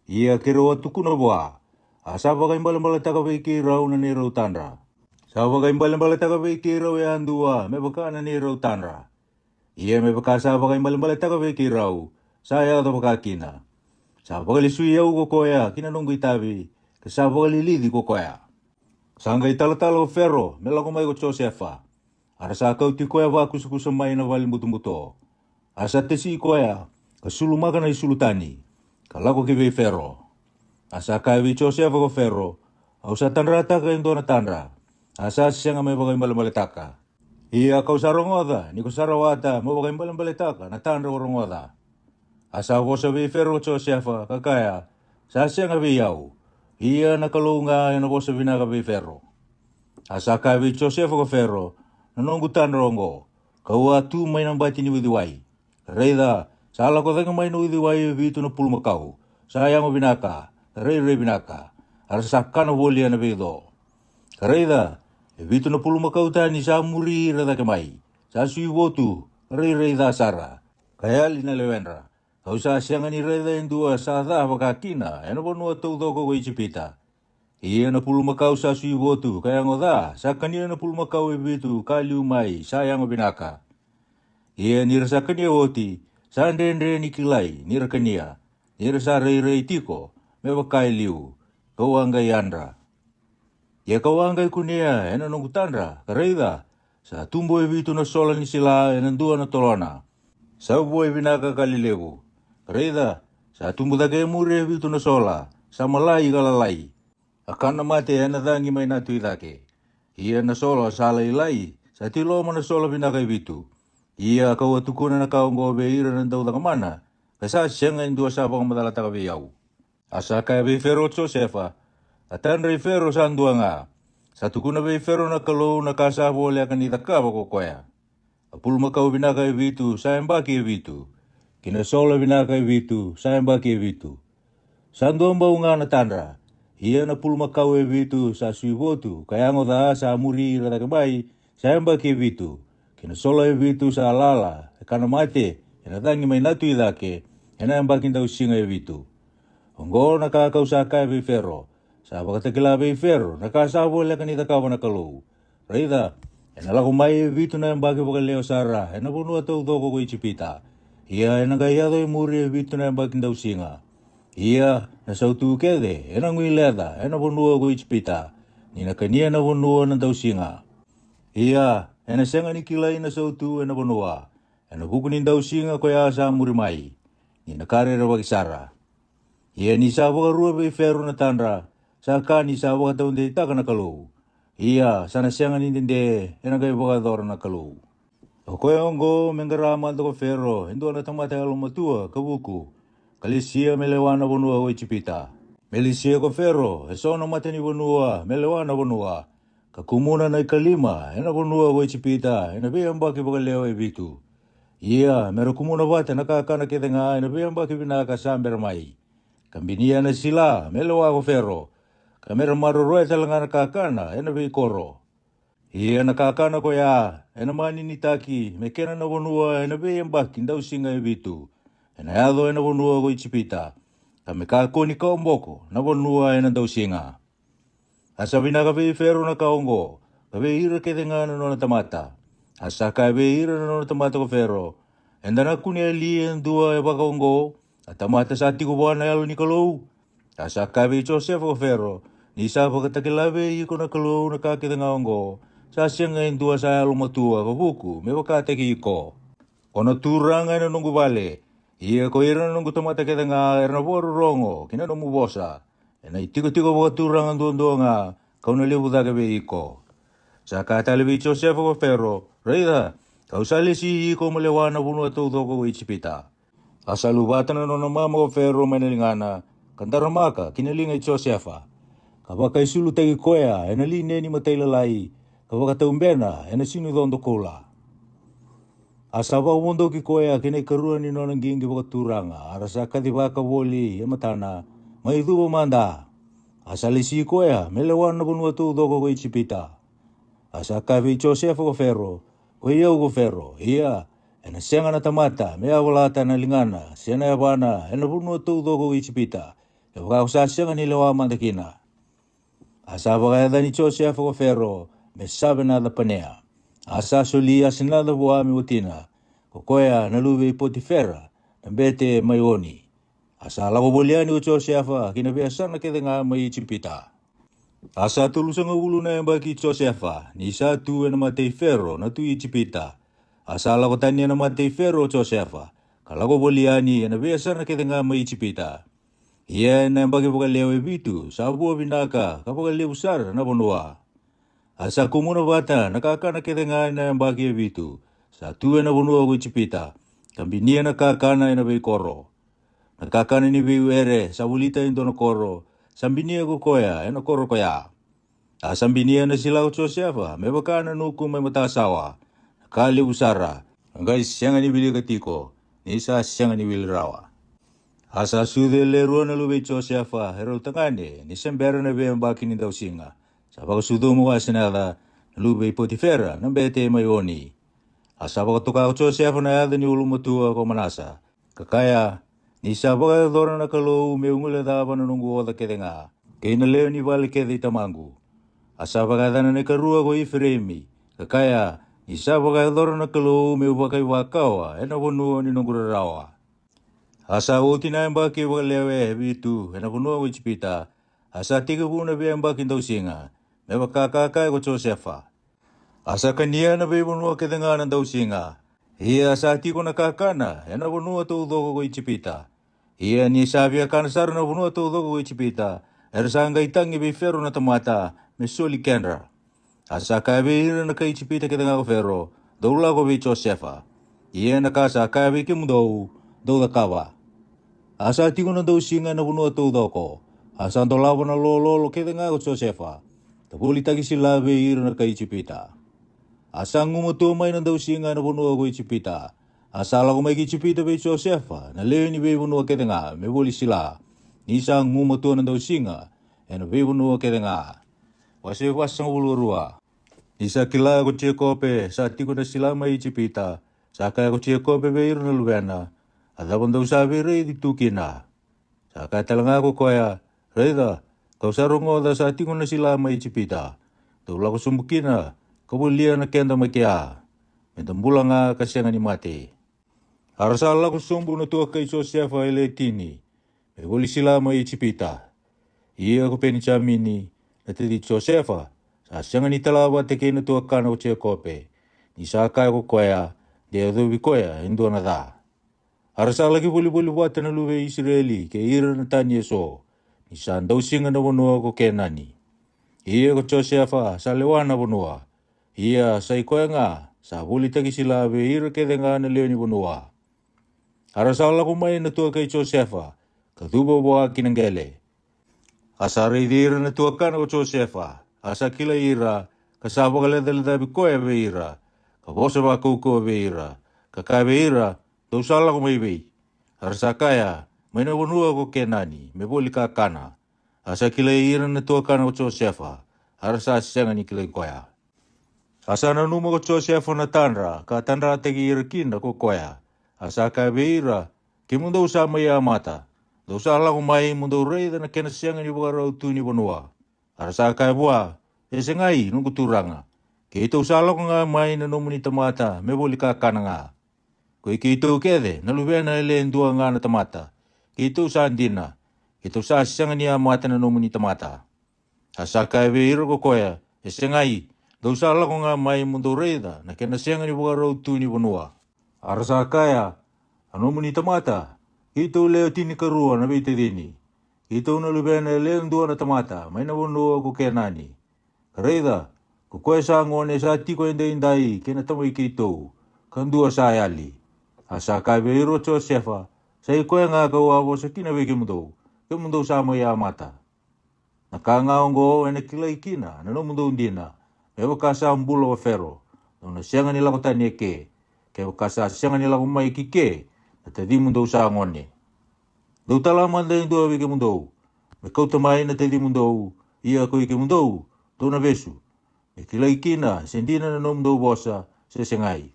Iya kerawa tukuna boa. Asa bagai imbale taka beki rau na ni rau tandra. Sa bagai imbale taka beki rau ya andua, me baka na ni rau tandra. Iya me baka sa bagai imbale taka beki rau, saya to baka kina. Sa bagai lisui au ko koya, kina nunggu itabi, sa bagai lilidi ko koya. Sanggai talo Fero, me lako mai ko Josefa. Arasa kau ti koya ba kusa mai na wali mutu-mutu. Asa tesi koya, kasuluma kana isulutani. Kalako kibe Fero. Asa kawi Josefa ko Fero, au sa tanrata ka endo na tandra. Asa siya nga may bagay malamalita Iya kau sa rongoda, ni ko sa rawata, mo bagay malamalita na tandra ko rongoda. Asa ko sa Fero Josefa, kakaya, sa siya nga biyaw. Iya nakalunga yung ako sa binakabi Fero. Asa kawi Josefa ko Fero, nanonggutan rongo. Kawa tu may nang bati ni widiway. Reda, sala ko tayo may nuwidiway bito na pulmakaw. Sayang mo binaka. Rei binaka, arasa kana bolia na bedo. Kareida, vitu na pulu makautani sa muri rada ke mai. Sa sui votu, rei da sara. Kaya lina lewendra. Kau sa siangan ni reda indua sa da wakakina, ena bonua tau doko ko ichipita. Ia na pulu makau sa sui votu, kaya ngoda, sa kania na pulu makau vitu, kaliu mai, sa yang binaka. Ia nira sa kania oti, sa ndendre ni kilai, nira kania, nira sa rei tiko, me wakai liu, kau anggai andra. Ia kau anggai kunia, ena nongutandra, kareida, sa tumbo vitu na sola ni sila, ena dua na tolona. Sa boi binaka kalilewu, kareida, sa tumbo dake mure vitu na sola, sa malai galalai. Akana mate ena dangi mai natu idake. Ia na sola sa lai, sa tilo na sola binaka vitu. Ia kau atukuna na kau ngobe ira na dau mana, kasa sianga indua sa bang madala taka biyau. Asa kaya be fero Josefa, atan rei fero sa andua nga. Sa tukuna be fero na kalau na kasa bole akan itaka bako koya. Apul makau binaka vitu, sa embaki vitu. Kina sola binaka vitu, sa embaki vitu. Sa andua mbau nga na tandra. Ia na pul makau vitu sa suivotu, kaya ngoda sa muri rada kebai, sa embaki vitu. Kina sola vitu sa alala, kana mate, ena tangi mai natu idake, ena embaki ndau singa vitu. Ongo na kakau sa kai be fero, sa bakatakila be fero, na kasa bole kan itaka wana kalau. Reida, ena laku mai vitu na embaki baka leo sara, ena bonua tau doko ko ichipita. Ia ena gayado muri vitu na embaki ndau singa. Ia na sautu kede, ena ngui leda, ena bonua ko ichipita. Nina kania na bonua na ndau singa. Ia, ena senga ni kilai na sautu ena bonua. Ena buku ni ndau singa ko ya sa muri mai. Nina karera bagi sara. Ia ni sa baka rua be fero na tandra. Sa ka ni sa baka taunde itaka na kalau. Ia, sana senga ni dende, ena gaya baka dora na kalau. Okoe ongo mengarama toko fero, endo na tamata matua kabuku. Kalisia melewana bonua ko ichipita. Melisia ko fero, esona mateni bonua, melewana bonua. Kakumuna na ikalima, ena bonua ko ichipita, ena biyambaki baka leo vitu. Ia, mero kumuna bata nakakana ketenga, ena biyambaki binaka samber mai. Kambinia na sila, melewa ko fero. Kamera maroroe talanga nakakana, ena biyikoro. Ia nakakana ko ya, ena mani nitaki, mekena na bonua, ena biyambaki ndau singa vitu. Ena yado ena bonua ko ichipita. Kame kako ni kaumboko, na bonua ena ndau singa. Asa binaka be fero na kaongo, kabe ira ketenga na nona tamata. Asa kabe ira na nona tamata ko fero. Enda na kuni ali endua e bakaongo, atamata sa tiko buana yalo ni kalau. Asa kabe Joseph ko fero, ni sa bakatakilabe iko na kalau na kaketenga ongo. Sa sianga endua sa yalo matua kabuku, me bakateki iko. Kono turanga ena nungu bale. Ia ko ira na nungu tamata ketenga erna boru rongo, kina no mubosa. Ena itiko-tiko baka turang ang doon nga, kau na libu daga be iko. Sa katalibi Joseph ko fero, reida, kau sali si iko malewana puno at udo ko ichipita. Asalubatan na nona mama ko fero manalingana, kandaramaka, kinalingay Josepha. Kabaka isulu tagi koya, ena line ni matay lalai, kabaka taumbena, ena sinudon do kola. Asaba umundo ki koya, kinay karuan ni nonang gingi baka turanga, arasa kadibaka woli, yamatana, may duwa manda. Asalisi ko ya, melewan na bunwa tu doko ko ichipita. Asa kavi Joseph ko fero, ko iya ko fero, iya. Ena sianga na tamata, mea walata na lingana, siana ya bana, ena bunwa tu doko ko ichipita. E waka usa sianga nilewa mandakina. Asa baka ni Joseph ko fero, me sabe na da panea. Asa solia sinada buami utina, ko koya naluwe Potifera, nambete mayoni. Asa lako boliani o Josefa, kinabiasa na ketenga mai ichipita. Asa tulusanga ulu na baki Josefa, ni satu na matei fero na tu ichipita. Asa lako tanya na matei fero Josefa, kalako boliani na biasa na ketenga mai ichipita. Ia na baki baka lewe bitu, sabu binaka, kapaka lewe sar na bonua. Asa kumuna bata, nakaka na ketenga na baki bitu, satu na bonua ko ichipita, kambinia na kakana na bai koro. Nakakana ni biwere, sabulita into na koro, sambinia ko koya, ena koro koya. Sambinia na sila ko Josefa, may baka na nuku may matasawa, nakali usara, hanggang siyang ni bili katiko, ni isa siyang ni bili rawa. Asa sude leruan na lubi Josefa, hero tangane, ni sembera na biyang baki ni daw singa. Sa baka sudo mo kasi nada, lube Potifera na bete mai oni. Asa baka toka o Joseph na ada ni ulumatua ko manasa. Kakaya ni sa baka dora na kalau me ungule da bana nungu oda kedenga. Kei na leo ni vale kede itamangu. Asa baka dana ne karua ko ifremi. Kakaya ni sa baka dora na kalau me ubakai wakawa ena wonu ni nungu rawa. Asa oti na emba ke walewe bitu ena wonu ko chipita. Asa tiga buna be emba kindau singa. Me bakaka ko Josepha. Asa kania na be wonu ke denga na dau singa. Ia asa tiko na kakana ena wonu to doko ko chipita. Ia ni sabia kan sar na wonu to doko ko chipita. Ersanga itangi be ferro na tamata me soli kenra. Asa ka be na kai chipita ke denga ko ferro. Doula ko be Josepha. Ia na kasa ka be ke mundo do da kawa. Asa tiko na dau singa na wonu to doko. Asa ndola wana lo ke denga ko Josepha. Tabuli tagi sila be na kai chipita. Asa ngumoto mai na daw singa na puno ko chipita. Asa la ko mai ki chipita be Josepha na leo ni be puno ke denga me boli sila. Ni sa ngumoto na daw singa na be puno ke denga. Wase wasang ulurua. Ni sa kila ko chekope sa tiko na sila mai chipita. Sa kaya ko chekope be na luena. Ada daw sabi re di tukina. Sa kaya talanga ko koya reda. Kau sarungo da sa tiko na sila mai chipita. Tula ko sumbukina. Kabulia na kenda makia. Mentambula nga kasyanga ni mati. Arasala ko sumbu na tuwa kay Joseph ele tini. Me wali sila mai chipita. Ia ko penichamini. Na tidi Joseph. Sa syanga ni talawa teke na tuwa kana ko chekope. Ni sa kaya ko koya. Dia dobi koya indo na da. Arasala ki buli wata na luwe Israeli. Ke ira na tanya so. Ni sa ndaw singa na wanua ko kenani. Ia ko Joseph sa lewana wanua. Ia sa ikoya nga. Sa buli tagi sila be ira ke denga na leo ni wanua. Arasala ko mai na tuwa kay Joseph. Katuba buwa kinanggele. Asa reidira na tuwa ka na ko Joseph. Asa kila ira. Kasaba ka leda be koya be ira. Kabosa ba kuko be ira. Kaka be ira. Tausala ko mai be. Arasa kaya. May na wanua ko kenani, me boli ka kana. Asa kila ira na tuwa kana ko Joseph. Arasa sianga ni kila koya. Asa na numa ko Joseph na tanra, ka tanra tegi ira kina ko koya. Asa ka beira, ke mundo usama ya mata. Dosa ala ko mai mundo rei na kena sianga ni buka rautu ni wanua. Arasa ka bua, esengai nungu turanga. Ke ito usala ko nga mai na numuni tamata, me boli ka kana nga. Ko iki ito kede, nalubena ele ndua nga na tamata. Ito sa andina. Ito sa sianga niya mata na numuni tamata. Asa ka beira ko koya. Esengai. Dosa ala ko nga mai mundo reida. Na kena sianga ni buka rautu ni wanua. Arasa kaya. Numuni tamata. Ito leo tini karua na bete dini. Ito nalubena leo ndua na tamata. May na wanua ko kenani. Reida. Kukoy sa ngone sa tiko indai. Kena tamoy kito. Kandua sa ayali. Asa ka beira Joseph. Sa ikoy nga kawawa sa kinawiki mundo. Ke mundo sa mo ya mata. Nakangaong go ene kilay kina. Nano mundo undina. Ewa kasa ambulo wa fero. Nona sianga nila ko tanieke. Kewa kasa sianga nila ko mai kike. Na tadi mundo sa ngone. Dau talaman da indo awike mundo. Me kau tamay na tadi mundo. Ia ko ike mundo. Dau na besu. Me kilay kina. Sendina nano mundo bosa. Se sengai.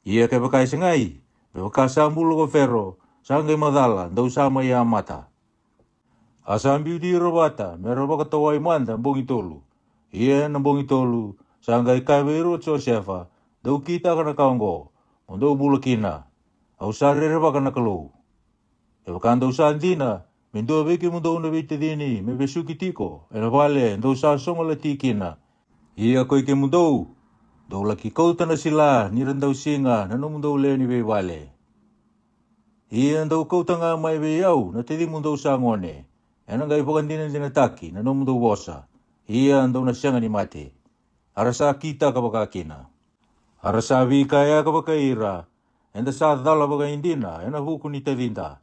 Ia kewa kaya sengai. Ewa kasa ambulo wa fero. Sangay madala, daw sama ya mata. Asambi di robata, meron ba kataway manda ang bongi tolu. Iyan ang bongi tolu, sangay kabiro Joseph, daw kita ka na kaonggo, daw bulakina, au sarere ba ka na kalo. Ewakan daw sa andina, mendo beki mundo na bete dini, me besu kitiko, vale, daw sa songola tikina. Iya ko ike mundo, daw laki kauta na sila, niran daw singa, nano mundo le ni vale. Iyan daw kau tanga mai beyau na tedi mundo sa ngone. Enang gai pokan dinan dinataki na no mundo bosa. Iyan daw na siya nga ni mati. Arasa kita kabakakina. Arasa vi kaya kabakaira. Enda sa dala baga indina. Ena huku ni tedinda.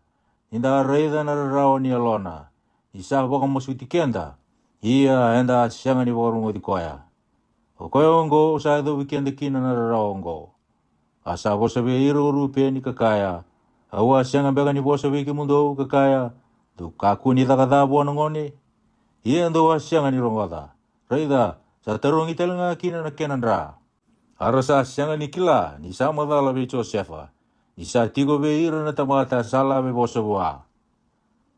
Inda reida na rarawa ni alona. Isa baka masuti kenda. Iya enda siya nga ni warungo di koya. O koya ongo sa daw wikenda kina na rarawa ongo. Asa bosa beiro rupe ni kakaya. Awa siang ambega ni bosa wiki mundo kakaya. Tu kaku ni takada buwan ngone. Iya ndo siang ni rongoda. Reida sa tarong italanga kina na kenandra. Arasa sianga ni kila ni sama dala be Josefa. Ni sa tigo be ira na tamata sala be bosawa.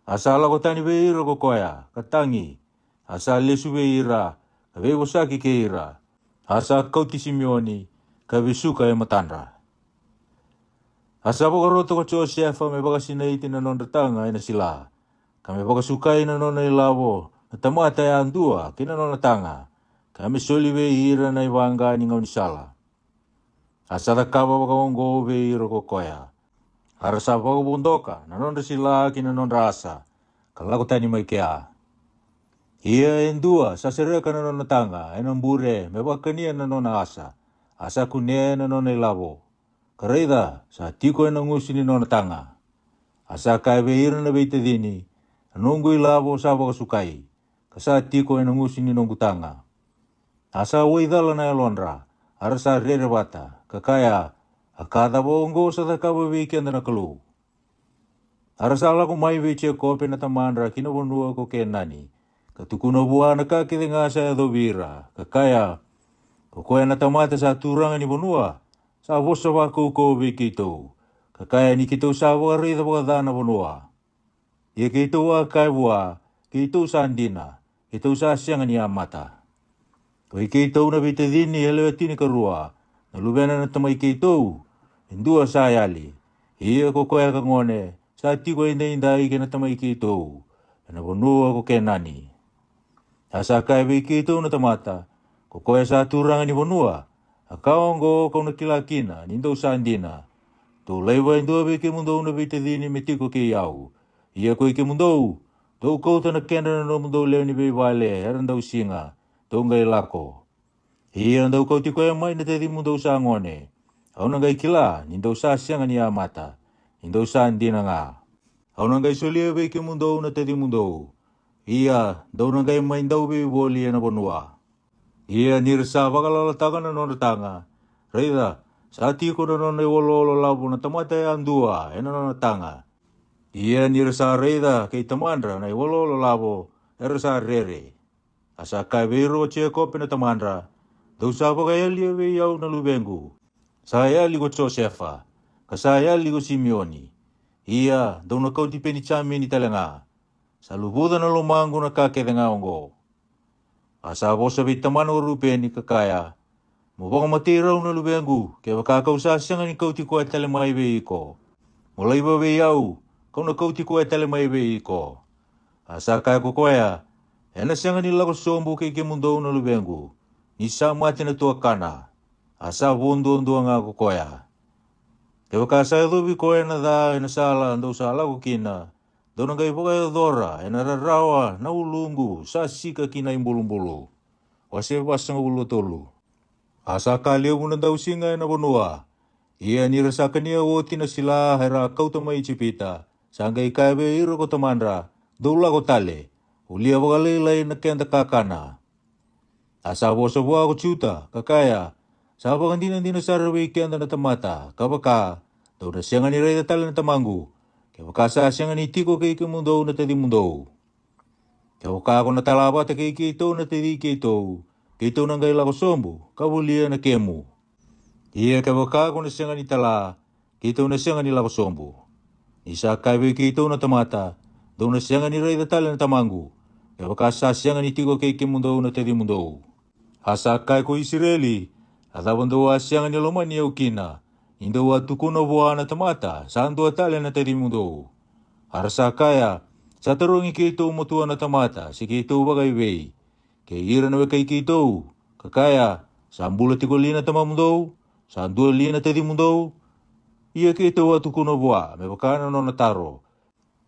Asala ko tani be ira ko koya katangi. Asa lesu be ira ka be bosaki ke ira. Asa kauti Simeoni ka be suka e matandra. Asa bagaroto ko Josefa me bagasina iti na nondatanga ina sila. Kami bagasukai na nona ilavo na tamata ya andua kina nona tanga. Kami soli be ira na ibanga ni ngau ni sala. Asa da kaba bagaongo be ira ko koya. Arasa bagabundoka na nona sila kina nona asa. Kalako tani mai kea. Ia endua sa sereka na nona tanga enang bure me bakania na nona asa. Asa kune na nona ilavo. Kareida sa tiko na ngusi ni nona tanga. Asa kai be ira na beite dini. Nunggu ilavo sa bagasukai. Kasa tiko na ngusi ni nunggu tanga. Asa waidala na elondra. Arasa rere bata. Kakaya akada bongo sa takaba weekend na kalu. Arasa lako mai veche kope na tamandra kinabonua ko kenani. Katukuna buah na kakide nga sa edobira. Kakaya kokoya na tamata sa turanga ni bonua. Sa vosa wa koko wikito. Kakaya ni kito sa wakarida wakadana bonua. Ia kito wa kai bua. Kito sa andina. Kito sa sianga ni amata. Koi kito na bitadini helewetini karua. Nalubena na tamay kito. Indua sa ayali. Ia kokoya kangone. Sa tiko inda ike na tamay kito. Na bonua ko kenani. Asa kai wikito na tamata. Kokoya sa turanga ni bonua. Akaongo kau na kilakina, nindo sa andina. To leiwa indua beke mundo na bitadini metiko ke yau. Ia ko ike mundo. To kau ta na kenda na mundo leo ni beivale, herandau singa. To ngai lako. Ia ndau kau tiko ya mai na tedi mundo sa ngone. Au na ngai kila, nindo sa sianga ni amata. Nindo sa andina nga. Au na ngai solia beke mundo na tedi mundo. Ia, dau na ngai mai ndau beivoli na bonua. Ia nirsa bakalalataga na nona tanga. Reida, sa tiko na nona iwololo labo na tamata ya andua, na nona tanga. Ia nirsa reida kay tamandra na iwololo labo, ersa rere. Asa kai beiro che kope na tamandra. Dau sa bagayali we yau na lubengu. Sa yali ko Josefa, kasa yali ko Simeoni. Ia, dau na kau tipeni chami ni talanga. Sa lubuda na lumango na kakede nga ongo. Asa bosa bitamano rupe ni kakaya. Mubang matiraw na lubengu. Kaya makakausasya nga ni kau tiko at talimay be iko. Mulay ba be yaw. Kau na kau tiko at talimay be iko. Asa kaya kukwaya. Ena siya nga nila ko sombo kay kimundo na lubengu. Nisa mati na tuwa kana. Asa bondo-ondo nga kukwaya. Kaya makasaya dobi ko na da inasala ando sala ko kina. Doon ang kayo dora, nararawa, naulungu, sa sika kina imbulumbulo. Wase basang ulo tolo. Asa kaliw mo na daw singa na bonua. Ia nirasakan niya woti na sila hera kau tamay chipita. Sanggay kabe iro ko tamandra, dola ko tale. Ulia bagalilay na kenda kakana. Asa bosa buwa ko chuta, kakaya. Sa bagandinan din na saraway kenda na tamata, kabaka. Daw na siya nga niray na tala na tamangu. Kaya wakasa siya nga nitiko kay mundo na tadi mundo. Kaya wakako na talaba ta kay kito na tadi kito. Kito nang gayla ko sombo, kabulia na kemu. Iya kaya wakako na siya nga nitala, kito na siya nga nila ko sombo. Isa kaya kito na tamata, doon na siya nga niray na tala na tamangu. Kaya wakasa siya nga nitiko kay mundo na tadi mundo. Asa kaya ko Israeli, at abandawa siya nga niluman niya ukina. Indo wa tukuno buah na tamata, saan dua tali na tadi mundo. Arasa kaya, sa tarungi kito mutua na tamata, si kito bagay wey. Kaya ira na kay kito, kakaya, saan bula tikuli na tamamundo, saan dua li na tadi mundo. Iya kito wa tukuno buah, may bakana no nataro.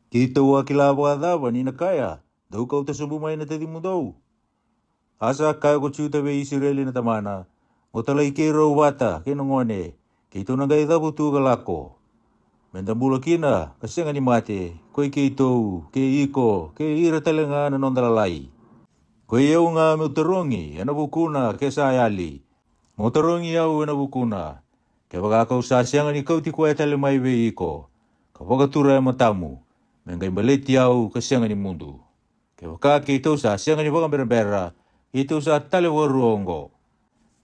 Kito wa kilaba adaba ni na kaya, daw kau tasubumay na tadi mundo. Asa kaya ko chuta wey Israeli na tamana, utalay kiro wata, kinongone. Kito na gaya butu galako. Mendambula kina, kasi nga ni mate, ko'y kito, kay iko, kay ira talaga na nondalalay. Ko'y yaw nga muterongi, anabukuna, kesa ayali. Muterongi yaw anabukuna. Kaya baka kausasya nga ni kau ti kuya talimay be iko. Kapag atura matamu, menggay balit yaw kasi nga ni mundo. Kaya baka kito sa siya nga ni baka bera-bera, ito sa tale waruongo.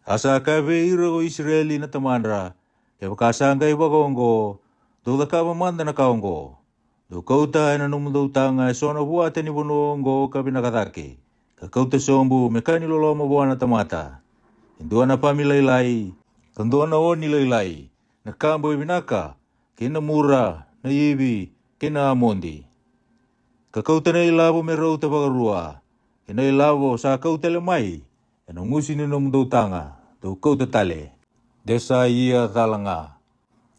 Asa kabe iro Israeli na tamandra, e wakasanga iba kongo, do da kaba manda na kaongo. Do kauta na numundo tanga sona buata ni bonongo kabi nakatake. Kakauta sombu mekani loloma buana tamata. Indua na pamilailai, kandua na oni lailai, na kambo ibinaka, kina mura, na ibi, kina amondi. Kakauta na ilabo me rauta bagarua, kina ilabo sa kauta le mai, ena ngusi ni numundo tanga, do kauta tale. Desa ia talanga,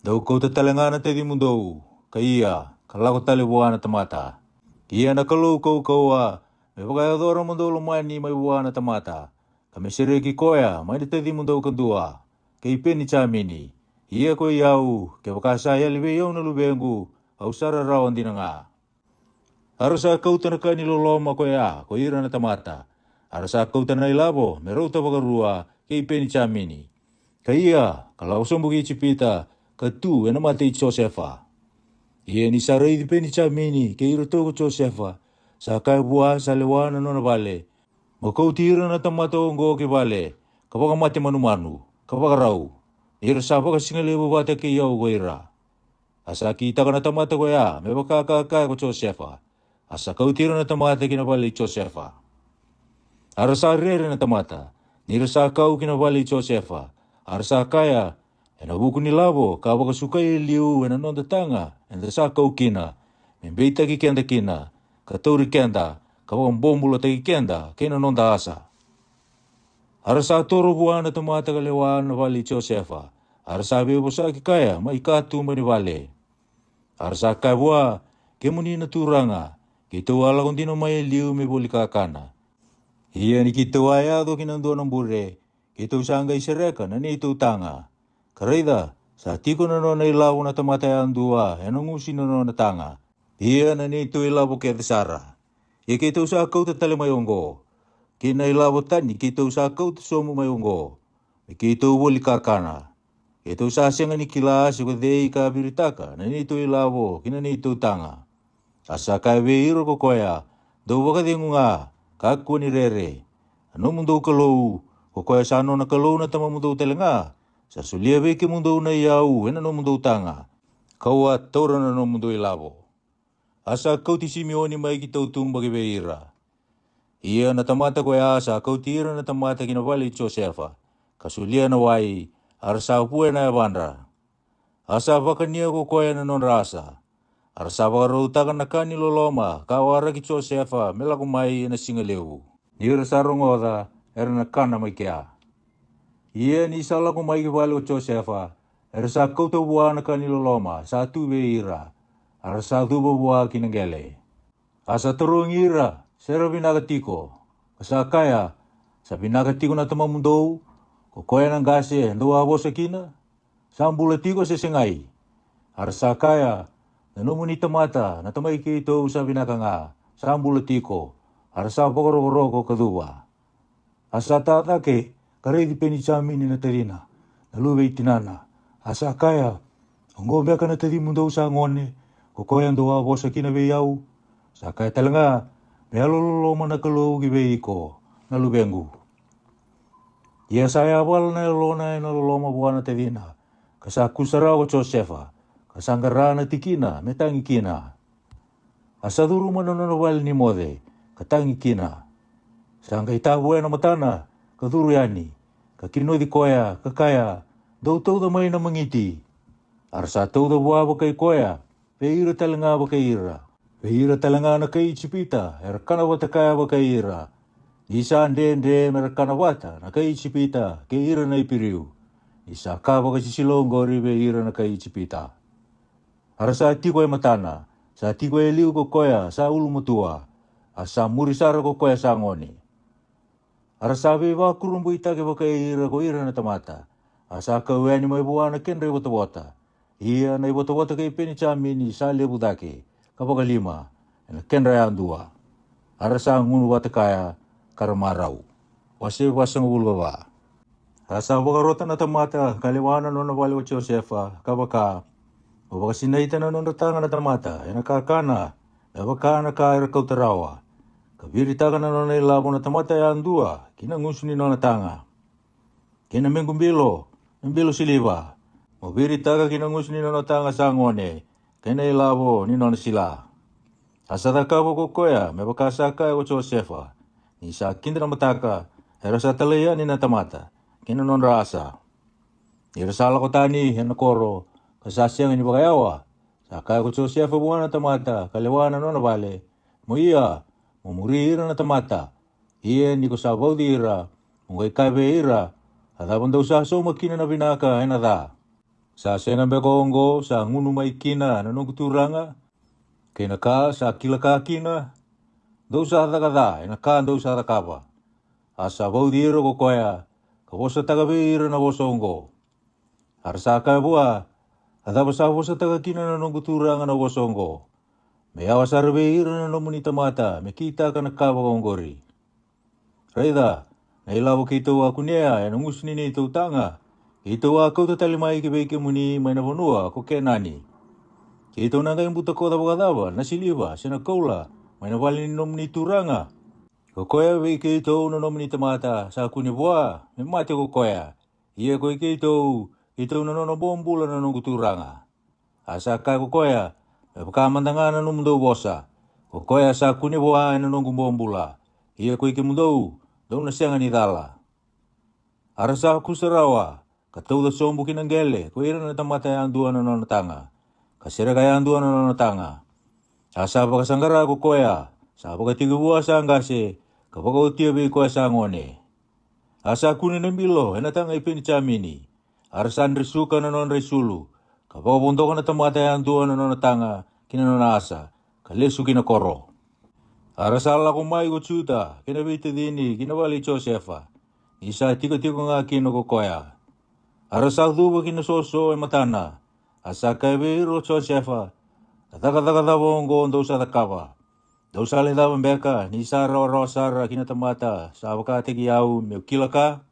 do kauta talanga na tedi mundo, ka ia, kalako tale buana tamata. Ia na kalau kaua, me bagayadora mundo lumani mai buana tamata. Kami sereki koya, mai tedi mundo kedua, ke ipeni camini. Ia ko iau, ke bakasaya libe iau na lubengu, au sara rawan dinanga. Arasa kauta na kani loloma koya, ko ira na tamata. Arasa kauta na ilabo, merauta bagarua, ke ipeni camini. Kaya, kalau sombuki cipita, katu ena mati Josefa. Ia ni sarai ipeni camini, ke ira toko Josefa. Sa kai buah sa lewana nona bale. Makau tira na tamata ongo ke bale. Kapaka mati manu-manu, kapaka rau. Ira sa paka singalebo bata ke iau ko ira. Asa kita ka na tamata ko ya, me baka kakaya ko Josefa. Asa kau tira na tamata kinabali Josefa. Arasa rere na tamata. Nira sa kau kinabali Josefa. Arasa kaya. Ena buku ni labo. Kau baka sukai liu. Ena nonda tanga. Ena sa kau kina. Membeita ki kenda kina. Katauri kenda. Kau baka bombulo taki kenda. Kena nonda asa. Arasa toro buana tamata kalewana bali Josefa. Arasa bebo sa ki kaya. Mai katu mani bale. Arasa kaya bua. Kemuni na turanga. Kita wala kontino mai liu me boli kakana. Ia ni kita waya do kinando ng bure. Kita usanga isereka na ni ito tanga. Karida, sa tiko na no na ilaw na tamatayan dua. Enong usi na no na tanga. Ia na ni ito ilaw kaya sara. Ia kita usakaw tatali mayonggo. Kina ilaw tani kita usakaw tasomo mayonggo. Kita boli kakana. Kita usasya ni kilas yung dei ka biritaka. Na ni ito ilaw kina ni ito tanga. Asa kawe iro ko koya, do baka dingo nga, kaku ni rere. Ano mundo kalou, ko koya sano na kalou na tama mundo telenga. Sa sulia beke mundo na iau, ano mundo tanga. Kawa taura na no mundo ilabo. Asa kau ti Simeoni mai ki tautung bagi beira. Ia na tamata koya asa kau tira na tamata kinabali Josefa. Kasulia na wai, arsa pue na bandra. Asa baka niya ko koya na non rasa. Arsa bagarutakan na kani loloma, kawara ki Josefa, melakumai na singaleu. Nira sarongoda, na kana mai kia. Ia ni sala kumai ki balo Josefa, sa kauta bua na kani loloma, sa tu beira. Arsa tu bua kinangele. Asa turung ira, sera binagatiko. Asa kaya, sa binagatiko na tamamundou, kukoya ng gase, ndoa bosa kina. Sambulatiko sa singai. Arsa kaya, nanumuni tamata, natamay kito sa binakanga, sa ambulatiko, arasa pagoroko kadua. Asa tatake, karedi penicami ni natarina, nalubay tinana. Asa kaya, ang gomeka na tadi mundo sa ngone, kukoyan doa bosa kinabeyaw. Sa kaya talanga, may aloloma na kaloo gibeiko, nalubengu. Iya saya awal na lona na loloma buwana tadina, kasa kusara ko Josefa. Kasanggarana tikina, metangi kina. Asa duru manononowal ni mode, katangi kina. Sangga itabu na matana, kaduru yani. Kakino di koya, kakaya, daw-taw da may na mangiti. Arsa taw da buwa ba kay koya, peira talanga ba kay ira. Peira talanga na kay chipita, erakana wata kaya ba kay ira. Isa ande merakana wata, na kay chipita, kay ira na ipiriu. Isa ka ba kasi silonggo ribe ira na kay chipita. Arasa ti koe matana, sa ti koe liu ko koea sa ulu mutua, asa murisara ko koea sa ngoni. Arasa beba kurumbu itake baka ira ko ira na tamata, asa kaweani mai buwana kenre wata-wata. Ia na wata-wata kay penicamini sa lebudake, kapag lima, na kenre andua. Arasa ngunu wata kaya karamarau. Wasi wasang ulbaba. Asa bagarota na tamata, kaliwana no na wali wa Josefa, kabaka, o baka sinaita na nung natanga na tamata, e nakakana, e baka nakaira kautarawa. Kaviri taka na nona ilabo na tamata ya andua, kina ngusuni nona tanga. Kina mengumbilo, mbilo siliva. Mobiri taka kina ngusuni nona tanga sangone, kina ilabo ni nona sila. Asada kabo kokoya, mebakasaka ya Josefa. Ni sa kinda na mataka, erasa talaya ni na tamata, kina nona rasa. Irasala ko tani, henakoro, kasasya ni bakayawa. Saka ko Josefa buwana tamata, kalewana nona vale. Moia, mumurira na tamata. Ie ni ko sabau dira, mungai kabe ira. Adabang daw sa so makina na binaka enada. Sa sengan bekongo sa ngunu maikina nanong kuturanga. Kenaka sa kilaka kina. Daw sa hadagada enaka daw sa hadakaba. Asa bau dira ko koya. Kawosa tagabe ira na wosongo. Arsaka bua. Adaba sa wosa tagakina nanong kuturanga na wosongo. Meawa sarbe ira na nomunita mata. Mekita ka nakaba kongori. Raida. Nailawo kito wa kunia ya nangusni ni ito tanga. Ito wa kau tatalimai ke beke muni may napunua ko kenani. Ito na kayong buta ko dabagadawa nasiliba sinakola may nawali ni nomni turanga. Kokoya beke ito na nomni tamata sa kunibwa may mati kokoya. Iya ko ito na nonobombula na nung turanga. Asa ka kokoya may pakamandangan na numundo bosa. Kokoya sa kunibwa na nung bombula. Iya ko mundo. Daw na siya nga ni Dala. Arasa ako sarawa, kataw da sombo kinanggele, kuira na tamatay ang duwa na nanatanga. Kasira kaya ang duwa na nanatanga. Asa pa kasanggara ko koya, sa pagkatigabuwa sa anggase, kapag utiyabi ko sa angone. Asa kunin ng bilo, enatang ipinichamini. Arasa andrisuka na non resulu, kapag pundo ka na tamatay ang duwa na nanatanga, kinanasa, kalesu kinakoro. Arasala ko mai ko chuta, kinabiti dini, kinawali Josefa. Isa tiko-tiko nga kino ko koya. Arasal duba kinasoso ay matana. Asa kaibiro Josefa. Tataka-taka bongo daw sa takaba. Daw sa lidawang beka, ni Sara o Rosara kinatamata, sa abakatigiyaw, may kilaka.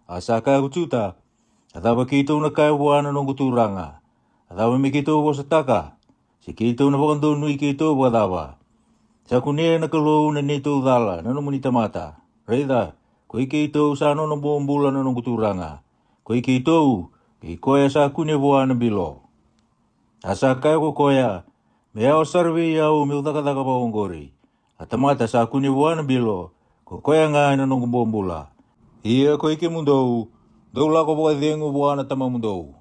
Asa kaya ko chuta. Ataba kito na kaya buwana nung kuturanga. Ataba may kito po sa taka. Si kito na pakandunui kito po ataba. Sa kunia na kalo na nito dala na namunita mata. Reda, ko ikito sa ano ng buong bulan na nung kuturanga. Ko ikito, ikoya sa kunia buwan na bilo. Asa kaya ko koya, may sarvi yaw miutaka-taka pa ongori. At tamata sa kunia buwan na bilo, ko koya nga na nung buong bula. Iya ko ikimundo, daw lako po kadengo buwan na tamamundo.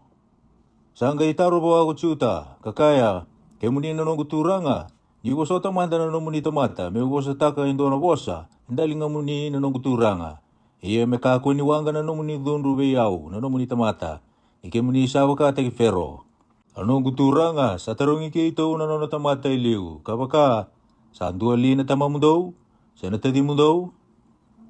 Sangga itaro po ako tsuta, kakaya, kemunin na nung kuturanga. Yuko sa tamanda na numuni tamata, may uko sa taka indo na bosa, hindi nga muni na nung kuturanga. Iya may kakuniwanga na numuni doon rubeyaw, na numuni tamata, ike muni isawa ka tagi fero. Anong kuturanga, sa tarong ike ito na nung tamata iliw, kapaka, saan duwali na tamamundo, sa natadi mo daw?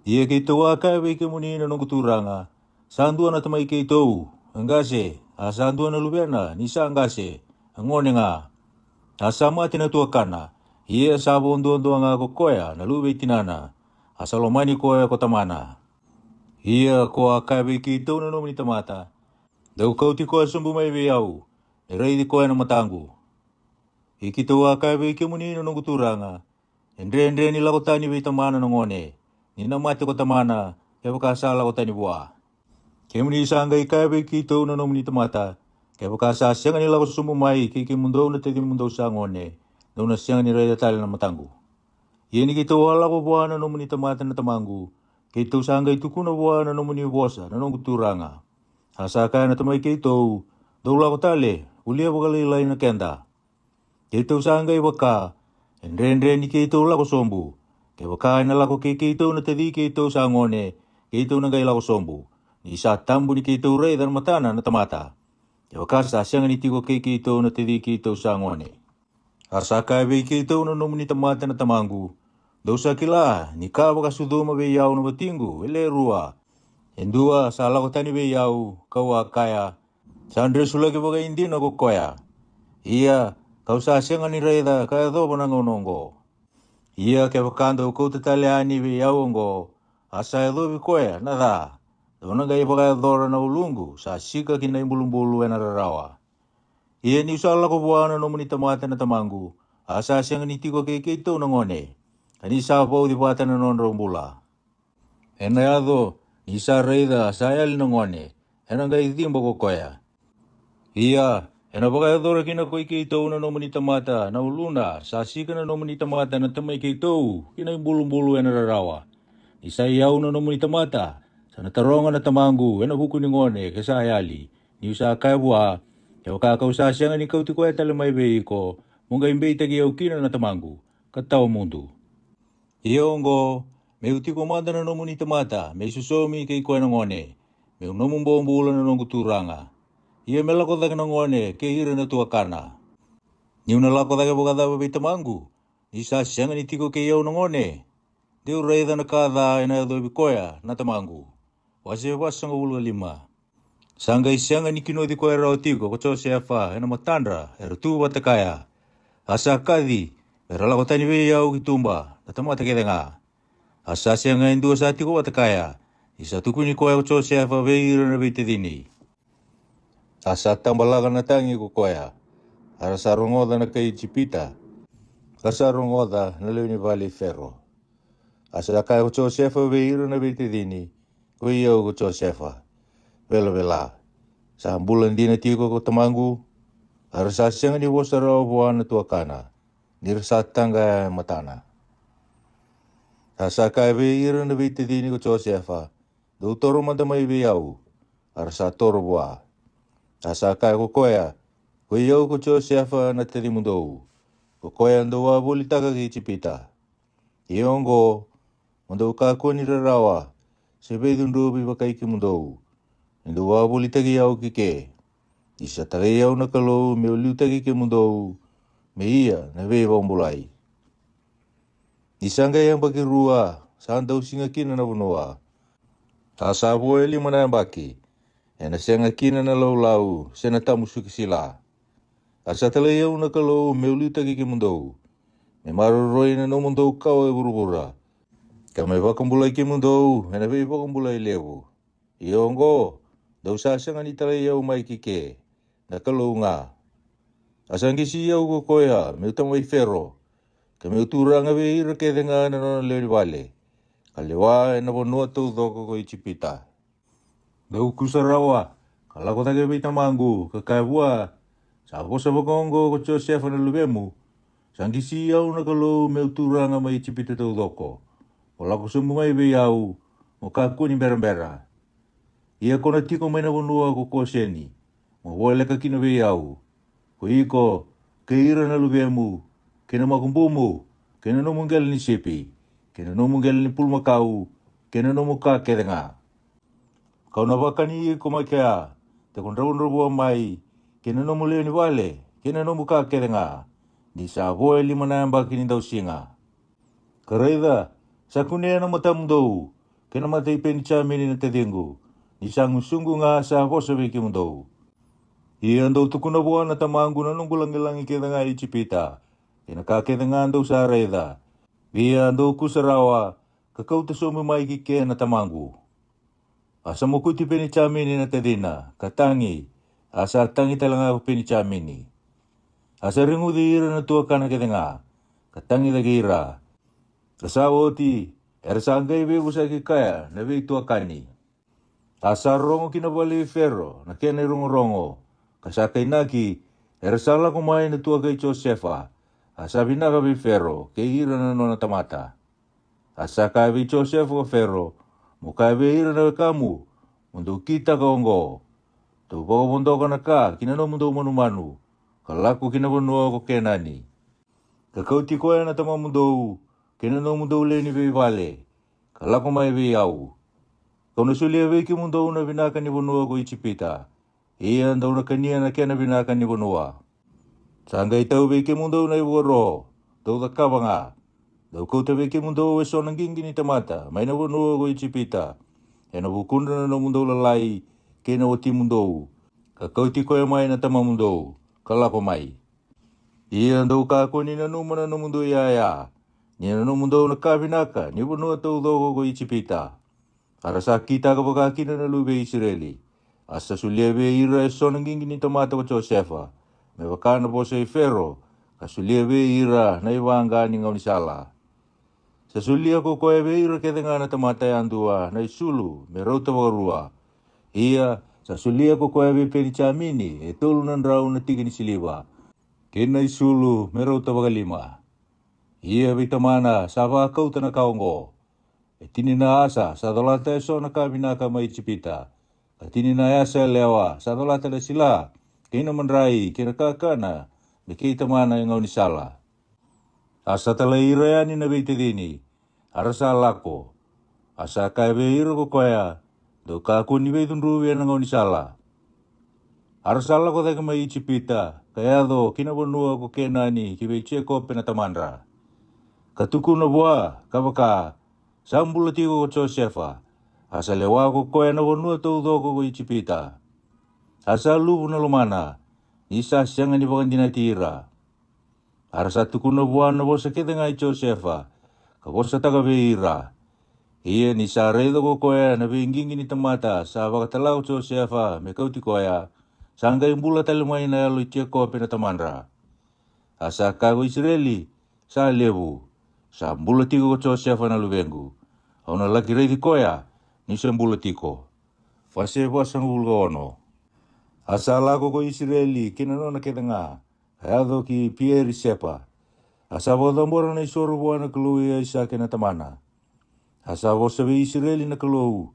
Iya kito waka, ike muni na nung kuturanga, saan duwa na tamay ike ito, anggase, saan duwa na luberna, nisa anggase, angone nga. Asama tinatuakan na, iya sabon doon nga kokoya na lubay tinana, asalomani koya ko tamana. Iya ko akabi kito na numuni tamata, daw kauti ko asumbu may biyaw, niray di koya na matango. Ikito akabi kimuni na nung kuturanga, endre nila ko tani bay tamana ng one, ninamati ko tamana, kaya kasala ko tani buwa. Kimuni sanggay kabi kito na numuni tamata, kaya pagkasasya nga nila ko sumumay, kikimundo na titimundo sa ngone, daw na siya nga nila tali na matango. Yan ikito wala ko buwan na numuni tamata na tamango, kito sanggay tuko na buwan na numuni bosa, na nung kuturanga. Hasaka na tamay kito, daw la ko tali, uliya pagalilay na kenda. Kito sanggay waka,endre ni kito la ko sombo, kaya waka na la ko kito na tadi kito sa ngone, kito na gay la ko sombo. Ni sa tambo ni kito ray dan matana na tamata. Yawakas asya nga niti ko kay kito na tidi kito sa ngone. Arsaka bay kito na numuni tamata na tamangu. Daw sa kila, ni ka wakasudo mabayaw na batingo, rua. Endua, sa ala ko tani bayaw, kawa kaya. Sa Andres sulagi bagay hindi na kukoya. Iya, kau sa asya nga ni Reda, kaya do pa nangonongo. Iya, kaya wakando ko tataliani bayaw ngo. Asa do bikoya, nada. Doon gaya pa kaya dora na ulungu, sa sika kinay bulumbulu na nararawa. Iya ni usala ko buwan na numuni tamata na tamangu, asa siyang niti ko kay kito ng one. Ani sa po di pata na non rombula. Enayado isa reida sayal nangone. Enang gai timbo ko koya. Iya, ena baka dora kina koi kito na no manita mata na uluna sa sika na no manita mata na tamay kito kina bulu-bulu ena rarawa. Isa yaw na no manita mata sa nataronga na tamangu ena buku ni ngone kasayali. Ni usa kaibwa yaw kakausa siya nga ni kauti ko talamay bei ko munga imbei tagi yaw kina na tamangu kataw mundu. Iyongo me uti ko manda na no manita mata me susomi kay ko na ngone me unomumbo mbula na no kuturanga. Ia melako daga nangone ke hira na tua kana. Ni una lako daga bogada babita mangu. Isa sianga ni tiko ke iau nangone. Deu reida na kada ina do bikoya na tamangu. Wase wasanga ulu lima. Sanga isianga ni kino di koya rao tiko ko chose afa ina matandra era tu watakaya. Asa kadi era lako tani be iau kitumba na tamata kedenga. Asa sianga indu asa tiko watakaya. Isa tuku ni koya ko chose afa be hira na bite dini. Asa tambalaga na tangi ko koya. Ara sarongoda na kay Chipita. Kasarongoda na leuni Valley Ferro. Asa kaya ko Josefa veiro na bitidini. Kuyo ko Josefa. Vela. Sa bulan din na tiko ko tamangu. Ara sa siyang ni wasara buwan na tuakana. Nirsatang kaya matana. Asa kaya veiro na bitidini ko Josefa. Doutoro mantamay biyaw. Ara sa toro buwa. Asa kaya ko koya, kuyo ko Josefa na tedimundou. Ko koya ndo wa bolitaka ki Chipita. Iyongo, ndo ka ko ni rarawa, sebe dundo bi bakai ki mundou. Ndo wa bolitaki yau kike. Isa tare yau na kalau me liutaki ki mundou, me iya na ve bombulai. Isanga yang bagi rua, sandau singa kina na bunua. Asa boe lima na baki. Ena senga kina na lau sena tamu suki sila. Asa tala iau na kalau meuliuta ki mundou. Me maroroi na no mundou kau e burubura. Ka me wakambulai ki mundou, ena vei wakambulai lewu. Iongo, dau sa senga ni tala iau mai kike, na kalau nga. Asa ngisi iau ko koya, meu tamai ferro. Ka meu turanga vei ira ke denga na nona leuni vale. Ka lewa ena bonua tau doko ko i Chipita. Dau kusarawa, kalau kau tak beta manggu, kekabua, sabo sabo kongo ko Josefa na lubemu, sanggi siau na kalau meu turanga mai Chipita tau doko, kalau ko sumumai beyau, muka ku ni bera. Ia kona tiko mai na bonua ko koseni, mo wale ka kina beyau, ko iko keira na lubemu, kena makumbumu, kena no mungel ni sipi, kena no mungel ni pulmakau, kena no muka kedenga. Kau na wakani ko mai kea, te kondraunro bua mai, kena no muleo ni wale, kena no muka kedenga, ni sa boe lima na ambaki ni dau singa. Kareida, sa kunea na matamundou, kena matay penichamini na tedengu, ni sa ngusungu nga sa kosa beki mundou. Ia andou tukuna bua na tamangu na nung bulangilangi kedenga i Chipita, kena ka kedenga andou sa reida. Ia andou kusarawa, kakau te somi mai kike na tamangu. Asa mo kuti penichamini na tedina, katangi, asa tangi talanga penichamini. Asa ringu di ira na tua kana kedenga, katangi lagi ira. Asa oti, ersangay bebu sa kikaya, na be tua kani. Asa rongo kinabali ferro, na kene rongo, kasakay naki, ersala kumain na tua kay Josefa. Asa binaka be ferro, kay ira na nona tamata. Asa kay be Josefa ferro, muka beira na kamu, untuk kita kaongo. Tu bawa bondo kana ka, kina no mundo manu, kalaku kina bonua ko kenani. Kakau tiko na tama mundo, kina no mundo le ni be vale, kalaku mai be au. Kau no sulia be ki mundo na binaka ni bonua ko i Chipita. Ia ndau na kania na kena binaka ni bonua. Sanggai tau be ki mundo na iboro, tau da kabanga. Dau kau te beke mundo e sonang gingi ni tamata, mai na bonua ko i Chipita. E na bukunda na no mundo lalai, ke na oti mundo. Ka kau ti koe mai na tama mundo, kalako mai. Ia ndau kako ni na numa na no mundo ia. Ni na no mundo na kabinaka, ni bonua tau doko ko i Chipita. Arasa kita kapakakina na lube Israeli. Asa suliebe ira e sonang gingi ni tamata ko Josefa. Me wakana po sa Fero, kasuliebe ira na iwanga ni ngau ni sala. Sa sulia ko koe veira ke ngana tamata andua na isulu me rauta warua. Ia sa sulia ko koe ve peni chamini e tolu nan rau na tigini siliwa. Kena isulu me rauta wagalima. Ia vitamana sa va kauta na kaongo. E tini na asa sa dolata so na kabina ka mai chipita. A tini na asa lewa sa dolata le sila. Kena manrai kena kakana me keita mana yang ngau ni sala. Asa tala irayani na beite dini. Arasa lako. Asa kai beiro ko koya. Do ka kuni beitun ruwi na ngau ni sala. Arasa lako taga mai chipita. Kaya do kina bonua ko kenani ki beiche ko penatamandra. Katuku na bua kabaka. Sambula tigo ko Josefa. Asa lewa ko koya na bonua to do ko chipita. Asa lubu na lumana. Isa siyang ni bakandina tira. Arasa tukuna buana bosa kita ngai Josefa. Ka bosa taga beira. Ia ni sa redo ko koya na beingingi ni tamata sa bakatalau Josefa me kauti koya. Sangga imbula talimai na lo icheko pena tamandra. Asa kago Israeli sa lebu. Sa mbula tiko ko Josefa na lubengu. Ona laki reidi koya ni sa mbula tiko. Fase bosa ngulga ono. Asa lago ko Israeli kinanona kita nga. Hado ki Pierre Sepa. Asa bodambora na isoro buana kelui isa kena tamana. Asa bosabe Israeli na kelou.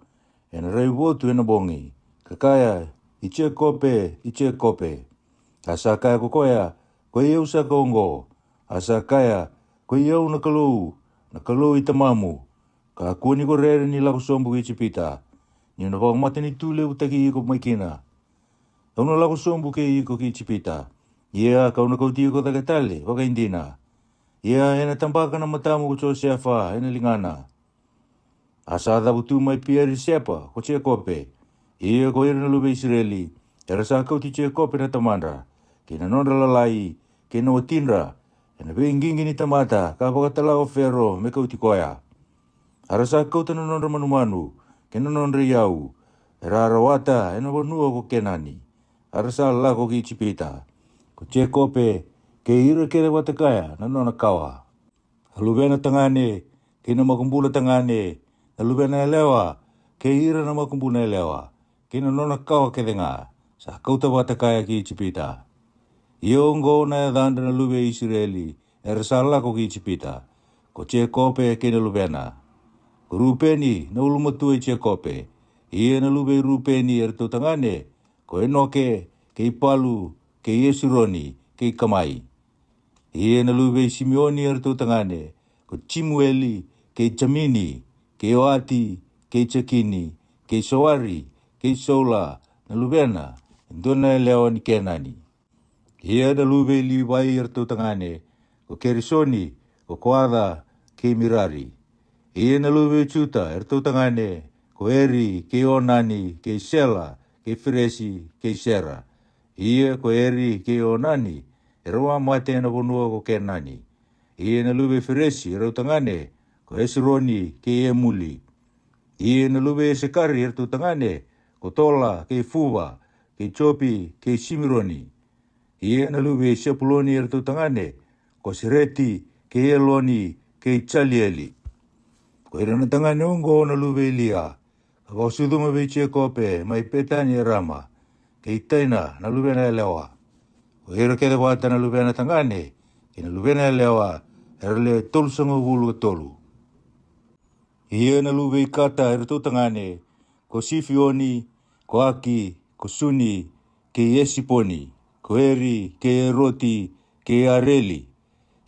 En rei botu ena bongi. Kakaya iche kope. Asa kaya kokoya ko ieu sa kongo. Asa kaya ko ieu na kelou itamamu. Ka kuni ko rere ni lago sombu ki chipita. Ni na bang mate ni tule utaki ko maikina. Tau na lago sombu ki chipita. Ia kau na kau tia ko tagatale, waka indina. Ia ena tampaka na matamu ko Josefa, ena lingana. Asa dabutu mai Pierre Sepa, ko tia kope. Ia ko ira na lube Israeli, era sa kau ti tia kope na tamandra. Kina nondra lalai, kina watinra. Ena beingingi ni tamata, ka pakatala o Fero, me kau ti koya. Ara sa kau tana nondra manumanu, kina nondra iau. Era arawata, ena wanua ko kenani. Ara sa lako ki chipita. Ko che kope ke ira kere watakaya na nona kawa. Halubena tangane ke na makumbula tangane. Halubena elewa ke ira na makumbuna elewa. Ke na nona kawa ke denga. Sa kauta watakaya ki chipita. Iongo na danda na lube Israeli. Ersala ko ki chipita. Ko che kope ke na lubena. Ko rupeni na ulumatu e che kope. Ia na lube rupeni erto tangane. Ko enoke ke ipalu. Ke Yesironi, ke Kamai. Ia na lube Simeoni erto tangane, ko Chimueli, ke Chamini, ke Oati, ke Chakini, ke Soari, ke Sola, na lubena, ndona leo ni kenani. Ia na lube Liwai erto tangane, ko Kerisoni, ko Koada, ke Mirari. Ia na lube Chuta erto tangane, ko Eri, ke Onani, ke Sela, ke Firesi, ke Sera. Ia ko eri ke o nani, e roa mate na bonua ko ke nani. Ia na lube Firesi, rau tangane, ko Esroni ke Emuli. Ia na lube Sekari, rau tangane, ko Tola ke Fuwa, ke Chopi ke Simironi. Ia na lube Sepuloni, rau tangane, ko Sereti ke Eloni ke Chalieli. Ko ira na tangane ungo na lube Ilia, ko suduma beche kope, mai petani rama. Ke itaina na lubena elewa. O hira kere wata na lubena tangane, ke na lubena elewa, erle tolu sanga ulu tolu. Ia na lube ikata erto tangane, ko Sifioni, ko Aki, ko Suni, ke Yesiponi, ko Eri, ke Eroti, ke Areli.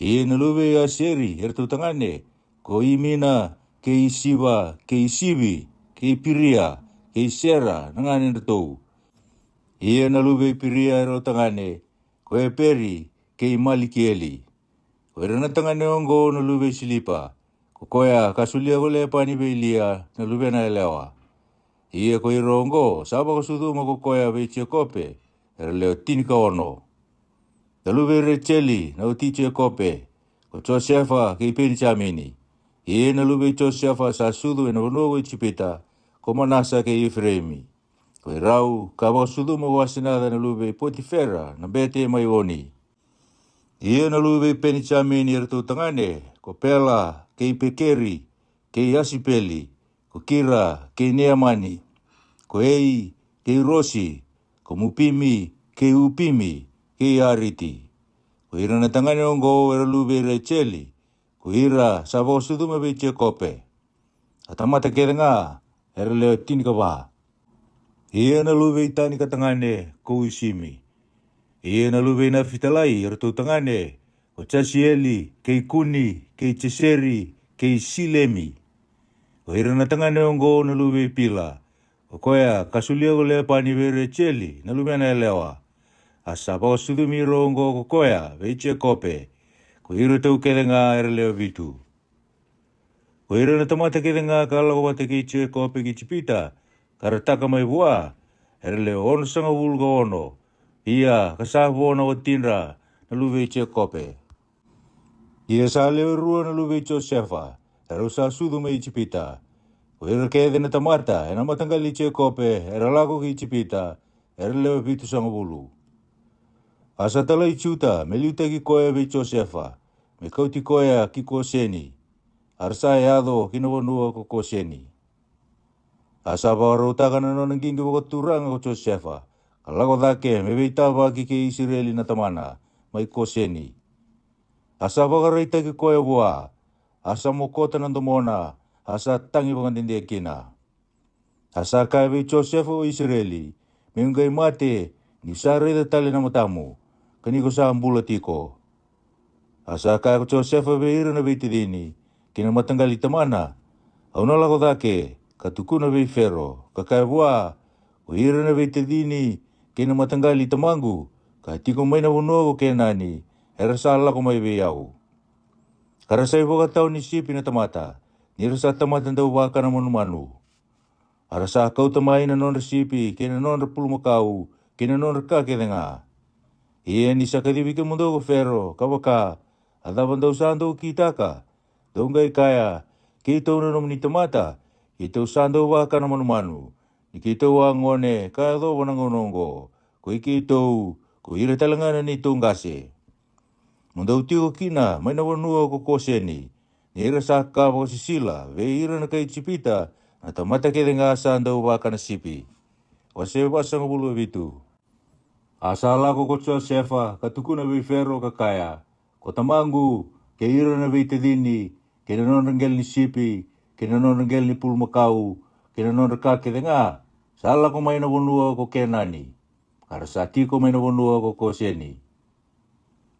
Ia na lube Aseri erto tangane, ko Imina, ke Isiva, ke Isivi, ke Piria, ke Sera, nangane natou. Ia na lube Piria ero tangane, ko Eperi, ke Malikieli. Ko ira na tangane ongo na lube Silipa, ko koya kasulia ko lepani beilia na lube na elewa. Ia ko irongo, saba ko suduma ko koya beiche kope, ero leo tinika ono. Na lube Recheli na utiche kope, ko Josefa ke ipeni chamini. Ia na lube Josefa sa sudu ena vonogo ichipita, ko Manasa ke Efraimi. Ko rau ka ba suduma wasinada na lube Potifera na bete mai oni. Ia na luwe peni chameni ertu tangane, ko pela, kei pekeri, kei asipeli, ko kira, kei neamani, ko ei, kei rosi, ko mupimi, kei upimi, kei ariti. Ko ira na tangane ongo era luwe recheli, ko ira sabo sudume beche kope. Atamata kere nga, era leo tini ka ba. Ia na luwe itani ka tangane, ko usimi. Ia na luwe na fitalai, ertu tangane, o Chasieli, kei Kuni, kei Cheseri, kei Silemi. O ira na tangane ongo na luwe pila. O koea kasulia o lea pani vere cheli na luwe na elewa. Asa pa o sudumi rongo ko koea veiche kope. Ko ira tau kere nga ere leo vitu. Ko ira na tamata kere nga kala ko wate kei che kope ki chipita. Karataka mai bua. Ere leo ono sanga vulga ono. Ia kasapo ona watinra na luwe che kope. Ia sa leo rua na luwe Josefa, era usa sudu me ichipita. O ira kede na tamata, ena matangali che kope, era lago ki ichipita, era leo vitu sanga bulu. Asa tala ichuta, me liuta ki koe ve Josefa, me kauti koe ki koseni. Arsa eado kinawanua ko koseni. Asa baro takana no nangingi wako turanga ko Josefa, kalago dake me veitava ki ke Israeli na tamana, mai koseni. Asa bagareita ki koe bua, asa mokota nandomona, asa tangi pangandinde kina. Asa kaiwe Josefu o Israeli, mengai mate, ni sare da tali na matamu, kaniko sa ambula tiko. Asa kaiwe Josefu beira na beitidini, kina matanggali tamana, au nalago dake, katukuna bei fero, kakai bua, o ira na beitidini, kina matanggali tamangu, katiko maina wunogo kenani, era sala ko mai beyau. Kara sa ibo katau ni sipi na tamata, nira sa tamata daw baka na manu. Ara sa kau tamay na non resipi, kina non repulmakau, kina non rekake nga. Iya ni sa kadibika mundo ko fero, kabaka, adaban daw sando kitaka, donggay kaya, kito na naman ni tamata, kito sando baka na manu. Nikito wangone, kaya do wanangonongo, ko ikito, ko ira talanganan ni tunggase. Mundau tiko kina, may nawanua ko koseni. Nira sa kapo si sila, veira na kay chipita, na tamata kede nga asa daw baka na sipi. Wase basa nga bulu vitu. Asala ko kotso sefa, katukuna be ferro kakaya. Ko tamangu, keira na veitadini, kena non renggel ni sipi, kena non renggel ni pulmakau, kena non reka kede nga. Sala ko may nawanua ko kenani. Karasati ko may nawanua ko koseni.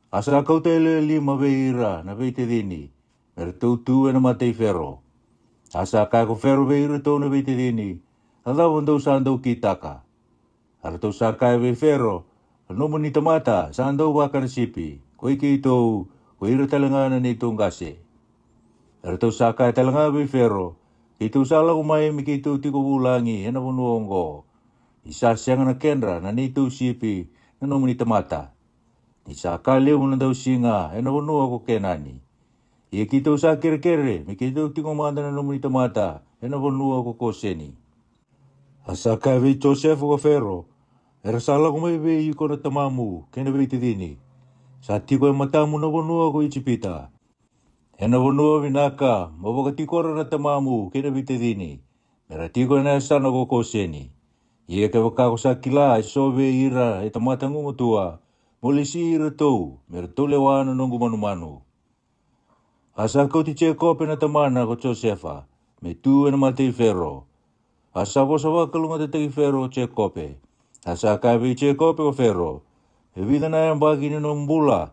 Asa kau tele lima beira na veitadini, mertautu na matei ferro. Asa kai ko ferro beira to na veitadini, adawon daw sandau kitaka. Arto sa kai be ferro, no monita mata, sandau baka na sipi, ko ikito, ko ira talangana ni tunggase. Arto sa kai talanga be ferro, ito sala kumay mikito tiko bulangi, ena punuongo. Isa siyang na kenra na nito sipi, na no monita mata. Isa kali mo na daw singa, e nakunuha ko kenani. Ia kita usa kere-kere, mi kita tiko manda na numunita mata, e nakunuha ko koseni. Asa kawe Joseph ko fero, era sala ko may beyi ko na tamamu, kena beyi tidini. Sa tiko e matamu nakunuha ko ichipita. E nakunuha vinaka, mabagatikora na tamamu, kena beyi tidini. Mera tiko na sana ko koseni. Ia kawaka ko sa kila, sobe ira, e tamatangu mutua, Molisi iratou, mertolewana nongu manu-manu. Asa kau ti Jacob na tamana ko Josefa, me tu na matei fero. Asa bosawa kalunga te fero Jacob. Asa kabe Jacob ko fero. E vida na yang bagi ni nombula.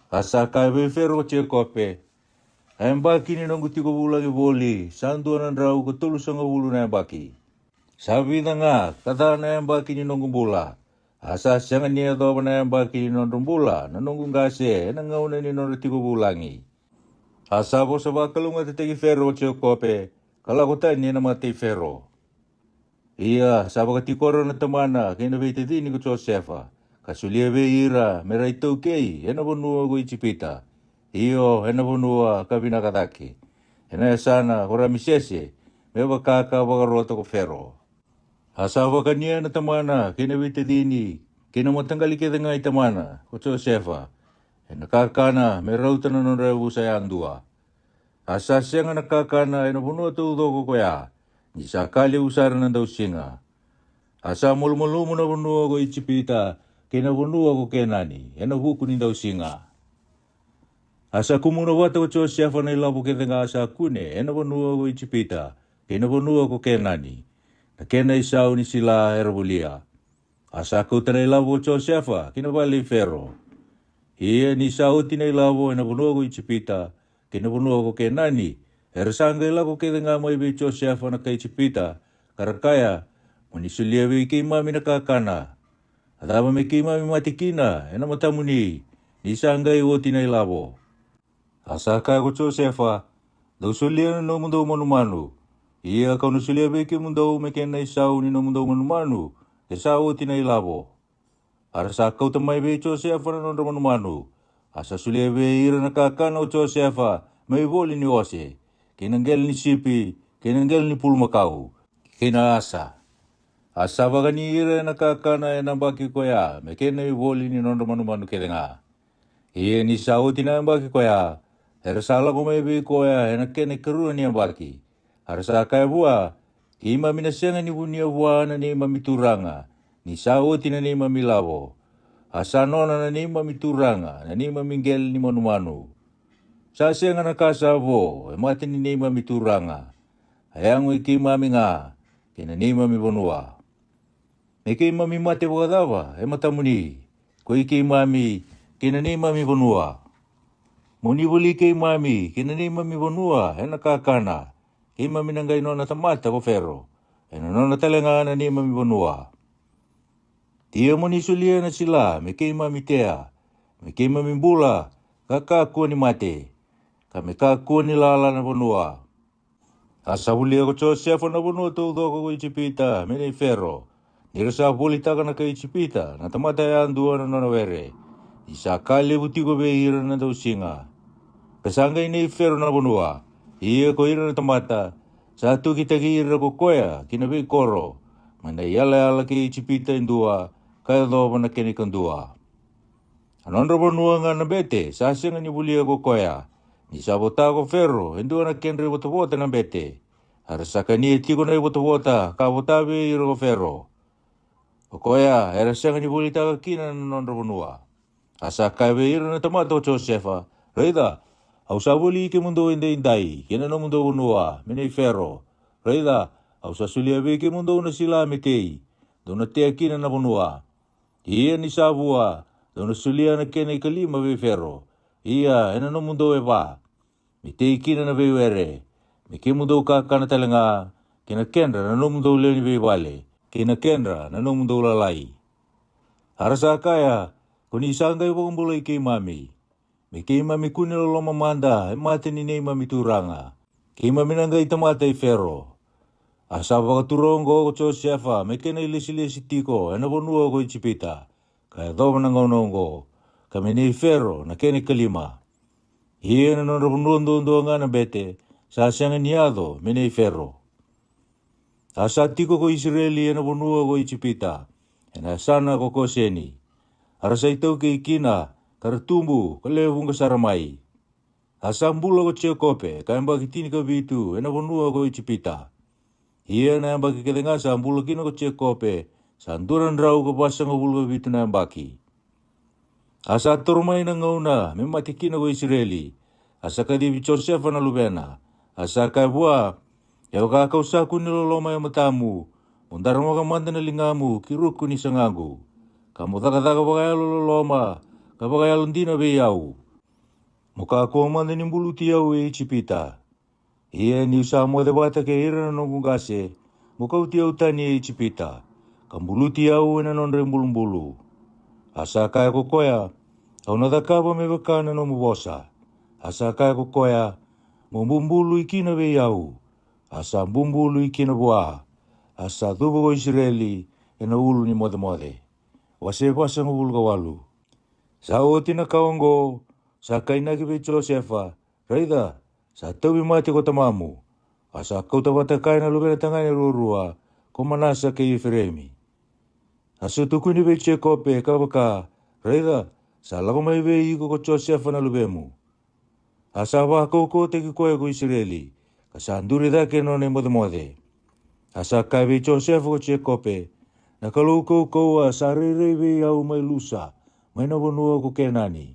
Asa kabe fero Jacob. Yang bagi ni nongu tiko bulangi boli, sandu na rau ko tulus ang bulu na yang bagi. Sabi na nga, kata na yang bagi ni nongu bula. Asa siang niya to na yang baki ni non rumbula, nanunggung gase, nangauna ni non retigo bulangi. Asa po sa bakalunga titigi ferro siyo kope, kalakutan niya na matay ferro. Iya, sa bakatikoro na tamana, kinabiti din ni ko Josefa, kasulia be ira, meray kei, enabunua ko ichipita. Iyo, enabunua kabinakataki. Enaya sana, kuramisese, may bakaka bakaroto ko ferro. Asawa kanya na tamana, kinabiti dini, kinamatanggali kita nga itamana, ko Josefa. E nakakana me rautana no rewu sa andua. Asa senga nakakana e na bunua tu doko koya. Ni sakali usara na dau singa. Asa mulmulumu na bunua ko ichipita ke na bunua ko kenani. E na huku ni dau singa. Asa kumuna wata ko cho siafa na ilapu ke tenga asa kune. E na bunua ko ichipita ke na bunua ko kenani. Na kena isau ni sila herabulia. Asa kau tana ilapu ko cho siafa kina bali fero. Ia ni sauti na ilapu e na bunua ko ichipita. Kena bunua ko kenani. Ersanga ilapu ke tenga mo ibi cho siafa na kai ichipita. Karakaya. Munisulia we ke mami nakakana. Adaba me ke mami matikina. Ena matamuni. Nisanga iwo tina ilabo. Asaka ko Josefa. Dausulia no mundo manumanu. Ia kau nusulia we ke mundo me kena isau ni no mundo manumanu. Esau tina ilabo. Arasa kau tamai we Josefa na no manumanu. Asa sulia we ira nakakana o Josefa. Me voli ni ose. Kinanggel ni sipi. Kinanggel ni pulmakau. Kina asa. Asa bagani ira nakakana e nambaki koya. Me kena i voli ni nondo manu kedenga. Ia ni sauti na nambaki koya. Erasala ko may bi koya. E na kena kerua ni nambaki. Arasa kaya bua. Ima minasenga ni bunia bua na ni mamituranga. Ni sauti na ni mamilabo. Asa nona na ni mamituranga. Na ni mamingel ni manu. Sa senga nakasabo. E mati ni mamituranga. Ayang wiki maminga. Kena ni mamibonua. Eke mami mate wakadawa, e matamuni. Ko ike mami, kena ni mami bonua. Muni boli ke mami, kena ni mami bonua, e nakakana. Ke mami nangai nona tamata ko fero. E nona talenga na ni mami bonua. Tia muni sulia na sila, me ke mami tea. Me ke mami bula, kakakua ni mate. Ka me kakua ni lala na bonua. Asa ulia ko Josefa na bonua tu doko ko ichipita, me ni fero. Nirasa polita kana ka ichipita, na tamata ya andua na nona were. Isa kale butiko be ira na tau singa. Kasanga ini fero na bonua. Ia ko ira na tamata. Satu kita ki ira ko koya, kina be koro. Mana yala ki ichipita indua, kaya doa na kene kandua. Anondra bonua nga na bete, sasenga ni bulia ko koya. Ni sabota ko fero, indua na kenre bota na bete. Arasaka ni etiko na bota, ka bota be ira ko fero. Okoya, era senga ni buli taga kina na nondra bonua. Asa kai be ira na tamato Josefa. Reida, au sa buli ke mundo indai, kena no mundo bonua, mene fero. Reida, au sa sulia be ke mundo na sila metei. Dona te kina na bonua. Ia ni sabua, dona sulia na kena ikalima be fero. Ia, ena no mundo e ba. Metei kina na be were. Me ke mundo ka kana talenga, kena kendra na no mundo le ni be wale. Kina kendra na no mundo lalai. Arasa kaya, kuni sangga ipo kumbulai ke mami. Me ke mami kuni lolo mamanda, e mati ni nei mami turanga. Ke mami nanggai tamata i fero. Asa baka turongo ko Josefa, me kena ilisi tiko, e na bonua ko ichipita. Kaya doba nangonongo, kami nei fero, na kene kalima. Ia na nondra bonua nga na bete, sa sianga niado, me nei fero. Asa tiko ko Israeli e na bonua ko ichipita. E na sana ko koseni. Arasa itau ke ikina, karatumbu, kalewung kasaramai. Asa mbula ko Chekope, kaya mbaki tini ka bitu, e na bonua ko ichipita. Ia na mbaki kedenga sa mbula kina ko Chekope, sa anduran rau ko basa nga bulu bitu na mbaki. Asa turmai na ngauna, memati kina ko Israeli. Asa kadibi Josefa na lubena. Asa kaya buah, Yau kakau saku ni loloma yang matamu. Mundar mo kamanda na lingamu, kiruku ni sangagu. Kamu taka bagaya loloma, kabagaya lundina be yau. Muka aku amanda ni mbuluti yau e ichipita. Ia ni usamo de bata ke ira no gungase. Muka uti yau tani e ichipita. Kambuluti yau na nonre mbulumbulu. Asa kaya kokoya, au nadakaba me bakana no mubosa. Asa kaya kokoya, mumbumbulu ikina be yau. Asa bumbulu ikina bua. Asa tubo ko Israeli ena ulu ni mode. Wase basa ngulu kawalu. Sa oti na kaongo. Sa kaina ki be Josefa. Reida. Sa tawi mati ko tamamu. Asa kau tabata kaina lubena tangani rurua. Komanasa ke Efremi. Asa tukuni be Chekope kabaka. Reida. Sa lako mai vei ko Joseph na lubemu. Asa wa ko te ki koe ko Israeli. Ka sa nduri da ke no ne mode. Asa ka vi Joseph ko che kope. Na kalau ko a sa rei vei au mai lusa. Mai na vonua ko Kenani.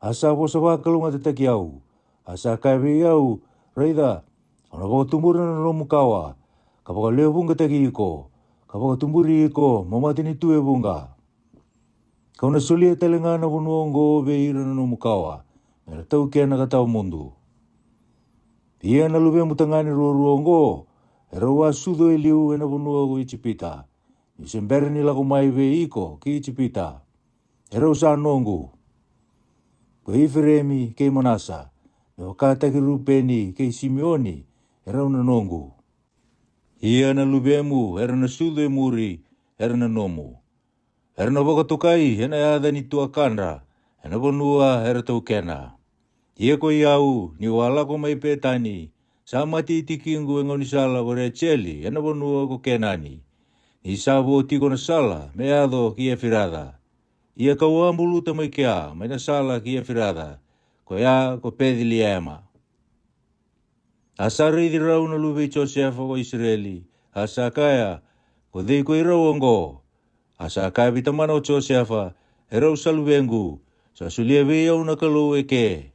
Asa wo sa wa kalunga te taki au. Asa ka vei au reida. Ona ko tumura na no mukawa. Ka baka leo bunga taki iko. Ka baka tumburi iko mamatini tu e bunga. Kau na sulia telenga na vunuongo veira na no mukawa. Mera tau kia na katau mundu. Ia na lube mutangani ruongo. Era wa sudo e liu e na vunuongo i chipita. I sembere ni lako mai ve iko ki i chipita. Era usa nongu. Ko Ifremi kei Manasa. Me wakata ki Rupeni kei Simeoni. Era una nongu. Ia na lubemu era na sudo e muri. Era na nomu. Era na waka tukai, hena yada ni tua kanra, hena bonua era tau kena. Ia ko iau, ni wala ko mai petani, sa mati tikingu e ngoni sala ware cheli, hena bonua ko kenani. Ni sabo tiko na sala, me ado ki e firada. Ia ka wambulu ta mai kia, mai na sala ki e firada, ko ia ko pedili ema. Asa rei di rau na lubi Joseph ko Israeli, asa kaya, ko dei ko irau ongo. Asa ka vitamana o Joseph, erau saluvengu, sa sulia veiau na kalau eke.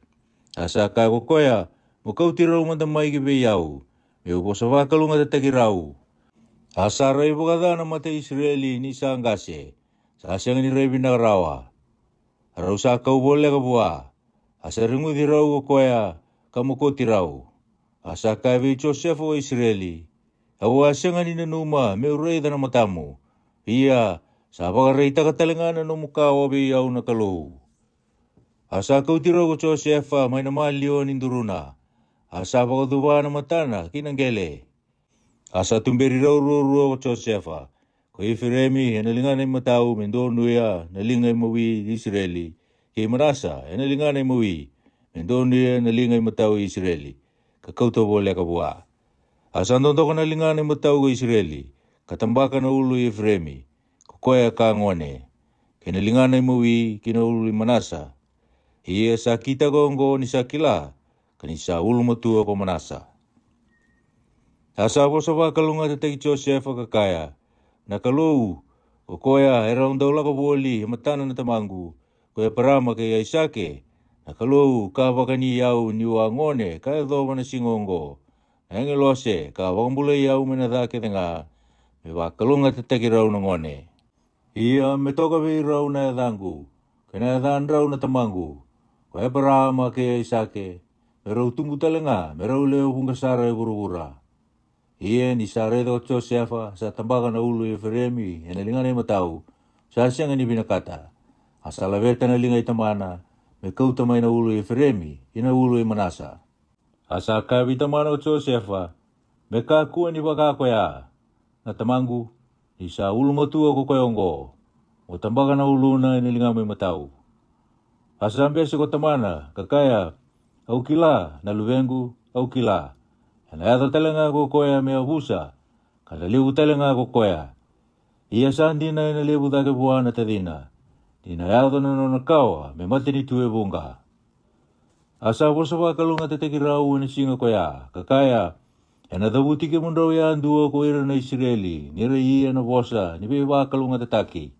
Asa ka kokoya, mo kau tirau manda mai ki veiau, me upo sa wakalunga te takirau. Asa rai bukadana mate Israeli ni sa angase, sa asyang ni rai binarawa. Arau sa kau boleh ka buah, asa ringu dirau kokoya, kamu ko tirau. Asa ka vei Joseph o Israeli, awa asyang ni nanuma, me urai dana matamu. Ia, sa baka katalengana no mukawa veiau na kalau. Asa kau tirau ko Joseph mai na malio ninduruna. Asa baka dubana matana kinanggele. Asa tumberi rau ko Joseph. Ko Ifremi enalinganay matau mendonuya nalingay mawi Israeli. Kay Manasa enalinganay mawi mendonuya nalingay matau Israeli. Kakau to boleh ka buah. Asa ndondo ka nalinganay matau ko Israeli. Katambakan na ulo Ifremi. Koya ka ngone. Kinalinganay mawi kinauli Manasa. Ia sa kita gongo ni sa kila. Kanisa ulo matua ko Manasa. Asa ko sa wakalunga te teki Joseph kakaya. Nakalou. Koya era undau lako boli matana na tamangu. Koya parama kaya Isake. Nakalou ka wakani yau niwa ngone kaya doba na singongo. Engelose ka wakambula yau menadake tenga. Me wakalunga te teki rau na ngone. Ia me toka vei rau na edangu, kena edan rau na tamangu, ko e parama ke Isake, me rau tumbu talenga, me rau leo pungasara e gurugura. Ia ni sare do Joseph sa tambaga na ulu e Feremi, ena linga na matau, sa sianga ni binakata, asa laveta na linga itamana, me kauta mai na ulu e Feremi, ina ulu e Manasa. Asa kavi tamana o Joseph, me kakua ni wakakoya, na tamangu, isa ulu matua ko koyongo. O tambaga na ulu na inilinga may matau. Asambe sa ko tamana, kakaya, au kila, na luvengu, au kila. Anayata talenga ko koya me abusa, kadalibu talenga ko koya. Iya sandi na inalibu dake buwana tadina. Dinayado na nakawa, me matini tuwe bunga. Asa bosa wakalunga tetekirau ni singa koya, kakaya, enadabuti ke mundau ya andua ko ira na Israeli, nira iya na bosa, ni bewa kalunga tataki.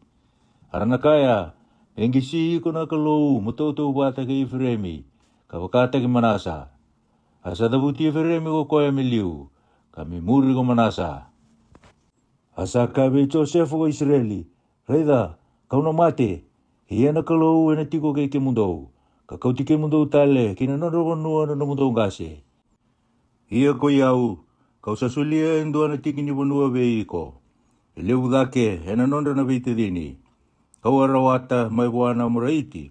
Arana kaya, engisi ko na kalou, mutoto bata ke Ifremi, kabakata ke Manasa. Asa dabuti Ifremi ko koya miliu, kami muri ko Manasa. Asa kabe Joseph ko Israeli, reida, kau na mate, iya na kalou ena tiko ke mundau, kakau tike mundau tale, kina nonronua na mundau ngase. Ia ko iau, kau sasulia endua na tiki ni bonua veiko. Ileu dake, ena nondra na veite dini. Kau arawata mai buana muraiti.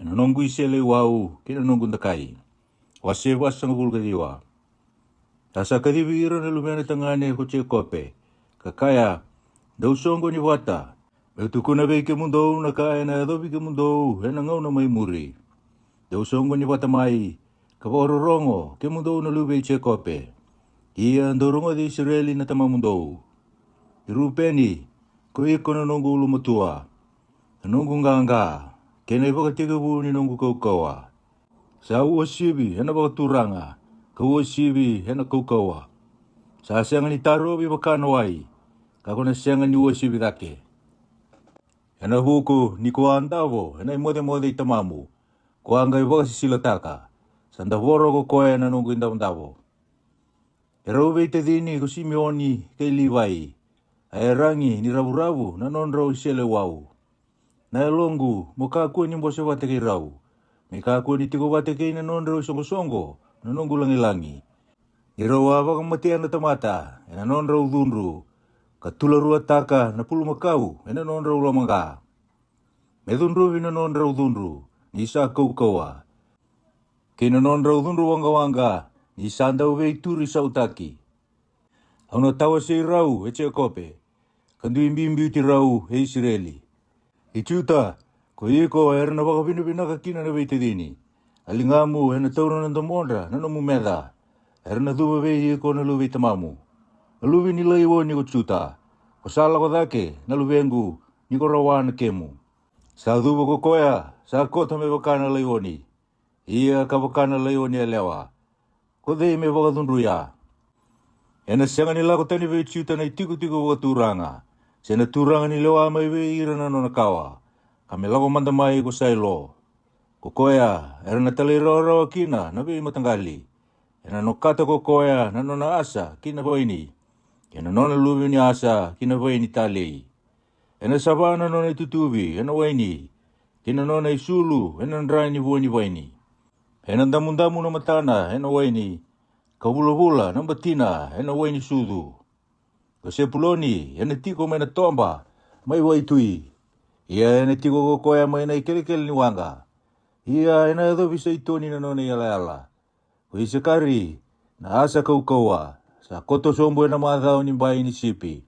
Ena nongu isele wau, kina nongu ndakai. Wase wasang bulga diwa. Asa kadibi ira na lumena tangane ko che kope. Kakaya, dausongo ni wata. Betukuna veike mundou na kaya na adobi ke mundou, ena ngau na mai muri. Dausongo ni wata mai. Kawarorongo, ke mundou na lube che kope. Ia andorongo di Israeli na tama mundou. Irupeni, ko iko na nongo ulu matua. Na nongo nganga, Kena whakatigawu ni nongu kaukawa. Sa ua sibi hena wakaturanga. Ka ua sibi hena kaukawa. Sa sianga ni taro bi wakano ai. Ka kona sianga ni ua sibi dake. Hena huku ni kua andavo hena mode i tamamu. Kua angai wakasisila taka. Sanda woro ko koe na nongu indavandavo. E rauwe te dini ko Simeoni kei Livai. Ae rangi ni ravu na non rau isele wau. Na longu mo kakua ni mbose wate kei rau. Me kakua ni tiko wate kei na non rau songo na nongu langi. Ni rau awa kamatea na tamata e na non rau dhunru. Ka tula rua taka na pulu makau e na non rau lamanga. Me dhunru na non rau dhunru ni isa kaukawa. Kei na non rau dhunru wanga ni sanda uwe ituri sautaki. Hauna tawa sei rau e che kope. Kandu imbi ti rau e Israeli. I tuta, ko iko erna wakapina kakina na weite dini. Alingamu hena taura nanda mondra na nomu meda. Erna duwa wei iko na luwi tamamu. Na luwi nila iwo ni ko tuta. Ko sala ko dake na luwengu ni ko rawana kemu. Sa duwa ko koya, sa kota me wakana laiwoni. Ia ka wakana laiwoni elewa. Ko dei me wakadunru ya. Ena sianga nila ko tani wei tuta na itiku wakaturanga. Sena turanga ni lewa mai wei ira na nona kawa. Kame lako manda mai ko sailo. Ko koya, era na tali rawa kina na wei matangali. Ena no kata ko koya na nona asa kina waini. Ena nona luwi ni asa kina waini talei. Ena sabana nona itutubi, ena waini. Kina nona isulu, ena ndrai ni waini. Ena damu na matana, ena waini. Kabula na batina, ena waini sudu. Ko sepuloni, ena tiko mena tomba, mai waitui. Ia ena tiko ko koya mai na ikele ni wanga. Ia ena edo bisa itoni na nona ala. Ko isekari, na asa kaukawa. Sa koto sombo ena madhao ni mbai ni sipi.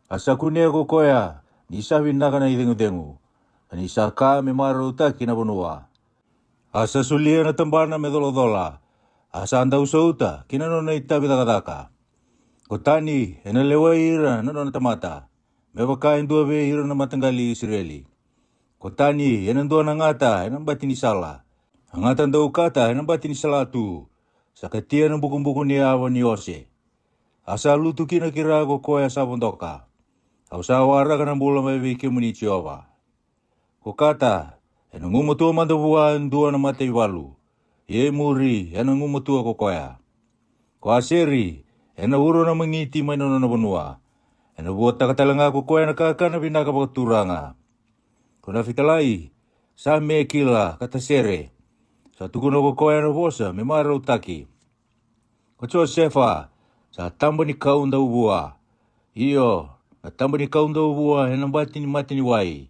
Asa kunea ko koya, ni sabi naka na idengu. Ni saka me mara utaki na bonua. Asa sulia na tambana me dolodola. Asa anda usauta, kina nona itabi daka. Ko tani, ena lewa ira na nona tamata. Me wakain dua we ira na matangali Israeli. Ko tani, ena dua na ngata, ena bati ni sala. Angata ndau kata, ena bati ni salatu. Sakatia na buku ni awa ni ose. Asa lutu kina kira ko koya sa bondoka. Au sa wara kana bula mai wiki muni Jehova. Ko kata, ena ngumatua mandabuan dua na matei walu. Ye muri, ena ngumatua ko koya. Ko aseri, ena uro na mangiti mai nona na bonua. Ena buata katalanga ko koya na kakana binaka pakaturanga. Ko na fitalai, sa me kila katasere. Sa tukuna ko koya na bosa, me mara utaki. Ko Josefa, sa tamba ni kaunda ubua. Iyo, na tamba ni kaunda ubua, ena bati ni mati ni wai.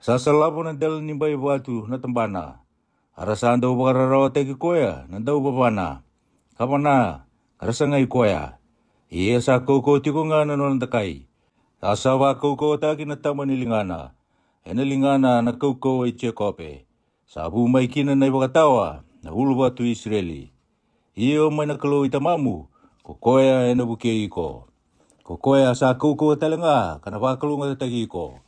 Sa salapo na dala ni bai batu na tambana. Arasanda ubakararawa teki koya, na dau babana. Kapana, arasa ngai koya. Iya sa koko tiko nga na nona takai. Asa wa koko taki na tamba ni lingana. Ena lingana na koko e Chekope. Sa bumai kina na ibakatawa, na hulu batu Israeli. Iyo may nakalo itamamu, kokoya ena buke iko. Kokoya sa koko talanga, kana wakalunga tataki iko.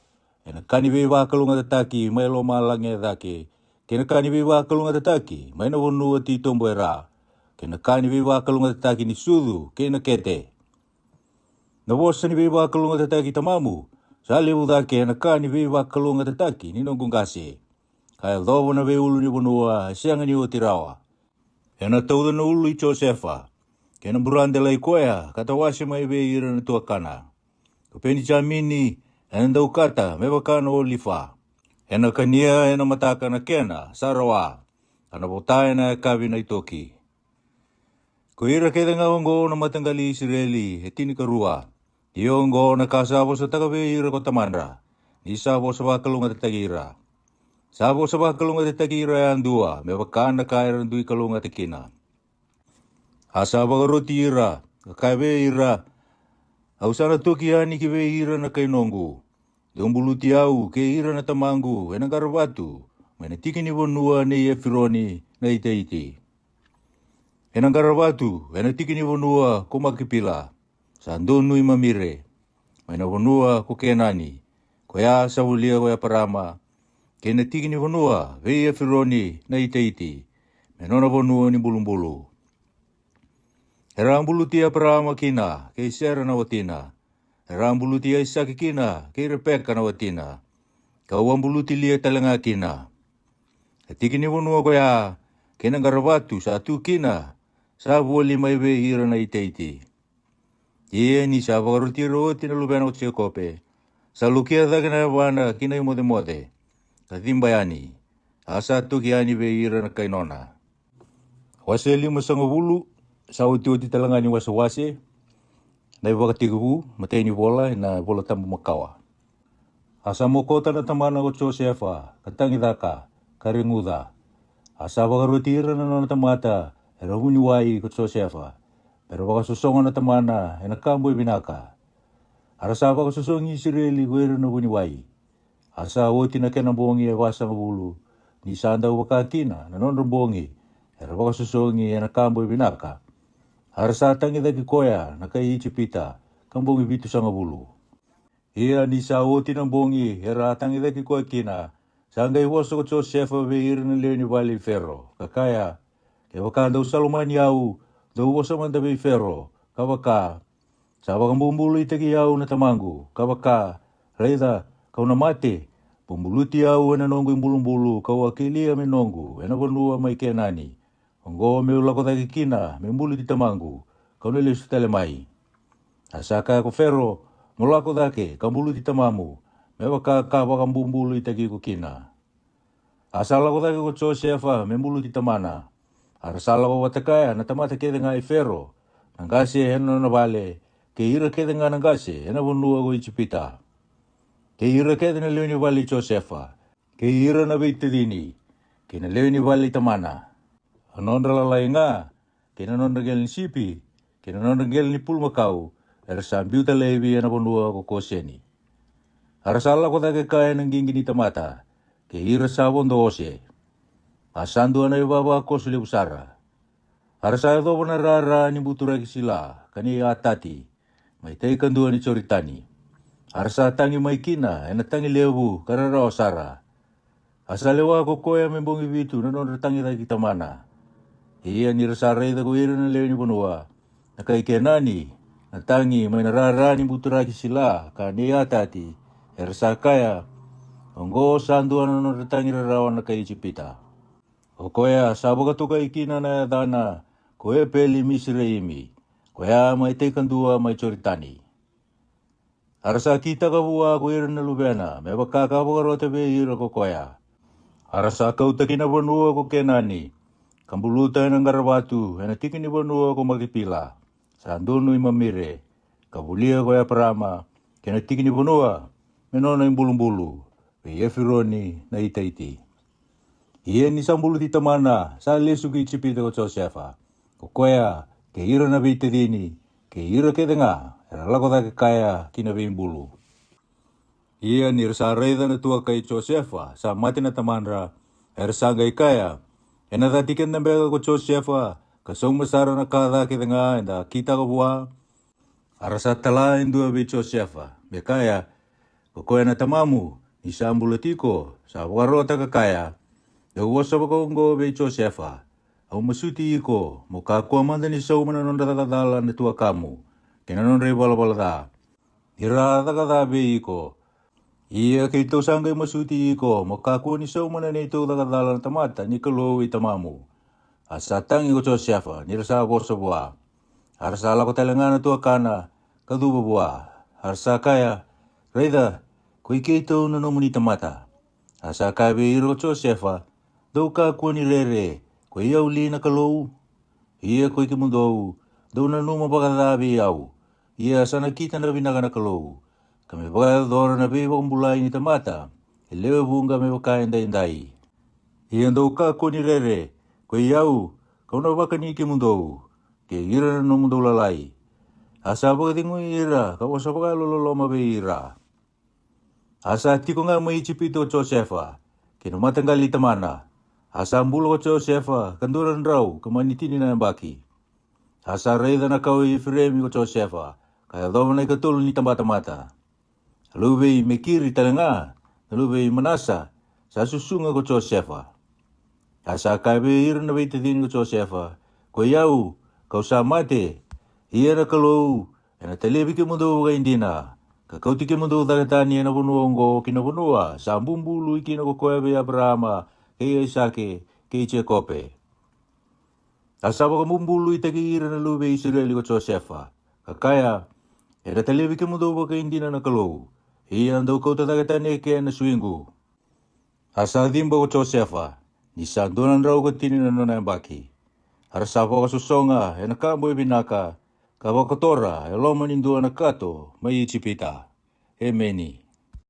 Ena kanibe wakalunga tataki, may lo malangya dake. Kena kanibe wakalunga tataki, may na wonu ati tombo era. Kena kanibe wakalunga tataki ni sudu, kena kete. Na wosa ni be wakalunga tataki tamamu, sa lewu dake ena kanibe wakalunga tataki ni nongungase. Kaya dobo na be ulu ni bonua, sianga ni otirawa. Ena tauda na ulu i Josefa. Kena burandela i koya, kata wasi mai be ira na tuakana. Kupeni jamini, ena daukata, me wakana olifa. Ena kania, ena mataka na kena, sarawa. Ana bota ena kavi na itoki. Ko ira keda nga ongo na matangali Israeli, hetini karua. Iyo ongo na kasabo sa tagabe ira ko tamandra. Isabo sa wakalunga tatagira. Sabo sa wakalunga tatagira yan dua, me wakana kaira dui kalunga tekina. Asaba karoti ira, kakabe ira. Ausana toki hani kibe ira na kainongu. Dombuluti au ke ira na tamangu, ena karabatu. Mena tiki ni bonua ni Efironi na ite. Ena karabatu, ena tiki ni bonua kumakipila. Sandonu imamire. Mena bonua kukenani. Koya sabulia koya parama. Kena tiki ni vanua, vei fironi na iti. Menona vanua ni bulumbulu. Herambulu tia parama kina, kei sera na watina. Herambulu tia isaki kina, kei repeka na watina. Kawambulu tilia talenga kina. Tiki ni vanua koya, kena garavatu sa tu kina, sa voli mai ve hira na iti. Ie ni sa vagarutiro tina lubena kutsia kope. Sa lukia dhagana wana kina mode. Kathimbayani, asa tu kiani ve hira na kainona. Wase lima sangavulu, sa uti talangani wase, na iwakatigavu, mateni bola, na bola tambu makawa. Asa mokota na tamana ko Josefa, katangi daka, karinguda. Asa wakarutira na nona tamata, erahuni wai ko Josefa. Pero wakasusonga na tamana, enakambo binaka. Arasa wakasusongi Israeli gwere na huni wai. Asa woti na kena bongi wasa ngavulu, ni sanda wakakina, na nona bongi. Era wakasusongi enakambo binaka. Arasa tangi daki koya, na kai ichipita, kambongi bitu sangavulu. Ia ni sa woti na bongi, era tangi daki koya kina. Sanga iwaso ko Josefa ve irina leoni vali ferro. Kakaya, ke wakanda usalomani au, do wasa manda ve ferro. Kawaka, sa wakambumbulu itaki au na tamangu. Kawaka, reida, kau na mate. Bumbuluti au ena nongu imbulumbulu, kau akilia me nongu, ena vanua mai kenani. Ongo me ulako daki kina, me mbulu ti tamangu, kau nele sutele mai. Asaka ko ferro, mulako dake, kambulu ti tamamu. Mewa ka wakambumbulu itaki ko kina. Asala ko dake ko Josefa, me mbulu ti tamana. Arasala ko watakaya, na tamata kede ngai ferro. Nangase heno na vale, ke ira kede nga nangase, ena vanua ko ichipita. Ke ira kede na leoni vali Josefa, ke ira na veitadini, ke na leoni vali tamana. Anondra lalai nga, ke na nondra gel ni sipi, ke na nondra gel ni pulmakau, erasa biuta levi ena vanua ko koseni. Arasala ko dake kaya ng gingi ni tamata, ke ira sabon do ose. Asandu ana ibaba kosuli usara. Arasa do na rara ni butura kisila, kani atati, may taikan dua ni choritani. Arasa tangi may kina, ena tangi lewu, karara osara. Asa lewa ko koya membongi bitu, nanon tangi daki tamana. Iya ni rasa reida ko ira na lewi ni banua. Nakaikenani, natangi may narara ni butura kisila, kani atati. Ersa kaya, ongo sandu nanon tangi rarawan na kay chipita. O koya, sabo ka to kay kina na dana, koya peli misreimi. Koya may taikan dua may choritani. Arasa kita ka buwa ko ira na lubena, may wakakabagarote be ira ko koya. Arasa kau takina banua ko kenani, kambuluta ng garawatu, enatikin ni banua ko magipila. Sandono imamire, kabulia ko ya parama, kenatikin ni banua, menona yung bulumbulu, be fironi na itaiti. Iyan ni sambulu ti tamana, sa lesu ki chipita ko Josefa, ko koya, ke ira na beitadini, ke ira kede nga, eralako da kaya kinabimbulu. Ia ni rasa reida na tua kay Josefa, sa mati na tamanra, ersangay kaya, enatatikan na bega ko Josefa, kasong masara na kada kede nga, enda kita ko buwa, arasa talain dua be Josefa, be kaya, kokoya na tamamu, isambulutiko, sa warota ka kaya, Ewosa bakongo be Josefa, au masuti iko, mukakuwa manda ni sau mananonda takadala na tua kamu, kinanonda bala da. Ira takada be iko, iya kito sangay masuti iko, mukakuwa ni sau mananito takadala na tamata, ni kalo itamamu. Asatang iko Josefa, nirasa bosa buwa. Arsa ko talanga na tua kana, kaduba buwa. Arsa kaya, reida, kui kito nanomuni tamata. Asa kaya be iro Josefa, do ka kuani rere, ko ia uli na kalou. Ia ko ikimundou, do na numa bagadabi au. Ia sana kita na binaga na kalou. Kami bagadora na biwa kumbulay ni tamata, ilewe bunga me bakain dai. Ia do ka kuani rere, ko ia u, kau na baka ni ikimundou, ke ira na numundou lalai. Asa bagatingo ira, kau asa bagaloloma be ira. Asa tiko nga mo ichipito Josefa, kinumatanggali tamana. Asa ambulo ko Josefa, kanduran raw, kamanitini na baki. Asa reida na kau ifremi ko Josefa, kaya daw na ikatulong ni tamata-mata. Alubay mekiri talanga, alubay manasa, sa susunga ko Josefa. Asa kabe ir na bete din ko Josefa. Ko yau kau sa mate. Ia na kalau ena telebi ke mundo ga indina. Ka kau tike mundo da tani na bunuongo kina bunua sa bumbulu ikina ko koebe Abrahama ke Isake ke Jacobe. Asa ba bumbulu itagi ir na lube Israel ko Josefa. Kakaya era telebi ke mundo ba ka indina na kalau. Ia ando kau tatakatane ke na swingu. Asa dimba ko Josefa. Ni sandunan raw ko tinin na nunay baki. Harasapa ka susonga, e nakamo binaka. Kawakotora, e loma nindu anakato, may ichipita. Emeni.